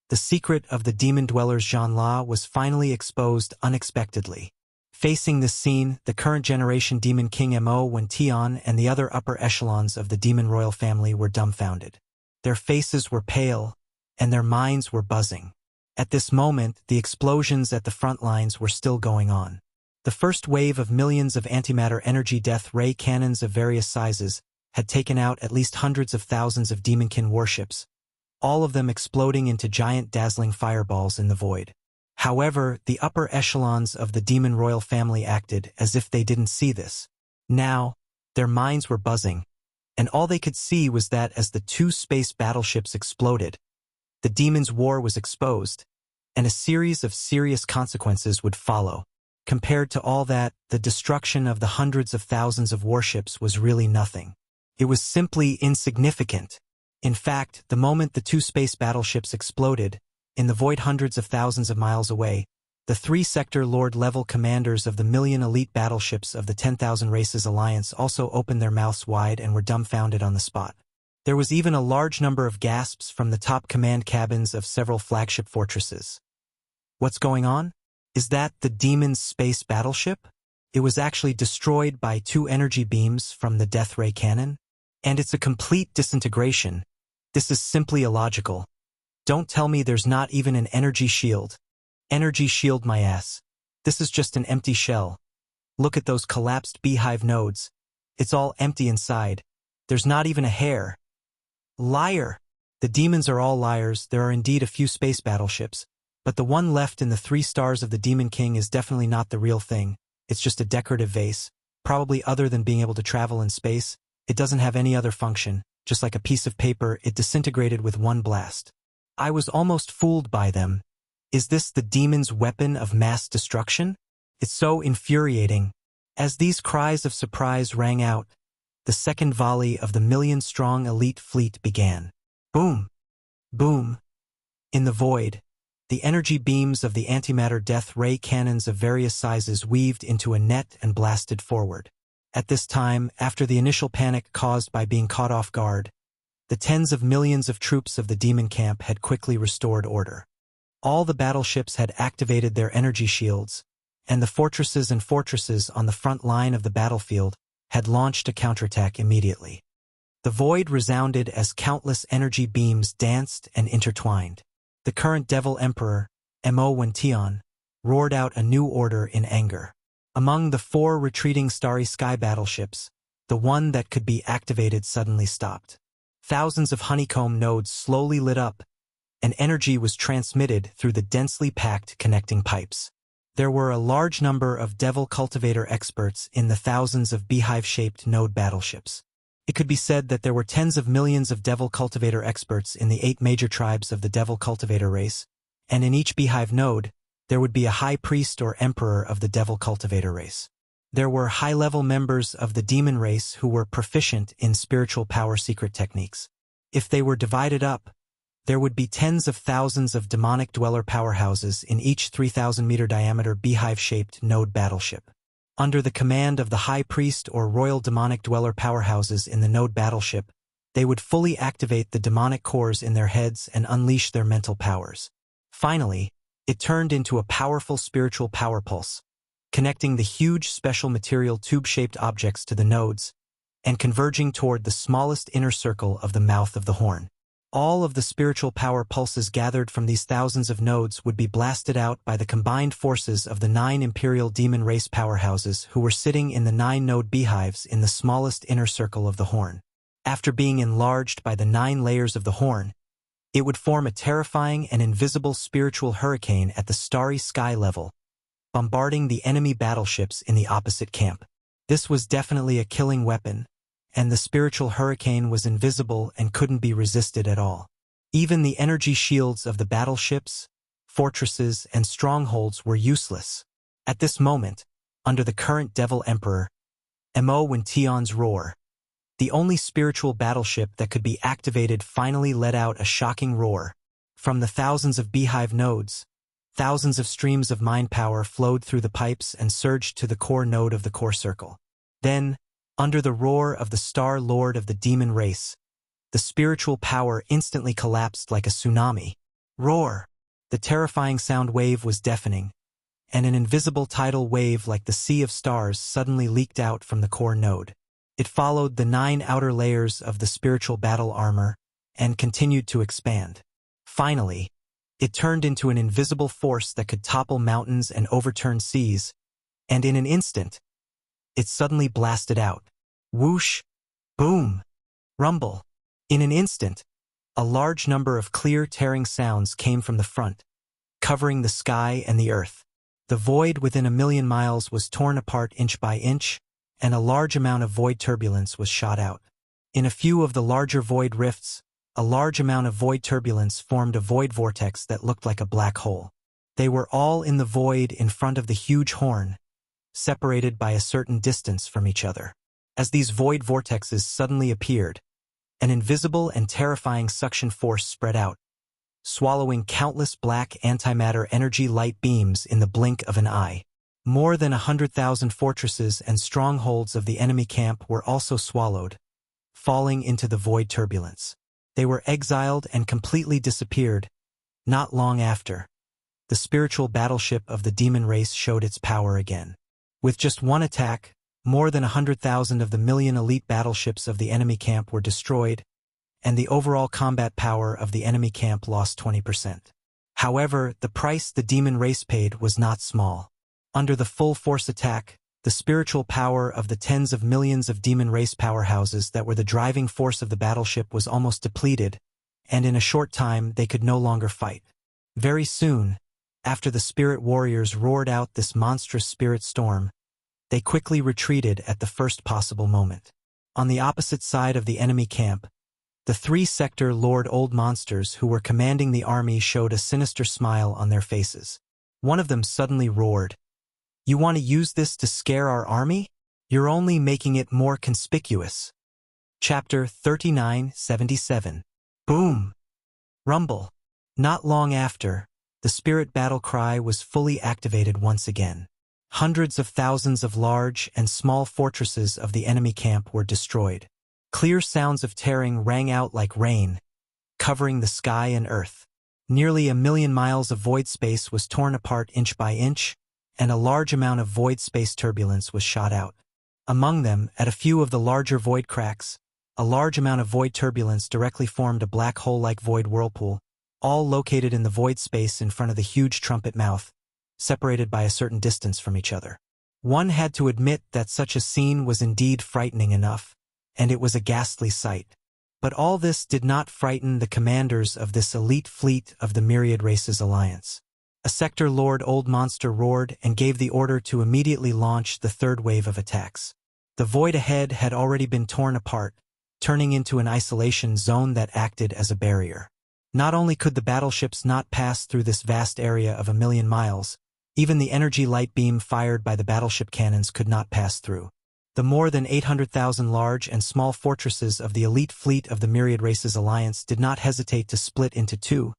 the secret of the demon dwellers Jean La was finally exposed unexpectedly. Facing this scene, the current generation Demon King Mo when Tion and the other upper echelons of the demon royal family were dumbfounded. Their faces were pale, and their minds were buzzing. At this moment, the explosions at the front lines were still going on. The first wave of millions of antimatter energy death ray cannons of various sizes had taken out at least hundreds of thousands of demonkin warships, all of them exploding into giant dazzling fireballs in the void. However, the upper echelons of the demon royal family acted as if they didn't see this. Now, their minds were buzzing, and all they could see was that as the 2 space battleships exploded, the demon's war was exposed, and a series of serious consequences would follow. Compared to all that, the destruction of the hundreds of thousands of warships was really nothing. It was simply insignificant. In fact, the moment the two space battleships exploded, in the void hundreds of thousands of miles away, the three-sector Lord-level commanders of the million elite battleships of the 10,000 Races Alliance also opened their mouths wide and were dumbfounded on the spot. There was even a large number of gasps from the top command cabins of several flagship fortresses. What's going on? Is that the Demon's space battleship? It was actually destroyed by 2 energy beams from the death ray cannon? And it's a complete disintegration. This is simply illogical. Don't tell me there's not even an energy shield. Energy shield my ass. This is just an empty shell. Look at those collapsed beehive nodes. It's all empty inside. There's not even a hair. Liar! The demons are all liars. There are indeed a few space battleships, but the one left in the 3 stars of the Demon King is definitely not the real thing. It's just a decorative vase. Probably other than being able to travel in space, it doesn't have any other function. Just like a piece of paper, it disintegrated with one blast. I was almost fooled by them. Is this the demon's weapon of mass destruction? It's so infuriating. As these cries of surprise rang out, the second volley of the million-strong elite fleet began. Boom! Boom! In the void, the energy beams of the antimatter death ray cannons of various sizes weaved into a net and blasted forward. At this time, after the initial panic caused by being caught off guard, the tens of millions of troops of the demon camp had quickly restored order. All the battleships had activated their energy shields, and the fortresses on the front line of the battlefield had launched a counterattack immediately. The void resounded as countless energy beams danced and intertwined. The current Devil Emperor, Mo Wention, roared out a new order in anger. Among the 4 retreating Starry Sky battleships, the one that could be activated suddenly stopped. Thousands of honeycomb nodes slowly lit up, and energy was transmitted through the densely packed connecting pipes. There were a large number of Devil Cultivator experts in the thousands of beehive-shaped node battleships. It could be said that there were tens of millions of Devil Cultivator experts in the 8 major tribes of the Devil Cultivator race, and in each beehive node, there would be a high priest or emperor of the Devil Cultivator race. There were high-level members of the demon race who were proficient in spiritual power secret techniques. If they were divided up, there would be tens of thousands of demonic dweller powerhouses in each 3,000-meter diameter beehive-shaped node battleship. Under the command of the high priest or royal demonic dweller powerhouses in the node battleship, they would fully activate the demonic cores in their heads and unleash their mental powers. Finally, it turned into a powerful spiritual power pulse, connecting the huge special material tube-shaped objects to the nodes and converging toward the smallest inner circle of the mouth of the horn. All of the spiritual power pulses gathered from these thousands of nodes would be blasted out by the combined forces of the 9 imperial demon race powerhouses who were sitting in the 9-node beehives in the smallest inner circle of the horn. After being enlarged by the 9 layers of the horn, it would form a terrifying and invisible spiritual hurricane at the starry sky level, bombarding the enemy battleships in the opposite camp. This was definitely a killing weapon, and the spiritual hurricane was invisible and couldn't be resisted at all. Even the energy shields of the battleships, fortresses, and strongholds were useless. At this moment, under the current Devil Emperor, Mo Wention's roar, the only spiritual battleship that could be activated finally let out a shocking roar. From the thousands of beehive nodes, thousands of streams of mind power flowed through the pipes and surged to the core node of the core circle. Then, under the roar of the Star Lord of the demon race, the spiritual power instantly collapsed like a tsunami. Roar! The terrifying sound wave was deafening, and an invisible tidal wave like the sea of stars suddenly leaked out from the core node. It followed the 9 outer layers of the spiritual battle armor and continued to expand. Finally, it turned into an invisible force that could topple mountains and overturn seas, and in an instant, it suddenly blasted out. Whoosh! Boom! Rumble! In an instant, a large number of clear tearing sounds came from the front, covering the sky and the earth. The void within a million miles was torn apart inch by inch, and a large amount of void turbulence was shot out. In a few of the larger void rifts, a large amount of void turbulence formed a void vortex that looked like a black hole. They were all in the void in front of the huge horn, separated by a certain distance from each other. As these void vortexes suddenly appeared, An invisible and terrifying suction force spread out, swallowing countless black antimatter energy light beams in the blink of an eye. More than 100,000 fortresses and strongholds of the enemy camp were also swallowed, falling into the void turbulence. They were exiled and completely disappeared. Not long after, the spiritual battleship of the demon race showed its power again. With just one attack, more than 100,000 of the million elite battleships of the enemy camp were destroyed, and the overall combat power of the enemy camp lost 20%. However, the price the demon race paid was not small. Under the full force attack, the spiritual power of the tens of millions of demon race powerhouses that were the driving force of the battleship was almost depleted, and in a short time they could no longer fight. Very soon, after the spirit warriors roared out this monstrous spirit storm, they quickly retreated at the first possible moment. On the opposite side of the enemy camp, the 3-sector Lord Old Monsters who were commanding the army showed a sinister smile on their faces. One of them suddenly roared, "You want to use this to scare our army? You're only making it more conspicuous." Chapter 39:77. Boom! Rumble. Not long after, the spirit battle cry was fully activated once again. Hundreds of thousands of large and small fortresses of the enemy camp were destroyed. Clear sounds of tearing rang out like rain, covering the sky and earth. Nearly 1,000,000 miles of void space was torn apart inch by inch, and a large amount of void space turbulence was shot out. Among them, at a few of the larger void cracks, a large amount of void turbulence directly formed a black hole-like void whirlpool, all located in the void space in front of the huge trumpet mouth, separated by a certain distance from each other. One had to admit that such a scene was indeed frightening enough, and it was a ghastly sight. But all this did not frighten the commanders of this elite fleet of the Myriad Races Alliance. A sector Lord Old Monster roared and gave the order to immediately launch the third wave of attacks. The void ahead had already been torn apart, turning into an isolation zone that acted as a barrier. Not only could the battleships not pass through this vast area of 1,000,000 miles, even the energy light beam fired by the battleship cannons could not pass through. The more than 800,000 large and small fortresses of the elite fleet of the Myriad Races Alliance did not hesitate to split into two,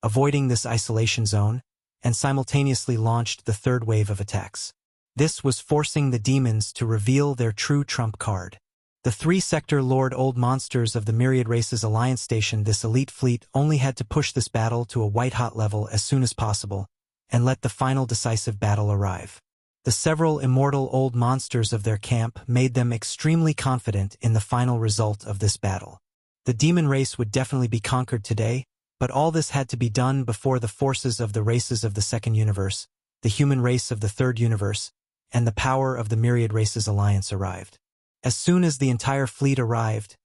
avoiding this isolation zone, and simultaneously launched the third wave of attacks. This was forcing the demons to reveal their true trump card. The 3-sector Lord Old Monsters of the Myriad Races Alliance stationed this elite fleet only had to push this battle to a white-hot level as soon as possible, and let the final decisive battle arrive. The several immortal old monsters of their camp made them extremely confident in the final result of this battle. The demon race would definitely be conquered today, but all this had to be done before the forces of the races of the second universe, the human race of the third universe, and the power of the Myriad Races Alliance arrived. As soon as the entire fleet arrived,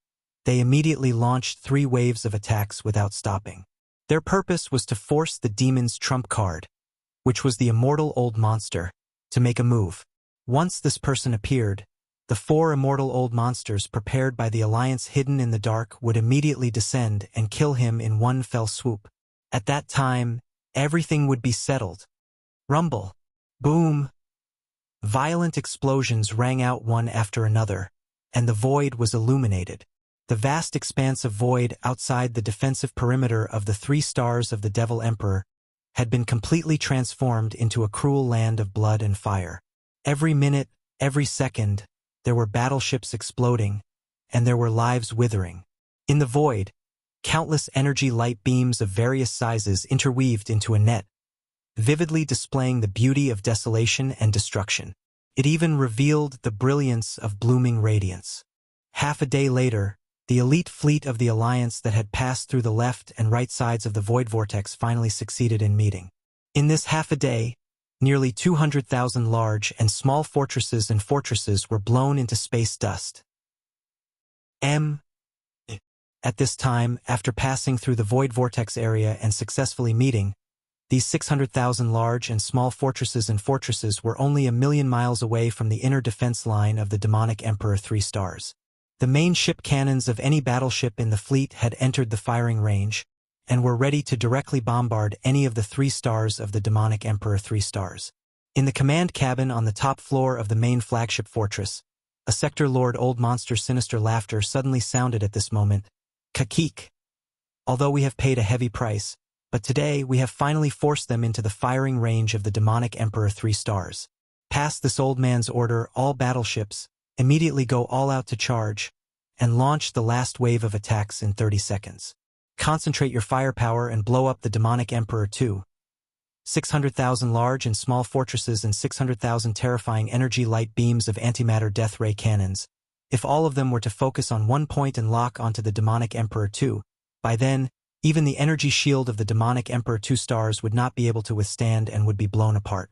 they immediately launched 3 waves of attacks without stopping. Their purpose was to force the demon's trump card, which was the immortal old monster, to make a move. Once this person appeared, the 4 immortal old monsters prepared by the Alliance hidden in the dark would immediately descend and kill him in one fell swoop. At that time, everything would be settled. Rumble. Boom. Violent explosions rang out one after another, and the void was illuminated. The vast expanse of void outside the defensive perimeter of the 3 stars of the Devil Emperor had been completely transformed into a cruel land of blood and fire. Every minute, every second, there were battleships exploding, and there were lives withering. In the void, countless energy light beams of various sizes interweaved into a net, vividly displaying the beauty of desolation and destruction. It even revealed the brilliance of blooming radiance. Half a day later, the elite fleet of the Alliance that had passed through the left and right sides of the void vortex finally succeeded in meeting. In this half a day, nearly 200,000 large and small fortresses and fortresses were blown into space dust. At this time, after passing through the void vortex area and successfully meeting, these 600,000 large and small fortresses and fortresses were only 1,000,000 miles away from the inner defense line of the demonic Emperor 3 stars. The main ship cannons of any battleship in the fleet had entered the firing range, and were ready to directly bombard any of the 3 stars of the demonic Emperor 3 stars. In the command cabin on the top floor of the main flagship fortress, a sector Lord Old Monster's sinister laughter suddenly sounded at this moment, Kakik. Although we have paid a heavy price, but today we have finally forced them into the firing range of the demonic Emperor 3 stars. Past this old man's order, all battleships immediately go all out to charge and launch the last wave of attacks in 30 seconds. Concentrate your firepower and blow up the demonic Emperor 2. 600,000 large and small fortresses and 600,000 terrifying energy light beams of antimatter death ray cannons. If all of them were to focus on one point and lock onto the demonic Emperor 2, by then, even the energy shield of the demonic Emperor 2 stars would not be able to withstand and would be blown apart.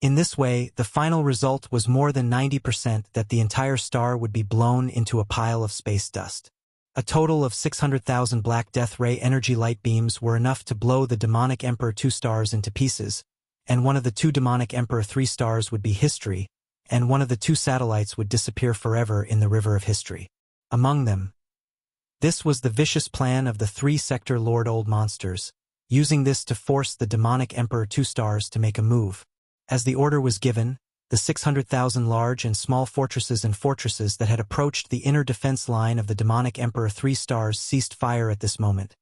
In this way, the final result was more than 90% that the entire star would be blown into a pile of space dust. A total of 600,000 black death ray energy light beams were enough to blow the demonic Emperor 2 stars into pieces, and one of the 2 demonic Emperor 3 stars would be history, and one of the 2 satellites would disappear forever in the river of history. Among them, this was the vicious plan of the 3-sector Lord Old Monsters, using this to force the demonic Emperor 2 stars to make a move. As the order was given, the 600,000 large and small fortresses that had approached the inner defense line of the demonic Emperor 3 stars ceased fire at this moment.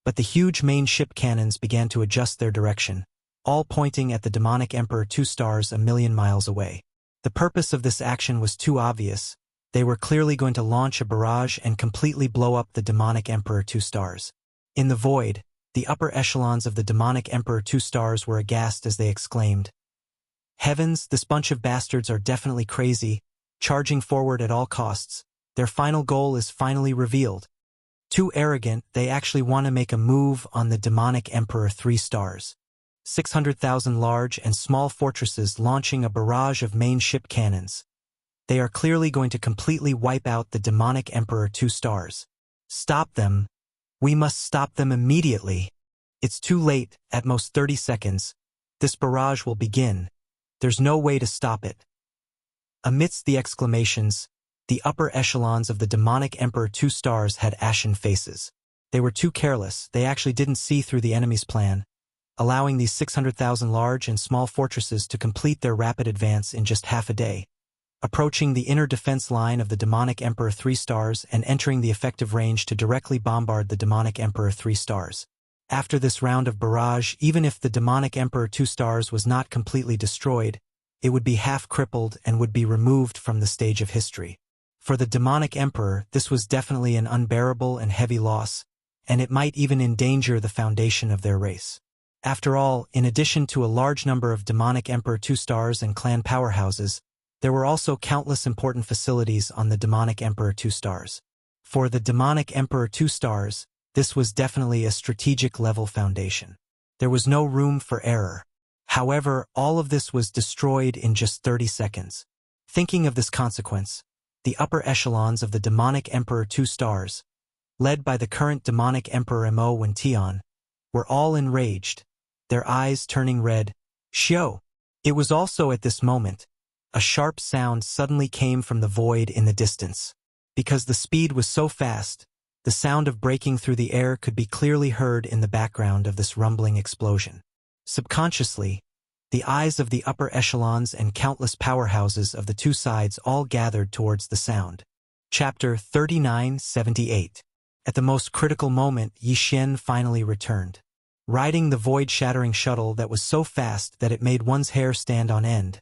But the huge main ship cannons began to adjust their direction, all pointing at the demonic Emperor 2 stars a million miles away. The purpose of this action was too obvious. They were clearly going to launch a barrage and completely blow up the demonic Emperor 2 stars. In the void, the upper echelons of the demonic Emperor 2 stars were aghast as they exclaimed, "Heavens, this bunch of bastards are definitely crazy, charging forward at all costs. Their final goal is finally revealed. Too arrogant, they actually want to make a move on the demonic Emperor 3 stars. 600,000 large and small fortresses launching a barrage of main ship cannons. They are clearly going to completely wipe out the demonic Emperor 2 stars. Stop them. We must stop them immediately. It's too late, at most 30 seconds. This barrage will begin. There's no way to stop it." Amidst the exclamations, the upper echelons of the demonic Emperor 2 stars had ashen faces. They were too careless, they actually didn't see through the enemy's plan, allowing these 600,000 large and small fortresses to complete their rapid advance in just half a day, approaching the inner defense line of the demonic Emperor 3 stars and entering the effective range to directly bombard the demonic Emperor 3 stars. After this round of barrage, even if the demonic Emperor 2 stars was not completely destroyed, it would be half crippled and would be removed from the stage of history. For the demonic Emperor, this was definitely an unbearable and heavy loss, and it might even endanger the foundation of their race. After all, in addition to a large number of demonic Emperor 2 stars and clan powerhouses, there were also countless important facilities on the demonic Emperor 2 stars. For the demonic Emperor 2 stars, this was definitely a strategic level foundation. There was no room for error. However, all of this was destroyed in just 30 seconds. Thinking of this consequence, the upper echelons of the demonic Emperor 2 stars, led by the current demonic Emperor Mo Wention, were all enraged, their eyes turning red. Shio! It was also at this moment, a sharp sound suddenly came from the void in the distance. Because the speed was so fast, the sound of breaking through the air could be clearly heard in the background of this rumbling explosion. Subconsciously, the eyes of the upper echelons and countless powerhouses of the 2 sides all gathered towards the sound. Chapter 3978. At the most critical moment, Yi Xian finally returned. Riding the void-shattering shuttle that was so fast that it made one's hair stand on end,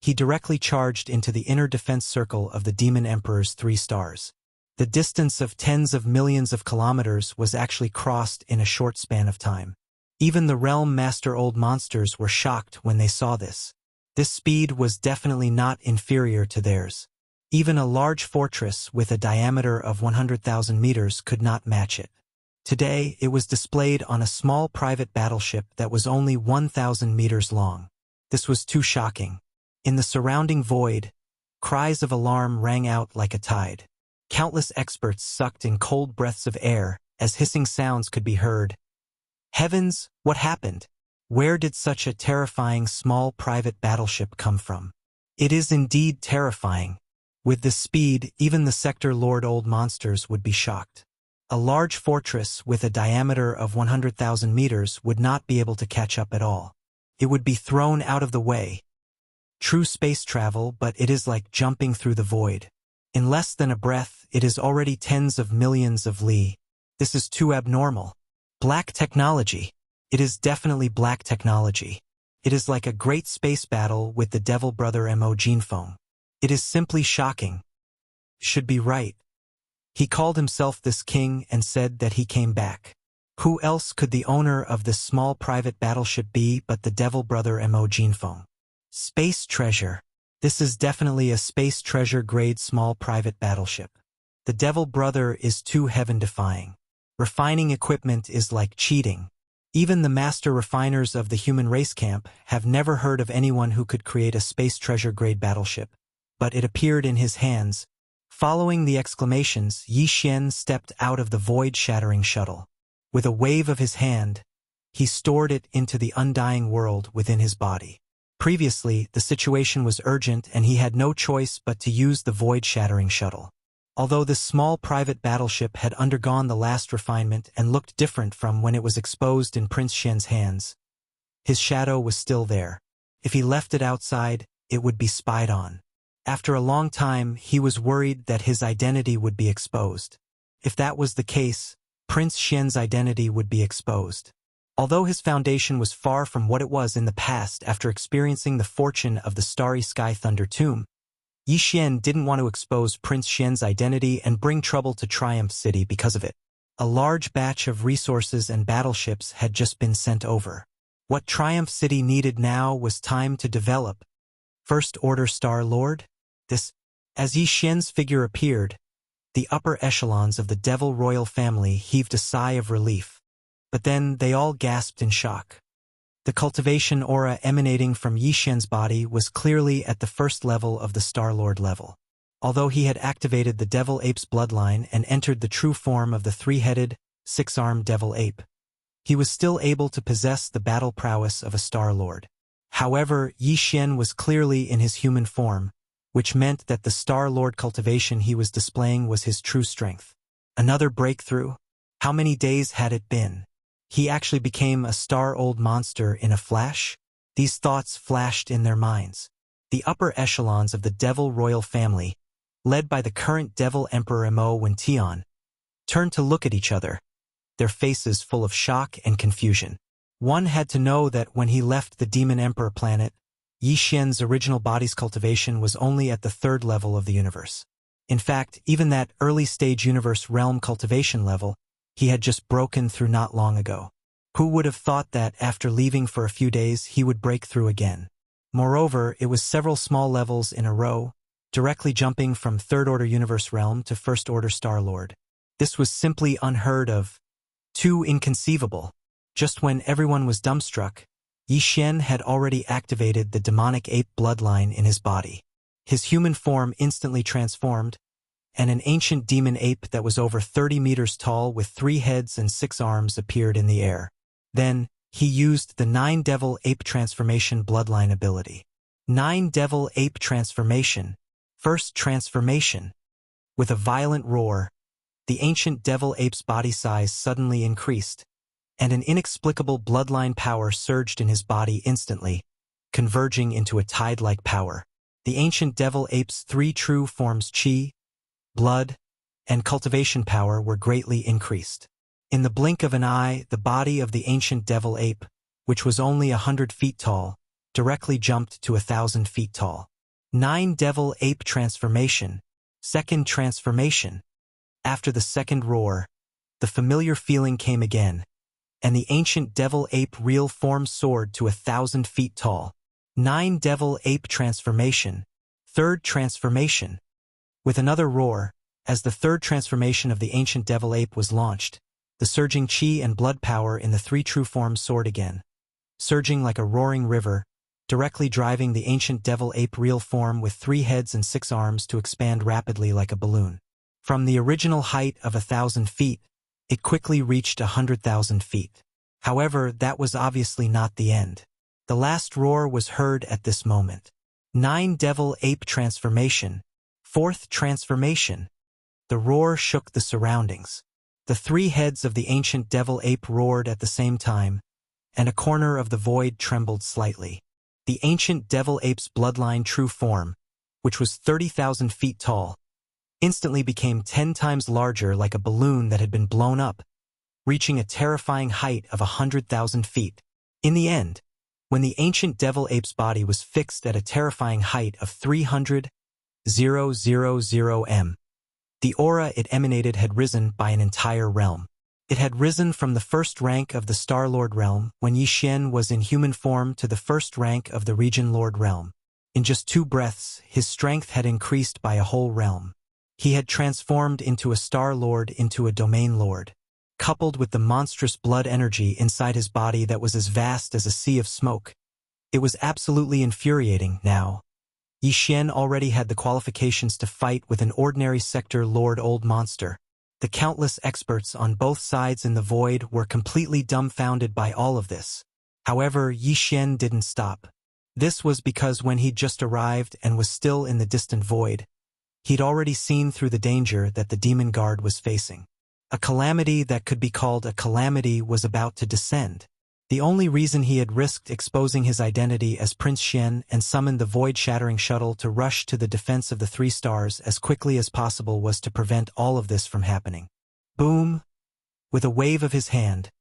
he directly charged into the inner defense circle of the Demon Emperor's 3 stars. The distance of tens of millions of kilometers was actually crossed in a short span of time. Even the Realm Master Old Monsters were shocked when they saw this. This speed was definitely not inferior to theirs. Even a large fortress with a diameter of 100,000 meters could not match it. Today, it was displayed on a small private battleship that was only 1,000 meters long. This was too shocking. In the surrounding void, cries of alarm rang out like a tide. Countless experts sucked in cold breaths of air as hissing sounds could be heard. Heavens, what happened? Where did such a terrifying small private battleship come from? It is indeed terrifying. With this speed, even the Sector Lord Old Monsters would be shocked. A large fortress with a diameter of 100,000 meters would not be able to catch up at all. It would be thrown out of the way. True space travel, but it is like jumping through the void. In less than a breath, it is already tens of millions of li. This is too abnormal. Black technology. It is definitely black technology. It is like a great space battle with the Devil Brother MO gene foam. It is simply shocking. Should be right. He called himself this king and said that he came back. Who else could the owner of this small private battleship be but the Devil Brother MO gene foam? Space treasure. This is definitely a space treasure grade small private battleship. The Devil Brother is too heaven-defying. Refining equipment is like cheating. Even the master refiners of the human race camp have never heard of anyone who could create a space treasure-grade battleship. But it appeared in his hands. Following the exclamations, Yi Xian stepped out of the void-shattering shuttle. With a wave of his hand, he stored it into the undying world within his body. Previously, the situation was urgent and he had no choice but to use the void-shattering shuttle. Although this small private battleship had undergone the last refinement and looked different from when it was exposed in Prince Xian's hands, his shadow was still there. If he left it outside, it would be spied on. After a long time, he was worried that his identity would be exposed. If that was the case, Prince Xian's identity would be exposed. Although his foundation was far from what it was in the past after experiencing the fortune of the Starry Sky Thunder Tomb, Yi Xian didn't want to expose Prince Xian's identity and bring trouble to Triumph City because of it. A large batch of resources and battleships had just been sent over. What Triumph City needed now was time to develop. First Order Star Lord? As Yi Xian's figure appeared, the upper echelons of the Devil royal family heaved a sigh of relief. But then they all gasped in shock. The cultivation aura emanating from Yi Xian's body was clearly at the first level of the Star-Lord level. Although he had activated the Devil Ape's bloodline and entered the true form of the three-headed, six-armed Devil Ape, he was still able to possess the battle prowess of a Star-Lord. However, Yi Xian was clearly in his human form, which meant that the Star-Lord cultivation he was displaying was his true strength. Another breakthrough? How many days had it been? He actually became a star-old monster in a flash? These thoughts flashed in their minds. The upper echelons of the Devil royal family, led by the current Devil Emperor Mo Wention, turned to look at each other, their faces full of shock and confusion. One had to know that when he left the Demon Emperor planet, Yi Xian's original body's cultivation was only at the third level of the universe. In fact, even that early-stage universe realm cultivation level, he had just broken through not long ago. Who would have thought that after leaving for a few days he would break through again? Moreover, it was several small levels in a row, directly jumping from Third Order Universe Realm to First Order Star-Lord. This was simply unheard of. Too inconceivable. Just when everyone was dumbstruck, Yi Xian had already activated the demonic ape bloodline in his body. His human form instantly transformed, and an ancient demon ape that was over 30 meters tall with 3 heads and 6 arms appeared in the air. Then, he used the 9 Devil Ape Transformation bloodline ability. 9 Devil Ape Transformation. First transformation. With a violent roar, the ancient Devil Ape's body size suddenly increased, and an inexplicable bloodline power surged in his body instantly, converging into a tide-like power. The ancient Devil Ape's 3 true forms Qi, blood, and cultivation power were greatly increased. In the blink of an eye, the body of the ancient Devil Ape, which was only 100 feet tall, directly jumped to 1,000 feet tall. 9 Devil Ape Transformation. Second transformation. After the second roar, the familiar feeling came again, and the ancient Devil Ape real form soared to 1,000 feet tall. 9 Devil Ape Transformation. Third transformation. With another roar, as the third transformation of the ancient Devil Ape was launched, the surging Qi and blood power in the 3 true forms soared again, surging like a roaring river, directly driving the ancient Devil Ape real form with 3 heads and 6 arms to expand rapidly like a balloon. From the original height of 1,000 feet, it quickly reached 100,000 feet. However, that was obviously not the end. The last roar was heard at this moment. 9 Devil Ape Transformation. Fourth transformation. The roar shook the surroundings. The 3 heads of the ancient Devil Ape roared at the same time, and a corner of the void trembled slightly. The ancient Devil Ape's bloodline true form, which was 30,000 feet tall, instantly became 10 times larger like a balloon that had been blown up, reaching a terrifying height of 100,000 feet. In the end, when the ancient devil ape's body was fixed at a terrifying height of 300,000 m, the aura it emanated had risen by an entire realm. It had risen from the first rank of the Star Lord realm when Yi Xian was in human form to the first rank of the Region Lord realm. In just 2 breaths, his strength had increased by a whole realm. He had transformed into a Star Lord into a Domain Lord, coupled with the monstrous blood energy inside his body that was as vast as a sea of smoke. It was absolutely infuriating now. Yi Xian already had the qualifications to fight with an ordinary Sector Lord Old Monster. The countless experts on both sides in the void were completely dumbfounded by all of this. However, Yi Xian didn't stop. This was because when he'd just arrived and was still in the distant void, he'd already seen through the danger that the demon guard was facing. A calamity that could be called a calamity was about to descend. The only reason he had risked exposing his identity as Prince Xian and summoned the void-shattering shuttle to rush to the defense of the 3 stars as quickly as possible was to prevent all of this from happening. Boom! With a wave of his hand,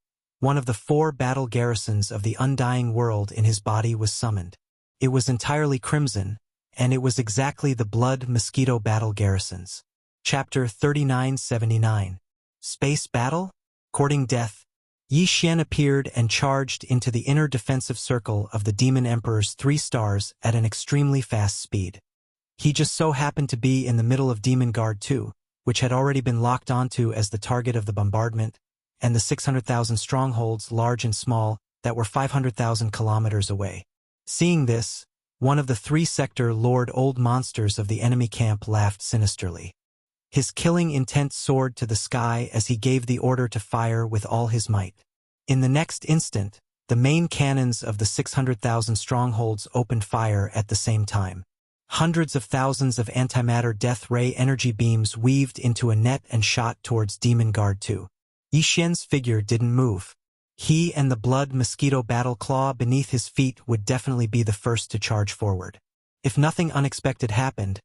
one of the 4 battle garrisons of the undying world in his body was summoned. It was entirely crimson, and it was exactly the Blood Mosquito Battle Garrisons. Chapter 3979. Space Battle? Courting Death. Yi Xian appeared and charged into the inner defensive circle of the Demon Emperor's 3 stars at an extremely fast speed. He just so happened to be in the middle of Demon Guard 2, which had already been locked onto as the target of the bombardment, and the 600,000 strongholds, large and small, that were 500,000 kilometers away. Seeing this, one of the 3 Sector Lord Old Monsters of the enemy camp laughed sinisterly. His killing intent soared to the sky as he gave the order to fire with all his might. In the next instant, the main cannons of the 600,000 strongholds opened fire at the same time. Hundreds of thousands of antimatter death ray energy beams weaved into a net and shot towards Demon Guard 2. Yi Xian's figure didn't move. He and the blood mosquito battle claw beneath his feet would definitely be the first to charge forward. If nothing unexpected happened,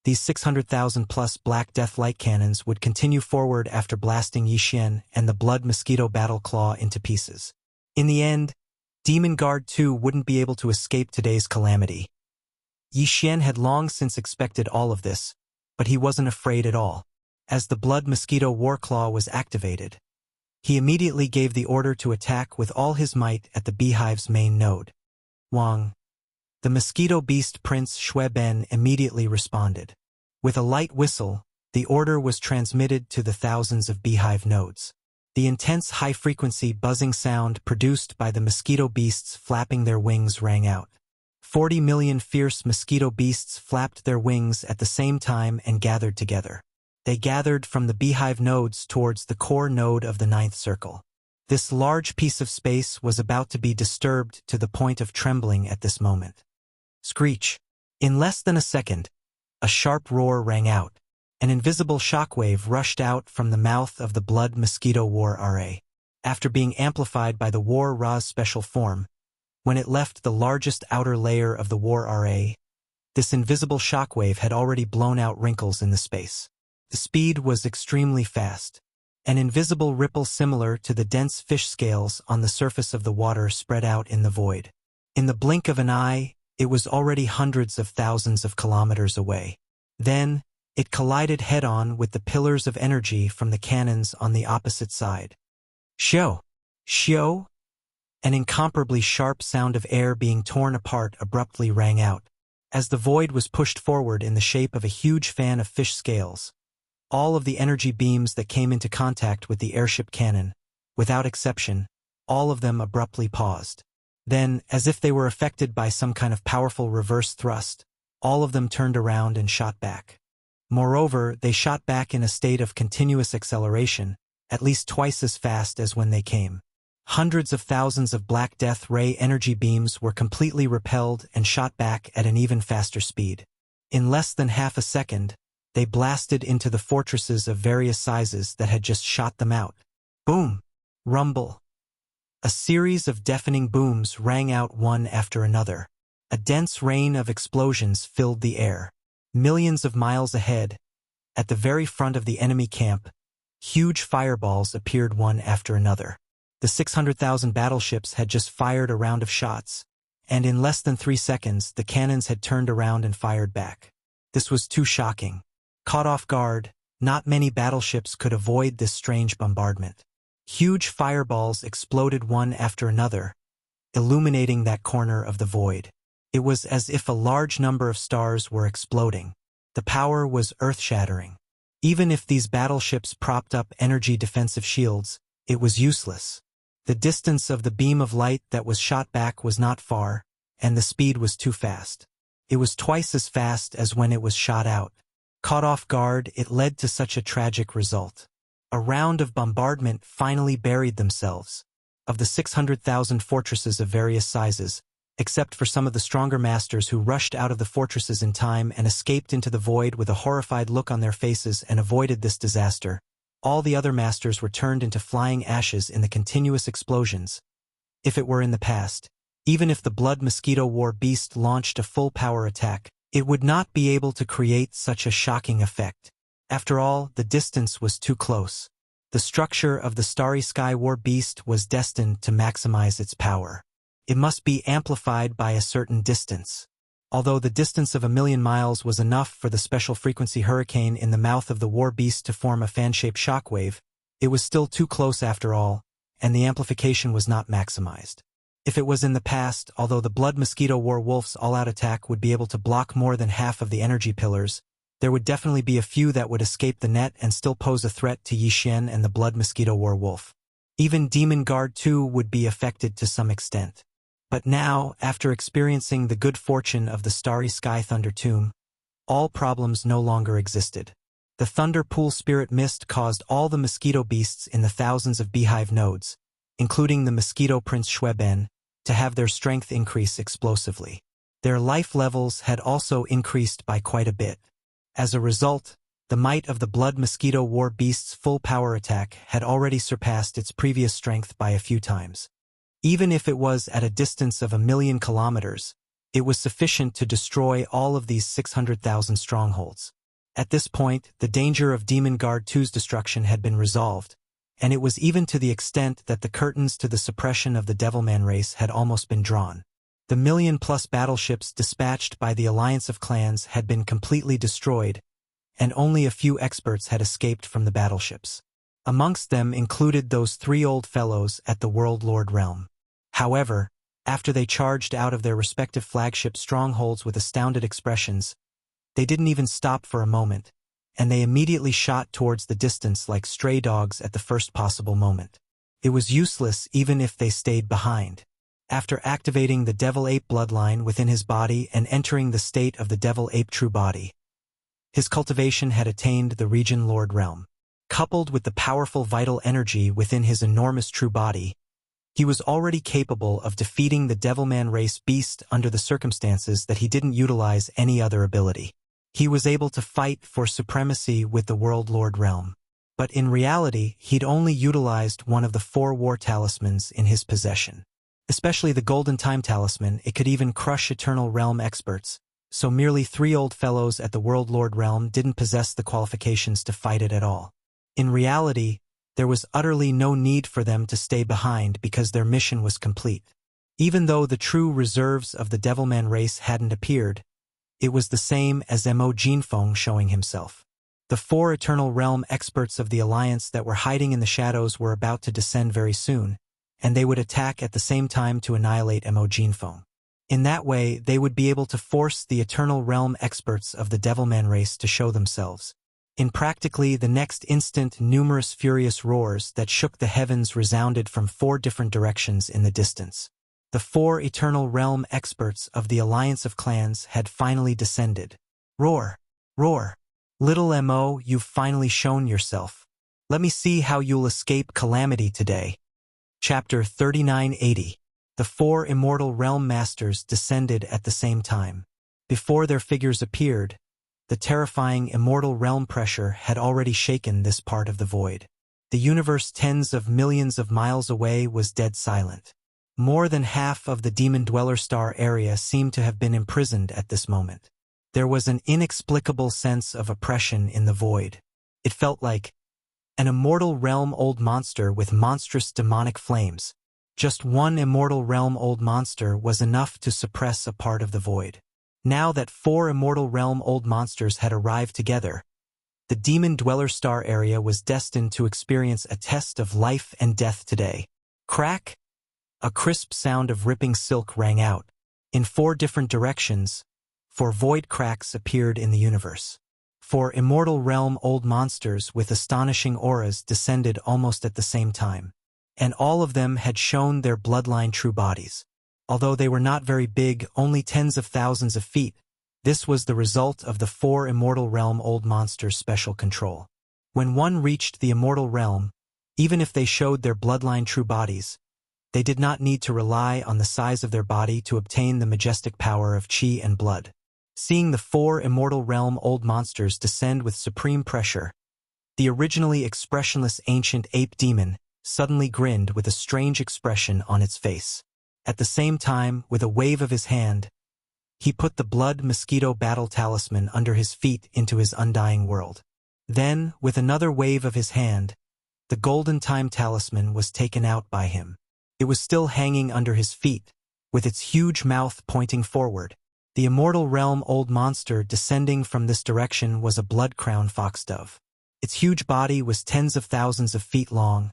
these 600,000-plus Black Death light cannons would continue forward after blasting Yi Xian and the Blood Mosquito Battle Claw into pieces. In the end, Demon Guard 2 wouldn't be able to escape today's calamity. Yi Xian had long since expected all of this, but he wasn't afraid at all. As the Blood Mosquito War Claw was activated, he immediately gave the order to attack with all his might at the beehive's main node. Wang. The Mosquito Beast Prince Xue Ben immediately responded. With a light whistle, the order was transmitted to the thousands of beehive nodes. The intense high-frequency buzzing sound produced by the mosquito beasts flapping their wings rang out. 40 million fierce mosquito beasts flapped their wings at the same time and gathered together. They gathered from the beehive nodes towards the core node of the 9th circle. This large piece of space was about to be disturbed to the point of trembling at this moment. Screech. In less than a second, a sharp roar rang out. An invisible shockwave rushed out from the mouth of the Blood Mosquito War Ra. After being amplified by the War Ra's special form, when it left the largest outer layer of the War Ra, this invisible shockwave had already blown out wrinkles in the space. The speed was extremely fast. An invisible ripple similar to the dense fish scales on the surface of the water spread out in the void. In the blink of an eye, it was already hundreds of thousands of kilometers away. Then, it collided head-on with the pillars of energy from the cannons on the opposite side. Shio! Shio! An incomparably sharp sound of air being torn apart abruptly rang out, as the void was pushed forward in the shape of a huge fan of fish scales. All of the energy beams that came into contact with the airship cannon, without exception, all of them abruptly paused. Then, as if they were affected by some kind of powerful reverse thrust, all of them turned around and shot back. Moreover, they shot back in a state of continuous acceleration, at least twice as fast as when they came. Hundreds of thousands of Black Death ray energy beams were completely repelled and shot back at an even faster speed. In less than half a second, they blasted into the fortresses of various sizes that had just shot them out. Boom! Rumble! A series of deafening booms rang out one after another. A dense rain of explosions filled the air. Millions of miles ahead, at the very front of the enemy camp, Huge fireballs appeared one after another. The 600,000 battleships had just fired a round of shots, and in less than 3 seconds the cannons had turned around and fired back. This was too shocking. Caught off guard, not many battleships could avoid this strange bombardment. Huge fireballs exploded one after another, illuminating that corner of the void. It was as if a large number of stars were exploding. The power was earth-shattering. Even if these battleships propped up energy defensive shields, it was useless. The distance of the beam of light that was shot back was not far, and the speed was too fast. It was twice as fast as when it was shot out. Caught off guard, it led to such a tragic result. A round of bombardment finally buried themselves. Of the 600,000 fortresses of various sizes, except for some of the stronger masters who rushed out of the fortresses in time and escaped into the void with a horrified look on their faces and avoided this disaster, all the other masters were turned into flying ashes in the continuous explosions. If it were in the past, even if the blood mosquito war beast launched a full-power attack, it would not be able to create such a shocking effect. After all, the distance was too close. The structure of the Starry Sky War Beast was destined to maximize its power. It must be amplified by a certain distance. Although the distance of 1,000,000 miles was enough for the special frequency hurricane in the mouth of the War Beast to form a fan-shaped shockwave, it was still too close after all, and the amplification was not maximized. If it was in the past, although the Blood Mosquito War Wolf's all-out attack would be able to block more than half of the energy pillars, there would definitely be a few that would escape the net and still pose a threat to Yi Xian and the Blood Mosquito War Wolf. Even Demon Guard 2 would be affected to some extent. But now, after experiencing the good fortune of the Starry Sky Thunder Tomb, all problems no longer existed. The Thunder Pool Spirit Mist caused all the mosquito beasts in the thousands of beehive nodes, including the Mosquito Prince Xueben, to have their strength increase explosively. Their life levels had also increased by quite a bit. As a result, the might of the Blood Mosquito War Beast's full power attack had already surpassed its previous strength by a few times. Even if it was at a distance of 1,000,000 kilometers, it was sufficient to destroy all of these 600,000 strongholds. At this point, the danger of Demon Guard 2's destruction had been resolved, and it was even to the extent that the curtains to the suppression of the Devilman race had almost been drawn. The 1,000,000+ battleships dispatched by the Alliance of Clans had been completely destroyed, and only a few experts had escaped from the battleships. Amongst them included those 3 old fellows at the World Lord realm. However, after they charged out of their respective flagship strongholds with astounded expressions, they didn't even stop for a moment, and they immediately shot towards the distance like stray dogs at the first possible moment. It was useless even if they stayed behind. After activating the Devil Ape bloodline within his body and entering the state of the Devil Ape true body, his cultivation had attained the Region Lord realm. Coupled with the powerful vital energy within his enormous true body, he was already capable of defeating the Devilman race beast under the circumstances that he didn't utilize any other ability. He was able to fight for supremacy with the World Lord realm. But in reality, he'd only utilized one of the 4 war talismans in his possession. Especially the Golden Time Talisman, it could even crush Eternal Realm experts, so merely 3 old fellows at the World Lord realm didn't possess the qualifications to fight it at all. In reality, there was utterly no need for them to stay behind because their mission was complete. Even though the true reserves of the Devilman race hadn't appeared, it was the same as Mo Jinfeng showing himself. The 4 Eternal Realm experts of the Alliance that were hiding in the shadows were about to descend very soon, and they would attack at the same time to annihilate Mo Jinfeng. In that way, they would be able to force the Eternal Realm experts of the Devilman race to show themselves. In practically the next instant, numerous furious roars that shook the heavens resounded from 4 different directions in the distance. The 4 Eternal Realm experts of the Alliance of Clans had finally descended. Roar! Roar! Little Mo, you've finally shown yourself. Let me see how you'll escape calamity today. Chapter 3980. The 4 Immortal Realm Masters descended at the same time. Before their figures appeared, the terrifying immortal realm pressure had already shaken this part of the void. The universe tens of millions of miles away was dead silent. More than half of the Demon Dweller Star area seemed to have been imprisoned at this moment. There was an inexplicable sense of oppression in the void. It felt like An immortal realm old monster with monstrous demonic flames. Just one immortal realm old monster was enough to suppress a part of the void. Now that 4 immortal realm old monsters had arrived together, the Demon Dweller Star area was destined to experience a test of life and death today. Crack! A crisp sound of ripping silk rang out. In 4 different directions, 4 void cracks appeared in the universe. 4 immortal realm old monsters with astonishing auras descended almost at the same time. And all of them had shown their bloodline true bodies. Although they were not very big, only tens of thousands of feet, this was the result of the 4 immortal realm old monsters' special control. When one reached the immortal realm, even if they showed their bloodline true bodies, they did not need to rely on the size of their body to obtain the majestic power of chi and blood. Seeing the 4 immortal realm old monsters descend with supreme pressure, the originally expressionless ancient ape demon suddenly grinned with a strange expression on its face. At the same time, with a wave of his hand, he put the blood mosquito battle talisman under his feet into his undying world. Then, with another wave of his hand, the golden time talisman was taken out by him. It was still hanging under his feet, with its huge mouth pointing forward. The immortal realm old monster descending from this direction was a blood-crowned foxdove. Its huge body was tens of thousands of feet long,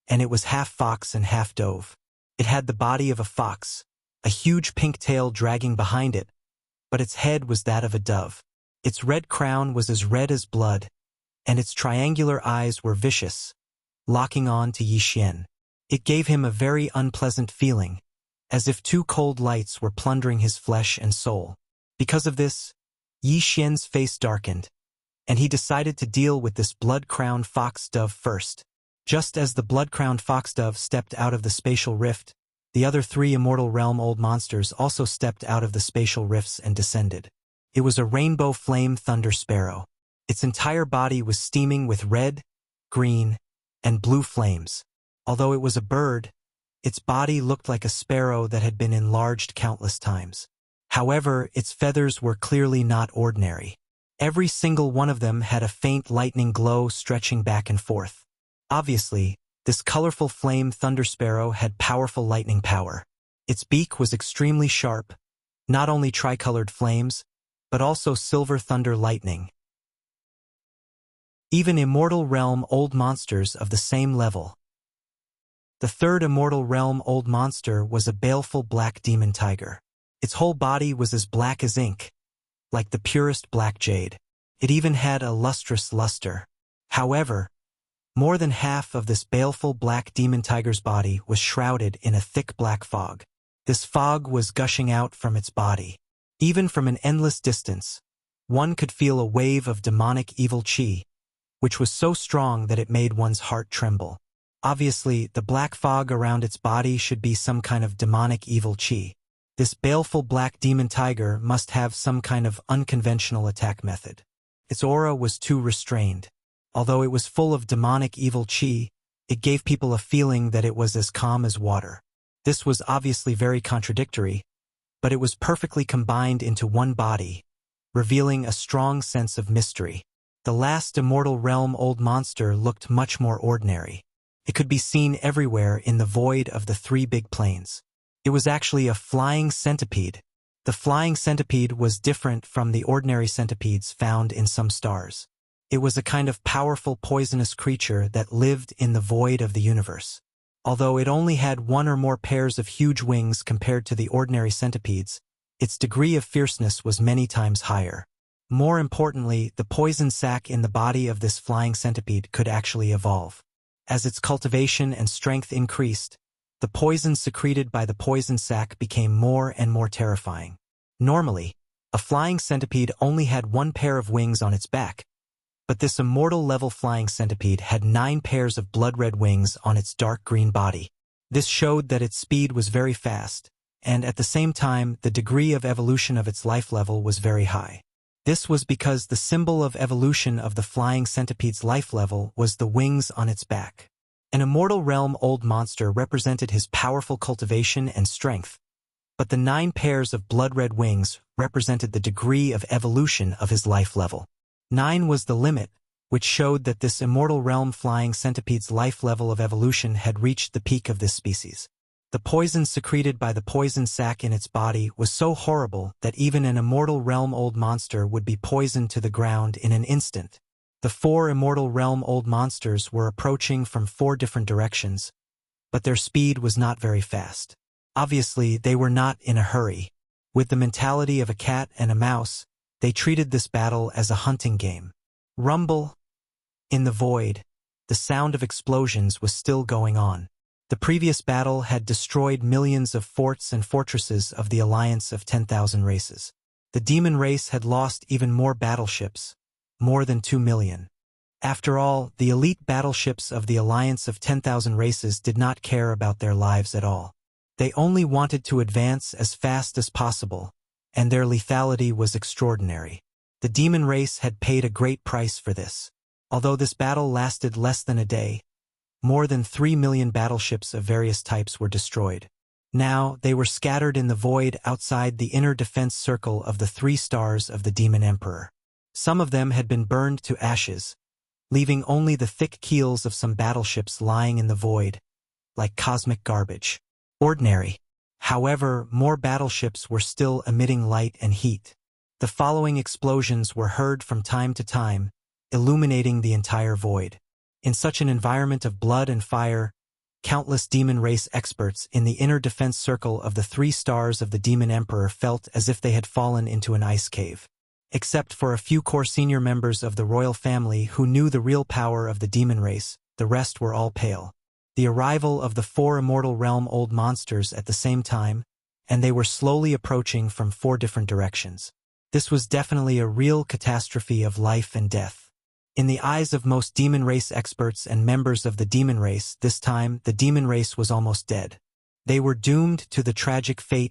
and it was half fox and half dove. It had the body of a fox, a huge pink tail dragging behind it, but its head was that of a dove. Its red crown was as red as blood, and its triangular eyes were vicious, locking on to Yi Xian. It gave him a very unpleasant feeling, as if 2 cold lights were plundering his flesh and soul. Because of this, Yi Xian's face darkened, and he decided to deal with this blood-crowned fox-dove first. Just as the blood-crowned foxdove stepped out of the spatial rift, the other 3 immortal realm old monsters also stepped out of the spatial rifts and descended. It was a rainbow flame thunder sparrow. Its entire body was steaming with red, green, and blue flames. Although it was a bird, its body looked like a sparrow that had been enlarged countless times. However, its feathers were clearly not ordinary. Every single one of them had a faint lightning glow stretching back and forth. Obviously, this colorful flame thunder sparrow had powerful lightning power. Its beak was extremely sharp, not only tricolored flames, but also silver thunder lightning. Even immortal realm old monsters of the same level. The 3rd immortal realm old monster was a baleful black demon tiger. Its whole body was as black as ink, like the purest black jade. It even had a lustrous luster. However, more than half of this baleful black demon tiger's body was shrouded in a thick black fog. This fog was gushing out from its body. Even from an endless distance, one could feel a wave of demonic evil chi, which was so strong that it made one's heart tremble. Obviously, the black fog around its body should be some kind of demonic evil chi. This baleful black demon tiger must have some kind of unconventional attack method. Its aura was too restrained. Although it was full of demonic evil chi, it gave people a feeling that it was as calm as water. This was obviously very contradictory, but it was perfectly combined into one body, revealing a strong sense of mystery. The last immortal realm old monster looked much more ordinary. It could be seen everywhere in the void of the 3 big planes. It was actually a flying centipede. The flying centipede was different from the ordinary centipedes found in some stars. It was a kind of powerful poisonous creature that lived in the void of the universe. Although it only had 1 or more pairs of huge wings compared to the ordinary centipedes, its degree of fierceness was many times higher. More importantly, the poison sac in the body of this flying centipede could actually evolve. As its cultivation and strength increased, the poison secreted by the poison sac became more and more terrifying. Normally, a flying centipede only had 1 pair of wings on its back, but this immortal-level flying centipede had 9 pairs of blood-red wings on its dark green body. This showed that its speed was very fast, and at the same time, the degree of evolution of its life level was very high. This was because the symbol of evolution of the flying centipede's life level was the wings on its back. An immortal realm old monster represented his powerful cultivation and strength, but the 9 pairs of blood-red wings represented the degree of evolution of his life level. 9 was the limit, which showed that this immortal realm flying centipede's life level of evolution had reached the peak of this species. The poison secreted by the poison sac in its body was so horrible that even an immortal realm-old monster would be poisoned to the ground in an instant. The 4 immortal realm-old monsters were approaching from 4 different directions, but their speed was not very fast. Obviously, they were not in a hurry. With the mentality of a cat and a mouse, they treated this battle as a hunting game. Rumble. In the void, the sound of explosions was still going on. The previous battle had destroyed millions of forts and fortresses of the alliance of 10,000 races. The demon race had lost even more battleships, more than 2 million. After all, the elite battleships of the alliance of 10,000 races did not care about their lives at all. They only wanted to advance as fast as possible, and their lethality was extraordinary. The demon race had paid a great price for this. Although this battle lasted less than a day, more than 3 million battleships of various types were destroyed. Now, they were scattered in the void outside the inner defense circle of the 3 stars of the Demon Emperor. Some of them had been burned to ashes, leaving only the thick keels of some battleships lying in the void, like cosmic garbage. Ordinary. However, more battleships were still emitting light and heat. The following explosions were heard from time to time, illuminating the entire void. In such an environment of blood and fire, countless demon race experts in the inner defense circle of the 3 stars of the Demon Emperor felt as if they had fallen into an ice cave. Except for a few core senior members of the royal family who knew the real power of the demon race, the rest were all pale. The arrival of the 4 immortal realm-old monsters at the same time, and they were slowly approaching from 4 different directions. This was definitely a real catastrophe of life and death. In the eyes of most demon race experts and members of the demon race, this time the demon race was almost dead. They were doomed to the tragic fate